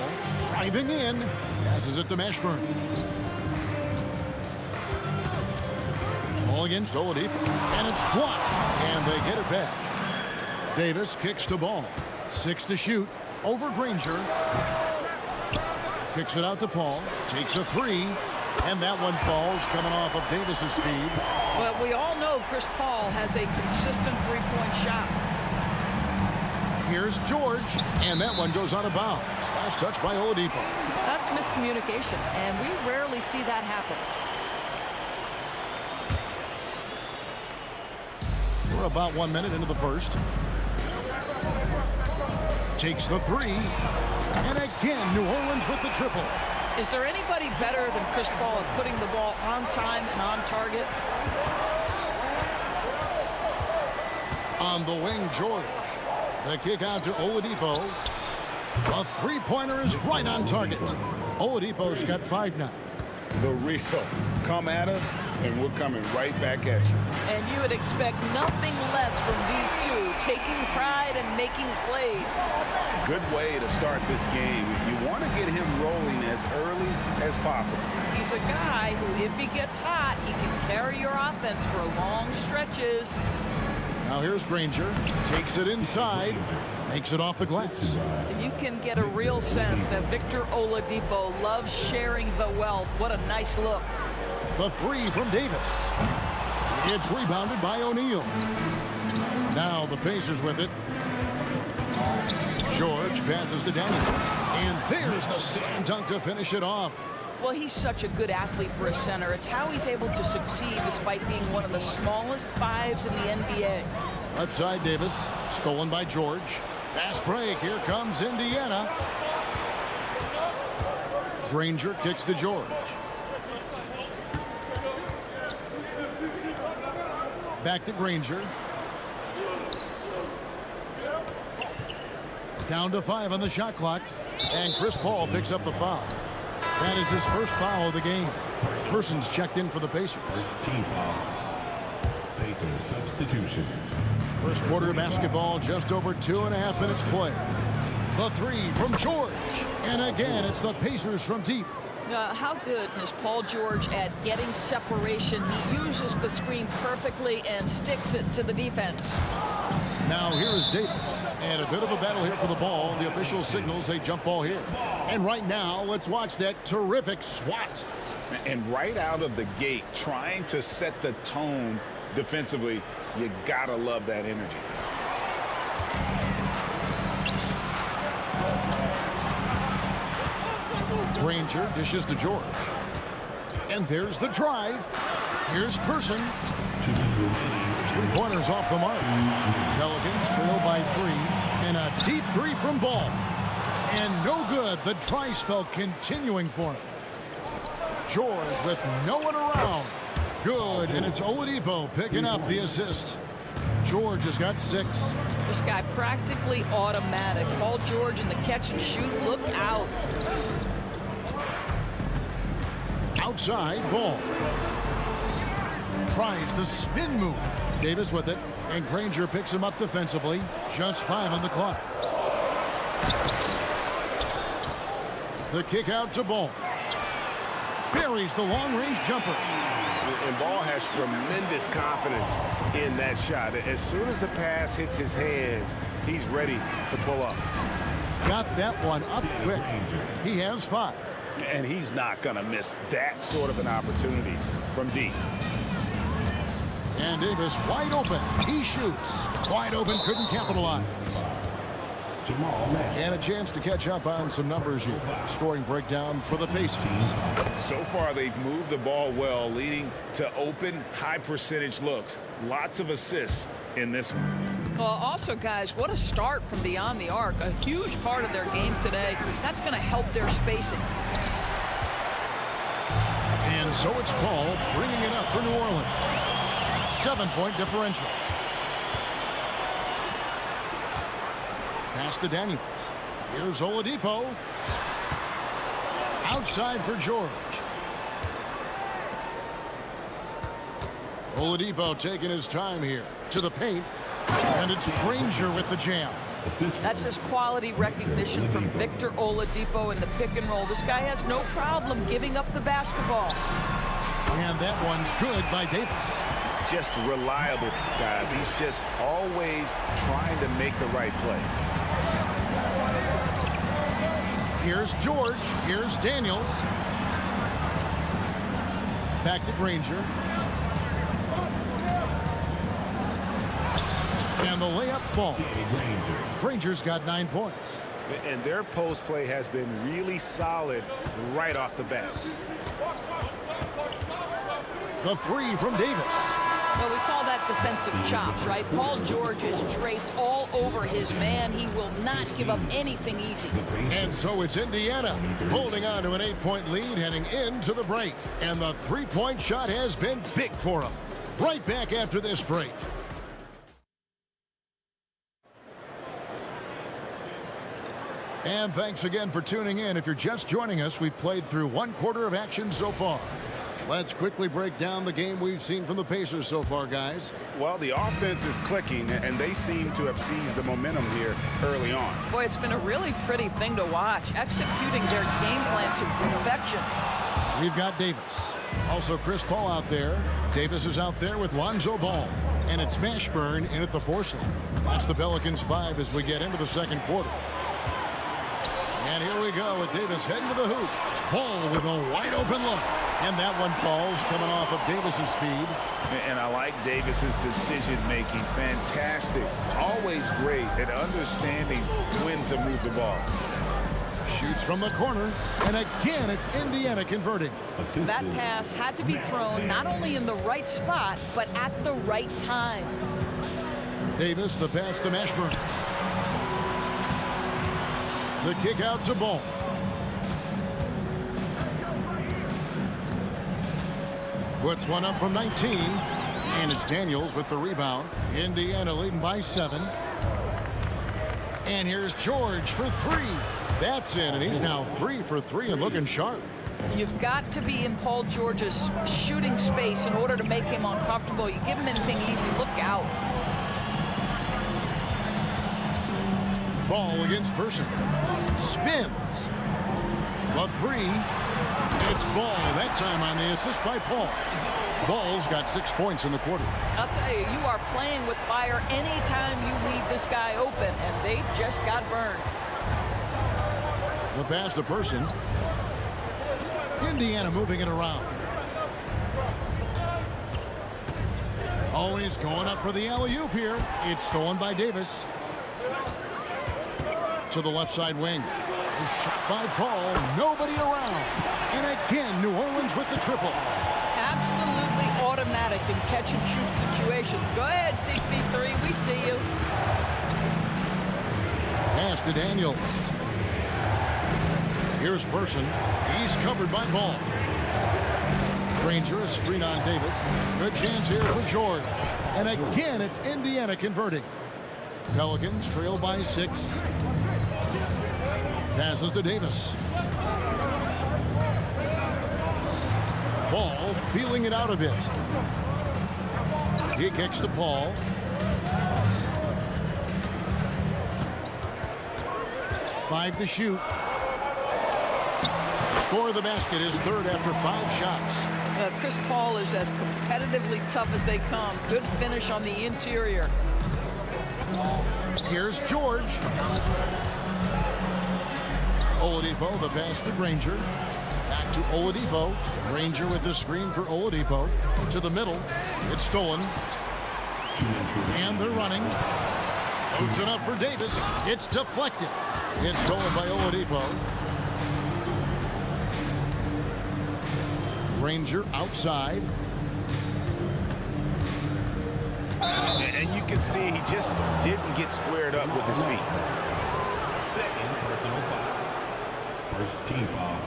S1: driving in, passes it to Mashburn. Ball against Oladipo, and it's blocked, and they get it back. Davis kicks to Ball, 6 to shoot, over Granger. Kicks it out to Paul, takes a 3, and that one falls coming off of Davis's feed.
S13: Well, we all know Chris Paul has a consistent three-point shot.
S1: Here's George, and that one goes out of bounds. Last touch by Oladipo.
S13: That's miscommunication, and we rarely see that happen.
S1: We're about 1 minute into the first. Takes the 3, and again, New Orleans with the triple.
S13: Is there anybody better than Chris Paul at putting the ball on time and on target?
S1: On the wing, George. The kick out to Oladipo. The three-pointer is right on target. Oladipo's got 5 now.
S2: The real. Come at us, and we're coming right back at you.
S13: And you would expect nothing less from these two, taking pride and making plays.
S2: Good way to start this game. If you want to get him rolling as possible.
S13: He's a guy who, if he gets hot, he can carry your offense for long stretches.
S1: Now here's Granger. Takes it inside. Makes it off the glass.
S13: You can get a real sense that Victor Oladipo loves sharing the wealth. What a nice look.
S1: The three from Davis. It's rebounded by O'Neal. Now the Pacers with it. George passes to Daniels. And there's the slam dunk to finish it off.
S13: Well, he's such a good athlete for a center. It's how he's able to succeed despite being one of the smallest fives in the NBA.
S1: Left side Davis. Stolen by George. Fast break. Here comes Indiana. Granger kicks to George. Back to Granger. Down to 5 on the shot clock. And Chris Paul picks up the foul. That is his first foul of the game. Persons checked in for the Pacers.
S4: Team foul. Pacers substitution.
S1: First quarter of basketball, just over 2.5 minutes play. The three from George. And again, it's the Pacers from deep.
S13: How good is Paul George at getting separation? He uses the screen perfectly and sticks it to the defense.
S1: Now here is Davis. And a bit of a battle here for the ball. The official signals a jump ball here. And right now, let's watch that terrific swat.
S2: And right out of the gate, trying to set the tone defensively, you gotta love that energy.
S1: Granger dishes to George. And there's the drive. Here's Person. There's 3 pointers off the mark. Pelicans trail by 3. And a deep 3 from Ball. And no good. The dry spell continuing for him. George with no one around. Good. And it's Oladipo picking up the assist. George has got 6.
S13: This guy practically automatic. Paul George in the catch and shoot. Look out.
S1: Outside, Ball. Tries the spin move. Davis with it. And Granger picks him up defensively. Just 5 on the clock. The kick out to Ball. Buries the long-range jumper.
S2: And Ball has tremendous confidence in that shot. As soon as the pass hits his hands, he's ready to pull up.
S1: Got that one up quick. He has 5.
S2: And he's not going to miss that sort of an opportunity from deep.
S1: And Davis wide open. He shoots. Wide open, couldn't capitalize. And a chance to catch up on some numbers here. Scoring breakdown for the Pacers.
S2: So far, they've moved the ball well, leading to open, high-percentage looks. Lots of assists in this one.
S13: Well, also, guys, what a start from beyond the arc. A huge part of their game today. That's going to help their spacing.
S1: And so it's Paul bringing it up for New Orleans. 7-point differential. Pass to Daniels. Here's Oladipo. Outside for George. Oladipo taking his time here. To the paint. And it's Granger with the jam.
S13: That's just quality recognition from Victor Oladipo in the pick and roll. This guy has no problem giving up the basketball.
S1: And that one's good by Davis.
S2: Just reliable, guys. He's just always trying to make the right play.
S1: Here's George. Here's Daniels. Back to Granger. And the layup falls. Granger's got 9 points.
S2: And their post play has been really solid right off the bat.
S1: The 3 from Davis.
S13: Well, we call that defensive chops, right? Paul George is draped all over his man. He will not give up anything easy.
S1: And so it's Indiana holding on to an 8-point lead heading into the break. And the 3-point shot has been big for him. Right back after this break. And thanks again for tuning in. If you're just joining us, we've played through 1 quarter of action so far. Let's quickly break down the game we've seen from the Pacers so far, guys.
S2: Well, the offense is clicking, and they seem to have seized the momentum here early on.
S13: Boy, it's been a really pretty thing to watch, executing their game plan to perfection.
S1: We've got Davis. Also Chris Paul out there. Davis is out there with Lonzo Ball. And it's Mashburn in at the 4 slot. That's the Pelicans 5 as we get into the second quarter. And here we go with Davis heading to the hoop. Ball with a wide open look. And that one falls coming off of Davis's feed.
S2: And I like Davis's decision-making. Fantastic. Always great at understanding when to move the ball.
S1: Shoots from the corner. And again, it's Indiana converting.
S13: That pass had to be thrown not only in the right spot, but at the right time.
S1: Davis, the pass to Mashburn. The kick out to Ball. Puts one up from 19. And it's Daniels with the rebound. Indiana leading by 7. And here's George for 3. That's in, and he's now 3 for 3 and looking sharp.
S13: You've got to be in Paul George's shooting space in order to make him uncomfortable. You give him anything easy, look out.
S1: Ball against Person. Spins. The 3. It's Ball, that time on the assist by Paul. Ball's got 6 points in the quarter.
S13: I'll tell you, you are playing with fire anytime you leave this guy open, and they just got burned.
S1: The pass to Person. Indiana moving it around. Always going up for the alley-oop here. It's stolen by Davis. To the left side wing. A shot by Paul. Nobody around. And again, New Orleans with the triple.
S13: Absolutely automatic in catch-and-shoot situations. Go ahead, CP3. We see you.
S1: Pass to Daniels. Here's Person. He's covered by Ball. Granger, a screen on Davis. Good chance here for George. And again, it's Indiana converting. Pelicans trail by 6. Passes to Davis. Ball feeling it out a bit. He kicks to Paul. Five to shoot. Score the basket is third after 5 shots.
S13: Chris Paul is as competitively tough as they come. Good finish on the interior.
S1: Here's George. Oladipo, the pass to Granger. Back to Oladipo. Granger with the screen for Oladipo. To the middle. It's stolen. And they're running. Puts it up for Davis. It's deflected. It's stolen by Oladipo. Granger outside.
S2: And you can see he just didn't get squared up with his feet.
S4: Second personal foul. First team foul.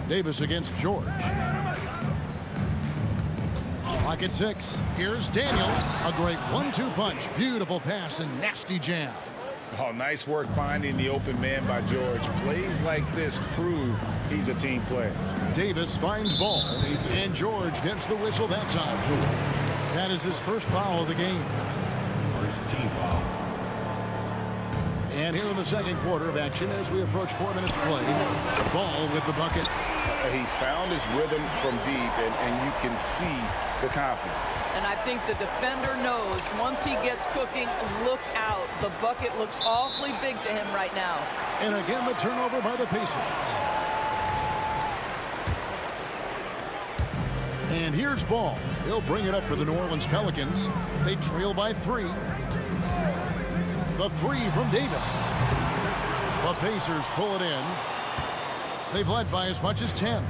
S1: Davis against George. Clock at 6. Here's Daniels. A great 1-2 punch. Beautiful pass and nasty jam.
S2: Oh, nice work finding the open man by George. Plays like this prove he's a team player.
S1: Davis finds Ball. And George gets the whistle that time. That is his first foul of the game.
S4: First team foul.
S1: And here in the second quarter of action as we approach 4 minutes played. Ball with the bucket.
S2: He's found his rhythm from deep, and you can see the confidence.
S13: And I think the defender knows once he gets cooking, look out. The bucket looks awfully big to him right now.
S1: And again, the turnover by the Pacers. And here's Ball. He'll bring it up for the New Orleans Pelicans. They trail by 3. The 3 from Davis. The Pacers pull it in. They've led by as much as 10.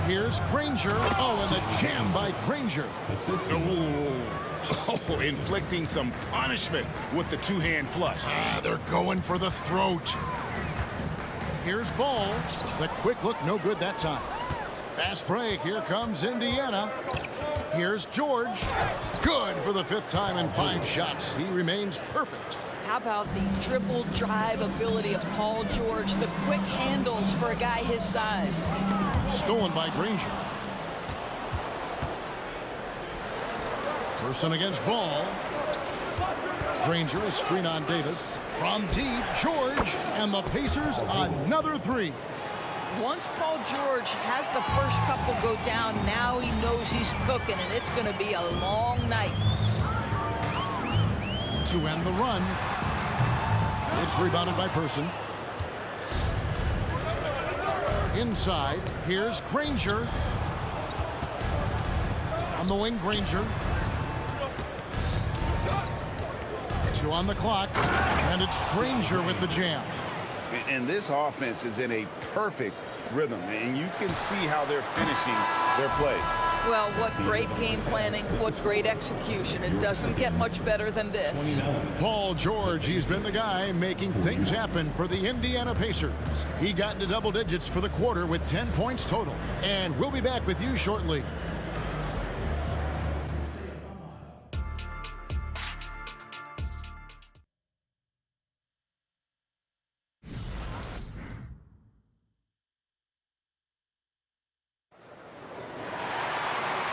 S1: Here's Granger. Oh, and the jam by Granger.
S2: Oh, inflicting some punishment with the two-hand flush.
S1: They're going for the throat. Here's Ball. The quick look, no good that time. Fast break. Here comes Indiana. Here's George. Good for the 5th time in 5 shots. He remains perfect.
S13: How How about the dribble drive ability of Paul George, the quick handles for a guy his size.
S1: Stolen by Granger. Person against Ball. Granger, a screen on Davis. From deep, George, and the Pacers another three.
S13: Once Paul George has the first couple go down, now he knows he's cooking, and it's going to be a long night.
S1: To end the run. It's rebounded by Person. Inside, here's Granger. On the wing, Granger. 2 on the clock, and it's Granger with the jam.
S2: And this offense is in a perfect rhythm, and you can see how they're finishing their play.
S13: Well, what great game planning, what great execution. It doesn't get much better than this.
S1: Paul George, he's been the guy making things happen for the Indiana Pacers. He got into double digits for the quarter with 10 points total. And we'll be back with you shortly.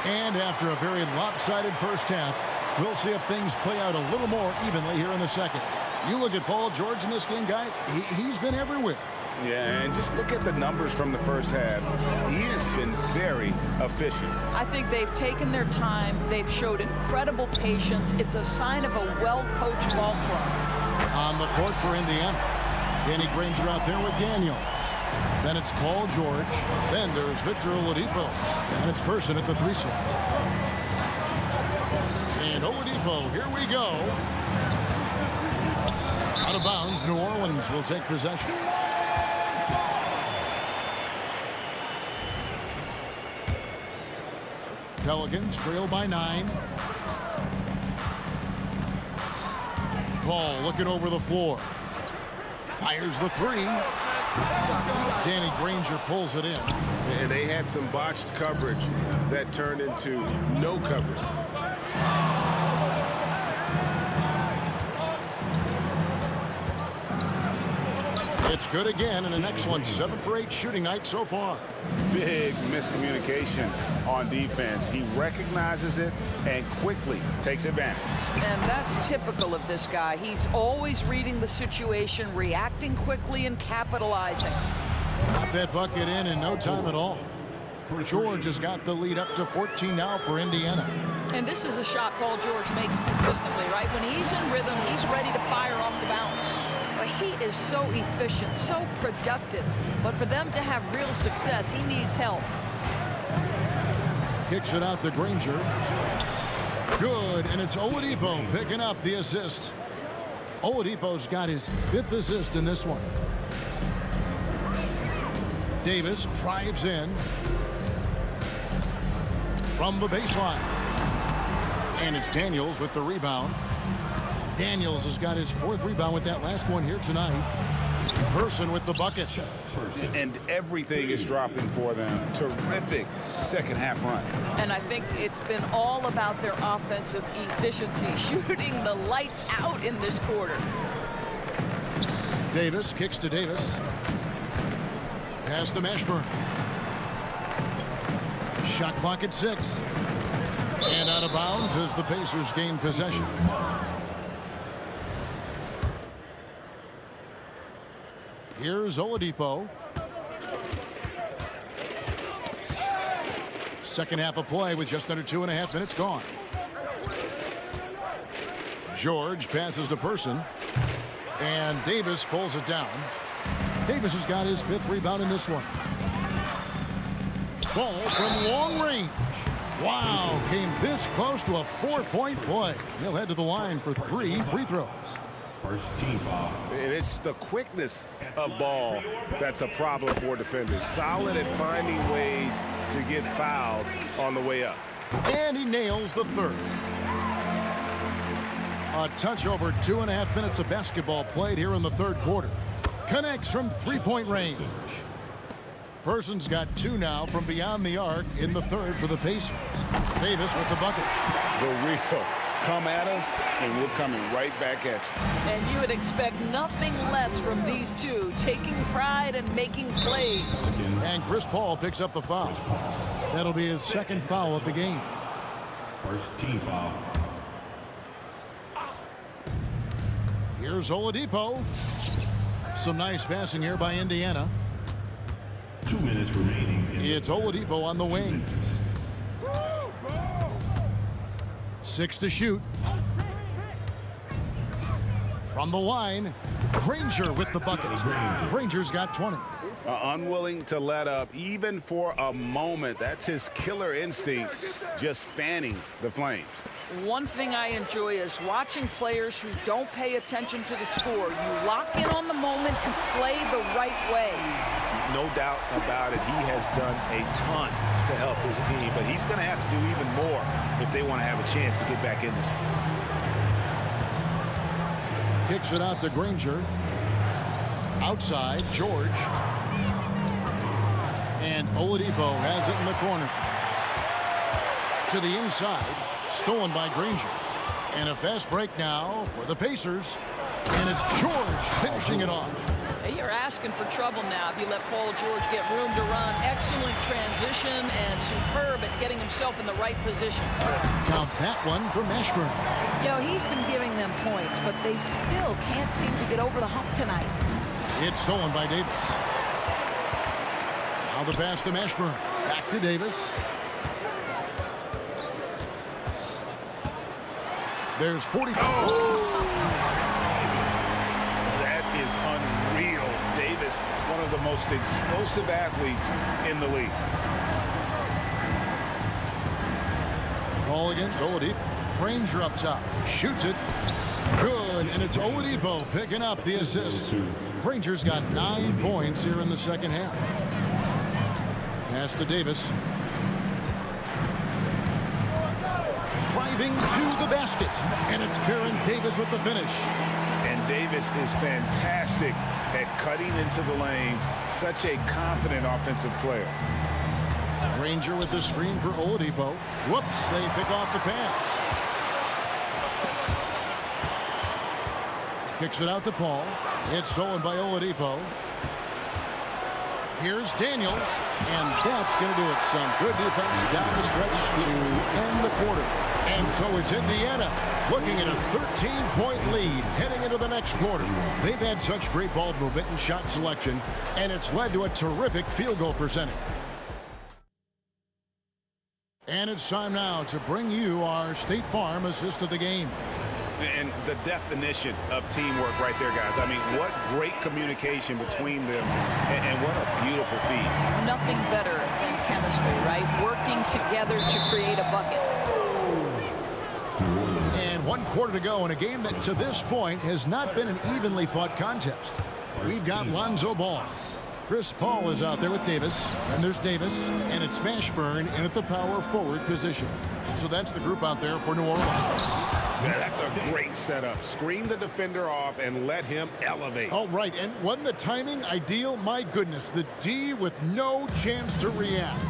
S1: And after a very lopsided first half, we'll see if things play out a little more evenly here in the second. You look at Paul George in this game, guys, he's been everywhere.
S2: Yeah, and just look at the numbers from the first half. He has been very efficient.
S13: I think they've taken their time. They've showed incredible patience. It's a sign of a well-coached ball club.
S1: On the court for Indiana, Danny Granger out there with Daniels. Then it's Paul George. Then there's Victor Oladipo. And it's Person at the 3 slot. And Oladipo, here we go. Out of bounds, New Orleans will take possession. Pelicans trail by 9. Ball looking over the floor. Fires the 3. Danny Granger pulls it in.
S2: And they had some botched coverage that turned into no coverage.
S1: It's good again, and an excellent 7 for 8 shooting night so far.
S2: Big miscommunication on defense. He recognizes it and quickly takes advantage.
S13: And that's typical of this guy. He's always reading the situation, reacting quickly, and capitalizing.
S1: Got that bucket in no time at all. George has got the lead up to 14 now for Indiana.
S13: And this is a shot Paul George makes consistently, right? When he's in rhythm, he's ready to fire off the bounce. But he is so efficient, so productive. But for them to have real success, he needs help.
S1: Kicks it out to Granger. Good, and it's Oladipo picking up the assist. Oladipo's got his 5th assist in this one. Davis drives in from the baseline. And it's Daniels with the rebound. Daniels has got his 4th rebound with that last one here tonight. Person with the bucket.
S2: And everything is dropping for them. Terrific second half run.
S13: And I think it's been all about their offensive efficiency, shooting the lights out in this quarter.
S1: Davis kicks to Davis. Pass to Mashburn. Shot clock at 6. And out of bounds as the Pacers gain possession. Here's Oladipo. Second half of play with just under 2.5 minutes gone. George passes to Person. And Davis pulls it down. Davis has got his 5th rebound in this one. Ball from long range. Wow, came this close to a 4-point play. He'll head to the line for 3 free throws.
S4: First team foul.
S2: And it's the quickness of ball that's a problem for defenders. Solid at finding ways to get fouled on the way up.
S1: And he nails the 3rd. A touch over 2.5 minutes of basketball played here in the 3rd quarter. Connects from 3-point range. Person's got 2 now from beyond the arc in the 3rd for the Pacers. Davis with the bucket.
S2: The real Come at us, and we're coming right back at you.
S13: And you would expect nothing less from these two, taking pride and making plays.
S1: And Chris Paul picks up the foul. That'll be his second foul of the game.
S4: First team foul.
S1: Here's Oladipo. Some nice passing here by Indiana.
S4: 2 minutes remaining.
S1: It's Oladipo on the wing. 6 to shoot. From the line, Granger with the bucket. Granger's got 20.
S2: Unwilling to let up, even for a moment. That's his killer instinct, just fanning the flames.
S13: One thing I enjoy is watching players who don't pay attention to the score. You lock in on the moment and play the right way.
S2: No doubt about it. He has done a ton to help his team, but he's going to have to do even more if they want to have a chance to get back in this one.
S1: Kicks it out to Granger. Outside, George. And Oladipo has it in the corner. To the inside, stolen by Granger. And a fast break now for the Pacers. And it's George finishing it off.
S13: Hey, you're asking for trouble now if you let Paul George get room to run. Excellent transition and superb at getting himself in the right position.
S1: Count that one for Mashburn.
S13: You know, he's been giving them points, but they still can't seem to get over the hump tonight.
S1: It's stolen by Davis. Now the pass to Mashburn. Back to Davis. There's 40.
S2: That is unreal. Davis, one of the most explosive athletes in the league.
S1: Ball against Oladipo. Granger up top. Shoots it. Good. And it's Oladipo picking up the assist. Granger's got 9 points here in the second half. Pass to Davis. Driving to the basket. And it's Baron Davis with the finish.
S2: And Davis is fantastic at cutting into the lane. Such a confident offensive player.
S1: Granger with the screen for Oladipo. Whoops, they pick off the pass. Kicks it out to Paul. It's stolen by Oladipo. Here's Daniels, and that's going to do it. Some good defense down the stretch to end the quarter. And so it's Indiana looking at a 13-point lead heading into the next quarter. They've had such great ball movement and shot selection, and it's led to a terrific field goal percentage. And it's time now to bring you our State Farm assist of the game.
S2: And the definition of teamwork right there, guys. I mean, what great communication between them, and what a beautiful feat.
S13: Nothing better than chemistry, right? Working together to create a bucket.
S1: And 1 quarter to go in a game that to this point has not been an evenly fought contest. We've got Lonzo Ball. Chris Paul is out there with Davis, and there's Davis, and it's Mashburn in at the power forward position. So that's the group out there for New Orleans.
S2: Yeah, that's a great setup. Screen the defender off and let him elevate.
S1: Oh, right, and wasn't the timing ideal? My goodness, the D with no chance to react.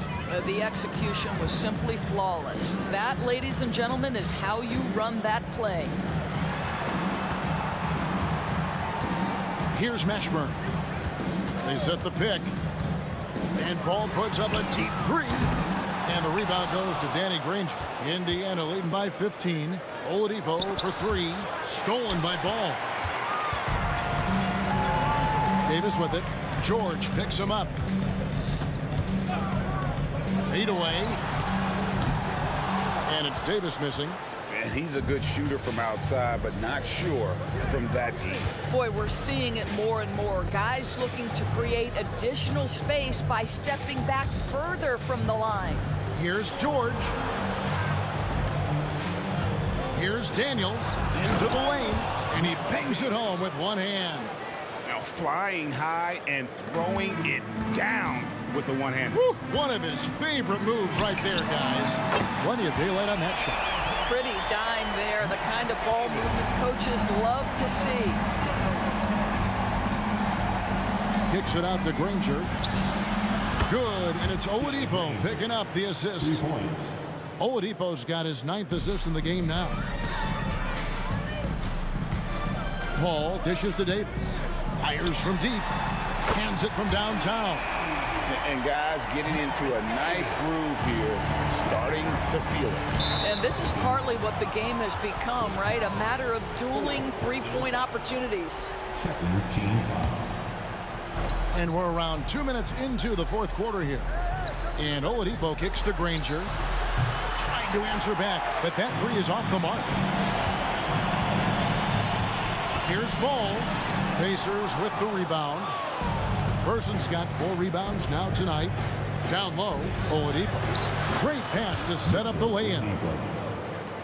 S13: The execution was simply flawless. That, ladies and gentlemen, is how you run that play.
S1: Here's Mashburn. They set the pick. And Paul puts up a deep three. And the rebound goes to Danny Granger. Indiana leading by 15. Oladipo for 3. Stolen by Ball. Davis with it. George picks him up. Fade away. And it's Davis missing.
S2: And he's a good shooter from outside, but not sure from that deep.
S13: Boy, we're seeing it more and more. Guys looking to create additional space by stepping back further from the line.
S1: Here's George. Here's Daniels into the lane, and he bangs it home with one hand.
S2: Now flying high and throwing it down with the one hand.
S1: Woo, one of his favorite moves right there, guys. Plenty of daylight on that shot.
S13: Pretty dime there, the kind of ball movement coaches love to see.
S1: Kicks it out to Granger. Good, and it's Oladipo picking up the assist.
S4: 3 points.
S1: Oladipo's got his 9th assist in the game now. Paul dishes to Davis. Fires from deep. Hands it from downtown.
S2: And guys getting into a nice groove here, starting to feel it.
S13: And this is partly what the game has become, right? A matter of dueling three-point opportunities.
S4: Second team foul.
S1: And we're around 2 minutes into the fourth quarter here. And Oladipo kicks to Granger. Trying to answer back, but that three is off the mark. Here's Ball. Pacers with the rebound. Person's got 4 rebounds now tonight. Down low, Oladipo. Great pass to set up the lay-in.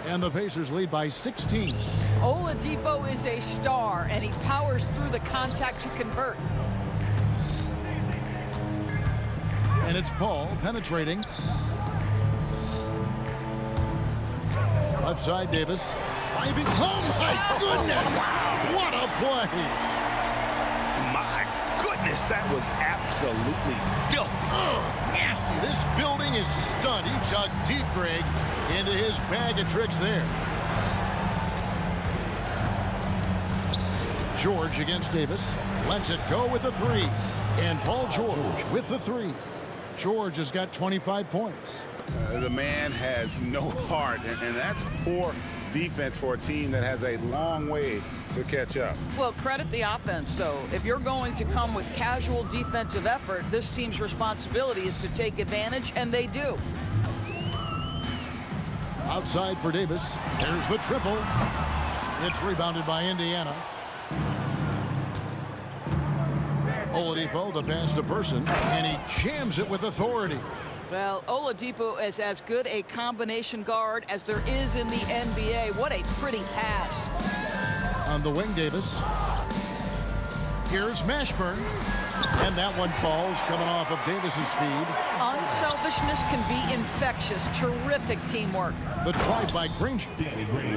S1: And the Pacers lead by 16.
S13: Oladipo is a star, and he powers through the contact to convert.
S1: And it's Paul penetrating. Left side, Davis. Driving. Oh, my goodness! What a play!
S2: My goodness, that was absolutely filthy.
S1: Oh, nasty. This building is stunned. He dug deep, Greg, into his bag of tricks there. George against Davis. Lets it go with the three. And Paul George with the three. George has got 25 points.
S2: The man has no heart, and that's poor defense for a team that has a long way to catch up.
S13: Well, credit the offense, though. If you're going to come with casual defensive effort, this team's responsibility is to take advantage, and they do.
S1: Outside for Davis. There's the triple. It's rebounded by Indiana. Oladipo, the pass to Person, and he jams it with authority.
S13: Well, Oladipo is as good a combination guard as there is in the NBA. What a pretty pass.
S1: On the wing, Davis. Here's Mashburn. And that one falls, coming off of Davis's feed.
S13: Unselfishness can be infectious. Terrific teamwork.
S1: The drive by Granger.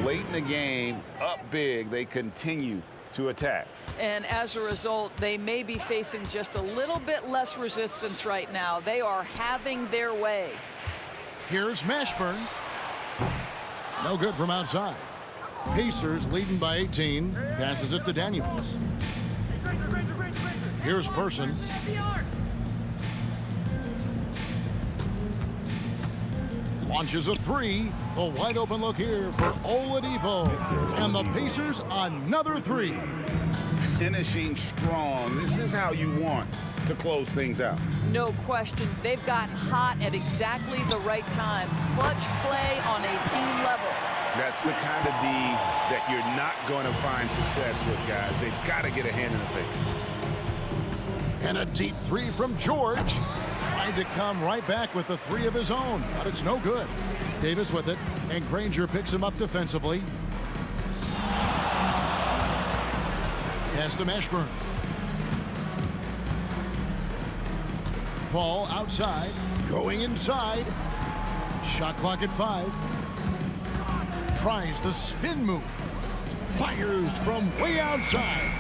S2: Late in the game, up big, they continue to attack.
S13: And as a result, they may be facing just a little bit less resistance right now. They are having their way.
S1: Here's Mashburn. No good from outside. Pacers leading by 18. Passes it to Daniels. Here's Person. Launches a three. A wide open look here for Oladipo. And the Pacers another three.
S2: Finishing strong. This is how you want to close things out.
S13: No question. They've gotten hot at exactly the right time. Clutch play on a team level.
S2: That's the kind of D that you're not going to find success with, guys. They've got to get a hand in the face.
S1: And a deep three from George. Trying to come right back with the three of his own, but it's no good. Davis with it, and Granger picks him up defensively. Pass to Mashburn. Paul outside, going inside. Shot clock at 5. Tries the spin move. Fires from way outside.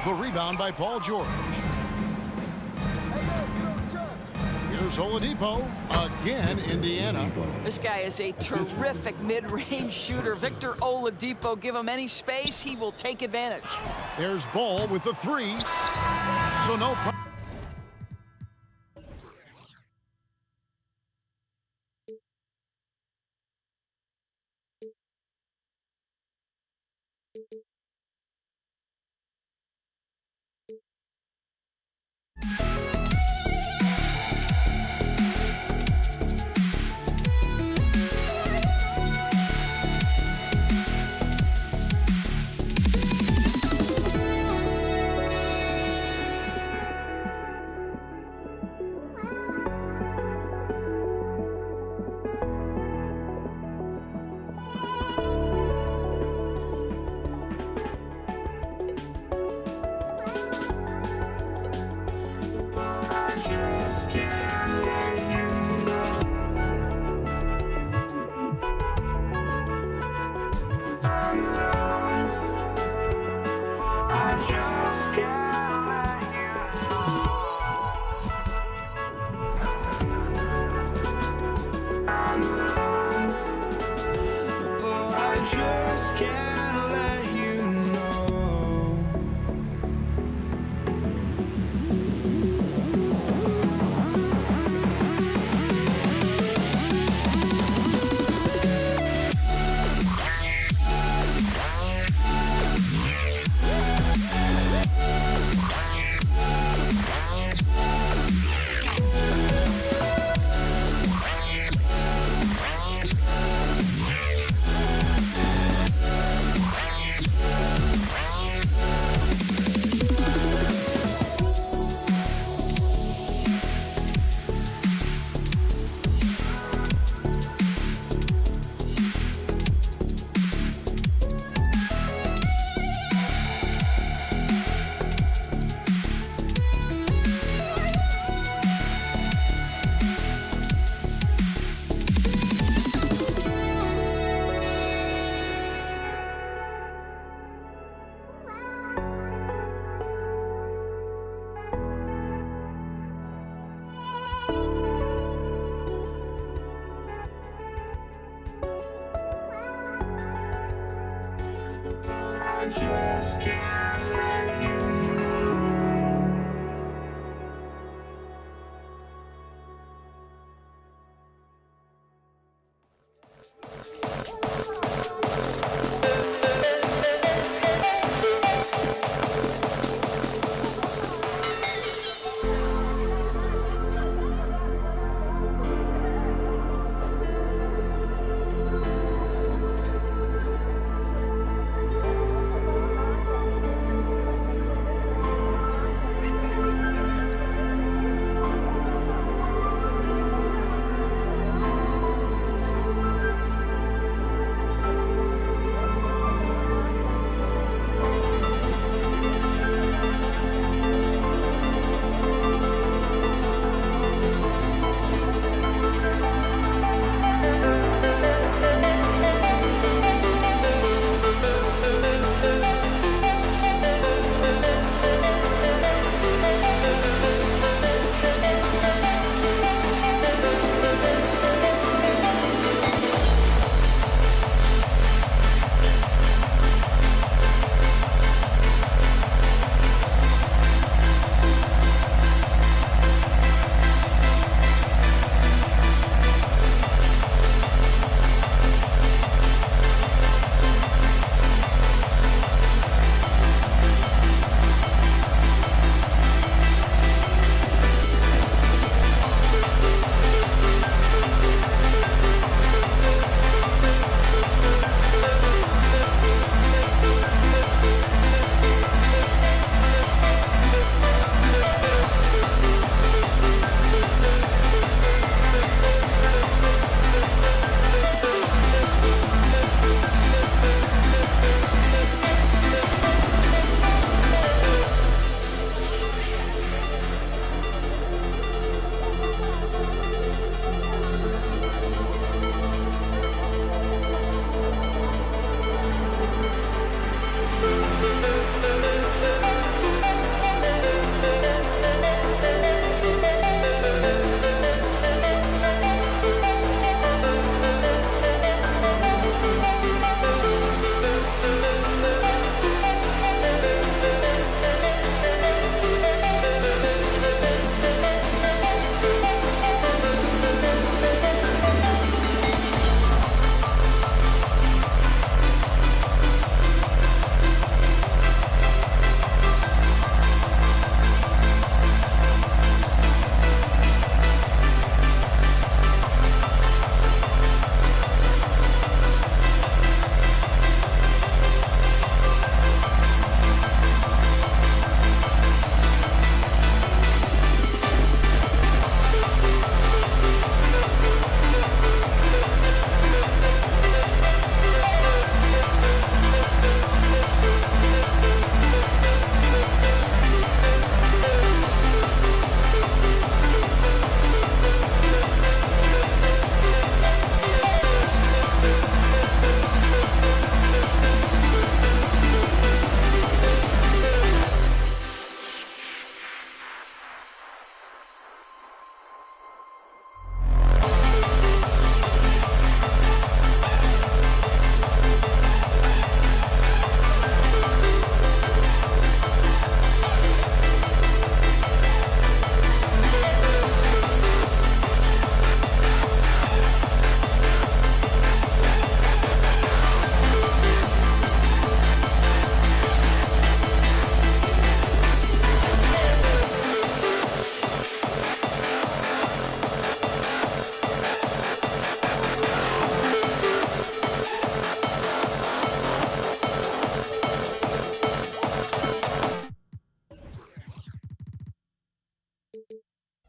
S1: The rebound by Paul George. Here's Oladipo. Again, Indiana.
S13: This guy is a terrific mid-range shooter. Victor Oladipo, give him any space, he will take advantage.
S1: There's Ball with the three. So no problem.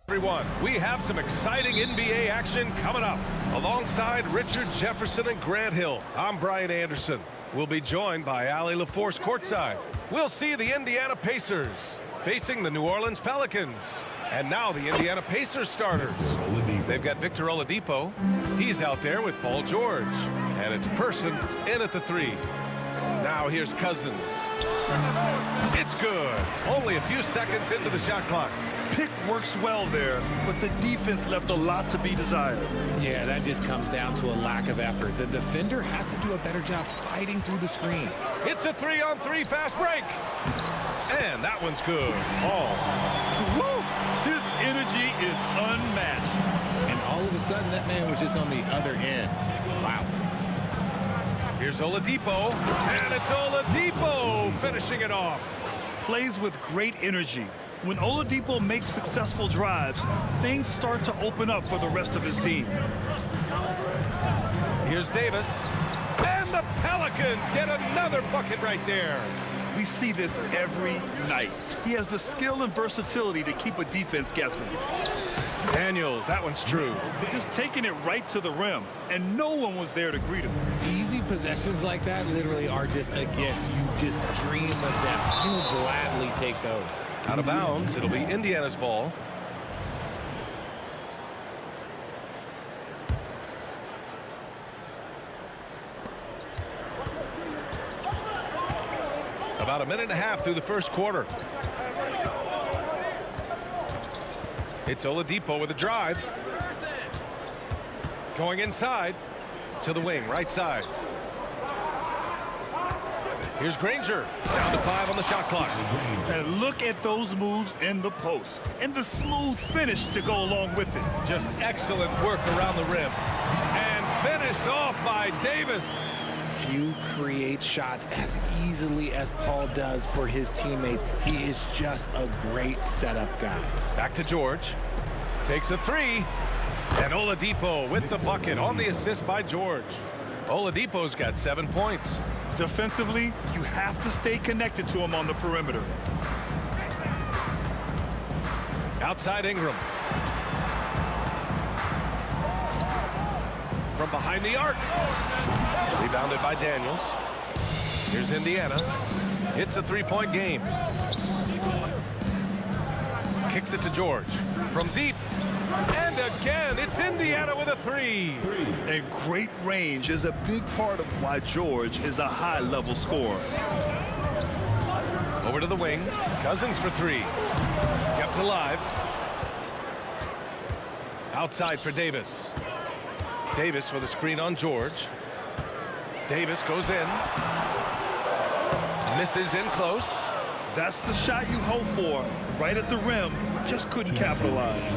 S10: Everyone, we have some exciting NBA action coming up. Alongside Richard Jefferson and Grant Hill, I'm Brian Anderson. We'll be joined by Allie LaForce courtside. We'll see the Indiana Pacers facing the New Orleans Pelicans. And now the Indiana Pacers starters. They've got Victor Oladipo. He's out there with Paul George. And it's Person in at the three. Now here's Cousins. It's good. Only a few seconds into the shot clock.
S11: Pick works well there, but the defense left a lot to be desired.
S8: Yeah, that just comes down to a lack of effort. The defender has to do a better job fighting through the screen.
S10: It's a 3-on-3 fast break. And that one's good. Paul.
S11: Woo! His energy is unmatched.
S8: And all of a sudden, that man was just on the other end. Wow.
S10: Here's Oladipo. And it's Oladipo finishing it off.
S11: Plays with great energy. When Oladipo makes successful drives, things start to open up for the rest of his team.
S10: Here's Davis. And the Pelicans get another bucket right there.
S11: We see this every night. He has the skill and versatility to keep a defense guessing.
S10: Daniels, that one's true.
S11: Just taking it right to the rim, and no one was there to greet him.
S8: Easy possessions like that literally are just a gift. You just dream of them. You'll gladly take those.
S10: Out of bounds. It'll be Indiana's ball. About a minute and a half through the first quarter. It's Oladipo with a drive. Going inside to the wing, right side. Here's Granger. Down to 5 on the shot clock.
S11: And look at those moves in the post. And the smooth finish to go along with it.
S10: Just excellent work around the rim. And finished off by Davis.
S8: Few create shots as easily as Paul does for his teammates. He is just a great setup guy.
S10: Back to George. Takes a 3. And Oladipo with the bucket on the assist by George. Oladipo's got 7 points.
S11: Defensively, you have to stay connected to him on the perimeter.
S10: Outside Ingram. From behind the arc. Rebounded by Daniels. Here's Indiana. It's a 3-point game. Kicks it to George. From deep. And again, it's Indiana with a 3.
S11: And great range is a big part of why George is a high-level scorer.
S10: Over to the wing. Cousins for 3. Kept alive. Outside for Davis. Davis with a screen on George. Davis goes in. Misses in close.
S11: That's the shot you hope for. Right at the rim. Just couldn't capitalize.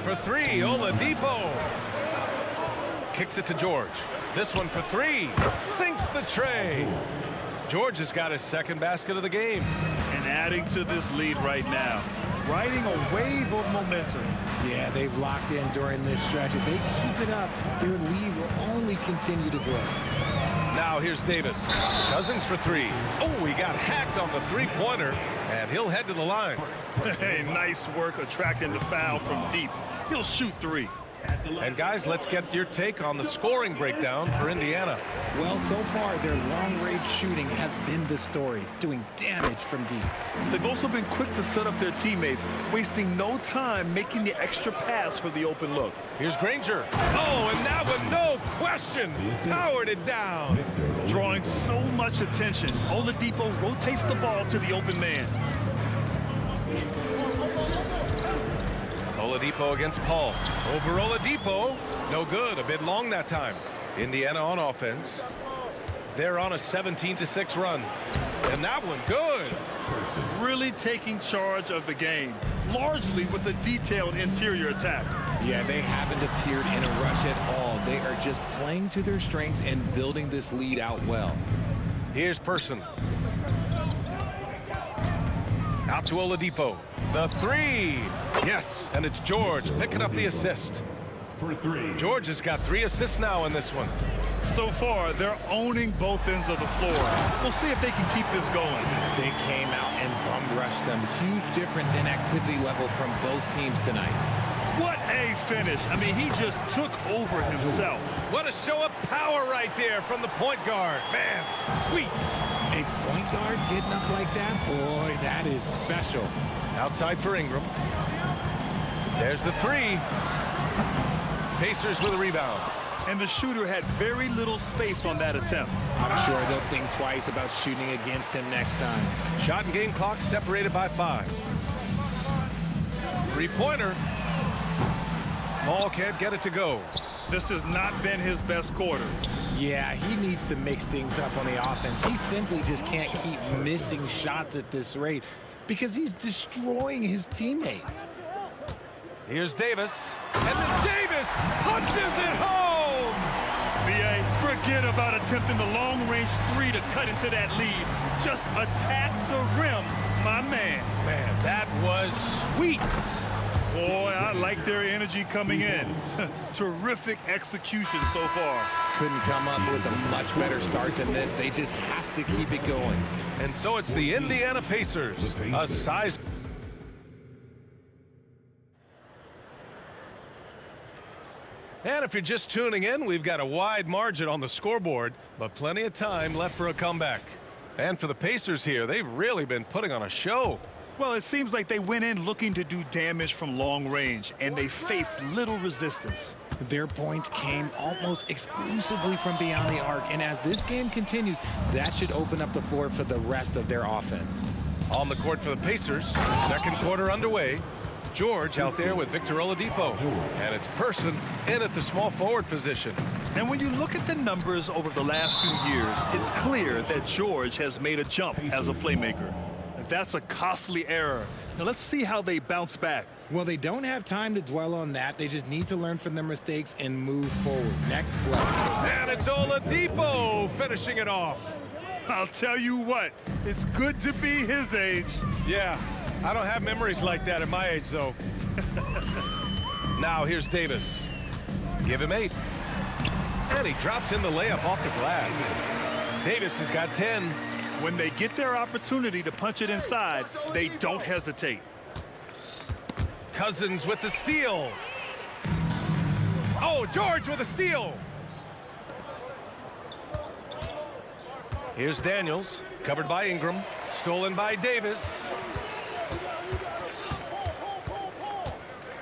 S10: For 3, Oladipo. Kicks it to George. This one for 3. Sinks the tray. George has got his second basket of the game.
S11: And adding to this lead right now. Riding a wave of momentum.
S8: Yeah, they've locked in during this stretch. If they keep it up, their lead will only continue to grow.
S10: Now here's Davis. Cousins for 3. Oh, he got hacked on the 3-pointer, and he'll head to the line.
S11: Hey, nice work attracting the foul from deep. He'll shoot 3.
S10: And guys, let's get your take on the scoring breakdown for Indiana.
S8: Well, so far, their long-range shooting has been the story, doing damage from deep.
S11: They've also been quick to set up their teammates, wasting no time making the extra pass for the open look.
S10: Here's Granger. Oh, and that one, no question, powered it down.
S11: Drawing so much attention, Oladipo rotates the ball to the open man.
S10: Oladipo against Paul. Over Oladipo. No good. A bit long that time. Indiana on offense. They're on a 17-6 run. And that one good.
S11: Really taking charge of the game, largely with a detailed interior attack.
S8: Yeah, they haven't appeared in a rush at all. They are just playing to their strengths and building this lead out well.
S10: Here's Person. Out to Oladipo. The 3. Yes, and it's George picking up the assist.
S4: For 3.
S10: George has got 3 assists now in this one.
S11: So far, they're owning both ends of the floor. We'll see if they can keep this going.
S8: They came out and bum-rushed them. Huge difference in activity level from both teams tonight.
S11: What a finish. I mean, he just took over himself.
S10: What a show of power right there from the point guard. Man, sweet.
S8: A point guard getting up like that? Boy, that is special.
S10: Outside for Ingram. There's the 3. Pacers with a rebound.
S11: and the shooter had very little space on that attempt.
S8: I'm sure they'll think twice about shooting against him next time.
S10: Shot and game clock separated by 5. Three-pointer. Ball can't get it to go.
S11: This has not been his best quarter.
S8: Yeah, he needs to mix things up on the offense. He simply just can't keep missing shots at this rate because he's destroying his teammates.
S10: Here's Davis. And then Davis punches it home!
S11: B.A., forget about attempting the long-range 3 to cut into that lead. Just attack the rim, my man.
S10: Man, that was sweet.
S11: Boy, I like their energy coming in. Terrific execution so far.
S8: Couldn't come up with a much better start than this. They just have to keep it going.
S10: And so it's the Indiana Pacers. A size. And if you're just tuning in, we've got a wide margin on the scoreboard, but plenty of time left for a comeback. And for the Pacers here, they've really been putting on a show.
S11: Well, it seems like they went in looking to do damage from long range, and they faced little resistance.
S8: Their points came almost exclusively from beyond the arc, and as this game continues, that should open up the floor for the rest of their offense.
S10: On the court for the Pacers, second quarter underway. George out there with Victor Oladipo, and it's Person in at the small forward position.
S11: And when you look at the numbers over the last few years, it's clear that George has made a jump as a playmaker. That's a costly error. Now let's see how they bounce back.
S8: Well, they don't have time to dwell on that. They just need to learn from their mistakes and move forward. Next play.
S10: And it's Oladipo finishing it off.
S11: I'll tell you what, it's good to be his age.
S10: Yeah, I don't have memories like that at my age, though. Now here's Davis. Give him 8. And he drops in the layup off the glass. Davis has got 10.
S11: When they get their opportunity to punch it inside, they don't hesitate.
S10: Cousins with the steal. Oh, George with a steal. Here's Daniels, covered by Ingram, stolen by Davis.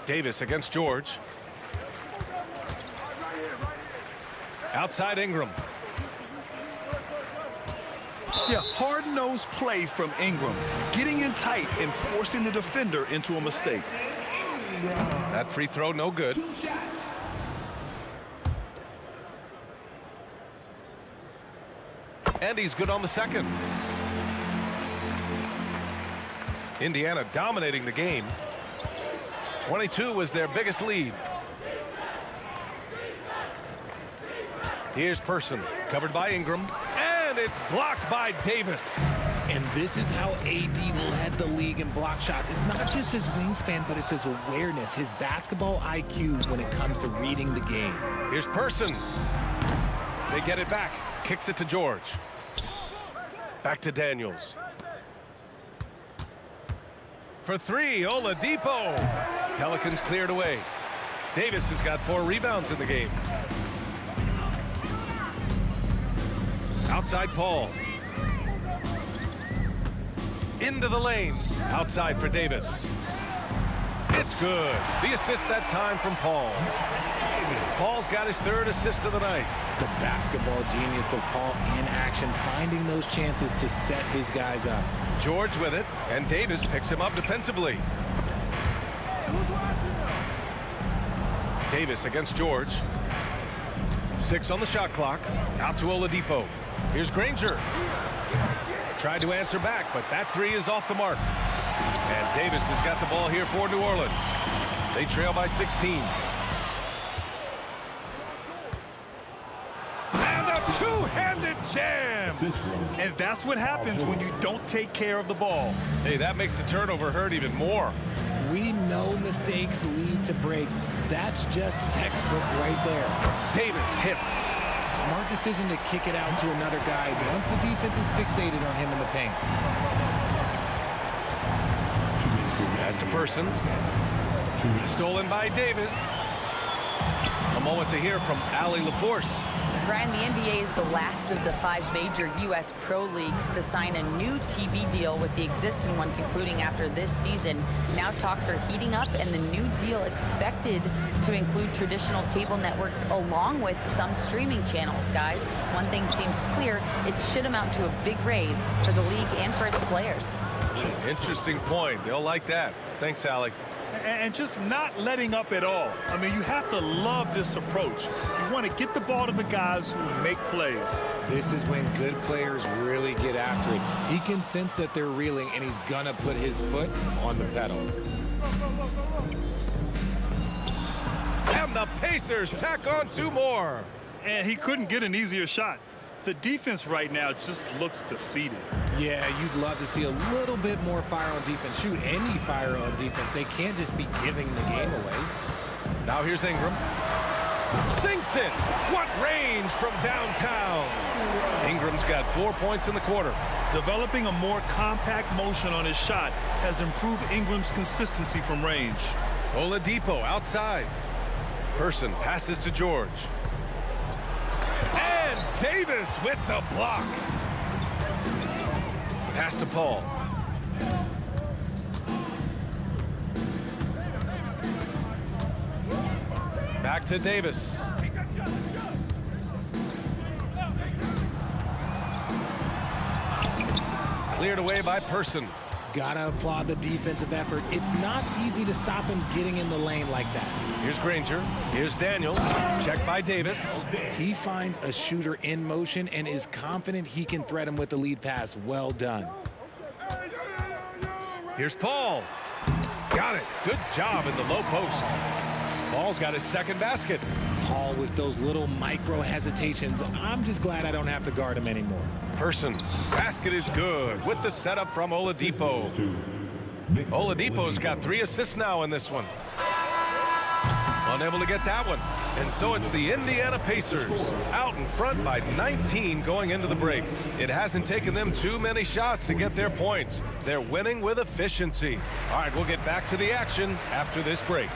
S10: Davis against George. Outside Ingram.
S11: Yeah, hard-nosed play from Ingram, getting in tight and forcing the defender into a mistake.
S10: That free throw no good. And he's good on the second. Indiana dominating the game. 22 was their biggest lead. Here's Person, covered by Ingram. And it's blocked by Davis.
S8: And this is how AD led the league in block shots. It's not just his wingspan, but it's his awareness, his basketball IQ when it comes to reading the game.
S10: Here's Person. They get it back. Kicks it to George. Back to Daniels. For 3, Oladipo. Pelicans cleared away. Davis has got 4 rebounds in the game. Outside Paul. Into the lane. Outside for Davis. It's good. The assist that time from Paul. Paul's got his 3rd assist of the night.
S8: The basketball genius of Paul in action, finding those chances to set his guys up.
S10: George with it, and Davis picks him up defensively. Davis against George. 6 on the shot clock. Out to Oladipo. Here's Granger. Tried to answer back, but that 3 is off the mark. And Davis has got the ball here for New Orleans. They trail by 16. And a two-handed jam.
S11: And that's what happens when you don't take care of the ball.
S10: Hey, that makes the turnover hurt even more.
S8: We know mistakes lead to breaks. That's just textbook right there. Davis hits. Smart decision to kick it out to another guy once the defense is fixated on him in the paint.
S10: Pass to Person. Stolen by Davis. A moment to hear from Allie LaForce.
S14: Brian, the NBA is the last of the 5 major U.S. pro leagues to sign a new TV deal, with the existing one concluding after this season. Now talks are heating up, and the new deal expected to include traditional cable networks along with some streaming channels. Guys, one thing seems clear: it should amount to a big raise for the league and for its players.
S10: Interesting point. They'll like that. Thanks, Allie.
S11: And just not letting up at all. I mean, you have to love this approach. You want to get the ball to the guys who make plays.
S8: This is when good players really get after it. He can sense that they're reeling, and he's gonna put his foot on the pedal.
S10: And the Pacers tack on 2 more.
S11: And he couldn't get an easier shot. The defense right now just looks defeated.
S8: Yeah, you'd love to see a little bit more fire on defense. Shoot, any fire on defense. They can't just be giving the game away.
S10: Now here's Ingram. Sinks it. What range from downtown. Ingram's got 4 points in the quarter.
S11: Developing a more compact motion on his shot has improved Ingram's consistency from range.
S10: Oladipo outside. Person passes to George. And Davis with the block. Pass to Paul. Back to Davis. Cleared away by Person.
S8: Gotta applaud the defensive effort. It's not easy to stop him getting in the lane like that.
S10: Here's Granger. Here's Daniels. Checked by Davis.
S8: He finds a shooter in motion and is confident he can threat him with the lead pass. Well done.
S10: Here's Paul. Got it. Good job in the low post. Paul's got his second basket.
S8: Paul with those little micro hesitations. I'm just glad I don't have to guard him anymore.
S10: Person. Basket is good with the setup from Oladipo. Oladipo's got 3 assists now in this one. Unable to get that one. And so it's the Indiana Pacers out in front by 19 going into the break. It hasn't taken them too many shots to get their points. They're winning with efficiency. All right, we'll get back to the action after this break.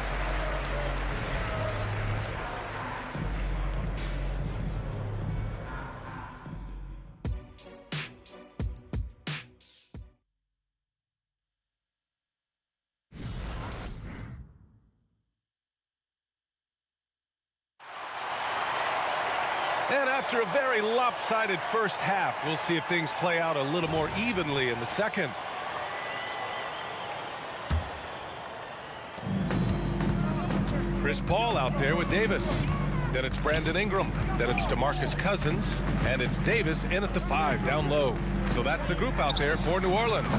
S10: And after a very lopsided first half, we'll see if things play out a little more evenly in the second. Chris Paul out there with Davis. Then it's Brandon Ingram. Then it's DeMarcus Cousins. And it's Davis in at the 5 down low. So that's the group out there for New Orleans.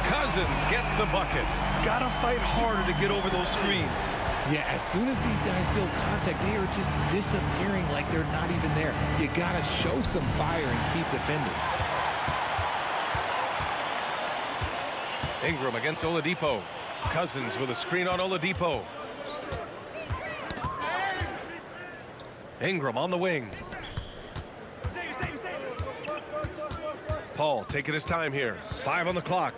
S10: Cousins gets the bucket.
S11: Gotta fight harder to get over those screens.
S8: Yeah, as soon as these guys feel contact, they are just disappearing like they're not even there. You gotta show some fire and keep defending.
S10: Ingram against Oladipo. Cousins with a screen on Oladipo. Ingram on the wing. Paul taking his time here. 5 on the clock.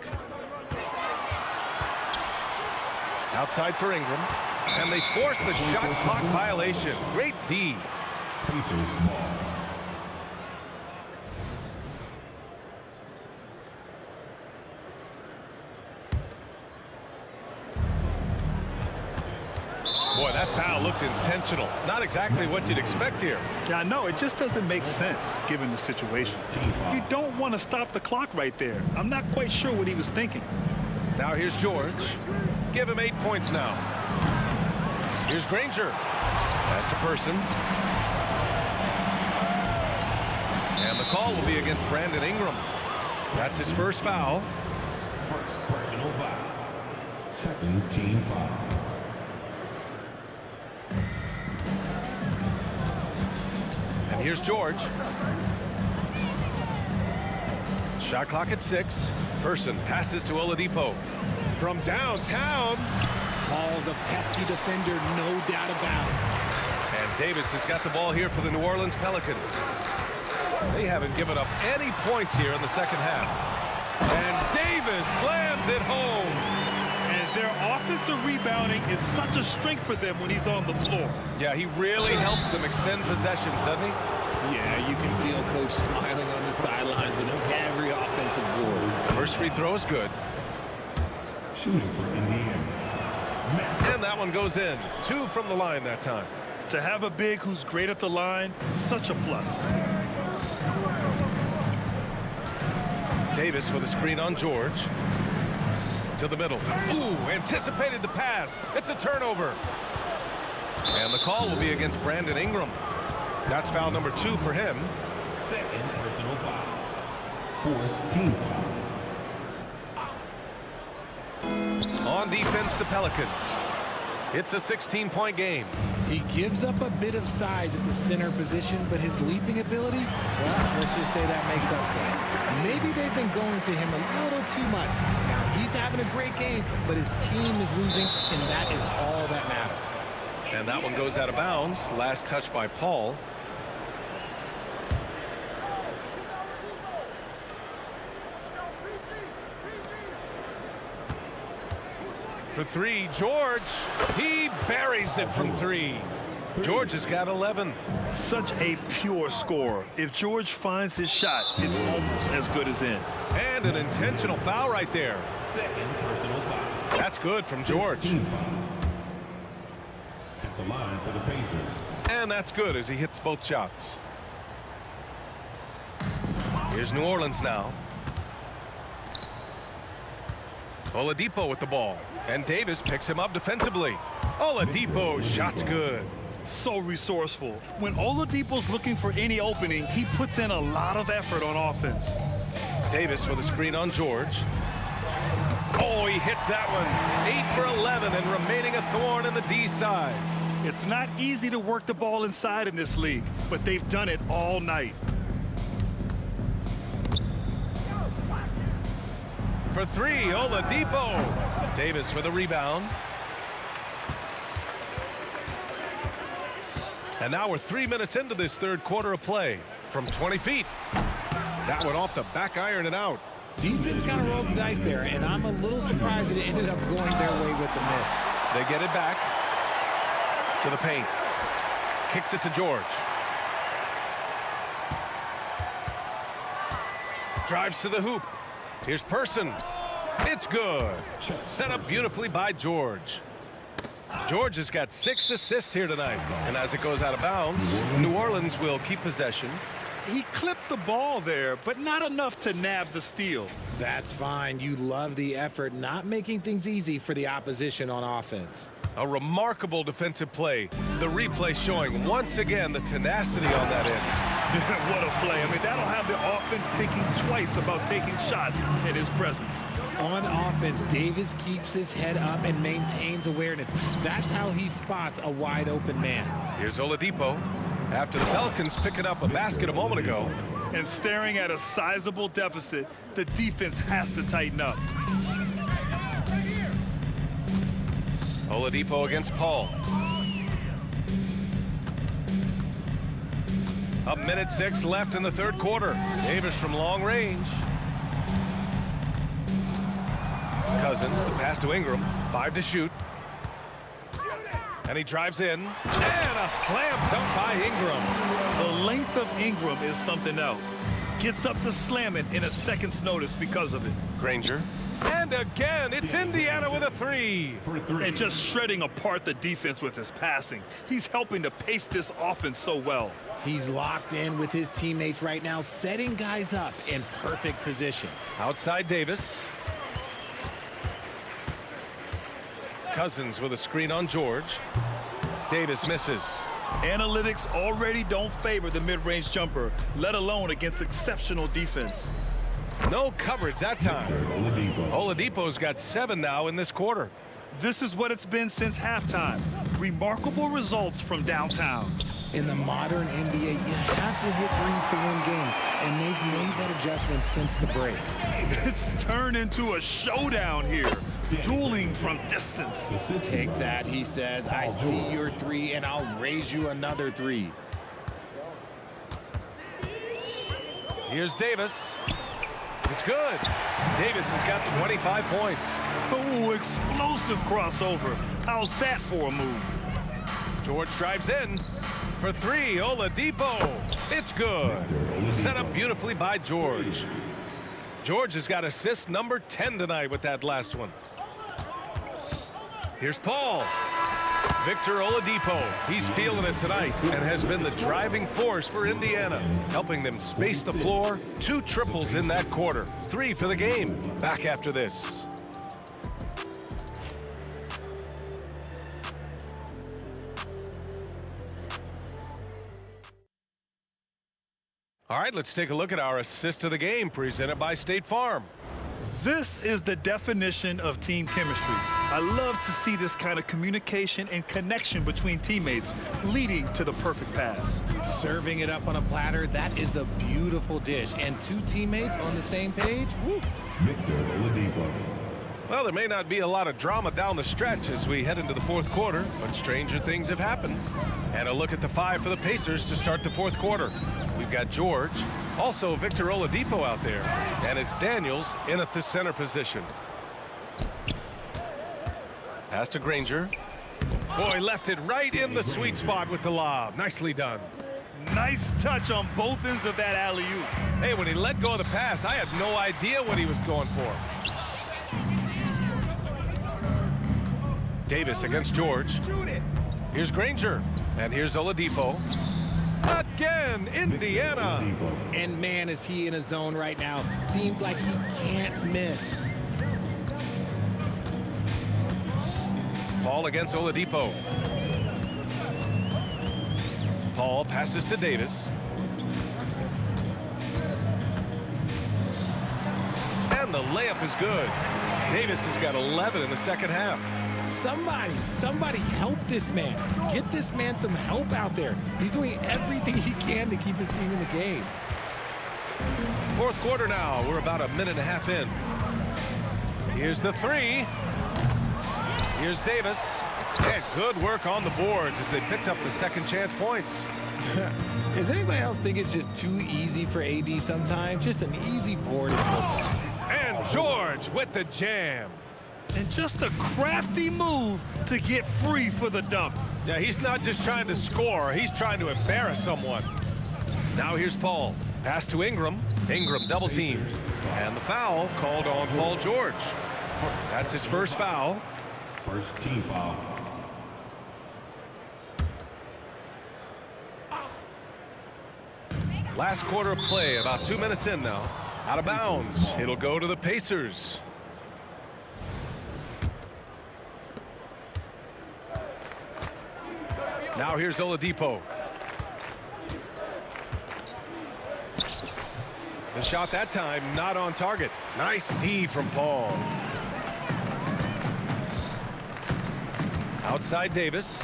S10: Outside for Ingram. And they force the shot clock violation. Great D. Boy, that foul looked intentional. Not exactly what you'd expect here.
S11: Yeah, no, it just doesn't make sense given the situation. You don't want to stop the clock right there. I'm not quite sure what he was thinking.
S10: Now here's George. Give him 8 points now. Here's Granger. Pass to Person. And the call will be against Brandon Ingram. That's his first foul.
S4: Personal foul. Second team foul.
S10: And here's George. Shot clock at 6. Person passes to Oladipo. From downtown.
S8: Paul's a pesky defender, no doubt about it.
S10: And Davis has got the ball here for the New Orleans Pelicans. They haven't given up any points here in the second half. And Davis slams it home.
S11: And their offensive rebounding is such a strength for them when he's on the floor.
S10: Yeah, he really helps them extend possessions, doesn't he?
S8: Yeah, you can feel Coach smiling on the sidelines with every offensive board.
S10: First free throw is good.
S4: Shooting for Indiana.
S10: And that one goes in. 2 from the line that time.
S11: To have a big who's great at the line, such a plus.
S10: Davis with a screen on George. To the middle. Ooh, anticipated the pass. It's a turnover. And the call will be against Brandon Ingram. That's foul number 2 for him.
S4: Second personal foul. 4th team foul.
S10: On defense, the Pelicans. It's a 16-point game.
S8: He gives up a bit of size at the center position, but his leaping ability, well, let's just say that makes up for it. Maybe they've been going to him a little too much. Now, he's having a great game, but his team is losing, and that is all that matters.
S10: And that one goes out of bounds. Last touch by Paul. For 3, George. He buries it from 3. George has got 11.
S11: Such a pure scorer. If George finds his shot, it's almost as good as in.
S10: And an intentional foul right there.
S4: Second personal foul.
S10: That's good from George.
S4: Team foul. At the line for the Pacers.
S10: And that's good as he hits both shots. Here's New Orleans now. Oladipo with the ball. And Davis picks him up defensively. Oladipo, shot's good.
S11: So resourceful. When Oladipo's looking for any opening, he puts in a lot of effort on offense.
S10: Davis with a screen on George. Oh, he hits that one. 8 for 11 and remaining a thorn in the D side.
S11: It's not easy to work the ball inside in this league, but they've done it all night.
S10: For 3, Oladipo. Davis with a rebound. And now we're 3 minutes into this third quarter of play. From 20 feet. That one off the back iron and out.
S8: Defense kind of rolled the dice there, and I'm a little surprised that it ended up going their way with the miss.
S10: They get it back to the paint. Kicks it to George. Drives to the hoop. Here's Person. It's good. Set up beautifully by George. George has got 6 assists here tonight. And as it goes out of bounds, New Orleans will keep possession.
S11: He clipped the ball there, but not enough to nab the steal.
S8: That's fine. You love the effort, not making things easy for the opposition on offense.
S10: A remarkable defensive play. The replay showing once again the tenacity on that end.
S11: What a play. I mean, that'll have the offense thinking twice about taking shots in his presence.
S8: On offense, Davis keeps his head up and maintains awareness. That's how he spots a wide open man.
S10: Here's Oladipo. After the Pelicans picking up a basket a moment ago.
S11: And staring at a sizable deficit, the defense has to tighten up.
S10: Oladipo against Paul. A minute 6 left in the third quarter. Davis from long range. Cousins, the pass to Ingram. 5 to shoot. And he drives in. And a slam dunk by Ingram.
S11: The length of Ingram is something else. Gets up to slam it in a second's notice because of it.
S10: Granger. And again, it's Indiana with a 3.
S11: And just shredding apart the defense with his passing. He's helping to pace this offense so well.
S8: He's locked in with his teammates right now, setting guys up in perfect position.
S10: Outside Davis. Cousins with a screen on George. Davis misses.
S11: Analytics already don't favor the mid-range jumper, let alone against exceptional defense.
S10: No coverage that time. Oladipo's got 7 now in this quarter.
S11: This is what it's been since halftime. Remarkable results from downtown.
S8: In the modern NBA, you have to hit threes to win games, and they've made that adjustment since the break.
S11: It's turned into a showdown here. Dueling from distance.
S8: Take that, he says. I see your 3, and I'll raise you another 3.
S10: Here's Davis. It's good. Davis has got 25 points.
S11: Oh, explosive crossover. How's that for a move?
S10: George drives in. for three. Oladipo. It's good. Set up beautifully by George. George has got assist number 10 tonight with that last one. Here's Paul. Victor Oladipo. He's feeling it tonight and has been the driving force for Indiana, helping them space the floor. 2 triples in that quarter. 3 for the game. Back after this. All right, let's take a look at our assist of the game presented by State Farm.
S11: This is the definition of team chemistry. I love to see this kind of communication and connection between teammates leading to the perfect pass.
S8: Serving it up on a platter, that is a beautiful dish. And 2 teammates on the same page, woo.
S4: Victor Oladipo.
S10: Well, there may not be a lot of drama down the stretch as we head into the fourth quarter, but stranger things have happened. And a look at the 5 for the Pacers to start the fourth quarter. We've got George, also Victor Oladipo out there, and it's Daniels in at the center position. Pass to Granger. Boy, left it right in the sweet spot with the lob. Nicely done.
S11: Nice touch on both ends of that alley-oop.
S10: Hey, when he let go of the pass, I had no idea what he was going for. Davis against George. Here's Granger, and here's Oladipo. Again, Indiana.
S8: And man, is he in a zone right now. Seems like he can't miss.
S10: Paul against Oladipo. Paul passes to Davis. And the layup is good. Davis has got 11 in the second half.
S8: Somebody help this man. Get this man some help out there. He's doing everything he can to keep his team in the game.
S10: Fourth quarter now. We're about a minute and a half in. Here's the 3. Here's Davis. And good work on the boards as they picked up the second chance points.
S8: Does anybody else think it's just too easy for AD sometimes? Just an easy board.
S10: And George with the jam.
S11: And just a crafty move to get free for the dunk.
S10: Yeah, he's not just trying to score. He's trying to embarrass someone. Now here's Paul. Pass to Ingram. Ingram double teamed. And the foul called on Paul George. That's his first foul.
S4: First team foul.
S10: Last quarter of play, about 2 minutes in now. Out of bounds. It'll go to the Pacers. Now here's Oladipo. The shot that time not on target. Nice D from Paul. Outside Davis.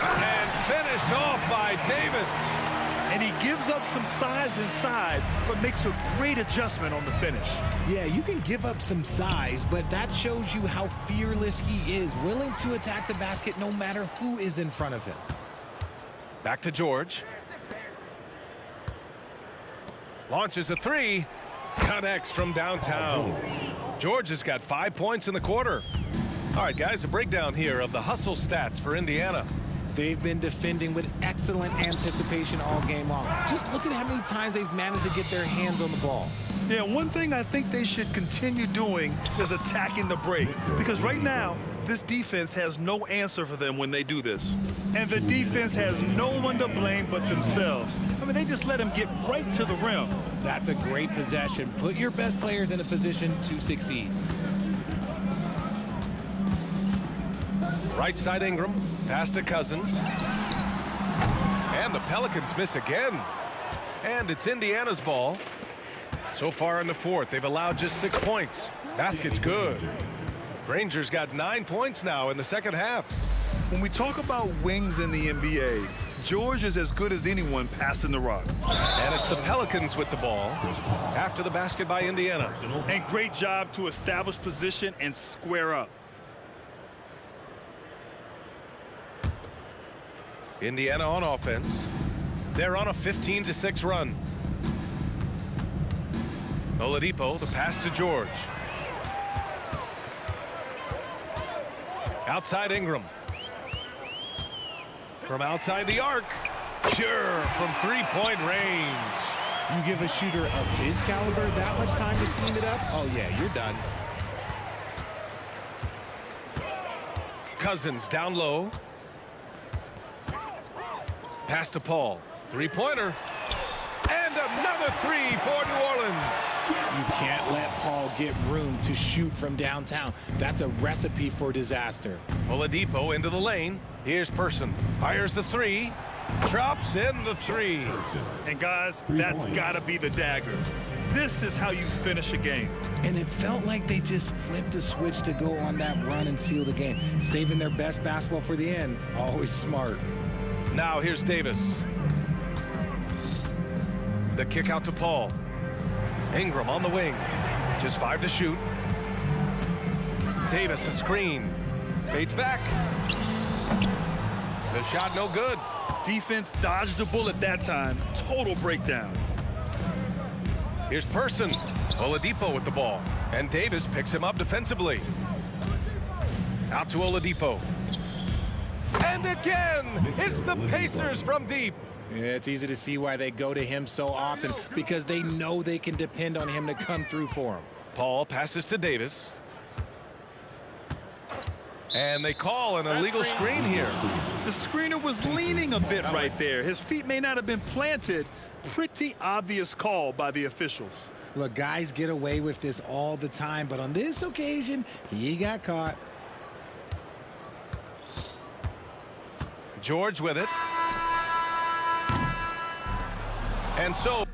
S10: And finished off by Davis.
S11: And he gives up some size inside, but makes a great adjustment on the finish.
S8: Yeah, you can give up some size, but that shows you how fearless he is, willing to attack the basket no matter who is in front of him.
S10: Back to George. Launches a 3. Connects from downtown. George has got 5 points in the quarter. All right, guys, a breakdown here of the hustle stats for Indiana.
S8: They've been defending with excellent anticipation all game long. Just look at how many times they've managed to get their hands on the ball.
S11: Yeah, one thing I think they should continue doing is attacking the break. Because right now, this defense has no answer for them when they do this. And the defense has no one to blame but themselves. I mean, they just let them get right to the rim.
S8: That's a great possession. Put your best players in a position to succeed.
S10: Right side Ingram. Pass to Cousins. And the Pelicans miss again. And it's Indiana's ball. So far in the fourth, they've allowed just 6 points. Basket's good. Granger's got 9 points now in the second half.
S11: When we talk about wings in the NBA, George is as good as anyone passing the rock.
S10: And it's the Pelicans with the ball after the basket by Indiana.
S11: And great job to establish position and square up.
S10: Indiana on offense. They're on a 15-6 run. Oladipo, the pass to George. Outside Ingram. From outside the arc. Pure from three-point range.
S8: You give a shooter of his caliber that much time to seam it up, oh yeah, you're done.
S10: Cousins down low. Pass to Paul. Three-pointer. And another three for New Orleans.
S8: You can't let Paul get room to shoot from downtown. That's a recipe for disaster.
S10: Oladipo into the lane. Here's Person. Fires the three. Drops in the three.
S11: And guys, that's got to be the dagger. This is how you finish a game.
S8: And it felt like they just flipped the switch to go on that run and seal the game. Saving their best basketball for the end. Always smart.
S10: Now here's Davis. The kick out to Paul. Ingram on the wing. Just 5 to shoot. Davis a screen. Fades back. The shot no good.
S11: Defense dodged a bullet that time. Total breakdown.
S10: Here's Person. Oladipo with the ball. And Davis picks him up defensively. Out to Oladipo. And again, it's the Pacers from deep.
S8: Yeah, it's easy to see why they go to him so often, because they know they can depend on him to come through for them.
S10: Paul passes to Davis. And they call an illegal screen here.
S11: The screener was leaning a bit right there. His feet may not have been planted. Pretty obvious call by the officials.
S8: Look, guys get away with this all the time, but on this occasion, he got caught.
S10: George with it. And so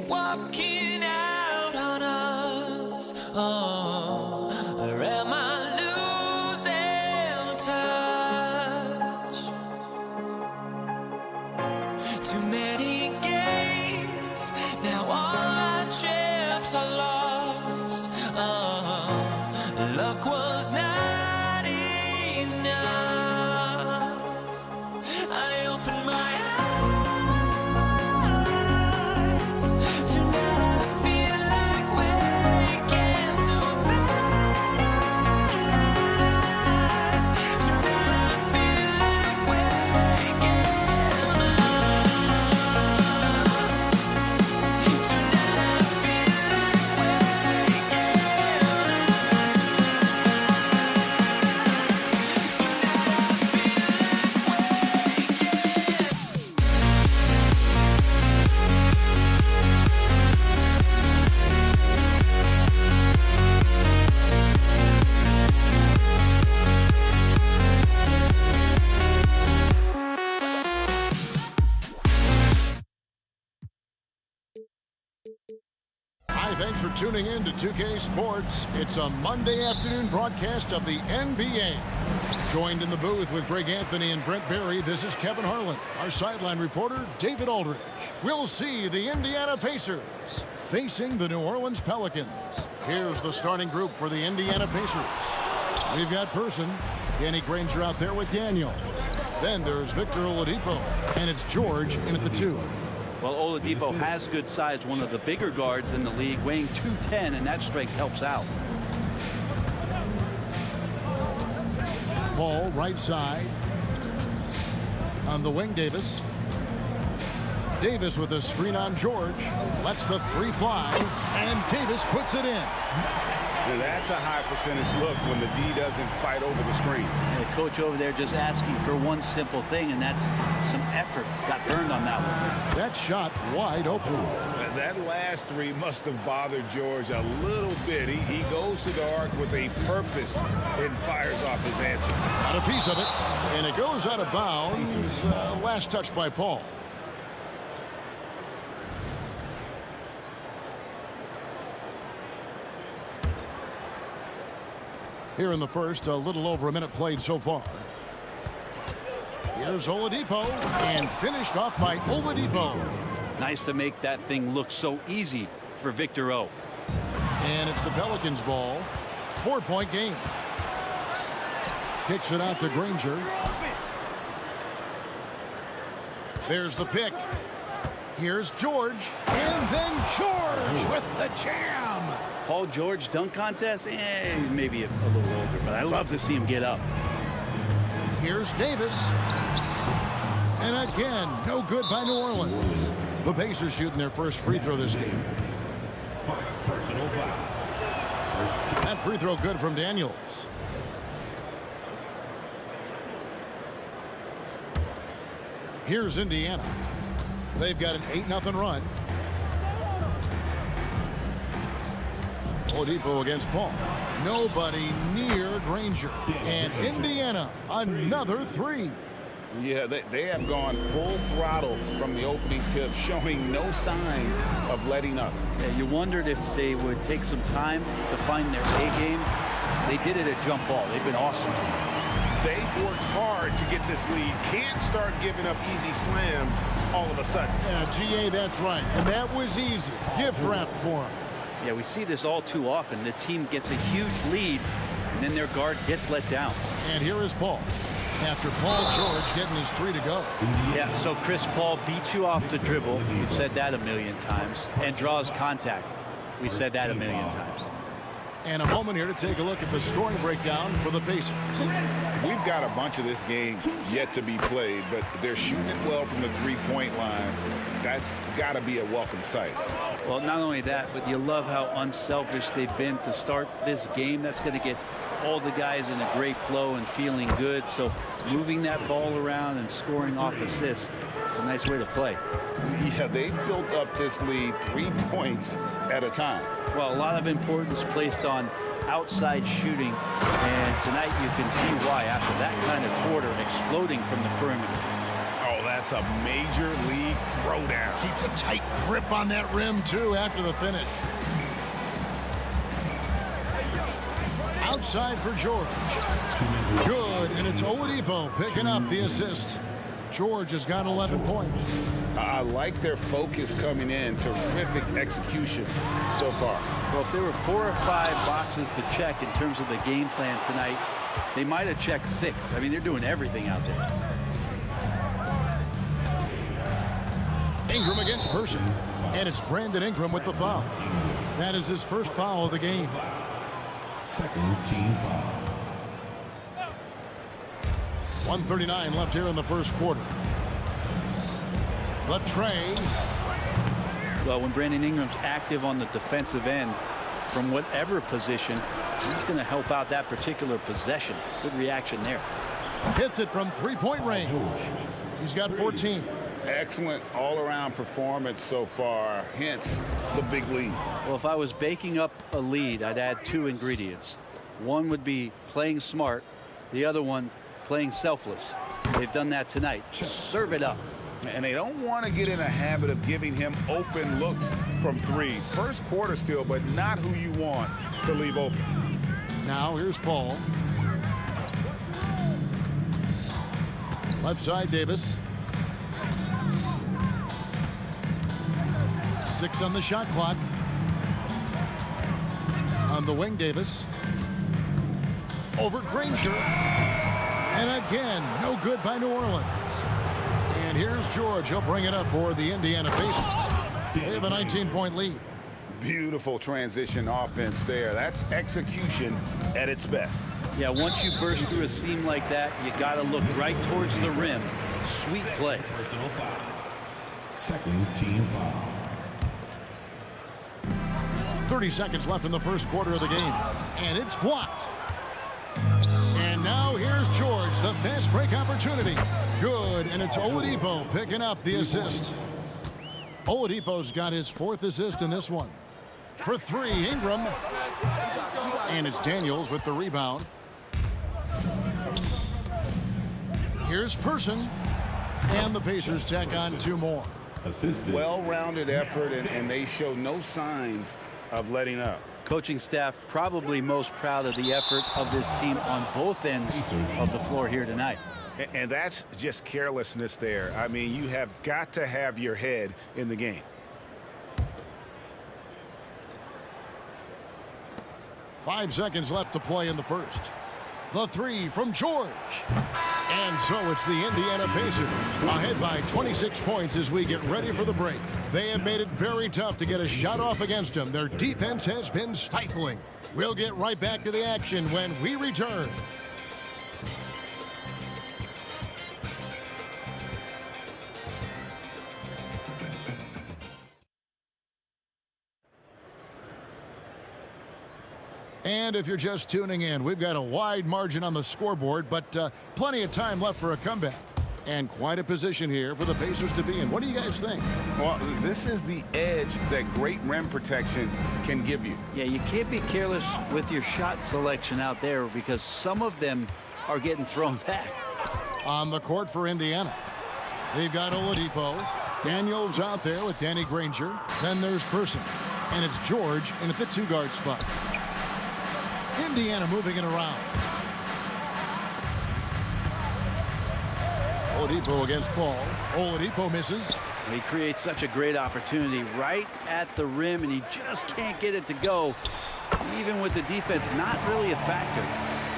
S15: walking out on us? Oh, or am I losing touch? Too many games, now all our chips are lost. Oh, luck was not enough. I opened my eyes. Tonight I feel like waking to a better life. Tonight I feel like waking up. Tonight I feel like waking
S1: Hi, thanks for tuning in to 2K Sports. It's a Monday afternoon broadcast of the NBA. Joined in the booth with Greg Anthony and Brent Barry, this is Kevin Harlan. Our sideline reporter, David Aldridge. We'll see the Indiana Pacers facing the New Orleans Pelicans. Here's the starting group for the Indiana Pacers. We've got Person, Danny Granger out there with Daniels. Then there's Victor Oladipo, and it's George in at the 2.
S3: Well, Oladipo has good size, one of the bigger guards in the league, weighing 210, and that strength helps out.
S1: Paul, right side. On the wing, Davis. Davis with a screen on George. Lets the 3 fly, and Davis puts it in.
S2: That's a high percentage look when the D doesn't fight over the screen.
S3: The coach over there just asking for one simple thing, and that's some effort. Got burned on that one.
S1: That shot wide open.
S2: That last 3 must have bothered George a little bit. He goes to the arc with a purpose and fires off his answer.
S1: Got a piece of it, and it goes out of bounds. Last touch by Paul. Here in the first, a little over a minute played so far. Here's Oladipo, and finished off by Oladipo.
S3: Nice to make that thing look so easy for Victor O.
S1: And it's the Pelicans' ball. 4-point game. Kicks it out to Granger. There's the pick. Here's George. And then George with the jam.
S3: Paul George dunk contest? He's maybe a little older, but I love to see him get up.
S1: Here's Davis. And again, no good by New Orleans. The Pacers shooting their first free throw this game. That free throw good from Daniels. Here's Indiana. They've got an 8-0 run. Oladipo against Paul. Nobody near Granger. And Indiana, another 3.
S2: Yeah, they have gone full throttle from the opening tip, showing no signs of letting up.
S3: Yeah, you wondered if they would take some time to find their A game. They did it at jump ball. They've been awesome.
S2: They worked hard to get this lead. Can't start giving up easy slams all of a sudden.
S1: Yeah, GA, that's right. And that was easy. Gift wrap for him.
S3: Yeah, we see this all too often. The team gets a huge lead, and then their guard gets let down.
S1: And here is Paul. After Paul George getting his 3 to go.
S3: Yeah, so Chris Paul beats you off the dribble. We've said that a million times. And draws contact. We've said that a million times.
S1: And a moment here to take a look at the scoring breakdown for the Pacers.
S2: We've got a bunch of this game yet to be played, but they're shooting it well from the 3-point line. That's got to be a welcome sight.
S3: Well, not only that, but you love how unselfish they've been to start this game. That's going to get all the guys in a great flow and feeling good. So moving that ball around and scoring off assists, it's a nice way to play.
S2: Yeah, they built up this lead 3 points at a time.
S3: Well, a lot of importance placed on outside shooting, and tonight you can see why after that kind of quarter exploding from the perimeter.
S2: Oh, That's a major league throwdown.
S1: Keeps a tight grip on that rim, too, after the finish. Outside for George. Good, and it's Oladipo picking up the assist. George has got 11 points.
S2: I like their focus coming in. Terrific execution so far.
S3: Well, if there were 4 or 5 boxes to check in terms of the game plan tonight, they might have checked 6. I mean, they're doing everything out there.
S1: Ingram against Person, and it's Brandon Ingram with the foul. That is his first foul of the game.
S4: Second team foul.
S1: 1:39 left here in the first quarter. The tray.
S3: Well, when Brandon Ingram's active on the defensive end, from whatever position, he's going to help out that particular possession. Good reaction there.
S1: Hits it from three-point range. He's got 14.
S2: Excellent all-around performance so far, hence the big lead.
S3: Well, if I was baking up a lead, I'd add 2 ingredients. One would be playing smart, the other one playing selfless. They've done that tonight. Just serve it up.
S2: And they don't want to get in a habit of giving him open looks from 3. First quarter still, but not who you want to leave open.
S1: Now here's Paul. Left side, Davis. 6 on the shot clock. On the wing, Davis. Over Granger. And again, no good by New Orleans. And here's George. He'll bring it up for the Indiana Pacers. They have a 19-point lead.
S2: Beautiful transition offense there. That's execution at its best.
S3: Yeah, once you burst through a seam like that, you got to look right towards the rim. Sweet play.
S4: Second team foul.
S1: 30 seconds left in the first quarter of the game. And it's blocked. And now here's George, the fast break opportunity. Good, and it's Oladipo picking up the assist. Oladipo's got his 4th assist in this one. For 3, Ingram. And it's Daniels with the rebound. Here's Person. And the Pacers tack on 2 more.
S2: Well-rounded effort, and they show no signs of letting up.
S3: Coaching staff probably most proud of the effort of this team on both ends of the floor here tonight.
S2: And that's just carelessness there. I mean, you have got to have your head in the game.
S1: Five seconds left to play in the first. The 3 from George. And so it's the Indiana Pacers ahead by 26 points as we get ready for the break. They have made it very tough to get a shot off against them. Their defense has been stifling. We'll get right back to the action when we return. And if you're just tuning in, we've got a wide margin on the scoreboard, but plenty of time left for a comeback. And quite a position here for the Pacers to be in. What do you guys think?
S2: Well, this is the edge that great rim protection can give you.
S3: Yeah, you can't be careless with your shot selection out there because some of them are getting thrown back.
S1: On the court for Indiana, they've got Oladipo. Daniels out there with Danny Granger. Then there's Person. And it's George in at the 2-guard spot. Indiana moving it around. Oladipo against Paul. Oladipo misses.
S3: He creates such a great opportunity right at the rim, and he just can't get it to go. Even with the defense not really a factor.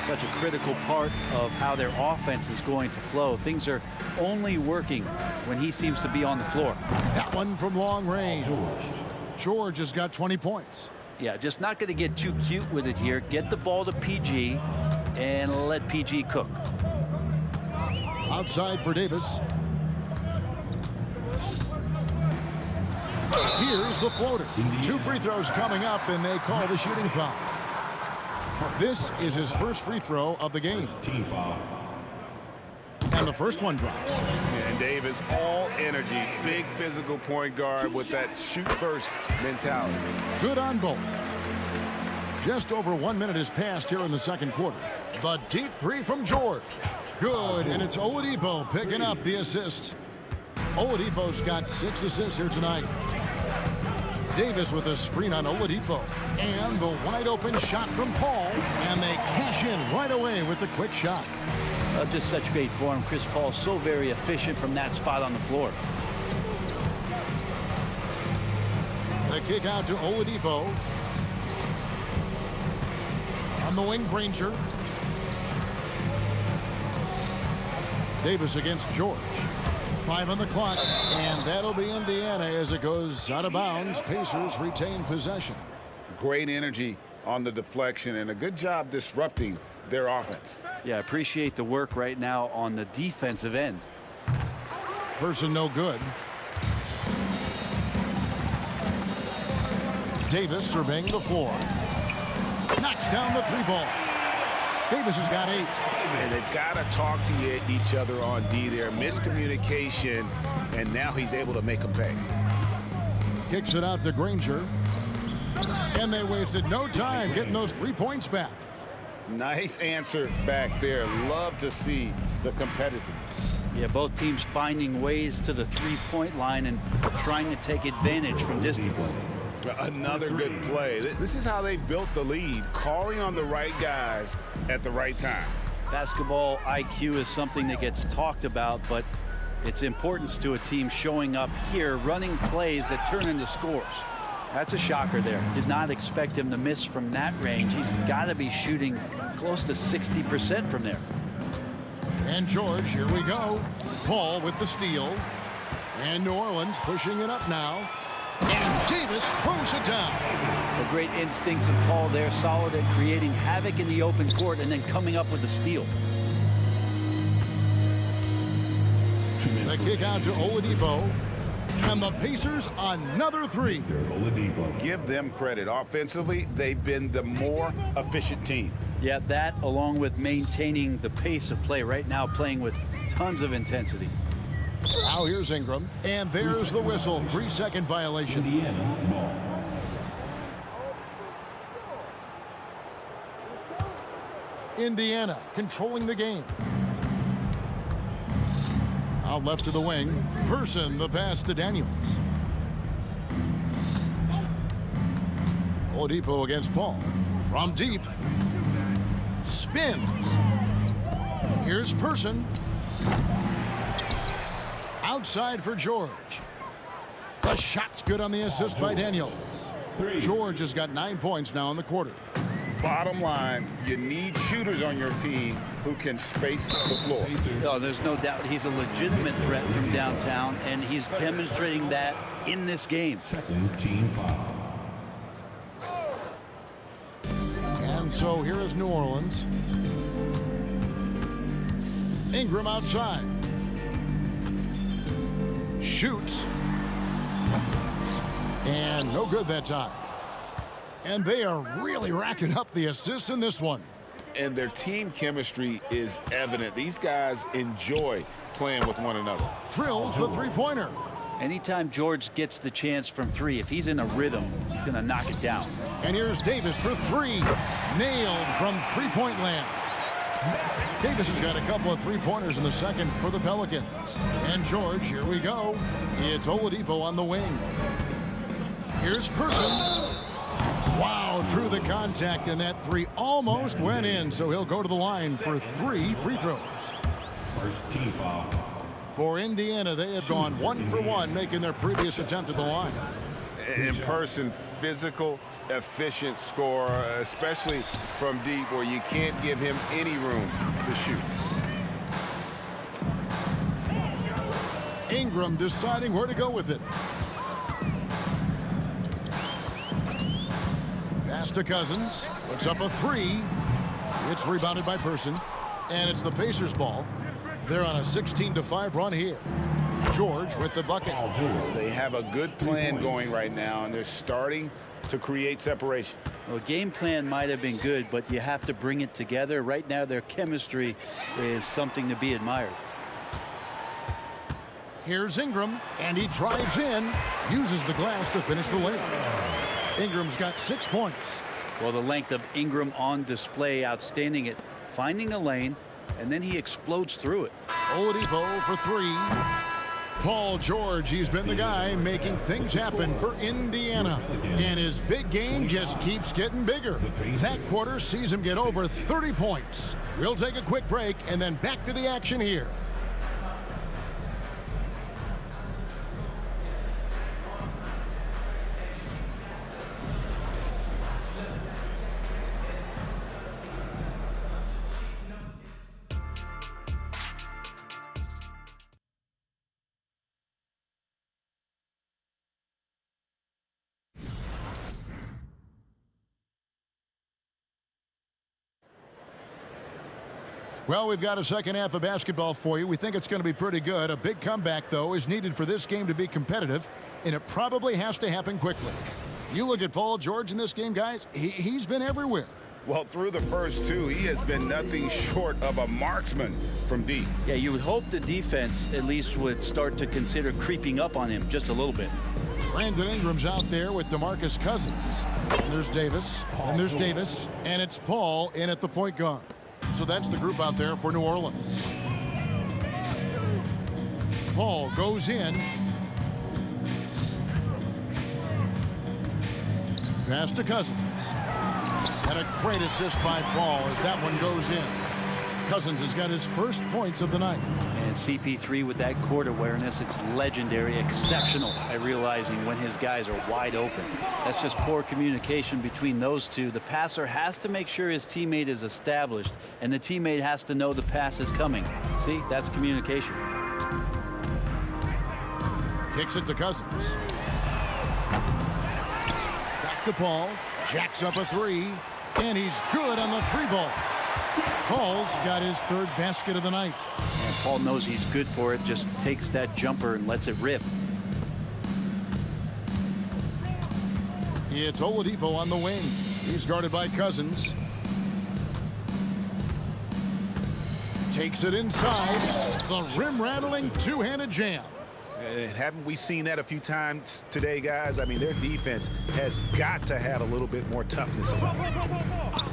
S3: Such a critical part of how their offense is going to flow. Things are only working when he seems to be on the floor.
S1: That one from long range. George has got 20 points.
S3: Yeah, just not going to get too cute with it here. Get the ball to PG and let PG cook.
S1: Outside for Davis. Here's the floater. 2 free throws coming up, and they call the shooting foul. This is his first free throw of the game.
S4: Team foul.
S1: And the first one drops.
S2: And Davis, all energy, big physical point guard with that shoot-first mentality.
S1: Good on both. Just over 1 minute has passed here in the second quarter. The deep 3 from George. Good, and it's Oladipo picking up the assist. Oladipo's got 6 assists here tonight. Davis with a screen on Oladipo. And the wide open shot from Paul. And they cash in right away with the quick shot.
S3: Just such great form. Chris Paul so very efficient from that spot on the floor.
S1: The kick out to Oladipo. On the wing, Granger. Davis against George. 5 on the clock, and that'll be Indiana as it goes out of bounds. Pacers retain possession.
S2: Great energy on the deflection and a good job disrupting their offense.
S3: Yeah, appreciate the work right now on the defensive end.
S1: Person no good. Davis surveying the floor. Knocks down the 3-ball. Davis has got 8.
S2: And they've got to talk to each other on D there. Miscommunication, and now he's able to make them pay.
S1: Kicks it out to Granger. And they wasted no time getting those 3 points back.
S2: Nice answer back there. Love to see the competitiveness.
S3: Yeah, both teams finding ways to the 3-point line and trying to take advantage from distance.
S2: Another good play. This is how they built the lead, calling on the right guys at the right time.
S3: Basketball IQ is something that gets talked about, but its importance to a team showing up here, running plays that turn into scores. That's a shocker there. Did not expect him to miss from that range. He's got to be shooting close to 60% from there.
S1: And George, here we go. Paul with the steal. And New Orleans pushing it up now. And Davis throws it down.
S3: The great instincts of Paul there, solid at creating havoc in the open court and then coming up with the steal.
S1: The kick out to Oladipo. And the Pacers another 3.
S2: Give them credit. Offensively, they've been the more efficient team.
S3: Yeah, that along with maintaining the pace of play right now, playing with tons of intensity.
S1: Now here's Ingram, and there's the whistle. 3-second violation. Indiana controlling the game. Out left to the wing. Person the pass to Daniels. Oladipo against Paul. From deep. Spins. Here's Person. Outside for George. The shot's good on the assist by Daniels. George has got 9 points now in the quarter.
S2: Bottom line, you need shooters on your team who can space the floor.
S3: Oh, there's no doubt he's a legitimate threat from downtown, and he's demonstrating that in this game.
S4: Team foul.
S1: And so here is New Orleans. Ingram outside. Shoots. And no good that time. And they are really racking up the assists in this one.
S2: And their team chemistry is evident. These guys enjoy playing with one another.
S1: Drills the 3-pointer.
S3: Anytime George gets the chance from 3, if he's in a rhythm, he's going to knock it down.
S1: And here's Davis for 3. Nailed from 3-point land. Davis has got a couple of 3-pointers in the second for the Pelicans. And George, here we go. It's Oladipo on the wing. Here's Person. Wow, drew the contact, and that 3 almost went in, so he'll go to the line for 3 free throws.
S4: First team foul.
S1: For Indiana, they have gone 1 for 1, making their previous attempt at the line.
S2: In Person, physical, efficient scorer, especially from deep where you can't give him any room to shoot.
S1: Ingram deciding where to go with it. Pass to Cousins. Puts up a 3. It's rebounded by Person. And it's the Pacers' ball. They're on a 16-5 run here. George with the bucket.
S2: They have a good plan going right now, and they're starting to create separation.
S3: Well, game plan might have been good, but you have to bring it together. Right now, their chemistry is something to be admired.
S1: Here's Ingram, and he drives in, uses the glass to finish the lane. Ingram's got 6 points.
S3: Well, the length of Ingram on display, outstanding at finding a lane, and then he explodes through it.
S1: Oladipo for 3. Paul George, he's been the guy making things happen for Indiana. And his big game just keeps getting bigger. That quarter sees him get over 30 points. We'll take a quick break and then back to the action here. Well, we've got a second half of basketball for you. We think it's going to be pretty good. A big comeback, though, is needed for this game to be competitive, and it probably has to happen quickly. You look at Paul George in this game, guys, he's been everywhere.
S2: Well, through the first two, he has been nothing short of a marksman from deep.
S3: Yeah, you would hope the defense at least would start to consider creeping up on him just a little bit.
S1: Brandon Ingram's out there with DeMarcus Cousins. And there's Davis, and there's Davis, and it's Paul in at the point guard. So that's the group out there for New Orleans. Paul goes in. Pass to Cousins. And a great assist by Paul as that one goes in. Cousins has got his first points of the night.
S3: And CP3 with that court awareness, it's legendary, exceptional at realizing when his guys are wide open. That's just poor communication between those two. The passer has to make sure his teammate is established, and the teammate has to know the pass is coming. See, that's communication.
S1: Kicks it to Cousins. Back to Paul. Jacks up a three, and he's good on the three ball. Paul's got his third basket of the night.
S3: And Paul knows he's good for it, just takes that jumper and lets it rip.
S1: It's Oladipo on the wing. He's guarded by Cousins. Takes it inside. The rim-rattling two-handed jam.
S2: Haven't we seen that a few times today, guys? I mean, their defense has got to have a little bit more toughness about it.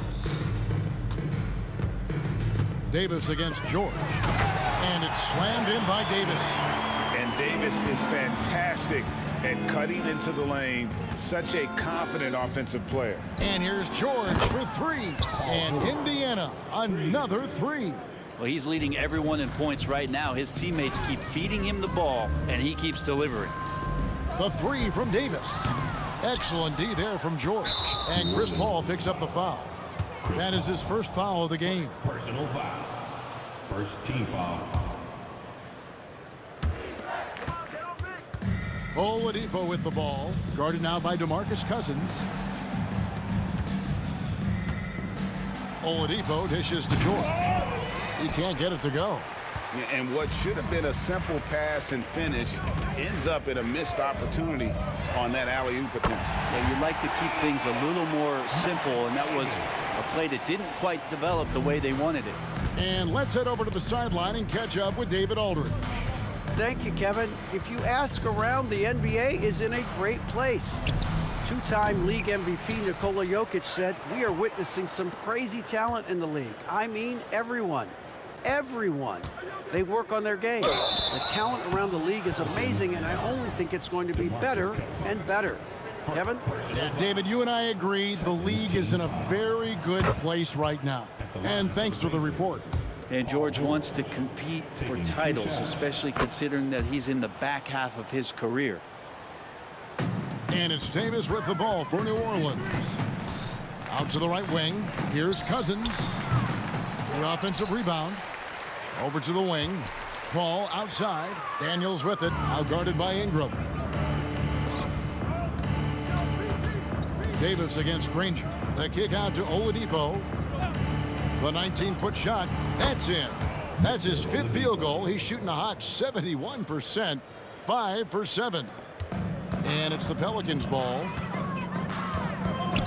S1: Davis against George. And it's slammed in by Davis.
S2: And Davis is fantastic at cutting into the lane. Such a confident offensive player.
S1: And here's George for three. And Indiana, another three.
S3: Well, he's leading everyone in points right now. His teammates keep feeding him the ball, and he keeps delivering.
S1: The three from Davis. Excellent D there from George. And Chris Paul picks up the foul. That is his first foul of the game.
S4: Personal foul. First team foul.
S1: Oladipo with the ball. Guarded now by DeMarcus Cousins. Oladipo dishes to George. He can't get it to go.
S2: And what should have been a simple pass and finish ends up in a missed opportunity on that alley-oop attempt.
S3: Yeah, you'd like to keep things a little more simple, and that was a play that didn't quite develop the way they wanted it.
S1: And let's head over to the sideline and catch up with David Aldridge.
S5: Thank you, Kevin. If you ask around, the NBA is in a great place. Two-time league MVP Nikola Jokic said, "We are witnessing some crazy talent in the league. I mean, everyone. Everyone. They work on their game. The talent around the league is amazing, and I only think it's going to be better and better." Kevin?
S1: David, you and I agree the league is in a very good place right now. And thanks for the report.
S3: And George wants to compete for titles, especially considering that he's in the back half of his career.
S1: And it's Davis with the ball for New Orleans. Out to the right wing. Here's Cousins. The offensive rebound. Over to the wing. Paul outside. Daniels with it. Outguarded by Ingram. Davis against Granger. The kick out to Oladipo. The 19-foot shot. That's in. That's his fifth field goal. He's shooting a hot 71%. 5 for 7. And it's the Pelicans' ball.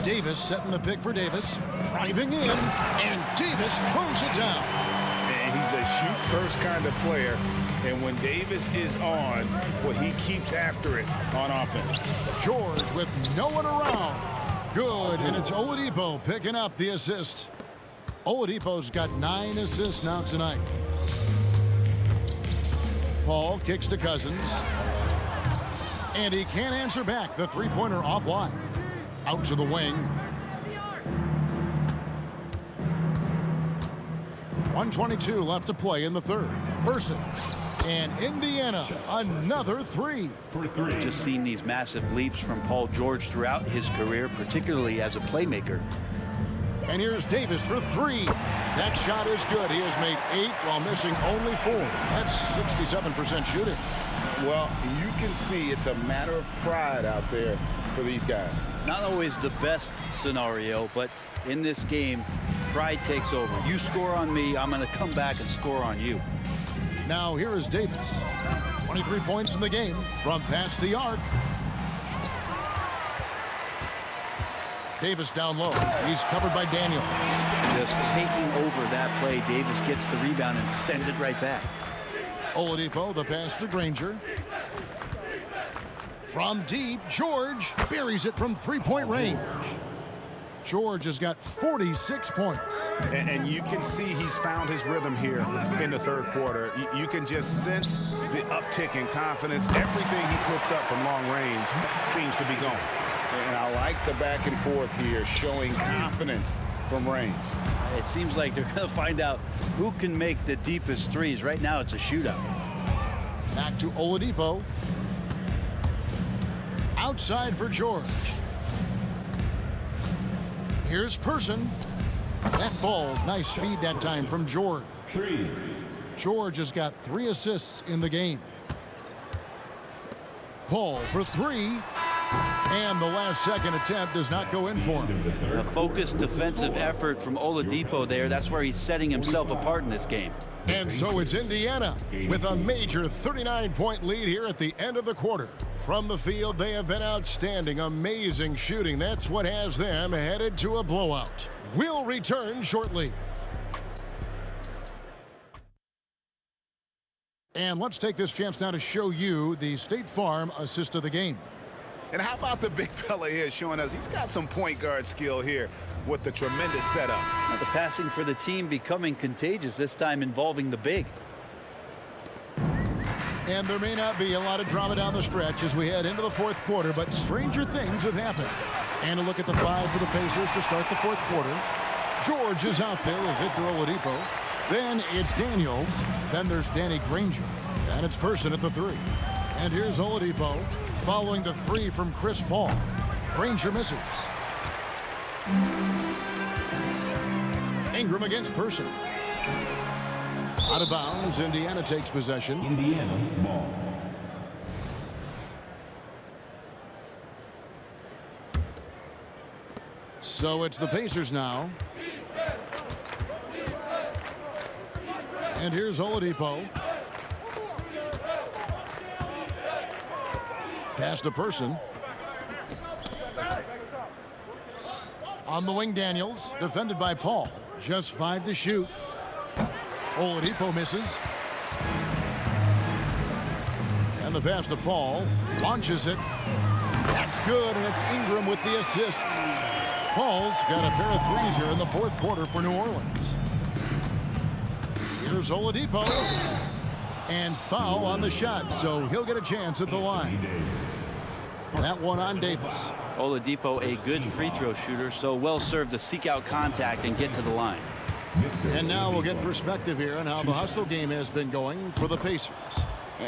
S1: Davis setting the pick for Davis. Driving in. And Davis throws it down.
S2: And he's a shoot-first kind of player. And when Davis is on, well, he keeps after it on offense.
S1: George with no one around. Good. And it's Oladipo picking up the assist. Oladipo's got 9 assists now tonight. Paul kicks to Cousins. And he can't answer back. The three-pointer offline. Out to the wing. 1:22 left to play in the third. Person. And Indiana, another three.
S3: Just seen these massive leaps from Paul George throughout his career, particularly as a playmaker.
S1: And here's Davis for three. That shot is good. He has made 8 while missing only 4. That's 67% shooting.
S2: Well, you can see it's a matter of pride out there for these guys.
S3: Not always the best scenario, but in this game, pride takes over. You score on me, I'm going to come back and score on you.
S1: Now here is Davis. 23 points in the game from past the arc. Davis down low. He's covered by Daniels.
S3: Just taking over that play. Davis gets the rebound and sends it right back.
S1: Oladipo, the pass to Granger. From deep, George buries it from three-point range. George has got 46 points.
S2: And you can see he's found his rhythm here in the third quarter. You can just sense the uptick in confidence. Everything he puts up from long range seems to be going. And I like the back and forth here, showing confidence from range.
S3: It seems like they're going to find out who can make the deepest threes. Right now, it's a shootout.
S1: Back to Oladipo. Outside for George. Here's Person. That ball's nice feed that time from George. George has got 3 assists in the game. Paul for 3. And the last second attempt does not go in for him.
S3: A focused defensive effort from Oladipo there. That's where he's setting himself apart in this game.
S1: And so it's Indiana with a major 39-point lead here at the end of the quarter. From the field, they have been outstanding, amazing shooting. That's what has them headed to a blowout. We'll return shortly. And let's take this chance now to show you the State Farm assist of the game.
S2: And how about the big fella here showing us he's got some point guard skill here with the tremendous setup.
S3: Now the passing for the team becoming contagious, this time involving the big.
S1: And there may not be a lot of drama down the stretch as we head into the fourth quarter, but stranger things have happened. And a look at the 5 for the Pacers to start the fourth quarter. George is out there with Victor Oladipo. Then it's Daniels. Then there's Danny Granger. And it's Person at the 3. And here's Oladipo following the 3 from Chris Paul. Granger misses. Ingram against Person. Out of bounds, Indiana takes possession.
S4: Indiana ball.
S1: So it's the Pacers now. And here's Oladipo. Pass to Person. On the wing, Daniels, defended by Paul. Just 5 to shoot. Oladipo misses. And the pass to Paul. Launches it. That's good, and it's Ingram with the assist. Paul's got a pair of threes here in the fourth quarter for New Orleans. Here's Oladipo. And foul on the shot, so he'll get a chance at the line. That one on Davis.
S3: Oladipo, a good free throw shooter, so well served to seek out contact and get to the line.
S1: And now we'll get perspective here on how the hustle game has been going for the Pacers.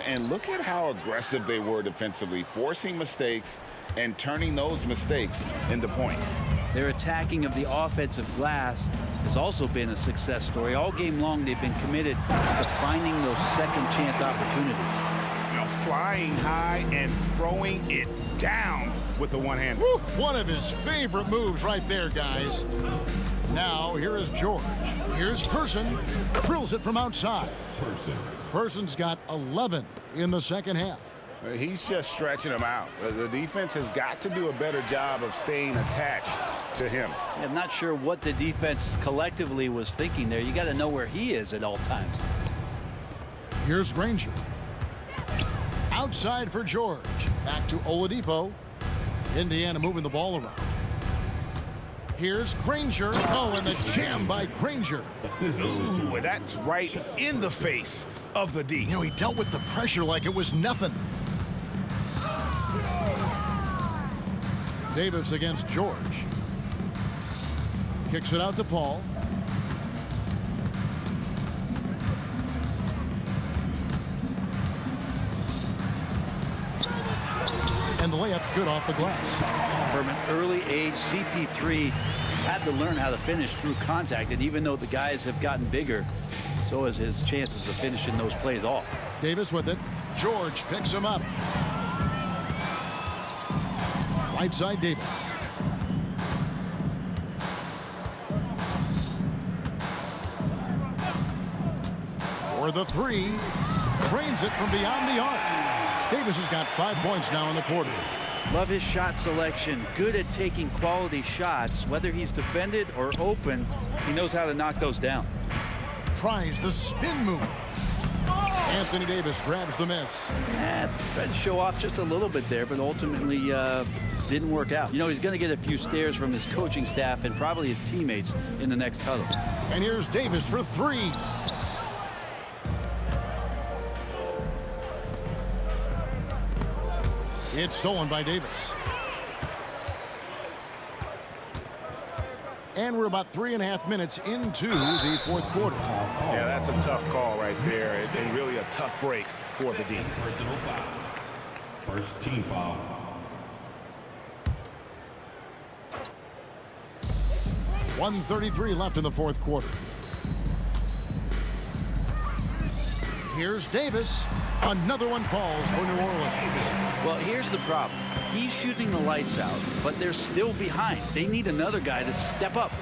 S2: And look at how aggressive they were defensively, forcing mistakes and turning those mistakes into points.
S3: Their attacking of the offensive glass has also been a success story. All game long, they've been committed to finding those second chance opportunities.
S2: You know, flying high and throwing it down with the one hand.
S1: One of his favorite moves right there, guys. Now, here is George. Here's Person. Drills it from outside. Person's got 11 in the second half.
S2: He's just stretching them out. The defense has got to do a better job of staying attached to him.
S3: I'm not sure what the defense collectively was thinking there. You got to know where he is at all times.
S1: Here's Granger. Outside for George. Back to Oladipo. Indiana moving the ball around. Here's Granger. Oh, and the jam by Granger.
S2: Ooh, that's right in the face of the D.
S1: You know, he dealt with the pressure like it was nothing. Davis against George. Kicks it out to Paul. And the layup's good off the glass.
S3: From an early age, CP3 had to learn how to finish through contact, and even though the guys have gotten bigger, so has his chances of finishing those plays off.
S1: Davis with it. George picks him up. Right side Davis. For the three. Drains it from beyond the arc. Davis has got 5 points now in the quarter.
S3: Love his shot selection. Good at taking quality shots. Whether he's defended or open, he knows how to knock those down.
S1: Tries the spin move. Anthony Davis grabs the miss.
S3: Tried to show off just a little bit there, but ultimately didn't work out. You know, he's going to get a few stares from his coaching staff and probably his teammates in the next huddle.
S1: And here's Davis for three. It's stolen by Davis. And we're about 3.5 minutes into the fourth quarter.
S2: Yeah, that's a tough call right there, and really a tough break for the D.
S4: Personal foul. First team foul.
S1: .133 left in the fourth quarter. Here's Davis. Another one falls for New Orleans.
S3: Well, here's the problem. He's shooting the lights out, but they're still behind. They need another guy to step up.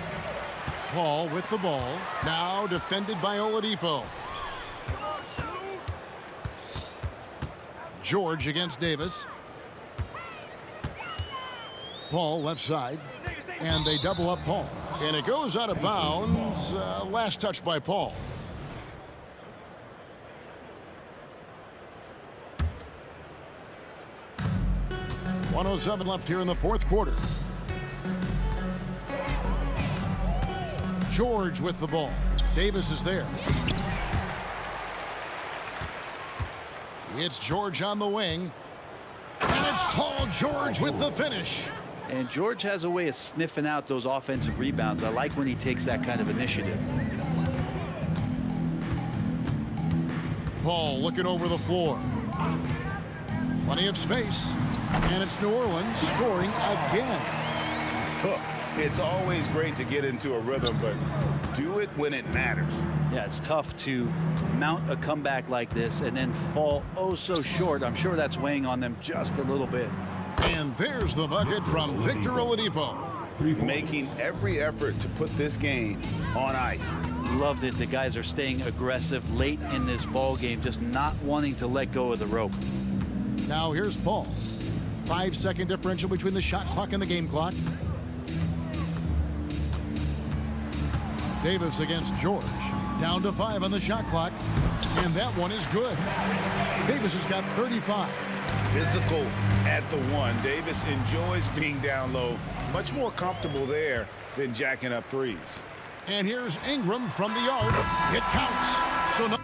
S1: Paul with the ball. Now defended by Oladipo. George against Davis. Paul left side. And they double up Paul. And it goes out of bounds. Last touch by Paul. .107 left here in the fourth quarter. George with the ball. Davis is there. It's George on the wing. And it's Paul George with the finish.
S3: And George has a way of sniffing out those offensive rebounds. I like when he takes that kind of initiative.
S1: Paul looking over the floor. Plenty of space. And it's New Orleans scoring again.
S2: It's always great to get into a rhythm, but do it when it matters.
S3: Yeah, it's tough to mount a comeback like this and then fall oh so short. I'm sure that's weighing on them just a little bit.
S1: And there's the bucket from Victor Oladipo.
S2: Making every effort to put this game on ice.
S3: Loved it. The guys are staying aggressive late in this ball game, just not wanting to let go of the rope.
S1: Now here's Paul. 5-second differential between the shot clock and the game clock. Davis against George. Down to 5 on the shot clock. And that one is good. Davis has got 35.
S2: Physical at the one. Davis enjoys being down low. Much more comfortable there than jacking up threes.
S1: And here's Ingram from the arc. It counts. So no.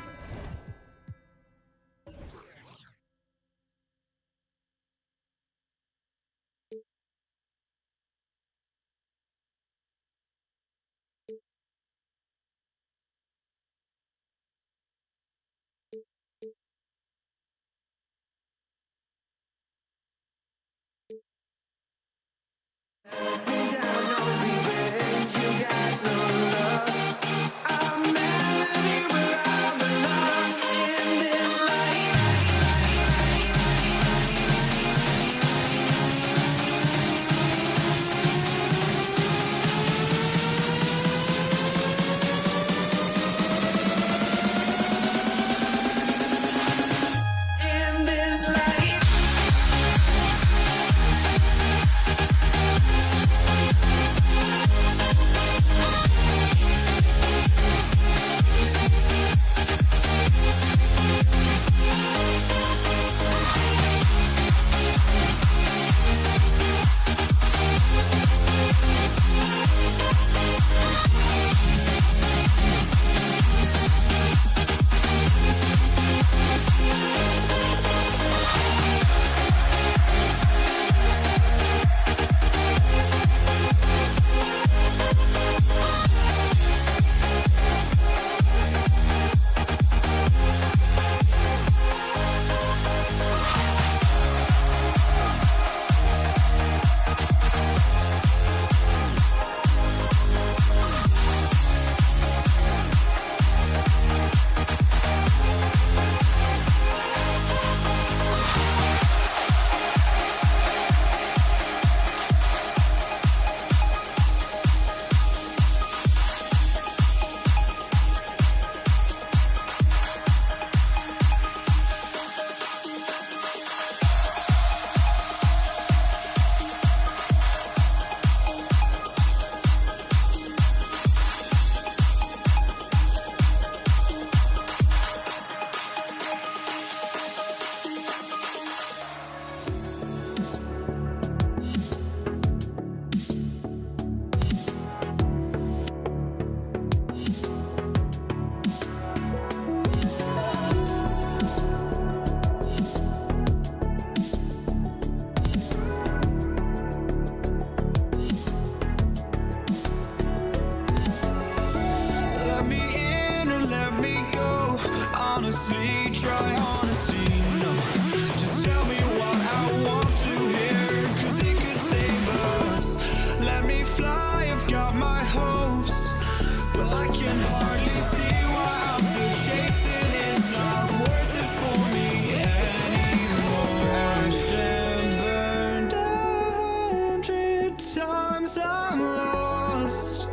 S15: can hardly see why I'm still chasing. It's not worth it for me anymore. Crashed and burned 100 times. I'm lost.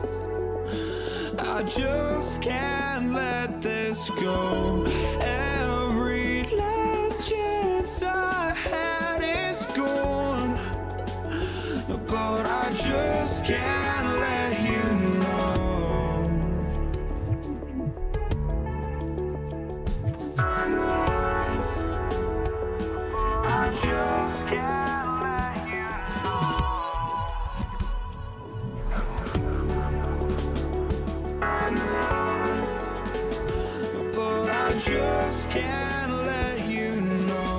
S15: I just can't let this go. Every last chance I had is gone, but I just can't let you know. I just can't let you know. But I just can't let you know.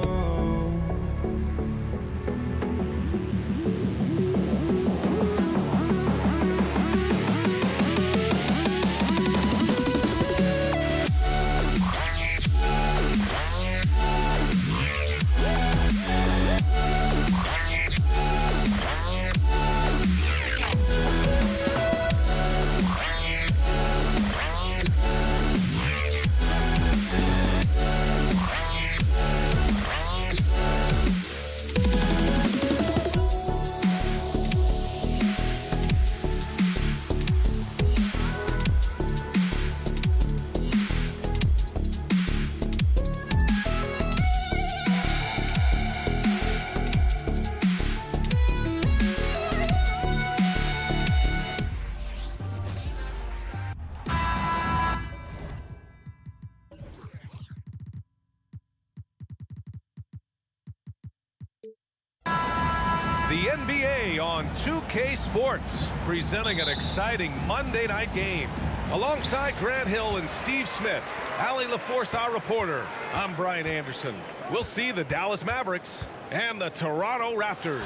S10: The NBA on 2K Sports, presenting an exciting Monday night game. Alongside Grant Hill and Steve Smith, Allie LaForce, our reporter, I'm Brian Anderson. We'll see the Dallas Mavericks and the Toronto Raptors.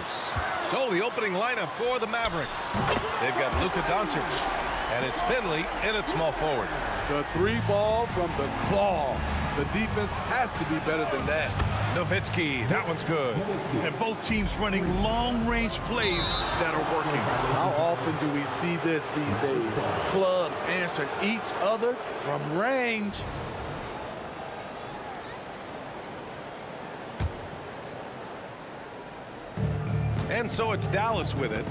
S10: So the opening lineup for the Mavericks. They've got Luka Doncic, and it's Finley in at small forward.
S12: The three ball from the claw. The defense has to be better than that.
S10: Nowitzki, that one's good.
S11: And both teams running long-range plays that are working.
S12: How often do we see this these days? Clubs answering each other from range.
S10: And so it's Dallas with it.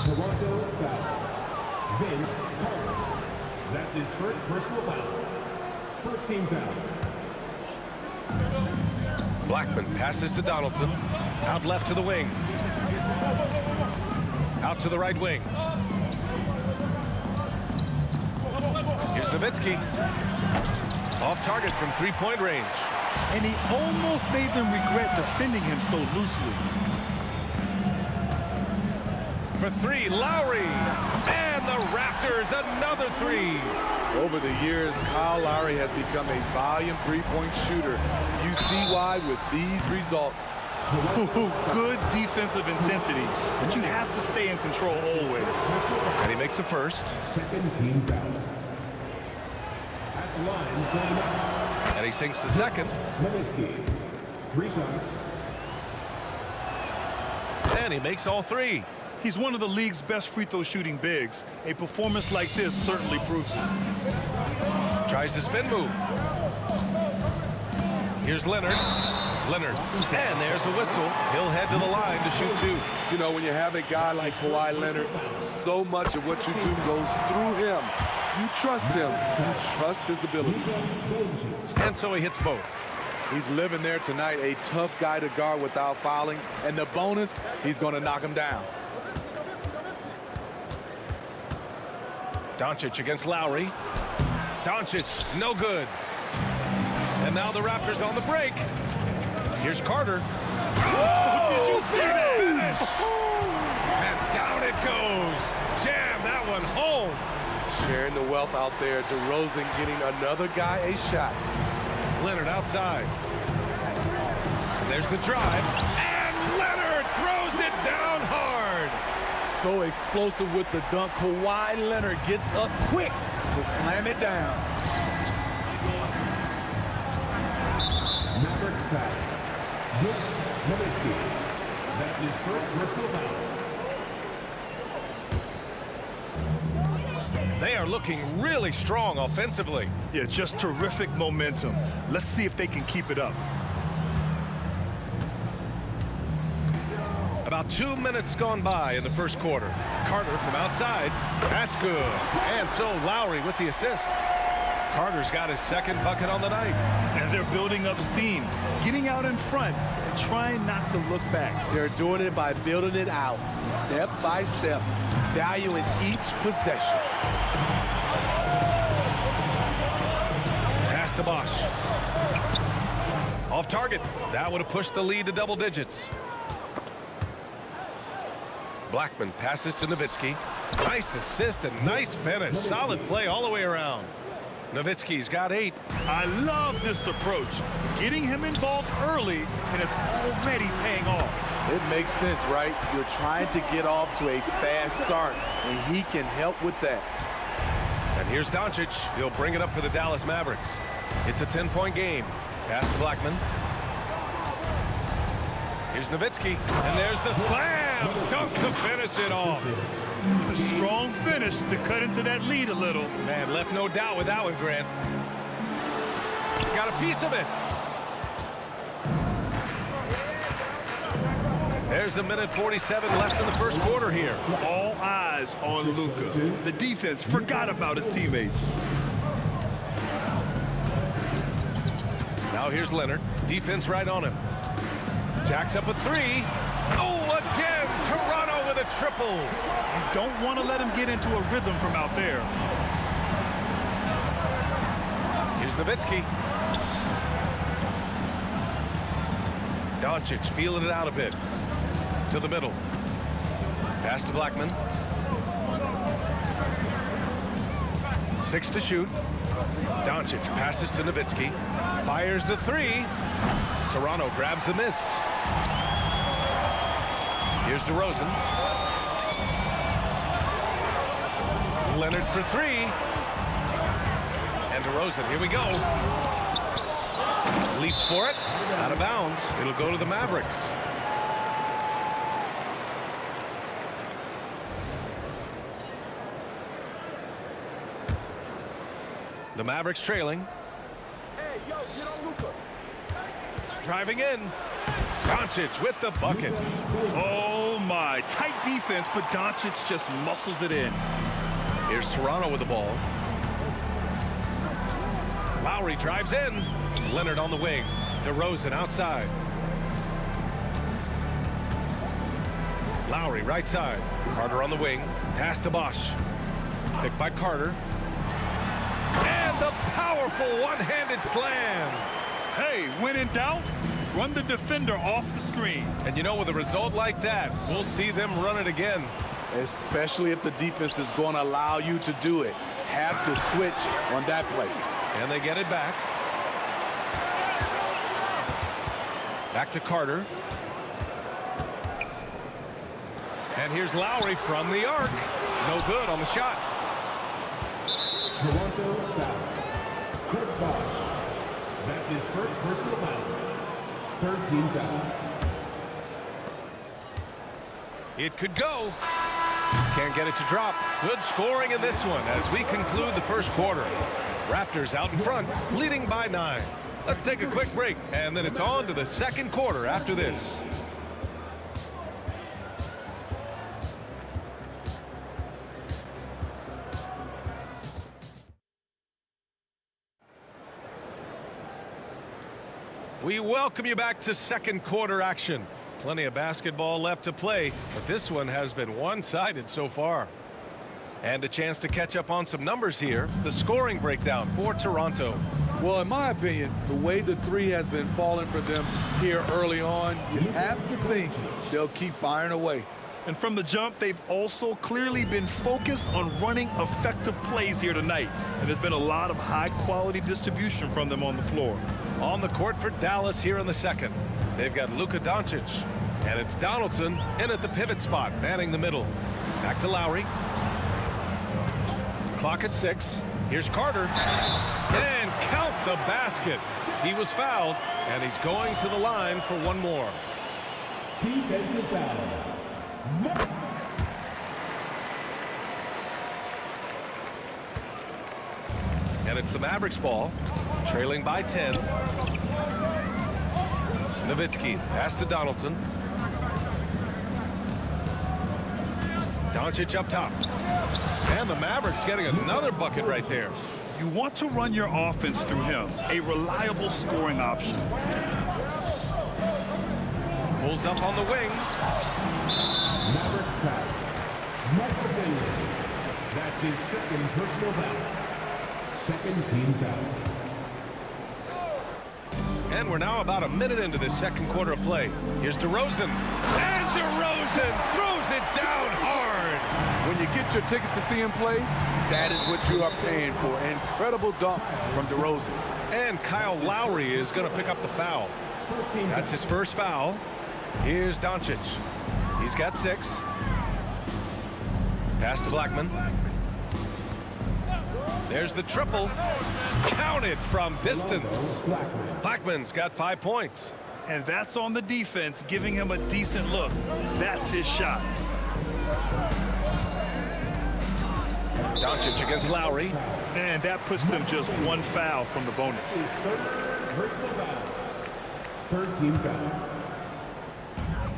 S4: Toronto foul. Vince Carter. That's his first personal foul. First team foul.
S10: Blackman passes to Donaldson. Out left to the wing. Out to the right wing. Here's Nowitzki. Off target from three-point range.
S11: And he almost made them regret defending him so loosely.
S10: For three, Lowry. And the Raptors, another three.
S12: Over the years, Kyle Lowry has become a volume three-point shooter. You see why with these results.
S11: Good defensive intensity, but you have to stay in control always.
S10: And he makes the first.
S4: Second team foul. At the line, playing out.
S10: And he sinks the second.
S4: Nowitzki. 3 shots.
S10: And he makes all three.
S11: He's one of the league's best free throw shooting bigs. A performance like this certainly proves it.
S10: Tries the spin move. Here's Leonard. Leonard. And there's a whistle. He'll head to the line to shoot two.
S12: You know, when you have a guy like Kawhi Leonard, so much of what you do goes through him. You trust him. You trust his abilities.
S10: And so he hits both.
S12: He's living there tonight, a tough guy to guard without fouling. And the bonus, he's going to knock him down.
S10: Doncic against Lowry. Doncic, no good. And now the Raptors on the break. Here's Carter. Oh, did you see that finish? And down it goes. Jam that one home.
S12: Sharing the wealth out there. DeRozan getting another guy a shot.
S10: Leonard outside. And there's the drive. And Leonard throws it down hard.
S12: So explosive with the dunk. Kawhi Leonard gets up quick to slam it down.
S4: Mavericks foul. Nowitzki. That's his first personal foul.
S10: They are looking really strong offensively.
S11: Yeah, just terrific momentum. Let's see if they can keep it up.
S10: About 2 minutes gone by in the first quarter. Carter from outside. That's good. And so Lowry with the assist. Carter's got his second bucket on the night.
S11: And they're building up steam, getting out in front and trying not to look back.
S12: They're doing it by building it out, step by step, valuing each possession.
S10: Pass to Bosch. Off target. That would have pushed the lead to double digits. Blackman passes to Nowitzki. Nice assist and nice finish. Solid play all the way around. Nowitzki's got 8.
S11: I love this approach. Getting him involved early, and it's already paying off.
S12: It makes sense, right? You're trying to get off to a fast start, and he can help with that.
S10: And here's Doncic. He'll bring it up for the Dallas Mavericks. It's a 10-point game. Pass to Blackman. Here's Nowitzki, and there's the slam dunk to finish it off.
S11: A strong finish to cut into that lead a little.
S10: Man, left no doubt with that one, Grant. Got a piece of it. There's a minute 47 left in the first quarter here.
S11: All eyes on Luka. The defense forgot about his teammates.
S10: Now here's Leonard. Defense right on him. Jacks up a 3. Oh, again, Toronto with a triple.
S11: You don't want to let him get into a rhythm from out there.
S10: Here's Nowitzki. Doncic feeling it out a bit. To the middle. Pass to Blackman. 6 to shoot. Doncic passes to Nowitzki. Fires the 3. Toronto grabs the miss. Here's DeRozan. Leonard for 3. And DeRozan, here we go. Leaps for it. Out of bounds. It'll go to the Mavericks. The Mavericks trailing.
S6: Hey, yo, get on Luka.
S10: Driving in. Doncic with the bucket.
S11: Oh my, tight defense, but Doncic just muscles it in.
S10: Here's Toronto with the ball. Lowry drives in. Leonard on the wing. DeRozan outside. Lowry right side. Carter on the wing. Pass to Bosch. Picked by Carter. And the powerful one-handed slam.
S11: Hey, when in doubt, run the defender off the screen.
S10: And you know, with a result like that, we'll see them run it again.
S12: Especially if the defense is going to allow you to do it. Have to switch on that play.
S10: And they get it back. Back to Carter. And here's Lowry from the arc. No good on the shot.
S4: Toronto foul. Chris Bosh. That's his first personal foul. 13 foul.
S10: It could go. Can't get it to drop. Good scoring in this one as we conclude the first quarter. Raptors out in front, leading by 9. Let's take a quick break, and then it's on to the second quarter after this. We welcome you back to second quarter action. Plenty of basketball left to play, but this one has been one-sided so far. And a chance to catch up on some numbers here. The scoring breakdown for Toronto.
S12: Well, in my opinion, the way the 3 has been falling for them here early on, you have to think they'll keep firing away.
S11: And from the jump, they've also clearly been focused on running effective plays here tonight. And there's been a lot of high-quality distribution from them on the floor.
S10: On the court for Dallas here in the second. They've got Luka Doncic. And it's Donaldson in at the pivot spot, manning the middle. Back to Lowry. Clock at 6. Here's Carter. And count the basket. He was fouled, and he's going to the line for one more.
S4: Defensive foul.
S10: And it's the Mavericks ball, trailing by 10. Nowitzki, pass to Donaldson. Doncic up top. And the Mavericks getting another bucket right there.
S11: You want to run your offense through him, a reliable scoring option.
S10: Pulls up on the wing.
S4: Mavericks foul. Michael Finley. That's his second personal foul. Second team foul.
S10: And we're now about a minute into this second quarter of play. Here's DeRozan. And DeRozan throws it down hard.
S12: When you get your tickets to see him play, that is what you are paying for. Incredible dunk from DeRozan.
S10: And Kyle Lowry is going to pick up the foul. That's his first foul. Here's Doncic. He's got 6. Pass to Blackman. There's the triple. Counted from distance. Blackman's got 5 points.
S11: And that's on the defense, giving him a decent look. That's his shot.
S10: Doncic against Lowry.
S11: And that puts them just 1 foul from the bonus.
S4: Third team foul.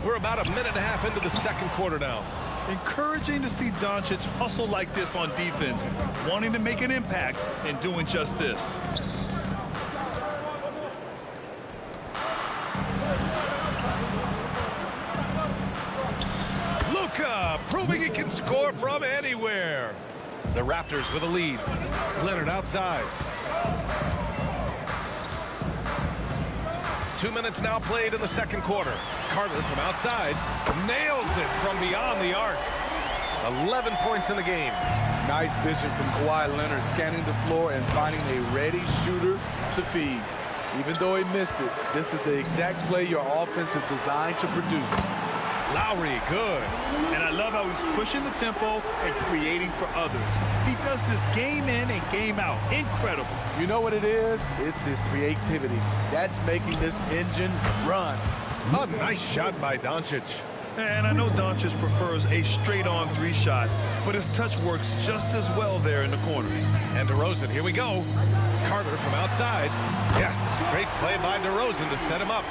S10: We're about a minute and a half into the second quarter now.
S11: Encouraging to see Doncic hustle like this on defense, wanting to make an impact and doing just this.
S10: Luka proving he can score from anywhere. The Raptors with a lead. Leonard outside. 2 minutes now played in the second quarter. Carter from outside nails it from beyond the arc. 11 points in the game.
S12: Nice vision from Kawhi Leonard, scanning the floor and finding a ready shooter to feed. Even though he missed it, this is the exact play your offense is designed to produce.
S10: Lowry, good.
S11: And I love how he's pushing the tempo and creating for others. He does this game in and game out. Incredible.
S12: You know what it is? It's his creativity. That's making this engine run.
S10: A nice shot by Doncic.
S11: And I know Doncic prefers a straight-on 3 shot, but his touch works just as well there in the corners.
S10: And DeRozan, here we go. Carter from outside. Yes, great play by DeRozan to set him up.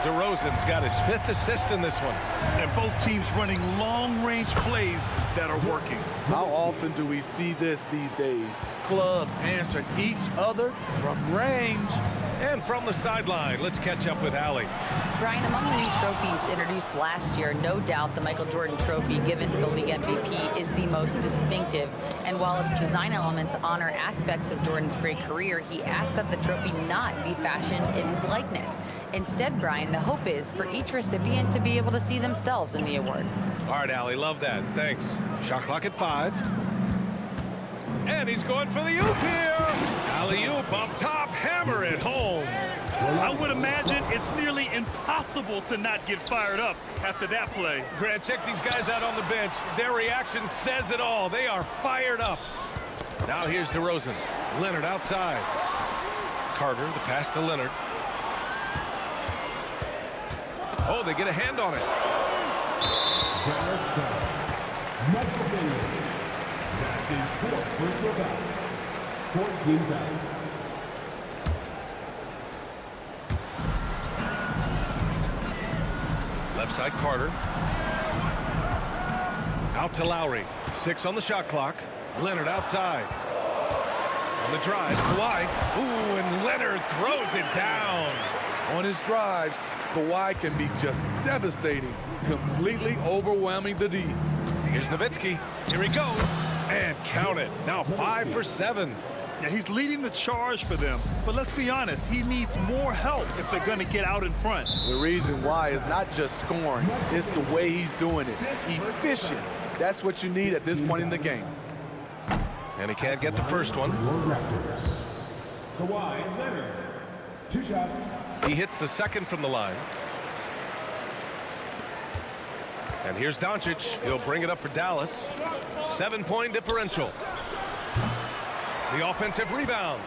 S10: DeRozan's got his 5th assist in this one.
S11: And both teams running long-range plays that are working.
S12: How often do we see this these days? Clubs answering each other from range.
S10: And from the sideline, let's catch up with Allie.
S14: Brian, among the new trophies introduced last year, no doubt the Michael Jordan Trophy given to the league MVP is the most distinctive. And while its design elements honor aspects of Jordan's great career, he asked that the trophy not be fashioned in his likeness. Instead, Brian, the hope is for each recipient to be able to see themselves in the award.
S10: All right, Allie, love that. Thanks. Shot clock at 5. And he's going for the oop here. Alley-oop up top, hammer it home.
S11: I would imagine it's nearly impossible to not get fired up after that play.
S10: Grant, check these guys out on the bench. Their reaction says it all. They are fired up. Now here's DeRozan. Leonard outside. Carter, the pass to Leonard. Oh, they get a hand on it.
S4: Michael Finley. That's his 4th personal foul. 4th team foul.
S10: Left side, Carter. Out to Lowry. 6 on the shot clock. Leonard outside. On the drive, Kawhi. Ooh, and Leonard throws it down.
S12: On his drives, Kawhi can be just devastating, completely overwhelming the D.
S10: Here's Nowitzki. Here he goes. And count it. Now 5 for 7.
S11: Yeah, he's leading the charge for them. But let's be honest, he needs more help if they're going to get out in front.
S12: The reason why is not just scoring, it's the way he's doing it. Efficient. That's what you need at this point in the game.
S10: And he can't get the first one.
S4: Kawhi Leonard. 2 shots.
S10: He hits the second from the line. And here's Doncic. He'll bring it up for Dallas. 7-point differential. The offensive rebound.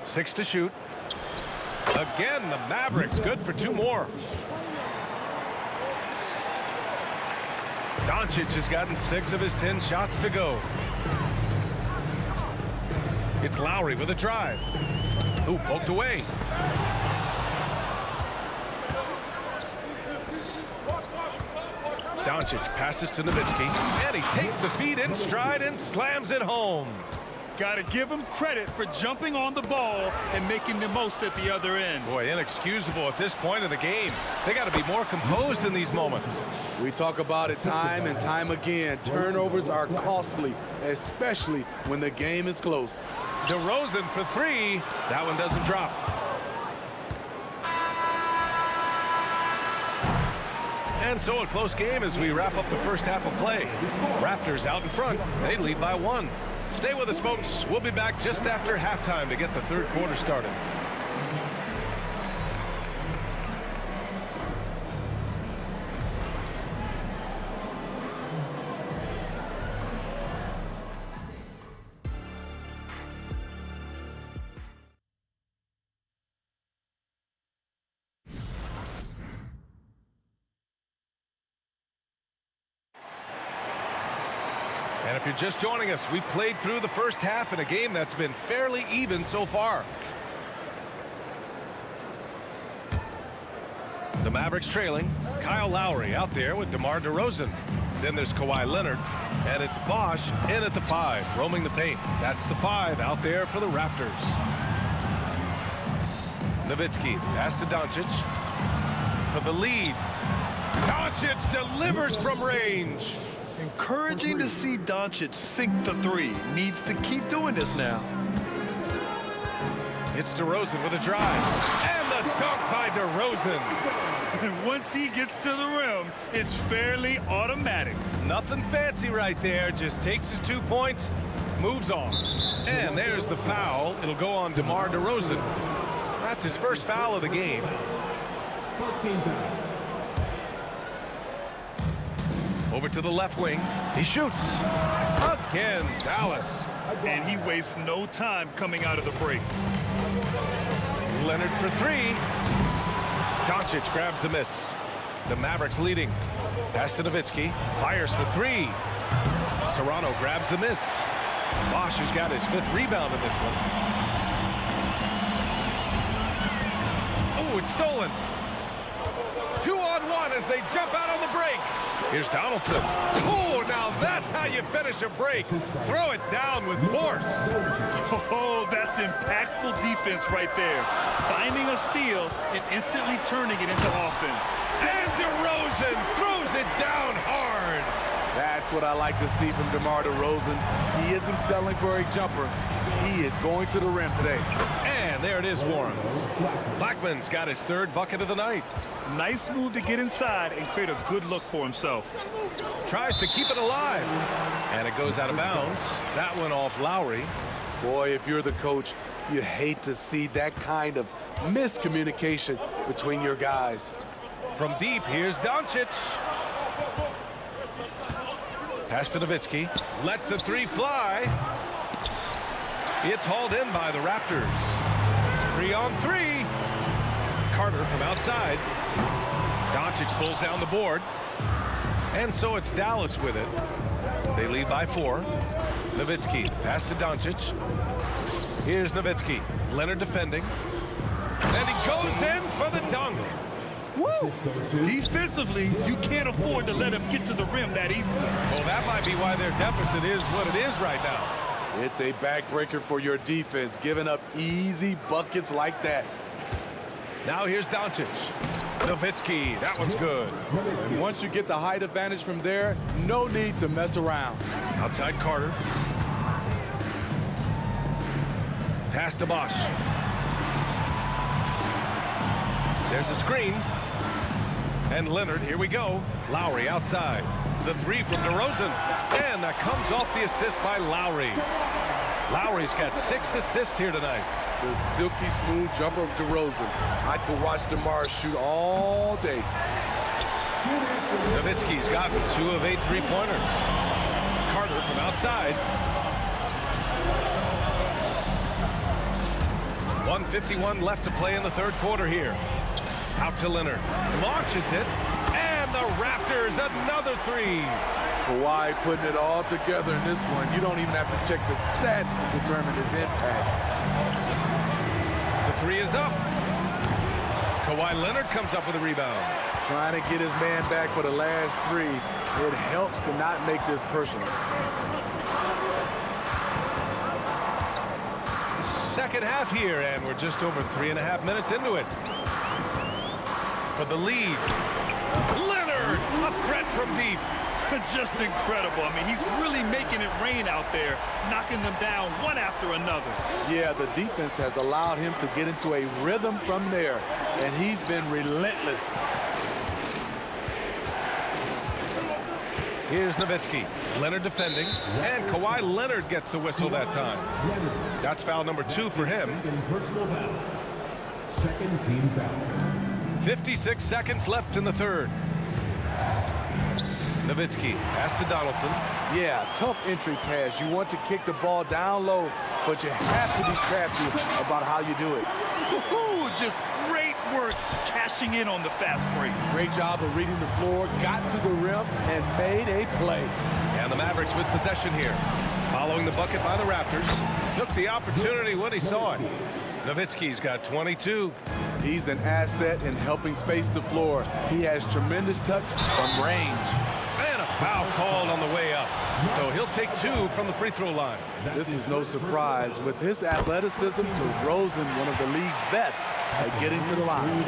S10: Six to shoot. Again, the Mavericks good for 2 more. Doncic has gotten 6 of his 10 shots to go. It's Lowry with a drive. Ooh, poked away. Doncic passes to Nowitzki, and he takes the feed in stride and slams it home.
S11: Got to give him credit for jumping on the ball and making the most at the other end.
S10: Boy, inexcusable at this point of the game. They got to be more composed in these moments.
S12: We talk about it time and time again. Turnovers are costly, especially when the game is close.
S10: DeRozan for 3. That one doesn't drop. And so a close game as we wrap up the first half of play. Raptors out in front. They lead by 1. Stay with us, folks. We'll be back just after halftime to get the third quarter started. And if you're just joining us, we played through the first half in a game that's been fairly even so far. The Mavericks trailing. Kyle Lowry out there with DeMar DeRozan. Then there's Kawhi Leonard. And it's Bosh in at the 5, roaming the paint. That's the 5 out there for the Raptors. Nowitzki, pass to Doncic. For the lead. Doncic delivers from range.
S11: Encouraging to see Doncic sink the 3. Needs to keep doing this now.
S10: It's DeRozan with a drive. And the dunk by DeRozan.
S11: And once he gets to the rim, it's fairly automatic.
S10: Nothing fancy right there. Just takes his 2 points, moves on. And there's the foul. It'll go on DeMar DeRozan. That's his first foul of the game.
S4: First team foul.
S10: Over to the left wing. He shoots. Again, Dallas.
S11: And he wastes no time coming out of the break.
S10: Leonard for 3. Doncic grabs the miss. The Mavericks leading. Pass to Nowitzki. Fires for 3. Toronto grabs the miss. Bosh has got his 5th rebound in this one. Oh, it's stolen. 2-on-1 as they jump out on the break. Here's Donaldson. Oh, now that's how you finish a break. Throw it down with force.
S11: Oh, that's impactful defense right there. Finding a steal and instantly turning it into offense.
S10: And DeRozan throws it down hard.
S12: That's what I like to see from DeMar DeRozan. He isn't settling for a jumper. He is going to the rim today.
S10: And there it is for him. Blackman's got his 3rd bucket of the night.
S11: Nice move to get inside and create a good look for himself.
S10: Tries to keep it alive. And it goes out of bounds. That one off Lowry.
S12: Boy, if you're the coach, you hate to see that kind of miscommunication between your guys.
S10: From deep, here's Doncic. Pass to Nowitzki. Lets the 3 fly. It's hauled in by the Raptors. 3-on-3. Carter from outside. Doncic pulls down the board. And so it's Dallas with it. They lead by 4. Nowitzki, pass to Doncic. Here's Nowitzki. Leonard defending. And he goes in for the dunk.
S11: Woo! Defensively, you can't afford to let him get to the rim that easily.
S10: Well, that might be why their deficit is what it is right now.
S12: It's a backbreaker for your defense, giving up easy buckets like that.
S10: Now here's Doncic. Nowitzki, that one's good.
S12: And once you get the height advantage from there, no need to mess around.
S10: Outside Carter. Pass to Bosh. There's a screen. And Leonard, here we go. Lowry outside. The 3 from DeRozan. And that comes off the assist by Lowry. Lowry's got 6 assists here tonight.
S12: The silky smooth jumper of DeRozan. I could watch DeMar shoot all day.
S10: Nowitzki's gotten 2 of 8 3-pointers. Carter from outside. 1:51 left to play in the third quarter here. Out to Leonard. Launches it. And the Raptors, another three.
S12: Kawhi putting it all together in this one. You don't even have to check the stats to determine his impact.
S10: The three is up. Kawhi Leonard comes up with a rebound.
S12: Trying to get his man back for the last three. It helps to not make this personal.
S10: Second half here, and we're just over 3.5 minutes into it. For the lead, Leonard, a threat from deep.
S11: Just incredible. I mean, he's really making it rain out there, knocking them down one after another.
S12: Yeah, the defense has allowed him to get into a rhythm from there, and he's been relentless.
S10: Here's Nowitzki. Leonard defending, and Kawhi Leonard gets a whistle that time. That's foul number 2 for him.
S4: Personal foul. Second team foul.
S10: 56 seconds left in the third. Nowitzki, pass to Donaldson.
S12: Yeah, tough entry pass. You want to kick the ball down low, but you have to be crafty about how you do it.
S11: Just great work cashing in on the fast break.
S12: Great job of reading the floor, got to the rim, and made a play.
S10: And the Mavericks with possession here. Following the bucket by the Raptors. Took the opportunity when he saw it. Nowitzki's got 22.
S12: He's an asset in helping space the floor. He has tremendous touch from range.
S10: And a foul called on the way up. So he'll take 2 from the free throw line.
S12: This is no surprise. With his athleticism, DeRozan, one of the league's best at getting to the line.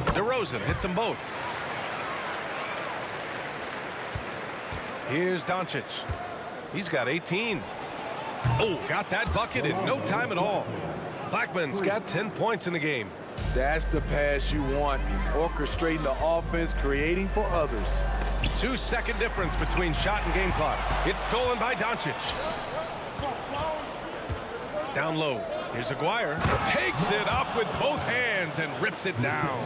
S10: DeRozan hits them both. Here's Doncic. He's got 18. Oh, got that bucket in no time at all. Blackman's got 10 points in the game.
S12: That's the pass you want. Orchestrating the offense, creating for others.
S10: 2-second difference between shot and game clock. It's stolen by Doncic. Down low. Here's Aguirre. Takes it up with both hands and rips it down.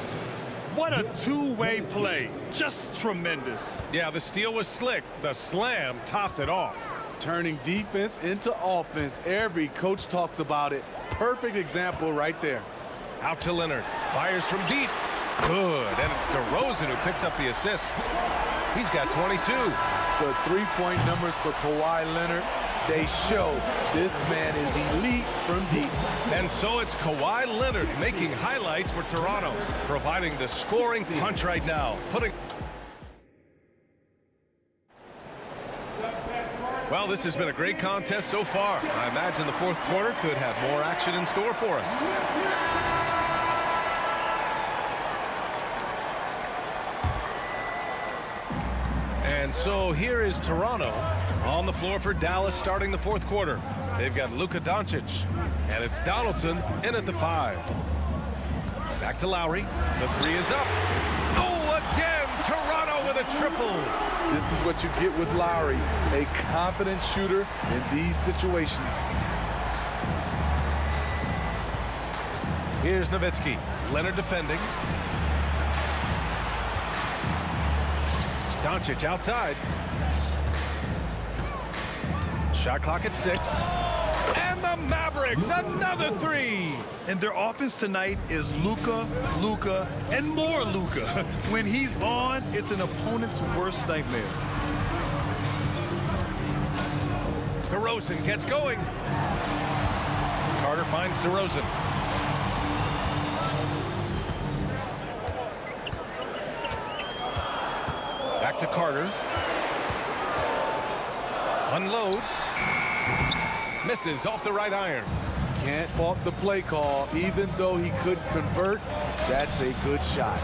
S11: What a two-way play. Just tremendous.
S10: Yeah, the steal was slick. The slam topped it off.
S12: Turning defense into offense. Every coach talks about it. Perfect example right there.
S10: Out to Leonard. Fires from deep. Good. And it's DeRozan who picks up the assist. He's got 22.
S12: The three-point numbers for Kawhi Leonard, they show this man is elite from deep.
S10: And so it's Kawhi Leonard making highlights for Toronto, providing the scoring punch right now. Well, this has been a great contest so far. I imagine the fourth quarter could have more action in store for us. And so here is Toronto on the floor for Dallas starting the fourth quarter. They've got Luka Doncic, and it's Donaldson in at the 5. Back to Lowry. The 3 is up. Oh, again, Toronto with a triple.
S12: This is what you get with Lowry, a confident shooter in these situations.
S10: Here's Nowitzki. Leonard defending. Doncic outside. Shot clock at 6. And the Mavericks, another 3.
S11: And their offense tonight is Luka, Luka, and more Luka. When he's on, it's an opponent's worst nightmare.
S10: DeRozan gets going. Carter finds DeRozan. Back to Carter. Unloads. Misses off the right iron.
S12: Can't fault the play call. Even though he couldn't convert, that's a good shot.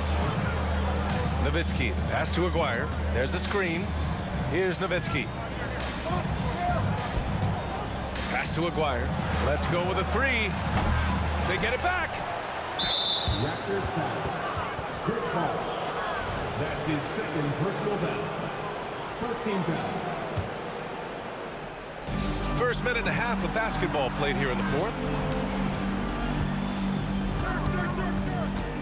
S10: Nowitzki, pass to Aguirre. There's a screen. Here's Nowitzki. Pass to Aguirre. Let's go with a 3. They get it back.
S4: Raptors foul. Chris Paul. That's his second personal foul. First team foul.
S10: First minute and a half of basketball played here in the fourth.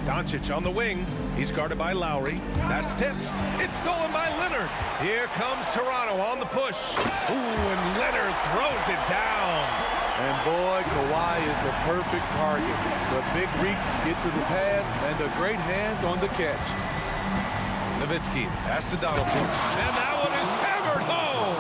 S10: Doncic on the wing. He's guarded by Lowry. That's tipped. It's stolen by Leonard. Here comes Toronto on the push. Ooh, and Leonard throws it down.
S12: And boy, Kawhi is the perfect target. The big reach, get to the pass, and the great hands on the catch.
S10: Nowitzki, pass to Donaldson. And that one is hammered home.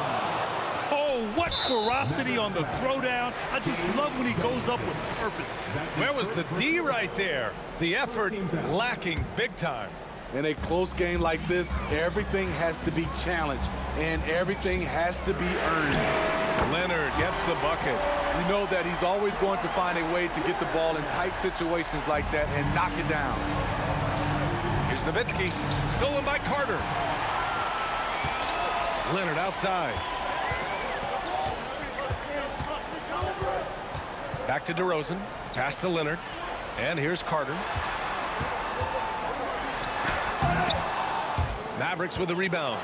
S11: Oh, what ferocity on the throwdown. I just love when he goes up with purpose.
S10: Where was the D right there? The effort lacking big time.
S12: In a close game like this, everything has to be challenged, and everything has to be earned.
S10: Leonard gets the bucket.
S12: You know that he's always going to find a way to get the ball in tight situations like that and knock it down.
S10: Here's Nowitzki, stolen by Carter. Leonard outside. Back to DeRozan, pass to Leonard, and here's Carter. Mavericks with the rebound.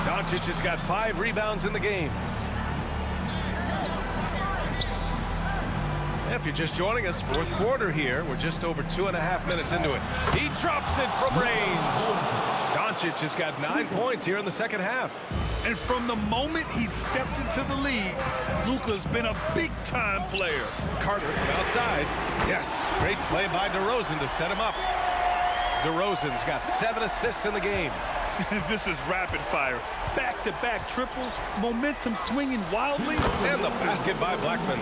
S10: Doncic has got 5 rebounds in the game. If you're just joining us, fourth quarter here. We're just over 2.5 minutes into it. He drops it from range. Doncic has got 9 points here in the second half.
S11: And from the moment he stepped into the league, Luka's been a big-time player.
S10: Carter from outside. Yes, great play by DeRozan to set him up. DeRozan's got 7 assists in the game.
S11: This is rapid fire. Back-to-back triples, momentum swinging wildly.
S10: And the basket by Blackman.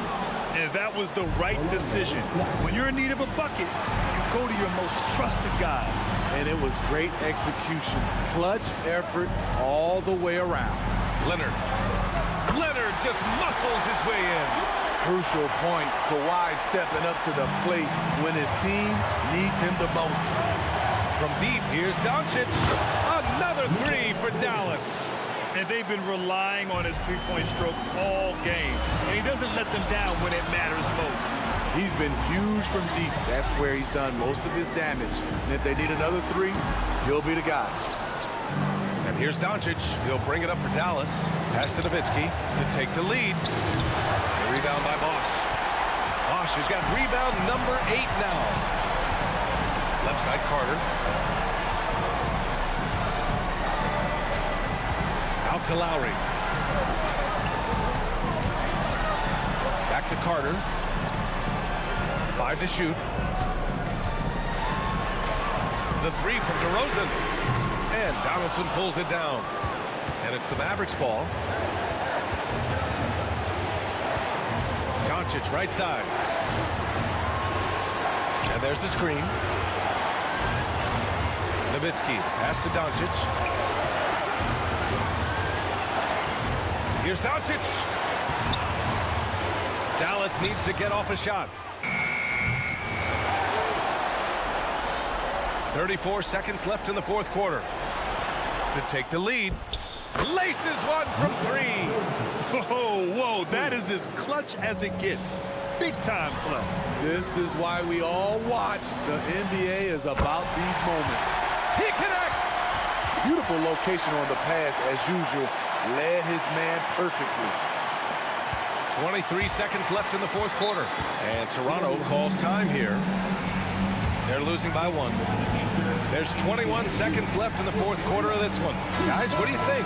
S11: And that was the right decision. When you're in need of a bucket, you go to your most trusted guys.
S12: And it was great execution. Clutch effort all the way around.
S10: Leonard just muscles his way in.
S12: Crucial points. Kawhi stepping up to the plate when his team needs him the most.
S10: From deep, here's Doncic. Another 3 for Dallas.
S11: And they've been relying on his three-point stroke all game. And he doesn't let them down when it matters most.
S12: He's been huge from deep. That's where he's done most of his damage. And if they need another 3, he'll be the guy.
S10: And here's Doncic. He'll bring it up for Dallas. Pass to Nowitzki to take the lead. The rebound by Bosch. Bosch has got rebound number 8 now. Left side, Carter. Out to Lowry. Back to Carter. 5 to shoot. The 3 from DeRozan. And Donaldson pulls it down. And it's the Mavericks ball. Doncic right side. And there's the screen. Nowitzki, pass to Doncic. Here's Doncic. Dallas needs to get off a shot. 34 seconds left in the fourth quarter. To take the lead. Laces one from 3.
S11: Whoa, that is as clutch as it gets. Big time play.
S12: This is why we all watch. The NBA is about these moments.
S10: He connects.
S12: Beautiful location on the pass as usual. Led his man perfectly.
S10: 23 seconds left in the fourth quarter. And Toronto calls time here. They're losing by 1. There's 21 seconds left in the fourth quarter of this one. Guys, what do you think?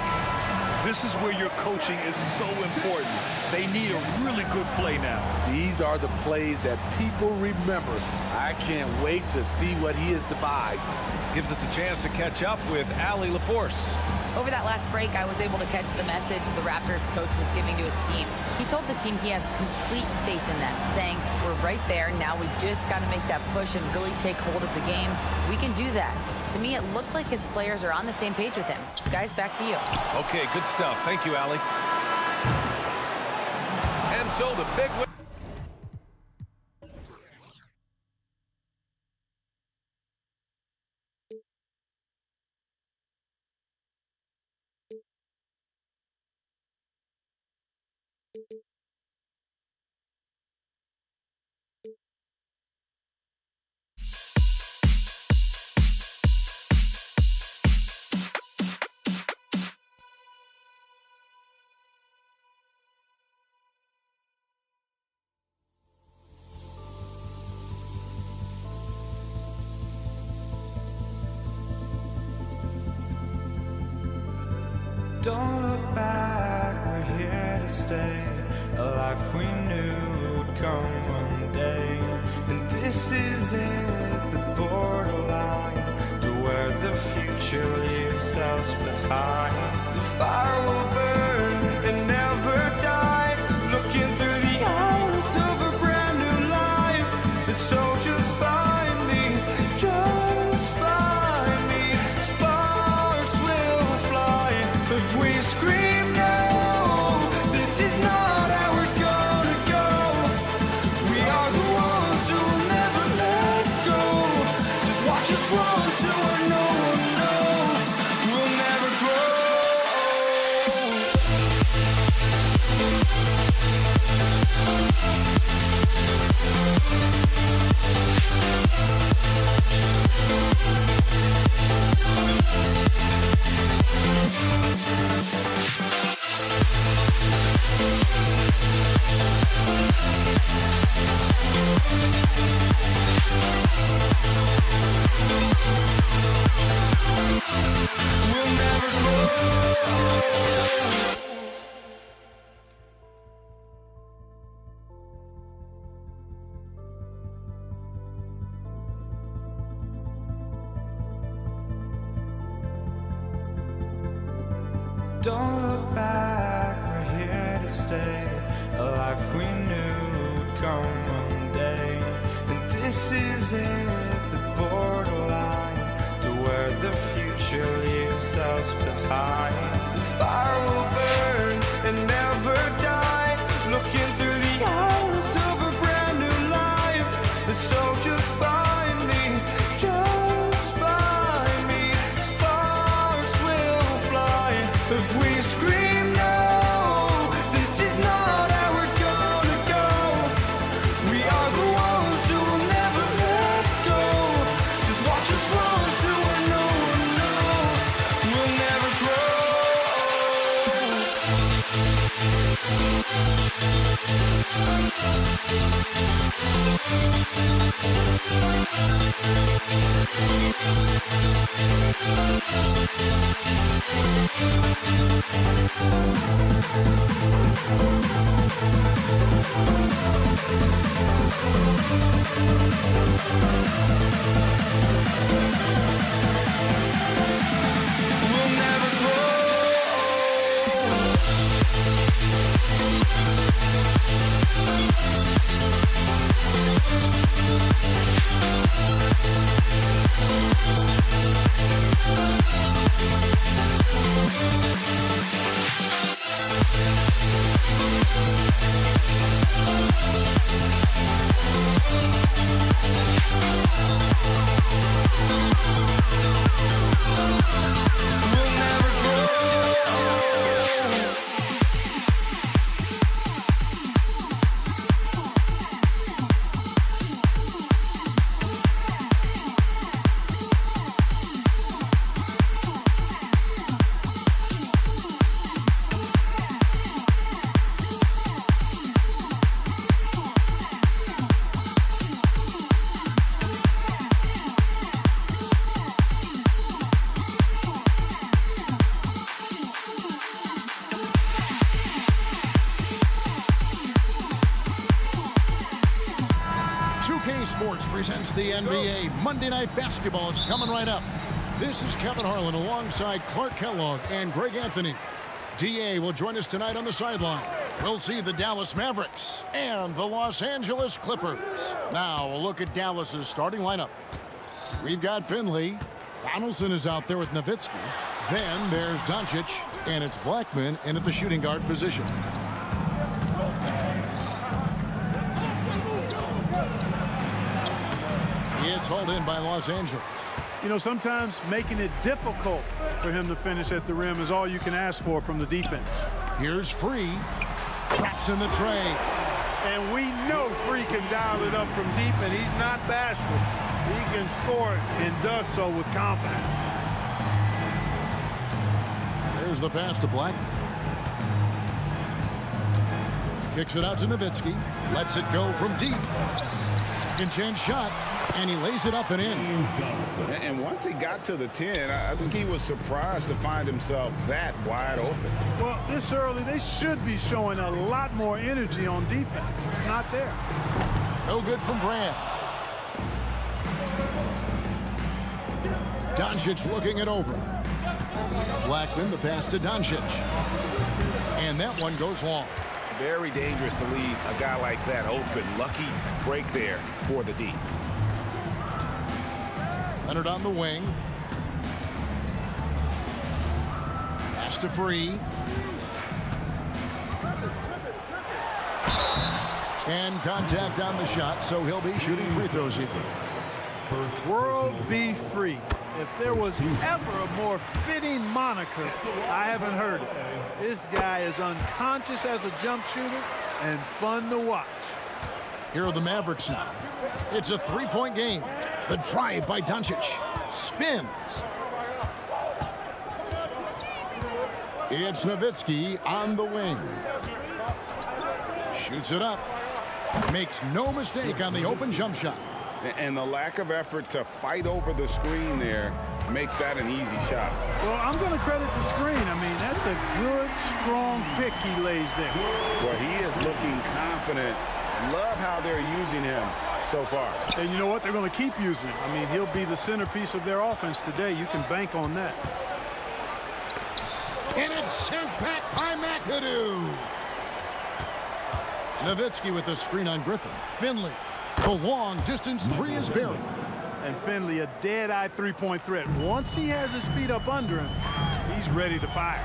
S11: This is where your coaching is so important. They need a really good play now.
S12: These are the plays that people remember. I can't wait to see what he has devised.
S10: Gives us a chance to catch up with Allie LaForce.
S14: Over that last break, I was able to catch the message the Raptors coach was giving to his team. He told the team he has complete faith in them, saying, we're right there, now we just got to make that push and really take hold of the game. We can do that. To me, it looked like his players are on the same page with him. Guys, back to you.
S10: Okay, good stuff. Thank you, Allie. And so the big win.
S15: Don't look back, we're here to stay. A life we knew would come one day. And this is it, the borderline to where the future leads yourselves behind. The fire will burn and never die. Looking through the eyes of a brand new life. And so just find me, just find me. Sparks will fly if we scream no. This is not how we're gonna go. We are the ones who will never let go. Just watch us run to where no one knows. We'll never grow. We'll never grow. Don't look back, we're here to stay. A life we knew would come one day. And this is it, the borderline to where the future leaves us behind. The fire will burn and never die. Looking through the eyes of a brand new life. And so just find me, just find me. Sparks will fly if we scream no. This is not how we're gonna go. We are the ones who will never let go. Just watch us run to where no one knows. We'll never grow. We'll never grow. We'll never grow.
S1: Sports presents the NBA Monday Night Basketball. It's coming right up. This is Kevin Harlan alongside Clark Kellogg and Greg Anthony. DA will join us tonight on the sideline. We'll see the Dallas Mavericks and the Los Angeles Clippers. Now, a look at Dallas's starting lineup. We've got Finley. Donaldson is out there with Nowitzki. Then there's Doncic, and it's Blackman in at the shooting guard position. It's hauled in by Los Angeles.
S6: You know, sometimes making it difficult for him to finish at the rim is all you can ask for from the defense.
S1: Here's Free. Traps in the tray.
S6: And we know Free can dial it up from deep, and he's not bashful. He can score it and does so with confidence.
S1: There's the pass to Blackman. Kicks it out to Nowitzki. Lets it go from deep. Second chance shot. And he lays it up and in.
S2: And once he got to the 10, I think he was surprised to find himself that wide open.
S6: Well, this early, they should be showing a lot more energy on defense. It's not there.
S1: No good from Brand. Doncic looking it over. Blackman, the pass to Doncic. And that one goes long.
S2: Very dangerous to leave a guy like that open. Lucky break there for the D.
S1: Leonard on the wing. Pass to Free. And contact on the shot, so he'll be shooting free throws here.
S6: World be free. If there was ever a more fitting moniker, I haven't heard it. This guy is unconscious as a jump shooter and fun to watch.
S1: Here are the Mavericks now. It's a three-point game. The drive by Doncic. Spins. It's Nowitzki on the wing. Shoots it up. Makes no mistake on the open jump shot.
S2: And the lack of effort to fight over the screen there makes that an easy shot.
S6: Well, I'm going to credit the screen. I mean, that's a good, strong pick he lays there.
S2: Well, he is looking confident. Love how they're using him so far.
S6: And you know what? They're going to keep using him. I mean, he'll be the centerpiece of their offense today. You can bank on that.
S1: And it's sent back by McAdoo. Nowitzki with the screen on Griffin. Finley. The long distance three is buried.
S6: And Finley, a dead-eye three-point threat. Once he has his feet up under him, he's ready to fire.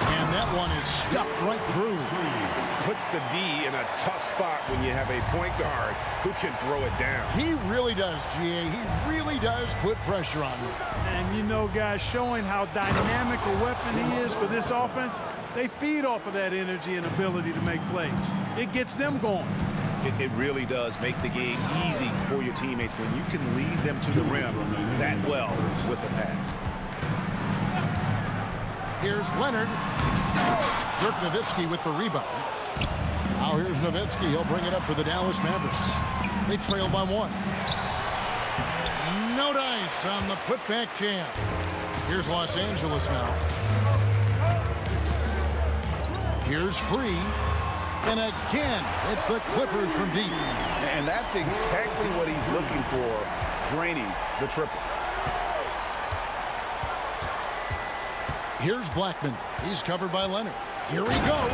S1: And that one is stuffed right through.
S2: Puts the D in a tough spot when you have a point guard who can throw it down.
S1: He really does, GA. He really does put pressure on him.
S6: And you know, guys, showing how dynamic a weapon he is for this offense, they feed off of that energy and ability to make plays. It gets them going.
S2: It really does make the game easy for your teammates when you can lead them to the rim that well with a pass.
S1: Here's Leonard. Dirk Nowitzki with the rebound. Now here's Nowitzki. He'll bring it up for the Dallas Mavericks. They trail by one. No dice on the putback jam. Here's Los Angeles now. Here's Free. And again, it's the Clippers from deep.
S2: And that's exactly what he's looking for, draining the triple.
S1: Here's Blackman. He's covered by Leonard. Here he goes.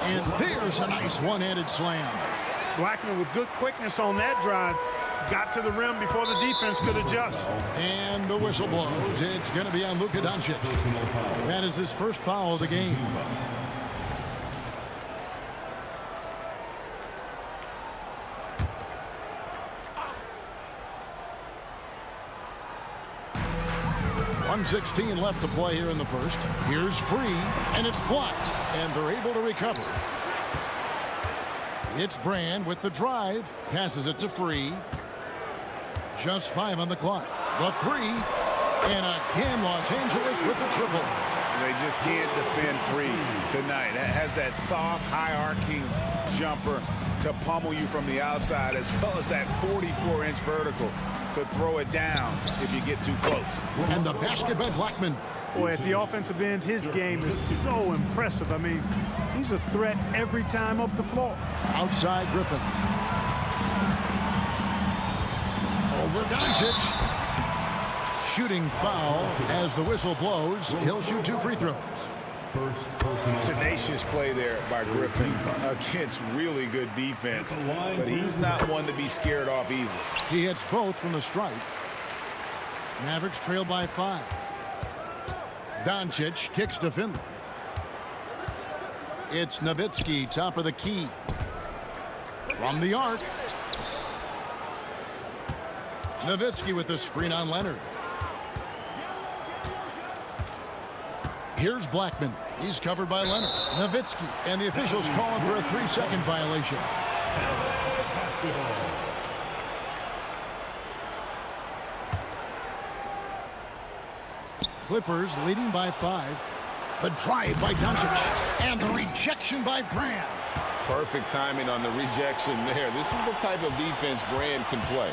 S1: And there's a nice one-handed slam.
S6: Blackman with good quickness on that drive. Got to the rim before the defense could adjust.
S1: And the whistle blows. It's going to be on Luka Doncic. That is his first foul of the game. .16 left to play here in the first. Here's Free, and it's blocked, and they're able to recover. It's Brand with the drive, passes it to Free. Just 5 on the clock. The three, and again Los Angeles with the triple.
S2: They just can't defend Free tonight. That has that soft, high-arcing jumper to pummel you from the outside, as well as that 44-inch vertical to throw it down if you get too close.
S1: And the basket by Blackman.
S6: Boy, at the offensive end, his game is so impressive. I mean, he's a threat every time up the floor.
S1: Outside Griffin. Over Doncic. Shooting foul as the whistle blows. He'll shoot 2 free throws.
S2: Tenacious play there by Griffin against really good defense, but he's not one to be scared off easily.
S1: He hits both from the stripe. Mavericks trail by 5. Doncic kicks to Finley. It's Nowitzki, top of the key. From the arc. Nowitzki with the screen on Leonard. Here's Blackman. He's covered by Leonard. Nowitzki, and the officials calling for a 3-second violation. Clippers leading by 5. The drive by Doncic, and the rejection by Brand.
S2: Perfect timing on the rejection there. This is the type of defense Brand can play.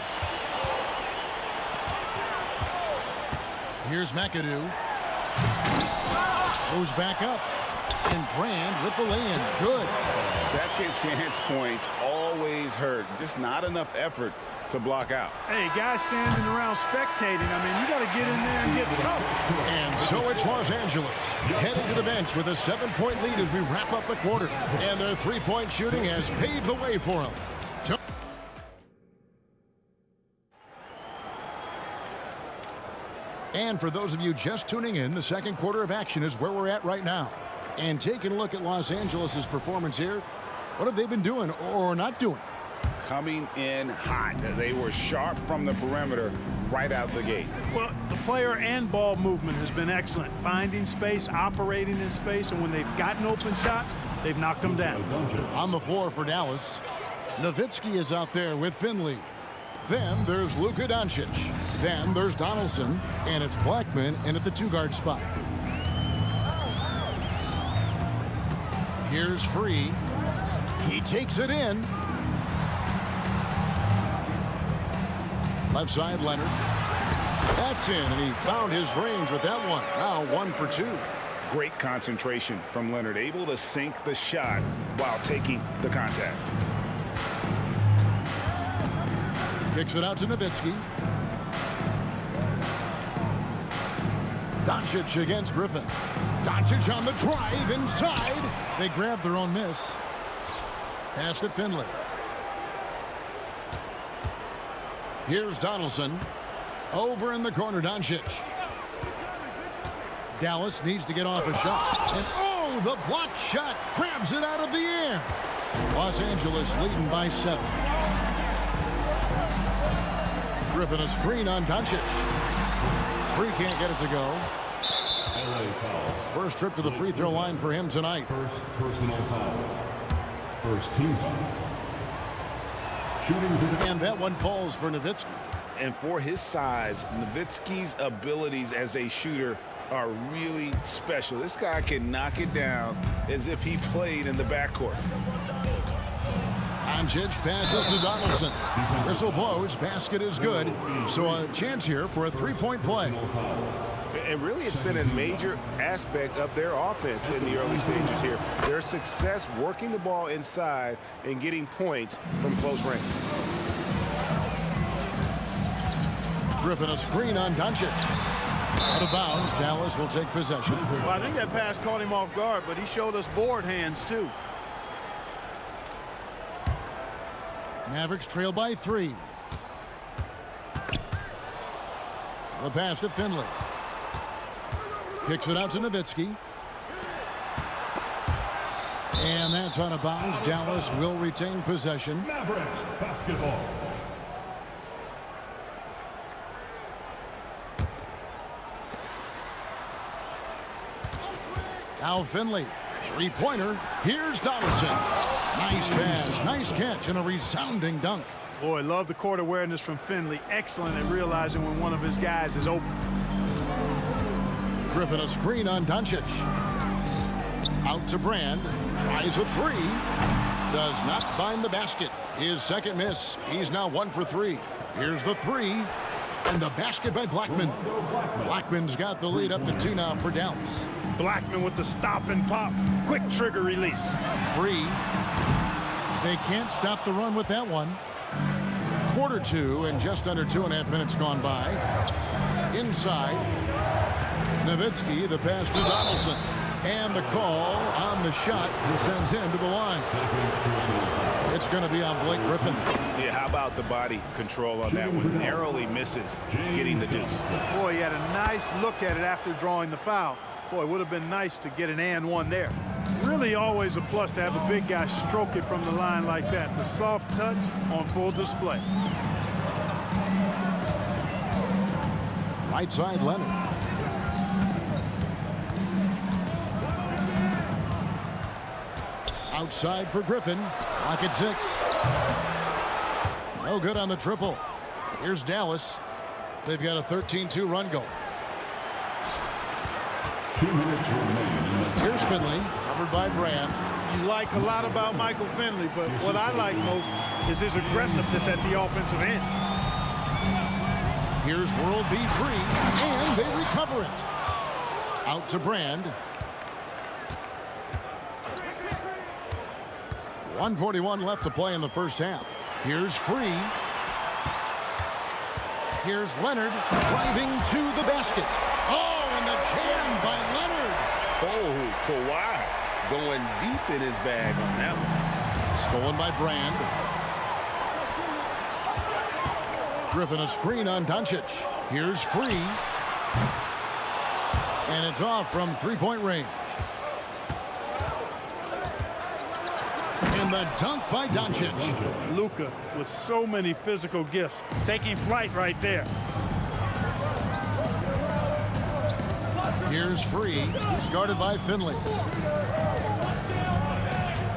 S1: Here's McAdoo. Goes back up. And Brand with the lay-in. Good.
S2: Second chance points always hurt. Just not enough effort to block out.
S6: Hey, guys standing around spectating. I mean, you got to get in there and get tough.
S1: And so it's Los Angeles heading to the bench with a 7-point lead as we wrap up the quarter. And their three-point shooting has paved the way for them. And for those of you just tuning in, the second quarter of action is where we're at right now. And taking a look at Los Angeles' performance here, what have they been doing or not doing?
S2: Coming in hot. They were sharp from the perimeter right out the gate.
S6: Well, the player and ball movement has been excellent. Finding space, operating in space, and when they've gotten open shots, they've knocked them down.
S1: On the floor for Dallas, Nowitzki is out there with Finley. Then there's Luka Doncic. Then there's Donaldson, and it's Blackman in at the two-guard spot. Here's Free. He takes it in. Left side, Leonard. That's in, and he found his range with that one. Now 1 for 2.
S2: Great concentration from Leonard, able to sink the shot while taking the contact.
S1: Kicks it out to Nowitzki. Doncic against Griffin. Doncic on the drive inside. They grab their own miss. Pass to Finley. Here's Donaldson. Over in the corner, Doncic. Dallas needs to get off a shot. And oh, the blocked shot grabs it out of the air. Los Angeles leading by 7. Griffin a screen on Doncic. Free can't get it to go. First trip to the free throw line for him tonight.
S4: First personal foul. First team foul. Shooting to the...
S1: And that one falls for Nowitzki.
S2: And for his size, Nowitzki's abilities as a shooter are really special. This guy can knock it down as if he played in the backcourt.
S1: Doncic passes to Donaldson. Whistle blows. Basket is good. So a chance here for a three-point play.
S2: And really, it's been a major aspect of their offense in the early stages here. Their success working the ball inside and getting points from close range.
S1: Griffin a screen on Doncic. Out of bounds. Dallas will take possession.
S6: Well, I think that pass caught him off guard, but he showed us board hands, too.
S1: Mavericks trail by 3. The pass to Finley. Kicks it out to Nowitzki. And that's out of bounds. Dallas will retain possession.
S4: Mavericks basketball.
S1: Now Finley. Three-pointer. Here's Donaldson. Nice pass. Nice catch and a resounding dunk.
S6: Boy, love the court awareness from Finley. Excellent at realizing when one of his guys is open.
S1: Griffin a screen on Doncic. Out to Brand. Tries a 3. Does not find the basket. His second miss. He's now 1 for 3. Here's the 3. And the basket by Blackman. Blackman's got the lead up to 2 now for Dallas.
S6: Blackman with the stop and pop. Quick trigger release.
S1: Free. They can't stop the run with that one. Quarter 2 and just under 2.5 minutes gone by. Inside. Nowitzki, the pass to Donaldson. And the call on the shot sends him to the line. It's going to be on Blake Griffin.
S2: Yeah, how about the body control on that one? Narrowly misses getting the deuce.
S6: Boy, he had a nice look at it after drawing the foul. Boy, it would have been nice to get an and one there. Really always a plus to have a big guy stroke it from the line like that. The soft touch on full display.
S1: Right side, Leonard. Outside for Griffin. Lock at 6. No good on the triple. Here's Dallas. They've got a 13-2 run goal.
S4: 2 minutes remaining.
S1: Here's Finley, covered by Brand.
S6: You like a lot about Michael Finley, but what I like most is his aggressiveness at the offensive end.
S1: Here's World B free, and they recover it. Out to Brand. 1:41 left to play in the first half. Here's Free. Here's Leonard driving to the basket. Oh, and the jam by Leonard.
S2: Oh, Kawhi going deep in his bag on that one.
S1: Stolen by Brand. Griffin a screen on Doncic. Here's Free. And it's off from three-point range. And the dunk by Doncic.
S6: Luka with so many physical gifts, taking flight right there.
S1: Here's Free. He's guarded by Finley.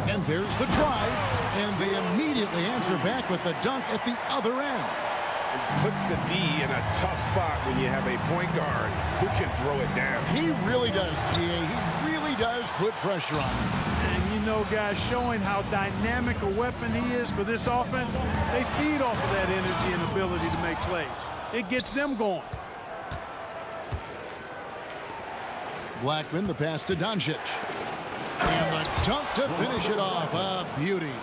S1: And there's the drive. And they immediately answer back with the dunk at the other end.
S2: It puts the D in a tough spot when you have a point guard who can throw it down.
S1: He really does, GA. He really does put pressure on him.
S6: And you know, guys, showing how dynamic a weapon he is for this offense, they feed off of that energy and ability to make plays. It gets them going.
S1: Blackman, the pass to Doncic. And the dunk to finish it off. A beauty.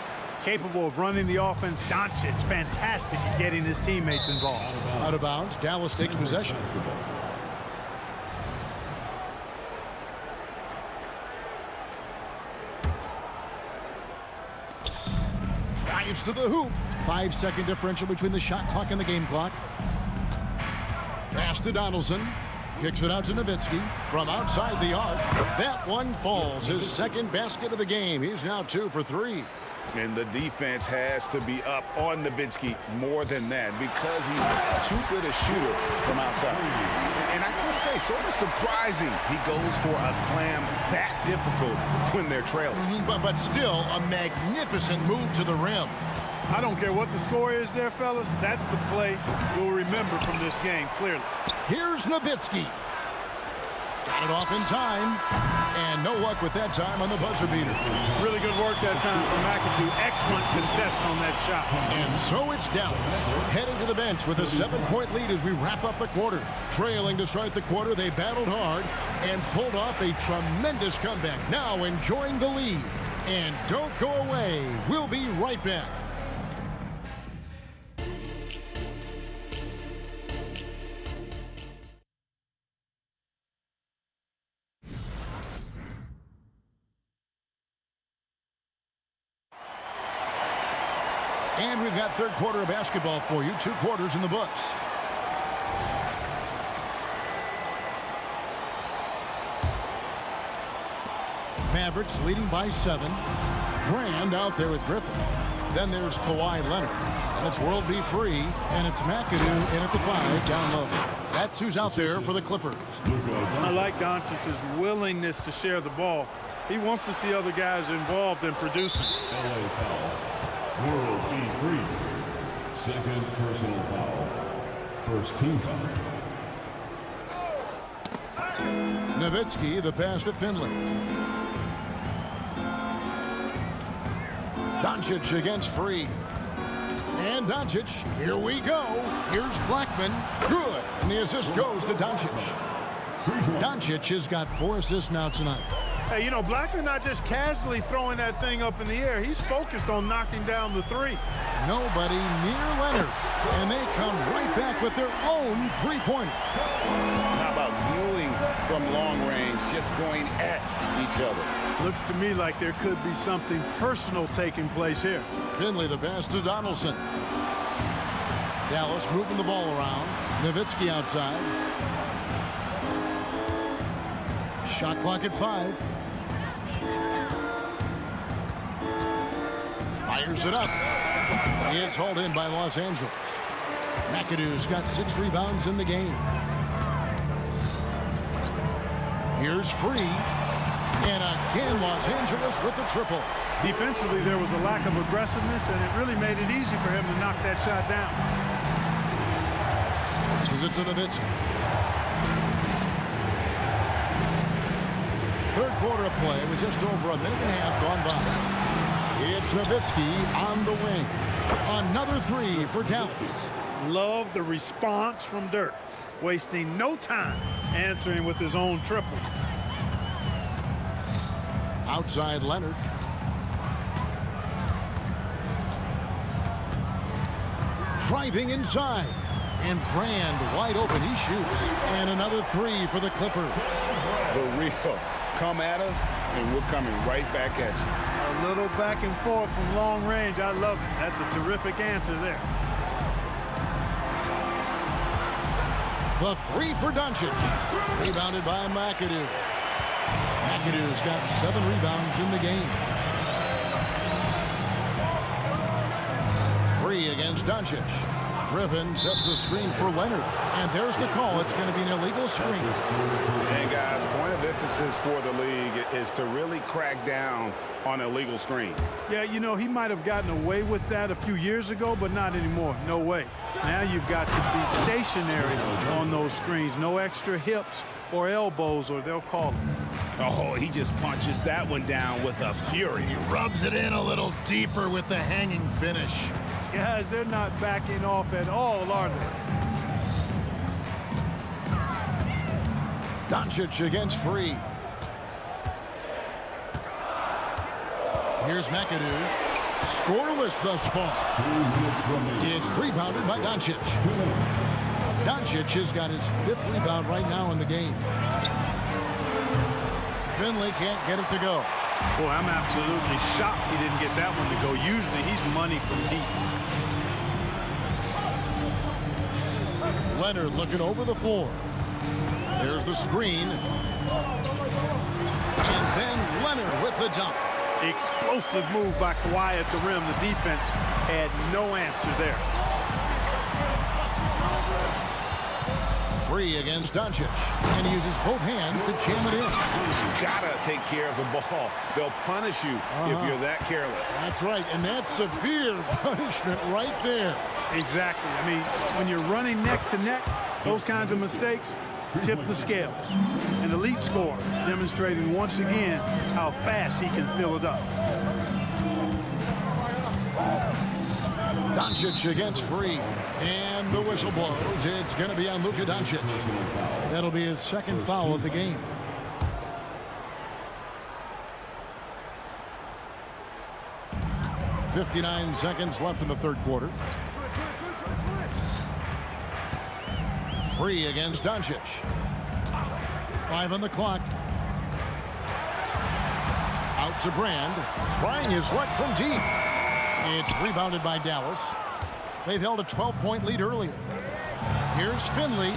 S6: Capable of running the offense. Doncic, fantastic at getting his teammates involved.
S1: Out of bounds. Dallas takes possession. Drives to the hoop. 5-second differential between the shot clock and the game clock. Pass to Donaldson. Kicks it out to Nowitzki from outside the arc. That one falls. His second basket of the game. He's now 2 for 3.
S2: And the defense has to be up on Nowitzki more than that because he's too good a shooter from outside. And I gotta say, sort of surprising he goes for a slam that difficult when they're trailing.
S1: But still a magnificent move to the rim.
S6: I don't care what the score is there, fellas. That's the play we'll remember from this game, clearly.
S1: Here's Nowitzki. Got it off in time. And no luck with that time on the buzzer beater.
S6: Really good work that time from McAdoo. Excellent contest on that shot.
S1: And so it's Dallas heading to the bench with a 7-point lead as we wrap up the quarter. Trailing to start the quarter, they battled hard and pulled off a tremendous comeback. Now enjoying the lead. And don't go away. We'll be right back. And we've got third quarter of basketball for you. 2 quarters in the books. Mavericks leading by 7. Brand out there with Griffin. Then there's Kawhi Leonard. And it's World B. Free. And it's McAdoo in at the 5 down low. That's who's out there for the Clippers.
S6: I like Doncic's willingness to share the ball. He wants to see other guys involved in producing.
S4: LA foul. World B3. Second personal foul. First team foul.
S1: Nowitzki, the pass to Finley. Doncic against Free. And Doncic, here we go. Here's Blackman. Good. And the assist goes to Doncic. Doncic has got 4 assists now tonight.
S6: Hey, you know, Blackman not just casually throwing that thing up in the air. He's focused on knocking down the 3.
S1: Nobody near Leonard. And they come right back with their own 3-pointer.
S2: How about dueling from long range, just going at each other?
S6: Looks to me like there could be something personal taking place here.
S1: Finley, the pass to Donaldson. Dallas moving the ball around. Nowitzki outside. Shot clock at 5. Fires it up. It's hauled in by Los Angeles. McAdoo's got 6 rebounds in the game. Here's Free. And again, Los Angeles with the triple.
S6: Defensively, there was a lack of aggressiveness, and it really made it easy for him to knock that shot down.
S1: This is it to Nowitzki. Third quarter of play with just over a minute and a half gone by. It's Nowitzki on the wing. Another 3 for Dallas.
S6: Love the response from Dirk. Wasting no time answering with his own triple.
S1: Outside Leonard. Driving inside. And Brand wide open. He shoots. And another three for the Clippers.
S2: The real. Come at us, and we're coming right back at you.
S6: A little back and forth from long range. I love it. That's a terrific answer there.
S1: The three for Doncic. Rebounded by McAdoo. McAdoo's got 7 rebounds in the game. Free against Doncic. Griffin sets the screen for Leonard. And there's the call. It's going to be an illegal screen.
S2: And guys, point of emphasis for the league is to really crack down on illegal screens.
S6: Yeah, you know, he might have gotten away with that a few years ago, but not anymore. No way. Now you've got to be stationary on those screens. No extra hips or elbows, or they'll call it.
S2: Oh, he just punches that one down with a fury.
S1: He rubs it in a little deeper with the hanging finish.
S6: Guys, they're not backing off at all, are they?
S1: Doncic against Free. Here's McAdoo. Scoreless thus far. It's rebounded by Doncic. Doncic has got his 5th rebound right now in the game. Finley can't get it to go.
S6: Boy, I'm absolutely shocked he didn't get that one to go. Usually he's money from deep.
S1: Leonard looking over the floor. There's the screen. And then Leonard with the dunk.
S6: Explosive move by Kawhi at the rim. The defense had no answer there.
S1: Free against Doncic. And he uses both hands to jam it in.
S2: Gotta take care of the ball. They'll punish you if you're that careless.
S1: That's right, and that's severe punishment right there.
S6: Exactly. I mean, when you're running neck to neck, those kinds of mistakes tip the scales. An elite scorer demonstrating once again how fast he can fill it up.
S1: Doncic against Free. And the whistle blows. It's going to be on Luka Doncic. That'll be his 2nd foul of the game. .59 seconds left in the 3rd quarter. Free against Doncic. 5 on the clock. Out to Brand. Trying his luck from deep. It's rebounded by Dallas. They've held a 12-point lead earlier. Here's Finley.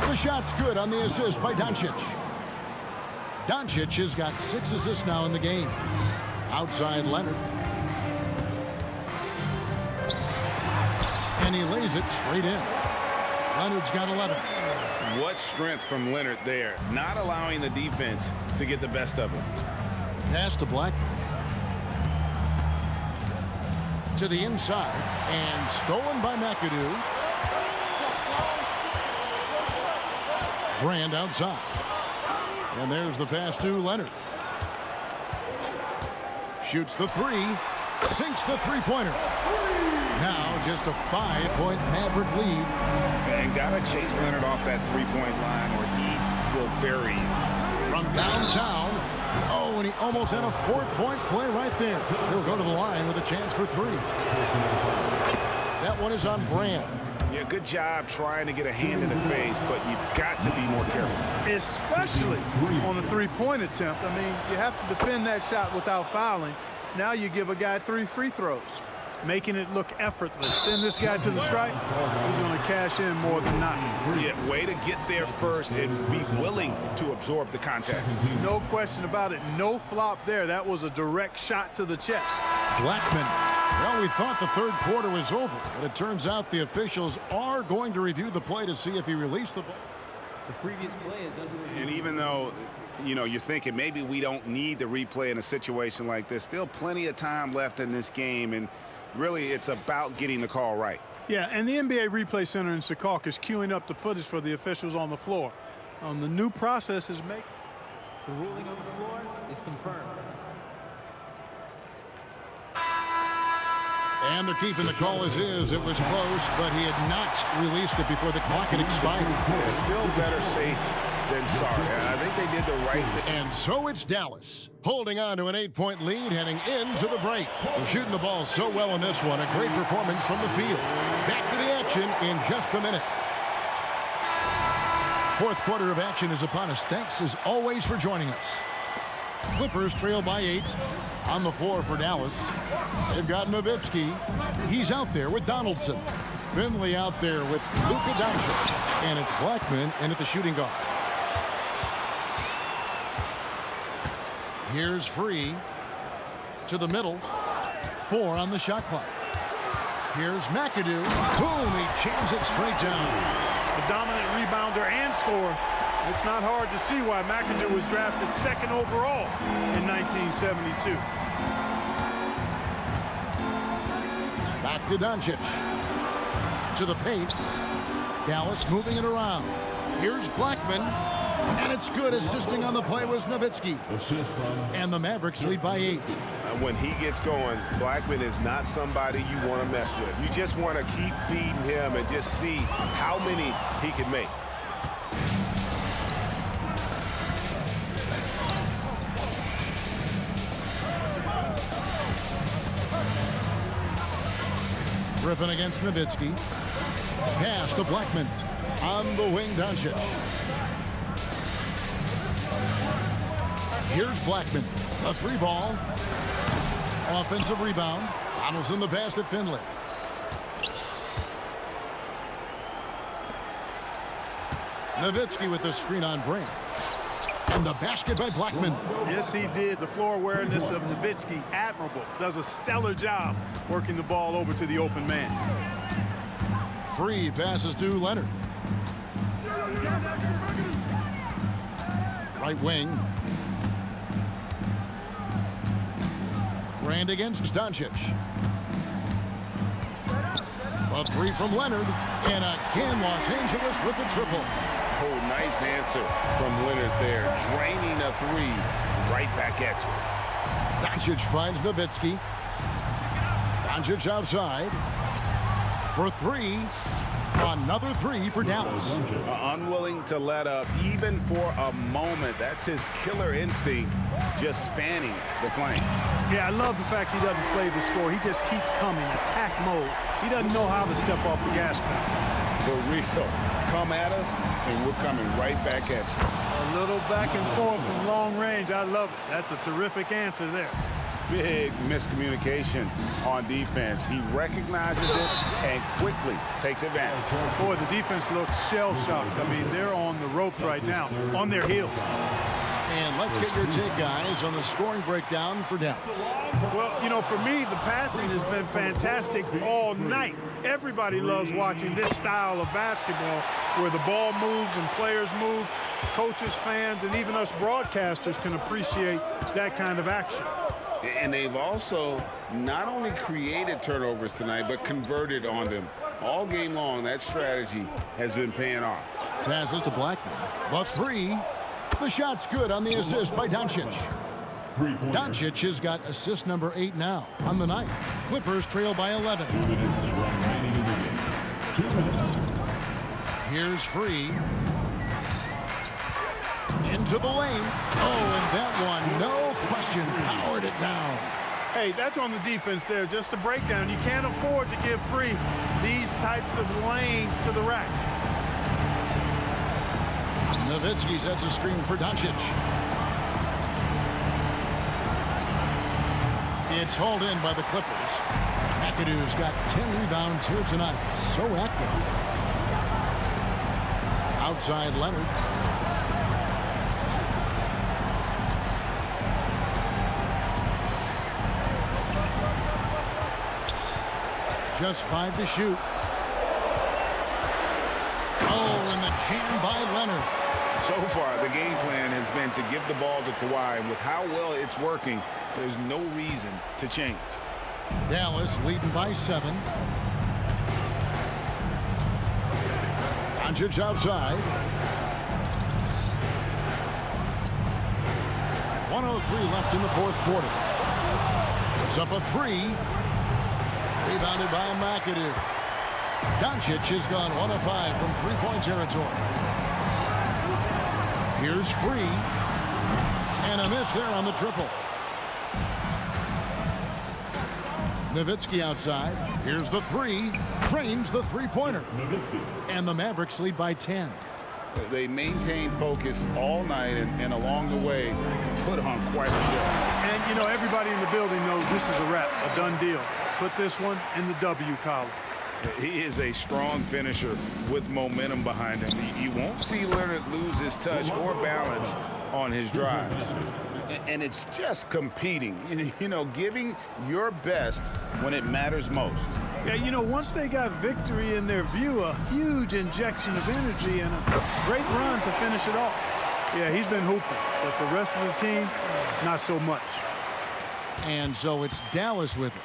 S1: The shot's good on the assist by Doncic. Doncic has got 6 assists now in the game. Outside Leonard. And he lays it straight in. Leonard's got 11.
S2: What strength from Leonard there, not allowing the defense to get the best of him.
S1: Pass to Blackman. To the inside, and stolen by McAdoo. Brand outside. And there's the pass to Leonard. Shoots the 3, sinks the 3-pointer. Now just a 5-point Maverick lead.
S2: And gotta chase Leonard off that 3-point line or he will bury you.
S1: From downtown. Oh, and he almost had a 4-point play right there. He'll go to the line with a chance for 3. That one is on Brand.
S2: Yeah, good job trying to get a hand in the face, but you've got to be more careful.
S6: Especially on the 3-point attempt. I mean, you have to defend that shot without fouling. Now you give a guy 3 free throws, making it look effortless. Send this guy to the stripe, he's going to cash in more than not.
S2: Yeah, way to get there first and be willing to absorb the contact.
S6: No question about it. No flop there. That was a direct shot to the chest.
S1: Blackman. Well, we thought the 3rd quarter was over, but it turns out the officials are going to review the play to see if he released the ball.
S8: The previous play is under review.
S2: And even though, you know, you're thinking maybe we don't need the replay in a situation like this, still plenty of time left in this game, and really it's about getting the call right.
S6: Yeah, and the NBA Replay Center in Secaucus is queuing up the footage for the officials on the floor. The new process is making.
S8: The ruling on the floor is confirmed.
S1: And they're keeping the call as is. It was close, but he had not released it before the clock had expired.
S2: Still better safe than sorry. And I think they did the right thing.
S1: And so it's Dallas, holding on to an 8-point lead, heading into the break. They're shooting the ball so well in this one. A great performance from the field. Back to the action in just a minute. Fourth quarter of action is upon us. Thanks, as always, for joining us. Clippers trail by 8 on the floor for Dallas. They've got Nowitzki. He's out there with Donaldson. Finley out there with Luka Doncic. And it's Blackman in at the shooting guard. Here's Free to the middle. 4 on the shot clock. Here's McAdoo. Boom, he jams it straight down.
S6: A dominant rebounder and scorer. It's not hard to see why McAdoo was drafted 2nd overall in 1972.
S1: Back to Doncic. To the paint. Dallas moving it around. Here's Blackman. And it's good. Assisting on the play was Nowitzki. And the Mavericks lead by 8.
S2: When he gets going, Blackman is not somebody you want to mess with. You just want to keep feeding him and just see how many he can make.
S1: Griffin against Nowitzki. Pass to Blackman. On the wing, Doncic. Here's Blackman. A 3-ball. Offensive rebound. Donaldson the pass to Finley. Nowitzki with the screen on Brand. And the basket by Blackman.
S6: Yes, he did. The floor awareness of Nowitzki, admirable. Does a stellar job working the ball over to the open man.
S1: Free passes to Leonard. Right wing. Brand against Doncic. A 3 from Leonard. And again, Los Angeles with the triple.
S2: Oh, nice answer from Leonard there. Draining a 3 right back at you.
S1: Doncic finds Nowitzki. Doncic outside. For 3. Another 3 for Dallas.
S2: Unwilling to let up even for a moment. That's his killer instinct, just fanning the flank.
S6: Yeah, I love the fact he doesn't play the score. He just keeps coming, attack mode. He doesn't know how to step off the gas pedal.
S2: The real come at us, and we're coming right back at you.
S6: A little back and forth from long range. I love it. That's a terrific answer there.
S2: Big miscommunication on defense. He recognizes it and quickly takes advantage.
S6: Boy, the defense looks shell-shocked. I mean, they're on the ropes right now, on their heels.
S1: And let's get your take, guys, on the scoring breakdown for Dallas.
S6: Well, you know, for me, the passing has been fantastic all night. Everybody loves watching this style of basketball where the ball moves and players move. Coaches, fans, and even us broadcasters can appreciate that kind of action.
S2: And they've also not only created turnovers tonight, but converted on them. All game long, that strategy has been paying off.
S1: Passes to Blackman. The 3. The shot's good on the assist by Doncic. Doncic has got assist number 8 now on the night. Clippers trail by 11. Here's Free. Into the lane. Oh, and that one, no question, powered it down.
S6: Hey, that's on the defense there. Just a breakdown. You can't afford to give Free these types of lanes to the rack.
S1: Nowitzki sets a screen for Doncic. It's hauled in by the Clippers. McAdoo's got 10 rebounds here tonight. So active. Outside Leonard. Just 5 to shoot. Oh, and the jam by Leonard.
S2: So far, the game plan has been to give the ball to Kawhi, and with how well it's working, there's no reason to change.
S1: Dallas leading by 7. Doncic outside. 1:03 left in the fourth quarter. It's up a 3. Rebounded by McAdoo. Doncic has gone 1 of 5 from three-point territory. Here's Free. And a miss there on the triple. Nowitzki outside. Here's the three. Trains the three-pointer. And the Mavericks lead by 10.
S2: They maintained focus all night and along the way put on quite a show.
S6: And, you know, everybody in the building knows this is a wrap, a done deal. Put this one in the W column.
S2: He is a strong finisher with momentum behind him. You won't see Leonard lose his touch or balance on his drives. And it's just competing, you know, giving your best when it matters most.
S6: Yeah, you know, once they got victory in their view, a huge injection of energy and a great run to finish it off. Yeah, he's been hooping, but the rest of the team, not so much.
S1: And so it's Dallas with it.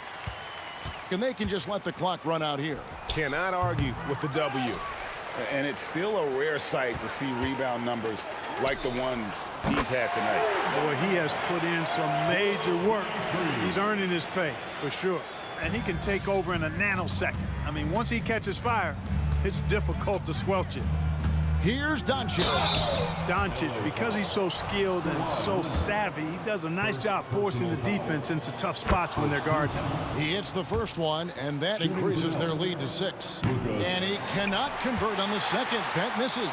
S1: And they can just let the clock run out here.
S2: Cannot argue with the W. And it's still a rare sight to see rebound numbers like the ones he's had tonight.
S6: Boy, he has put in some major work. He's earning his pay, for sure. And he can take over in a nanosecond. I mean, once he catches fire, it's difficult to squelch it.
S1: Here's Doncic.
S6: Doncic, because he's so skilled and so savvy, he does a nice job forcing the defense into tough spots when they're guarding him.
S1: He hits the first one, and that increases their lead to 6. And he cannot convert on the second. That misses.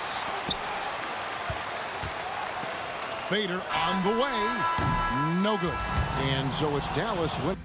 S1: Fader on the way. No good. And so it's Dallas with.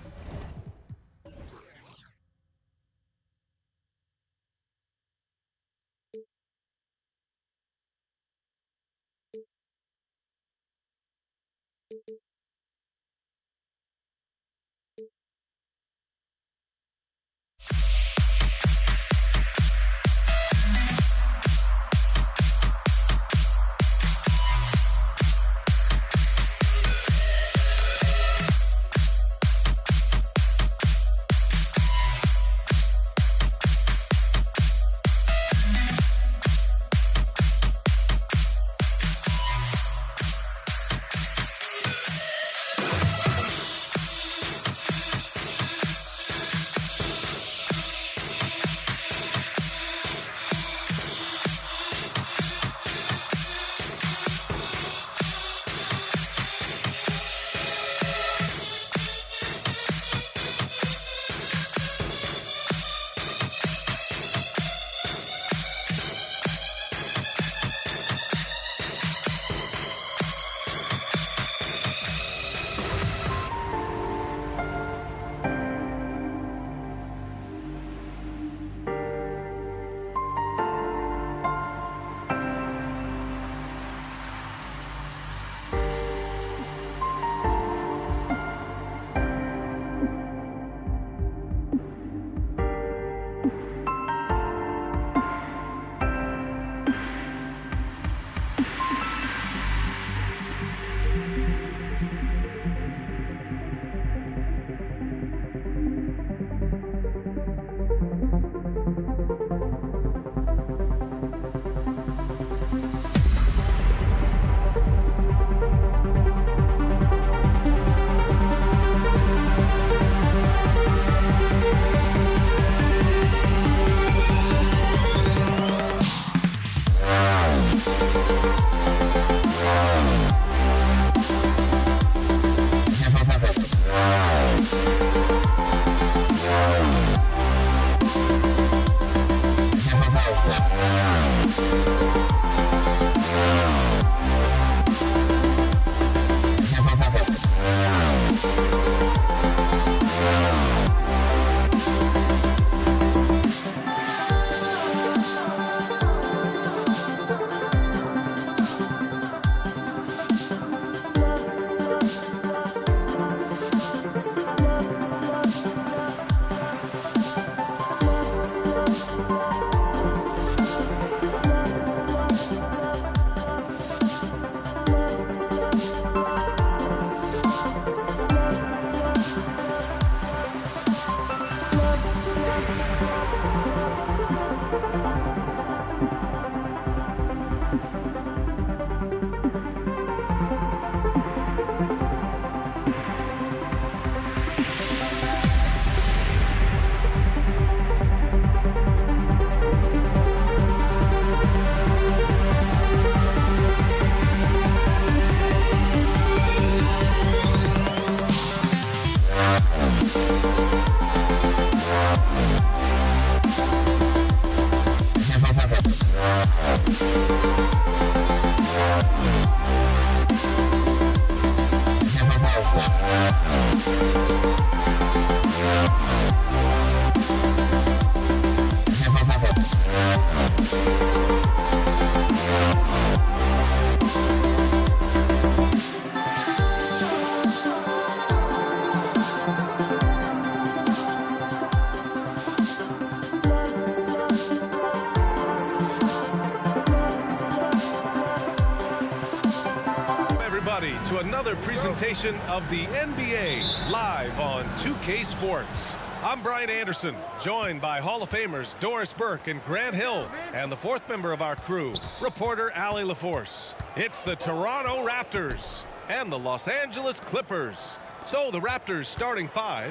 S10: to another presentation of the NBA live on 2K Sports. I'm Brian Anderson, joined by Hall of Famers Doris Burke and Grant Hill, and the fourth member of our crew, reporter Allie LaForce. It's the Toronto Raptors and the Los Angeles Clippers. So the Raptors starting five.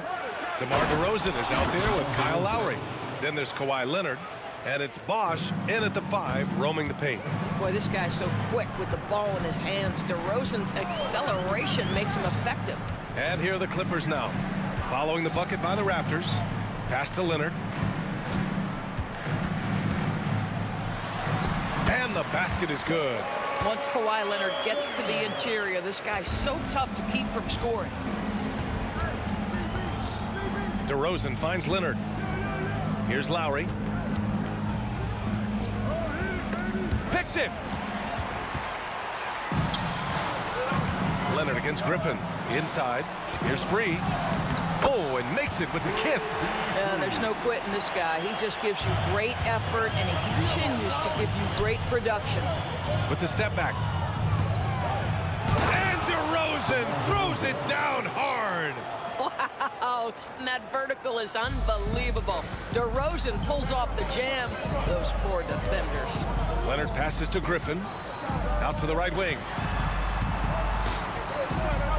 S10: DeMar DeRozan is out there with Kyle Lowry. Then there's Kawhi Leonard. And it's Bosh in at the 5, roaming the paint.
S13: Boy, this guy's so quick with the ball in his hands. DeRozan's acceleration makes him effective.
S10: And here are the Clippers now. Following the bucket by the Raptors. Pass to Leonard. And the basket is good.
S13: Once Kawhi Leonard gets to the interior, this guy's so tough to keep from scoring.
S10: DeRozan finds Leonard. Here's Lowry. Picked it. Leonard against Griffin. Inside. Here's Free. Oh, and makes it with the kiss.
S13: Yeah, there's no quitting this guy. He just gives you great effort, and he continues to give you great production.
S10: With the step back. And DeRozan throws it down hard.
S13: Wow, and that vertical is unbelievable. DeRozan pulls off the jam. Those poor defenders.
S10: Leonard passes to Griffin. Out to the right wing.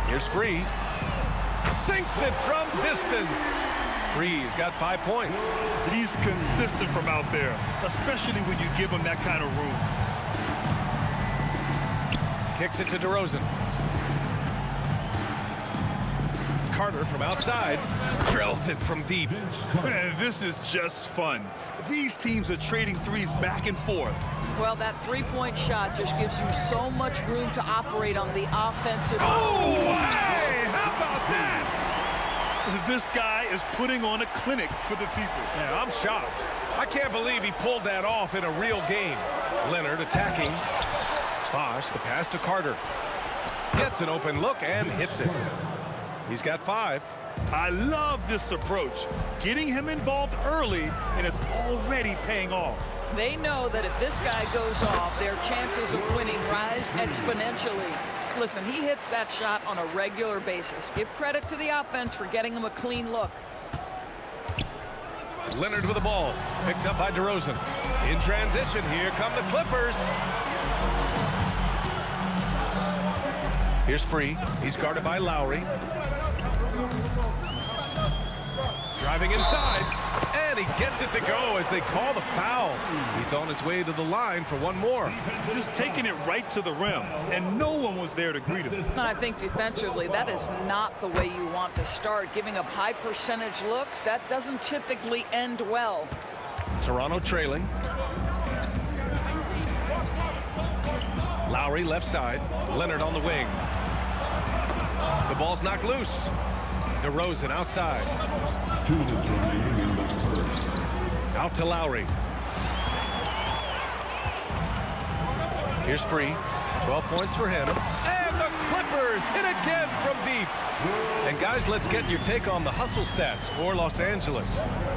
S10: Here's Free. Sinks it from distance. Free's got 5 points.
S11: He's consistent from out there, especially when you give him that kind of room.
S10: Kicks it to DeRozan. Carter from outside drills it from deep.
S11: Man, this is just fun. These teams are trading threes back and forth.
S13: Well, that three-point shot just gives you so much room to operate on the offensive.
S10: Oh, hey, how about that?
S11: This guy is putting on a clinic for the people.
S10: Yeah, I'm shocked. I can't believe he pulled that off in a real game. Leonard attacking. Bosh, the pass to Carter. Gets an open look and hits it. He's got 5.
S11: I love this approach. Getting him involved early, and it's already paying off.
S13: They know that if this guy goes off, their chances of winning rise exponentially. Listen, he hits that shot on a regular basis. Give credit to the offense for getting him a clean look.
S10: Leonard with the ball. Picked up by DeRozan. In transition, here come the Clippers. Here's Free. He's guarded by Lowry. Driving inside, and he gets it to go as they call the foul. He's on his way to the line for one more.
S11: Just taking it right to the rim, and no one was there to greet him.
S13: And I think defensively, that is not the way you want to start. Giving up high percentage looks, that doesn't typically end well.
S10: Toronto trailing. Lowry left side, Leonard on the wing. The ball's knocked loose. DeRozan outside.
S4: 2 minutes remaining in the first.
S10: Out to Lowry. Here's Free. 12 points for him. And the Clippers hit again from deep. And guys, let's get your take on the hustle stats for Los Angeles.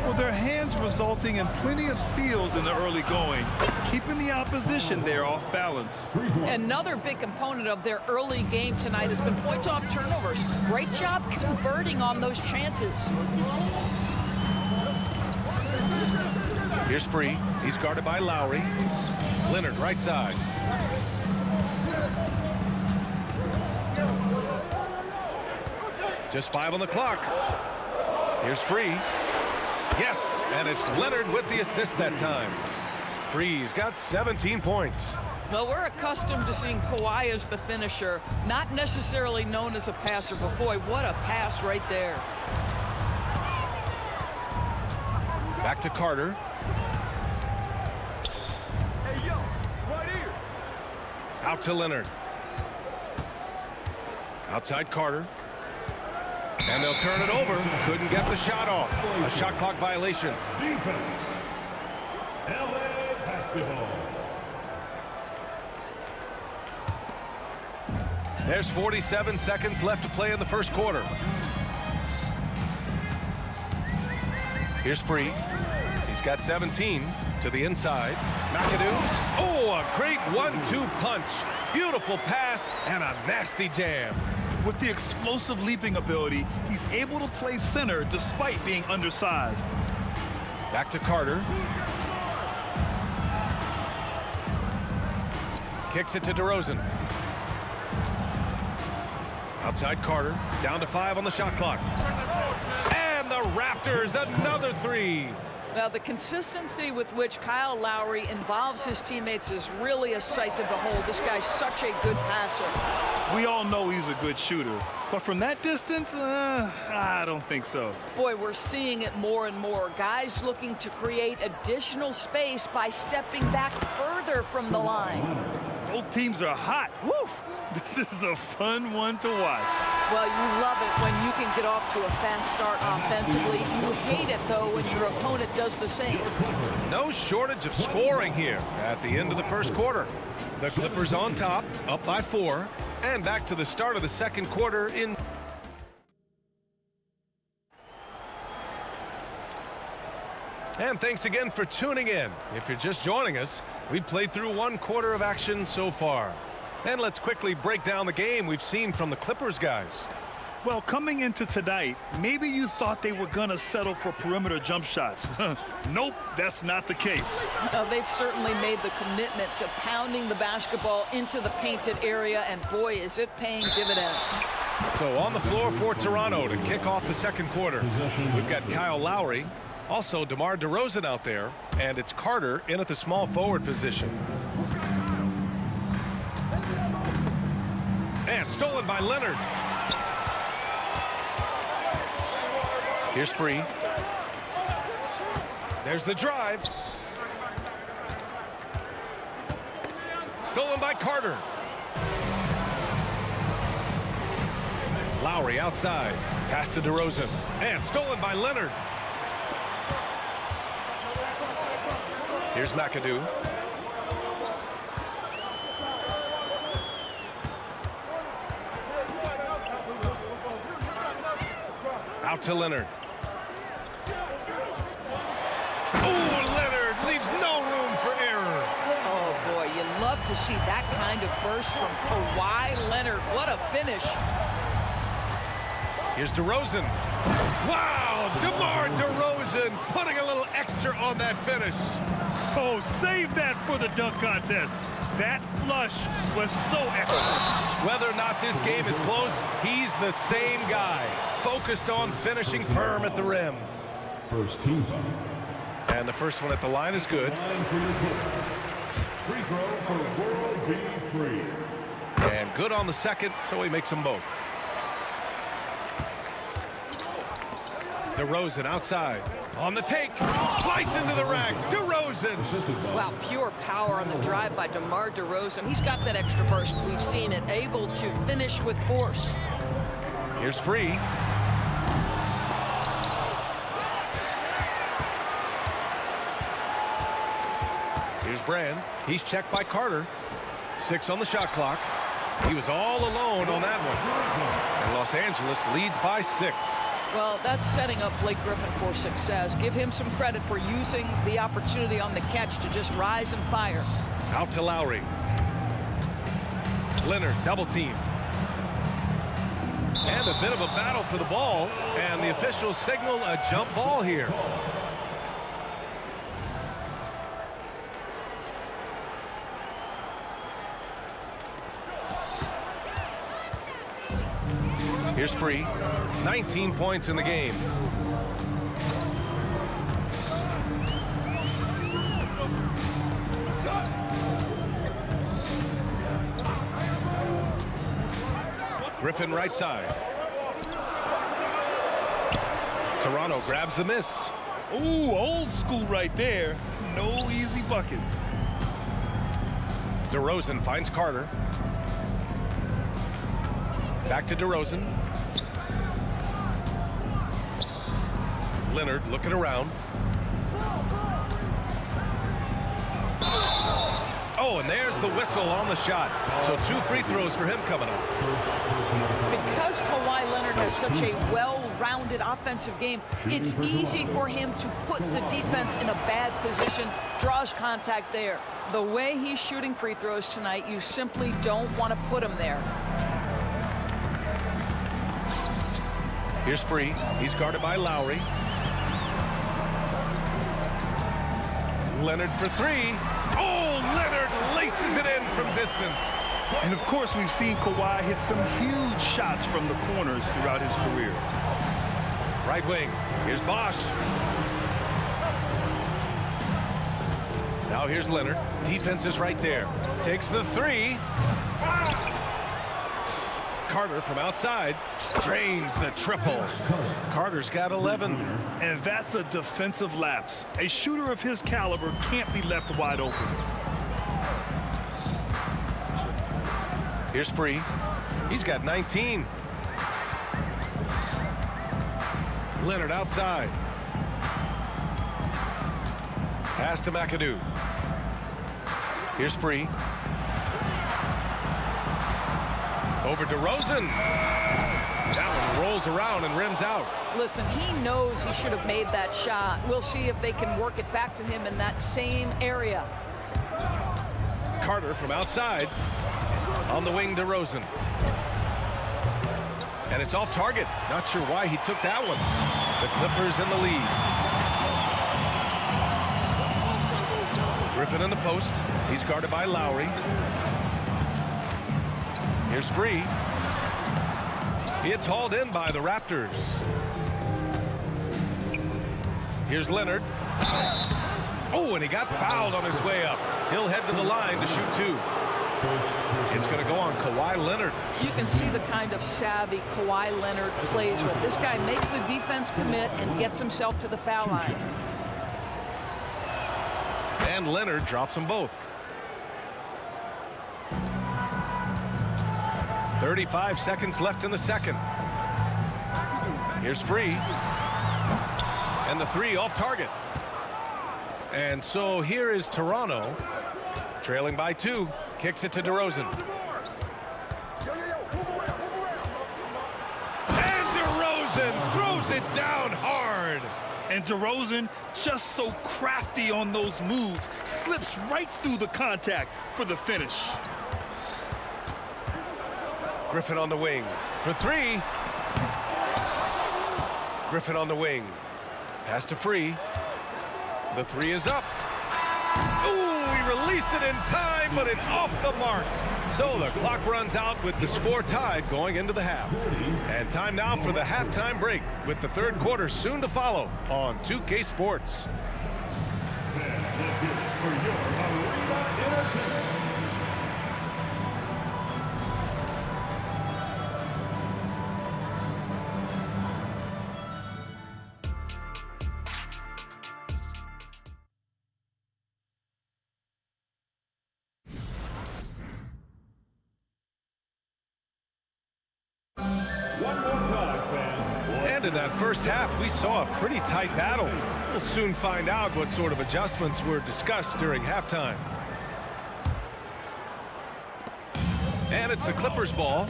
S11: Well, their hands resulting in plenty of steals in the early going, keeping the opposition there off balance.
S13: Another big component of their early game tonight has been points off turnovers. Great job converting on those chances.
S10: Here's Free. He's guarded by Lowry. Leonard right side. Just 5 on the clock. Here's Free. Yes, and it's Leonard with the assist that time. Free's got 17 points.
S13: Well, we're accustomed to seeing Kawhi as the finisher, not necessarily known as a passer, but boy, what a pass right there.
S10: Back to Carter.
S11: Hey, yo, right here.
S10: Out to Leonard. Outside Carter. And they'll turn it over. Couldn't get the shot off. A shot clock violation.
S4: Defense. LA basketball.
S10: There's 47 seconds left to play in the first quarter. Here's Free. He's got 17 to the inside. McAdoo. Oh, a great 1-2 punch. Beautiful pass and a nasty jam.
S11: With the explosive leaping ability, he's able to play center despite being undersized.
S10: Back to Carter. Kicks it to DeRozan. Outside Carter, down to 5 on the shot clock. And the Raptors, another 3.
S13: Now, the consistency with which Kyle Lowry involves his teammates is really a sight to behold. This guy's such a good passer.
S11: We all know he's a good shooter, but from that distance, I don't think so.
S13: Boy, we're seeing it more and more. Guys looking to create additional space by stepping back further from the line.
S11: Both teams are hot. Woo! This is a fun one to watch.
S13: Well, you love it when you can get off to a fast start offensively. You hate it, though, when your opponent does the same.
S10: No shortage of scoring here at the end of the first quarter. The Clippers on top, up by 4, and back to the start of the second quarter in. And thanks again for tuning in. If you're just joining us, we've played through 1 quarter of action so far. And let's quickly break down the game we've seen from the Clippers guys.
S11: Well, coming into tonight, maybe you thought they were going to settle for perimeter jump shots. Nope, that's not the case.
S13: They've certainly made the commitment to pounding the basketball into the painted area, and boy, is it paying dividends.
S10: So on the floor for Toronto to kick off the second quarter, we've got Kyle Lowry, also DeMar DeRozan out there, and it's Carter in at the small forward position. And stolen by Leonard. Here's Free. There's the drive. Stolen by Carter. Lowry outside. Pass to DeRozan. And stolen by Leonard. Here's McAdoo. Out to Leonard. Oh, Leonard leaves no room for error.
S13: Oh, boy, you love to see that kind of burst from Kawhi Leonard. What a finish.
S10: Here's DeRozan. Wow, DeMar DeRozan putting a little extra on that finish.
S11: Oh, save that for the dunk contest. That flush was so excellent.
S10: Whether or not this game is close, he's the same guy, focused on finishing firm at the rim.
S4: First team.
S10: And the first one at the line is good.
S4: Free throw for World B3.
S10: And good on the second, so he makes them both. DeRozan outside. On the take. Slice into the rack. DeRozan.
S13: Wow, pure power on the drive by DeMar DeRozan. He's got that extra burst. We've seen it. Able to finish with force.
S10: Here's Free. Here's Brand. He's checked by Carter. 6 on the shot clock. He was all alone on that one. And Los Angeles leads by 6.
S13: Well, that's setting up Blake Griffin for success. Give him some credit for using the opportunity on the catch to just rise and fire.
S10: Out to Lowry. Leonard, double team. And a bit of a battle for the ball. And the officials signal a jump ball here. Here's Free. 19 points in the game. Griffin right side. Toronto grabs the miss.
S11: Ooh, old school right there. No easy buckets.
S10: DeRozan finds Carter. Back to DeRozan. Leonard looking around. Oh, and there's the whistle on the shot. So 2 free throws for him coming up.
S13: Because Kawhi Leonard has such a well-rounded offensive game, it's easy for him to put the defense in a bad position, draws contact there. The way he's shooting free throws tonight, you simply don't want to put him there.
S10: Here's Free. He's guarded by Lowry. Leonard for three. Oh, Leonard laces it in from distance.
S11: And of course, we've seen Kawhi hit some huge shots from the corners throughout his career.
S10: Right wing. Here's Bosch. Now here's Leonard. Defense is right there. Takes the three. Carter from outside drains the triple. Carter's got 11.
S11: And that's a defensive lapse. A shooter of his caliber can't be left wide open.
S10: Here's Free. He's got 19. Leonard outside. Pass to McAdoo. Here's Free. Over DeRozan. That one rolls around and rims out.
S13: Listen, he knows he should have made that shot. We'll see if they can work it back to him in that same area.
S10: Carter from outside. On the wing, DeRozan. And it's off target. Not sure why he took that one. The Clippers in the lead. Griffin in the post. He's guarded by Lowry. Here's Free. It's hauled in by the Raptors. Here's Leonard. Oh, and he got fouled on his way up. He'll head to the line to shoot two. It's going to go on Kawhi Leonard.
S13: You can see the kind of savvy Kawhi Leonard plays with. This guy makes the defense commit and gets himself to the foul line.
S10: And Leonard drops them both. 35 seconds left in the second. Here's Free. And the three off target. And so here is Toronto, trailing by 2. Kicks it to DeRozan. And DeRozan throws it down hard.
S11: And DeRozan, just so crafty on those moves, slips right through the contact for the finish.
S10: Griffin on the wing for three. Griffin on the wing. Pass to Free. The three is up. Ooh, he released it in time, but it's off the mark. So the clock runs out with the score tied going into the half. And time now for the halftime break with the third quarter soon to follow on 2K Sports. And in that first half, we saw a pretty tight battle. We'll soon find out what sort of adjustments were discussed during halftime. And it's the Clippers ball.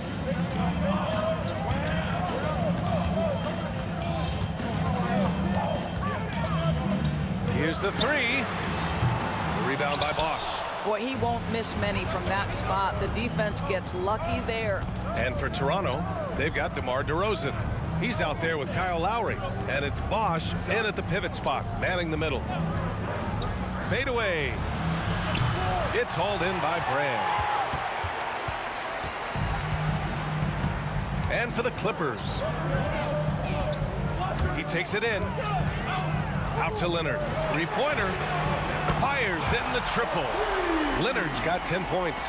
S10: Here's the three. Rebound by Bosch.
S13: Boy, he won't miss many from that spot. The defense gets lucky there.
S10: And for Toronto, they've got DeMar DeRozan. He's out there with Kyle Lowry. And it's Bosch in at the pivot spot, manning the middle. Fade away. It's hauled in by Brand. And for the Clippers. He takes it in. Out to Leonard. Three-pointer. Fires in the triple. Leonard's got 10 points.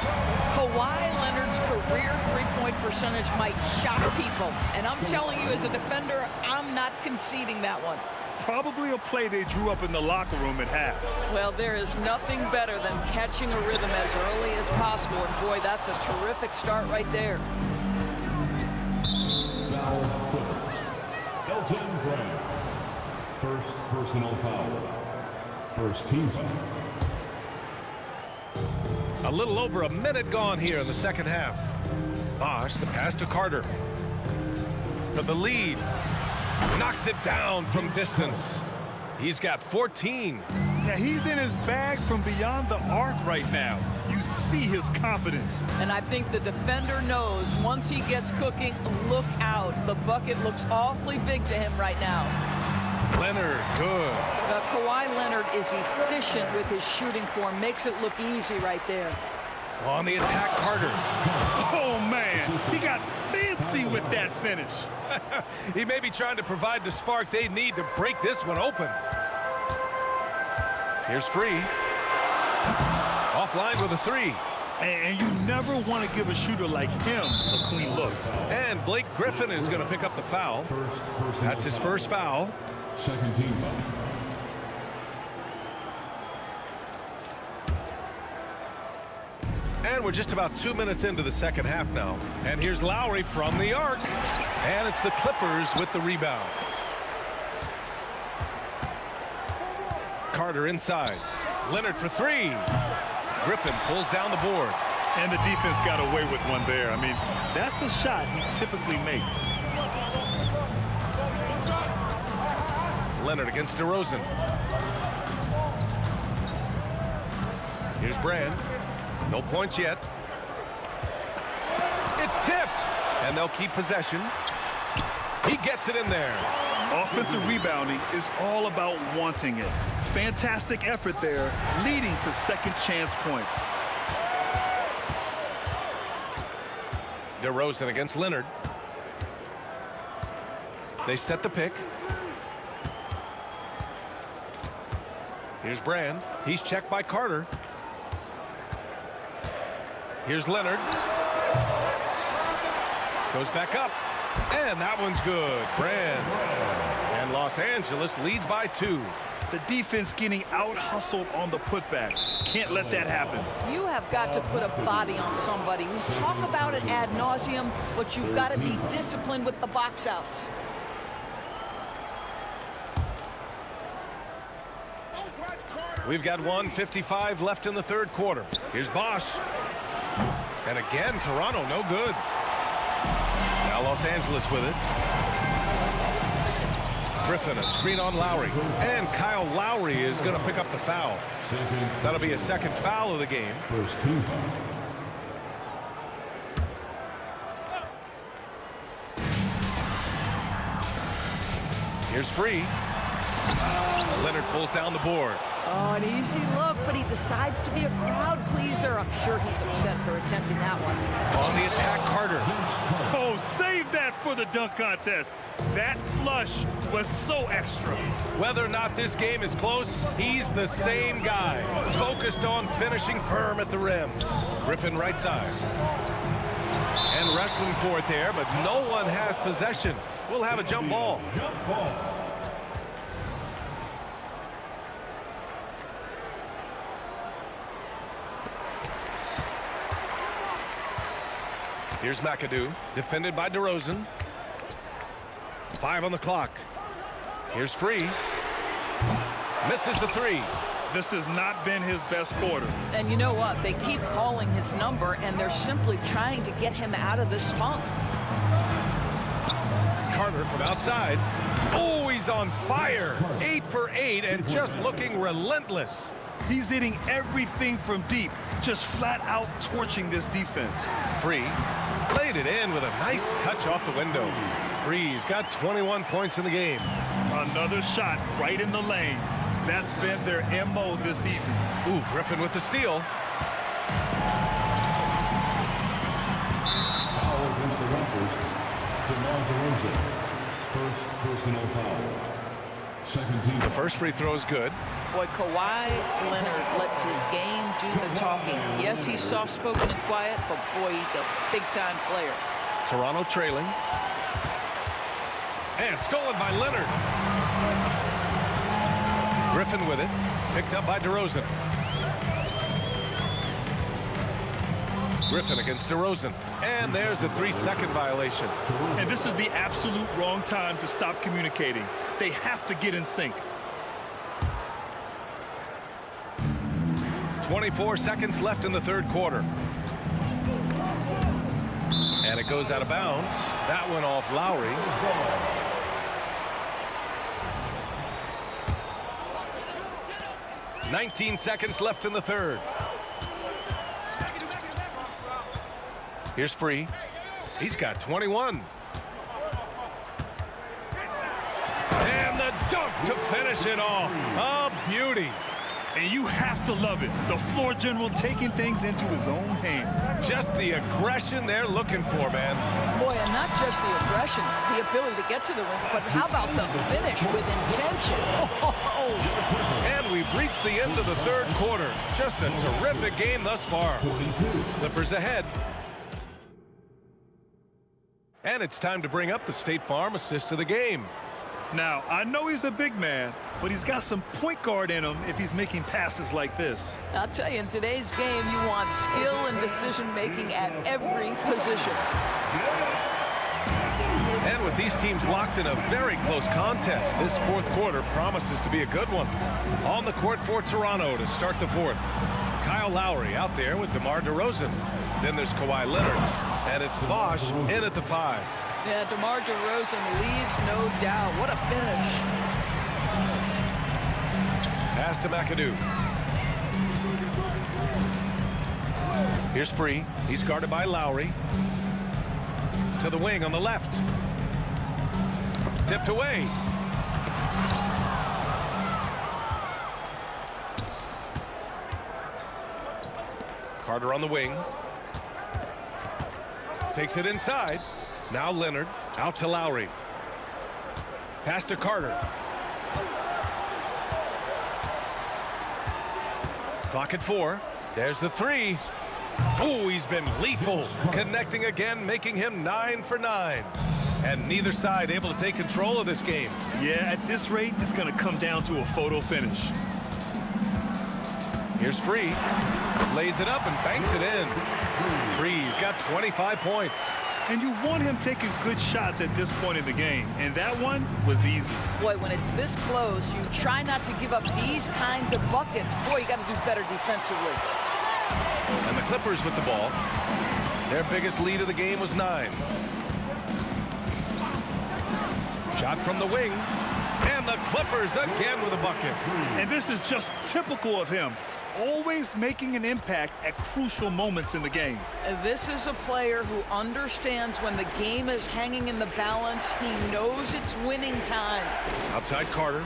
S13: Kawhi Leonard's career three-point percentage might shock people. And I'm telling you, as a defender, I'm not conceding that one.
S11: Probably a play they drew up in the locker room at half.
S13: Well, there is nothing better than catching a rhythm as early as possible. And boy, that's a terrific start right there.
S4: Elton Brand. First personal foul. First team foul.
S10: A little over a minute gone here in the second half. Bosch, the pass to Carter. For the lead. Knocks it down from distance. He's got 14.
S11: Yeah, he's in his bag from beyond the arc right now. You see his confidence.
S13: And I think the defender knows once he gets cooking, look out. The bucket looks awfully big to him right now.
S10: Leonard, good.
S13: Kawhi Leonard is efficient with his shooting form, makes it look easy right there.
S10: On the attack, Carter.
S11: Oh, man, he got fancy with that finish.
S10: He may be trying to provide the spark they need to break this one open. Here's Free. Offline with a three.
S11: And you never want to give a shooter like him a clean look.
S10: And Blake Griffin is going to pick up the foul. That's his first foul.
S4: Second team foul.
S10: And we're just about 2 minutes into the second half now. And here's Lowry from the arc. And it's the Clippers with the rebound. Carter inside. Leonard for three. Griffin pulls down the board.
S11: And the defense got away with one there. I mean, that's a shot he typically makes.
S10: Leonard against DeRozan. Here's Brand. No points yet. It's tipped. And they'll keep possession. He gets it in there.
S11: Offensive rebounding is all about wanting it. Fantastic effort there, leading to second chance points.
S10: DeRozan against Leonard. They set the pick. Here's Brand. He's checked by Carter. Here's Leonard. Goes back up. And that one's good. Brand. And Los Angeles leads by 2.
S11: The defense getting out-hustled on the putback. Can't let that happen.
S13: You have got to put a body on somebody. We talk about it ad nauseum, but you've got to be disciplined with the box outs.
S10: We've got 1:55 left in the third quarter. Here's Bosch. And again, Toronto, no good. Now Los Angeles with it. Griffin, a screen on Lowry. And Kyle Lowry is going to pick up the foul. That'll be a second foul of the game.
S4: First team foul.
S10: Here's Free. Leonard pulls down the board.
S13: Oh, an easy look, but he decides to be a crowd pleaser. I'm sure he's upset for attempting that one.
S10: On the attack, Carter.
S11: Oh, save that for the dunk contest. That flush was so extra.
S10: Whether or not this game is close, he's the same guy. Focused on finishing firm at the rim. Griffin right side. And wrestling for it there, but no one has possession. We'll have a jump ball.
S4: Jump ball.
S10: Here's McAdoo, defended by DeRozan. 5 on the clock. Here's Free. Misses the three.
S11: This has not been his best quarter.
S13: And you know what? They keep calling his number, and they're simply trying to get him out of this funk.
S10: Carter from outside. Oh, he's on fire. 8 for 8 and just looking relentless.
S11: He's hitting everything from deep, just flat out torching this defense.
S10: Free laid it in with a nice touch off the window. Free's got 21 points in the game.
S11: Another shot right in the lane. That's been their MO this evening.
S10: Ooh, Griffin with the steal.
S4: Foul against the Raptors. DeMar DeRozan. First personal foul. Second team.
S10: The first free throw is good.
S13: Boy, Kawhi Leonard lets his game do the talking. Yes, he's soft-spoken and quiet, but boy, he's a big-time player.
S10: Toronto trailing. And stolen by Leonard. Griffin with it. Picked up by DeRozan. Griffin against DeRozan. And there's a 3-second violation.
S11: And this is the absolute wrong time to stop communicating. They have to get in sync.
S10: 24 seconds left in the third quarter. And it goes out of bounds. That went off Lowry. 19 seconds left in the third. Here's Free. He's got 21. And the dunk to finish it off. A beauty.
S11: And you have to love it. The floor general taking things into his own hands.
S10: Just the aggression they're looking for, man.
S13: Boy, and not just the aggression, the ability to get to the rim, but how about the finish with intention?
S10: And we've reached the end of the third quarter. Just a terrific game thus far. Clippers ahead. And it's time to bring up the State Farm assist of the game.
S11: Now, I know he's a big man, but he's got some point guard in him if he's making passes like this.
S13: I'll tell you, in today's game, you want skill and decision-making at every position.
S10: And with these teams locked in a very close contest, this fourth quarter promises to be a good one. On the court for Toronto to start the fourth. Kyle Lowry out there with DeMar DeRozan. Then there's Kawhi Leonard. And it's Bosh in at the 5.
S13: Yeah, DeMar DeRozan leads, no doubt. What a finish.
S10: Pass to McAdoo. Here's Free. He's guarded by Lowry. To the wing on the left. Tipped away. Carter on the wing. Takes it inside. Now Leonard, out to Lowry. Pass to Carter. Clock at 4. There's the 3. Oh, he's been lethal. Connecting again, making him 9 for 9. And neither side able to take control of this game.
S11: Yeah, at this rate, it's going to come down to a photo finish.
S10: Here's Free. Lays it up and banks it in. Free's got 25 points.
S11: And you want him taking good shots at this point in the game. And that one was easy.
S13: Boy, when it's this close, you try not to give up these kinds of buckets. Boy, you got to do better defensively.
S10: And the Clippers with the ball. Their biggest lead of the game was 9. Shot from the wing. And the Clippers again with a bucket.
S11: And this is just typical of him. Always making an impact at crucial moments in the game.
S13: This is a player who understands when the game is hanging in the balance. He knows it's winning time.
S10: Outside Carter.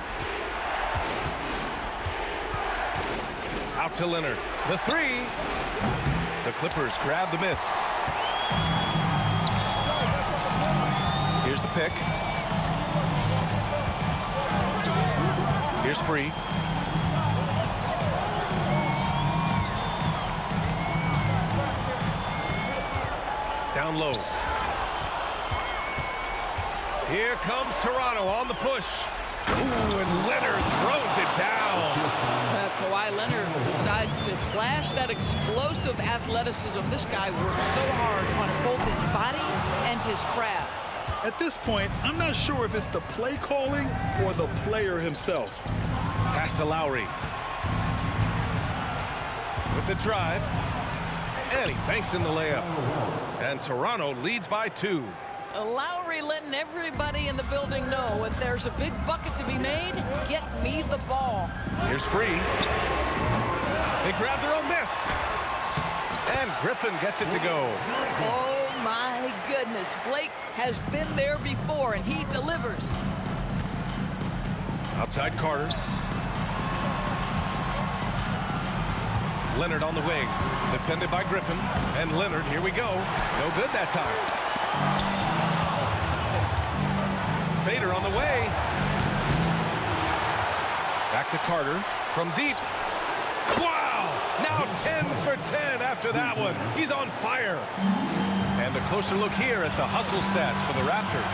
S10: Out to Leonard. The 3. The Clippers grab the miss. Here's the pick. Here's Free. Down low. Here comes Toronto on the push. Ooh, and Leonard throws it down.
S13: Kawhi Leonard decides to flash that explosive athleticism. This guy works so hard on both his body and his craft.
S11: At this point, I'm not sure if it's the play calling or the player himself.
S10: Pass to Lowry. With the drive. And he banks in the layup. And Toronto leads by 2.
S13: Lowry letting everybody in the building know if there's a big bucket to be made, get me the ball.
S10: Here's Free. They grab their own miss. And Griffin gets it to go.
S13: Oh, my goodness. Blake has been there before, and he delivers.
S10: Outside Carter. Leonard on the wing. Defended by Griffin. And Leonard, here we go. No good that time. Fader on the way. Back to Carter from deep. Wow! Now 10 for 10 after that one. He's on fire. And a closer look here at the hustle stats for the Raptors.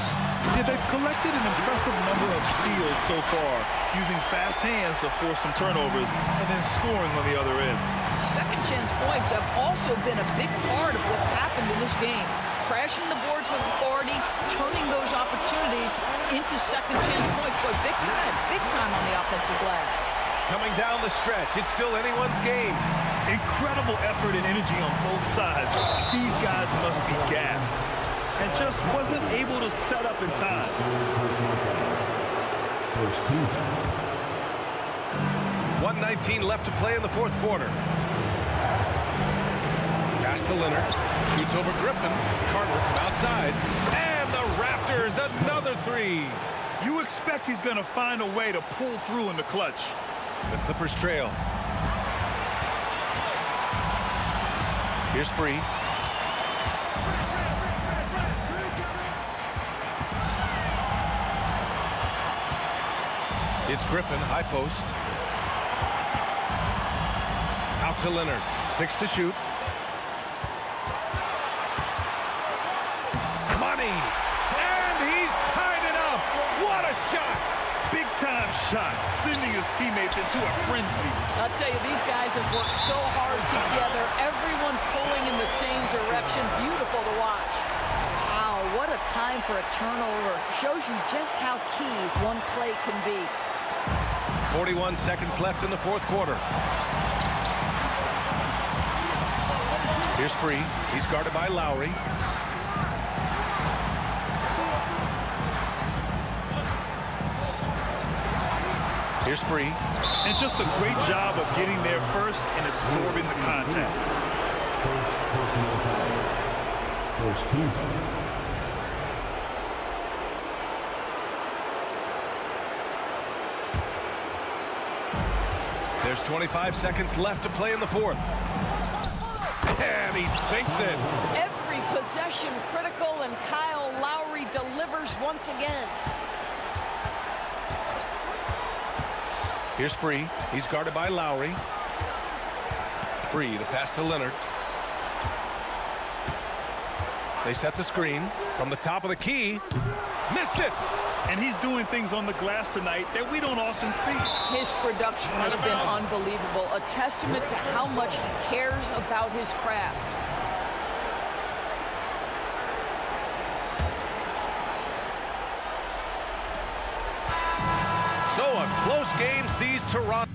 S11: Yeah, they've collected an impressive number of steals so far, using fast hands to force some turnovers and then scoring on the other end.
S13: Second chance points have also been a big part of what's happened in this game. Crashing the boards with authority, turning those opportunities into second chance points. Boy, big time on the offensive glass.
S10: Coming down the stretch, it's still anyone's game.
S11: Incredible effort and energy on both sides. These guys must be gassed. And just wasn't able to set up in time.
S10: 1:19 left to play in the fourth quarter. Pass to Leonard. Shoots over Griffin. Carter from outside. And the Raptors, another three.
S11: You expect he's going to find a way to pull through in the clutch.
S10: The Clippers trail. Here's Free. It's Griffin, high post. Out to Leonard. 6 to shoot. Money! And he's tied it up! What a shot!
S11: Big time shot, sending his teammates into a frenzy.
S13: I'll tell you, these guys have worked so hard together. Everyone pulling in the same direction. Beautiful to watch. Wow, what a time for a turnover. Shows you just how key one play can be.
S10: 41 seconds left in the fourth quarter. Here's Free. He's guarded by Lowry. Here's Free.
S11: And just a great job of getting there first and absorbing the contact.
S4: First team foul.
S10: There's 25 seconds left to play in the fourth. And he sinks it.
S13: Every possession critical, and Kyle Lowry delivers once again.
S10: Here's Free. He's guarded by Lowry. Free to pass to Leonard. They set the screen from the top of the key. Missed it.
S11: And he's doing things on the glass tonight that we don't often see.
S13: His production has been unbelievable, a testament to how much he cares about his craft.
S10: So a close game sees Toronto.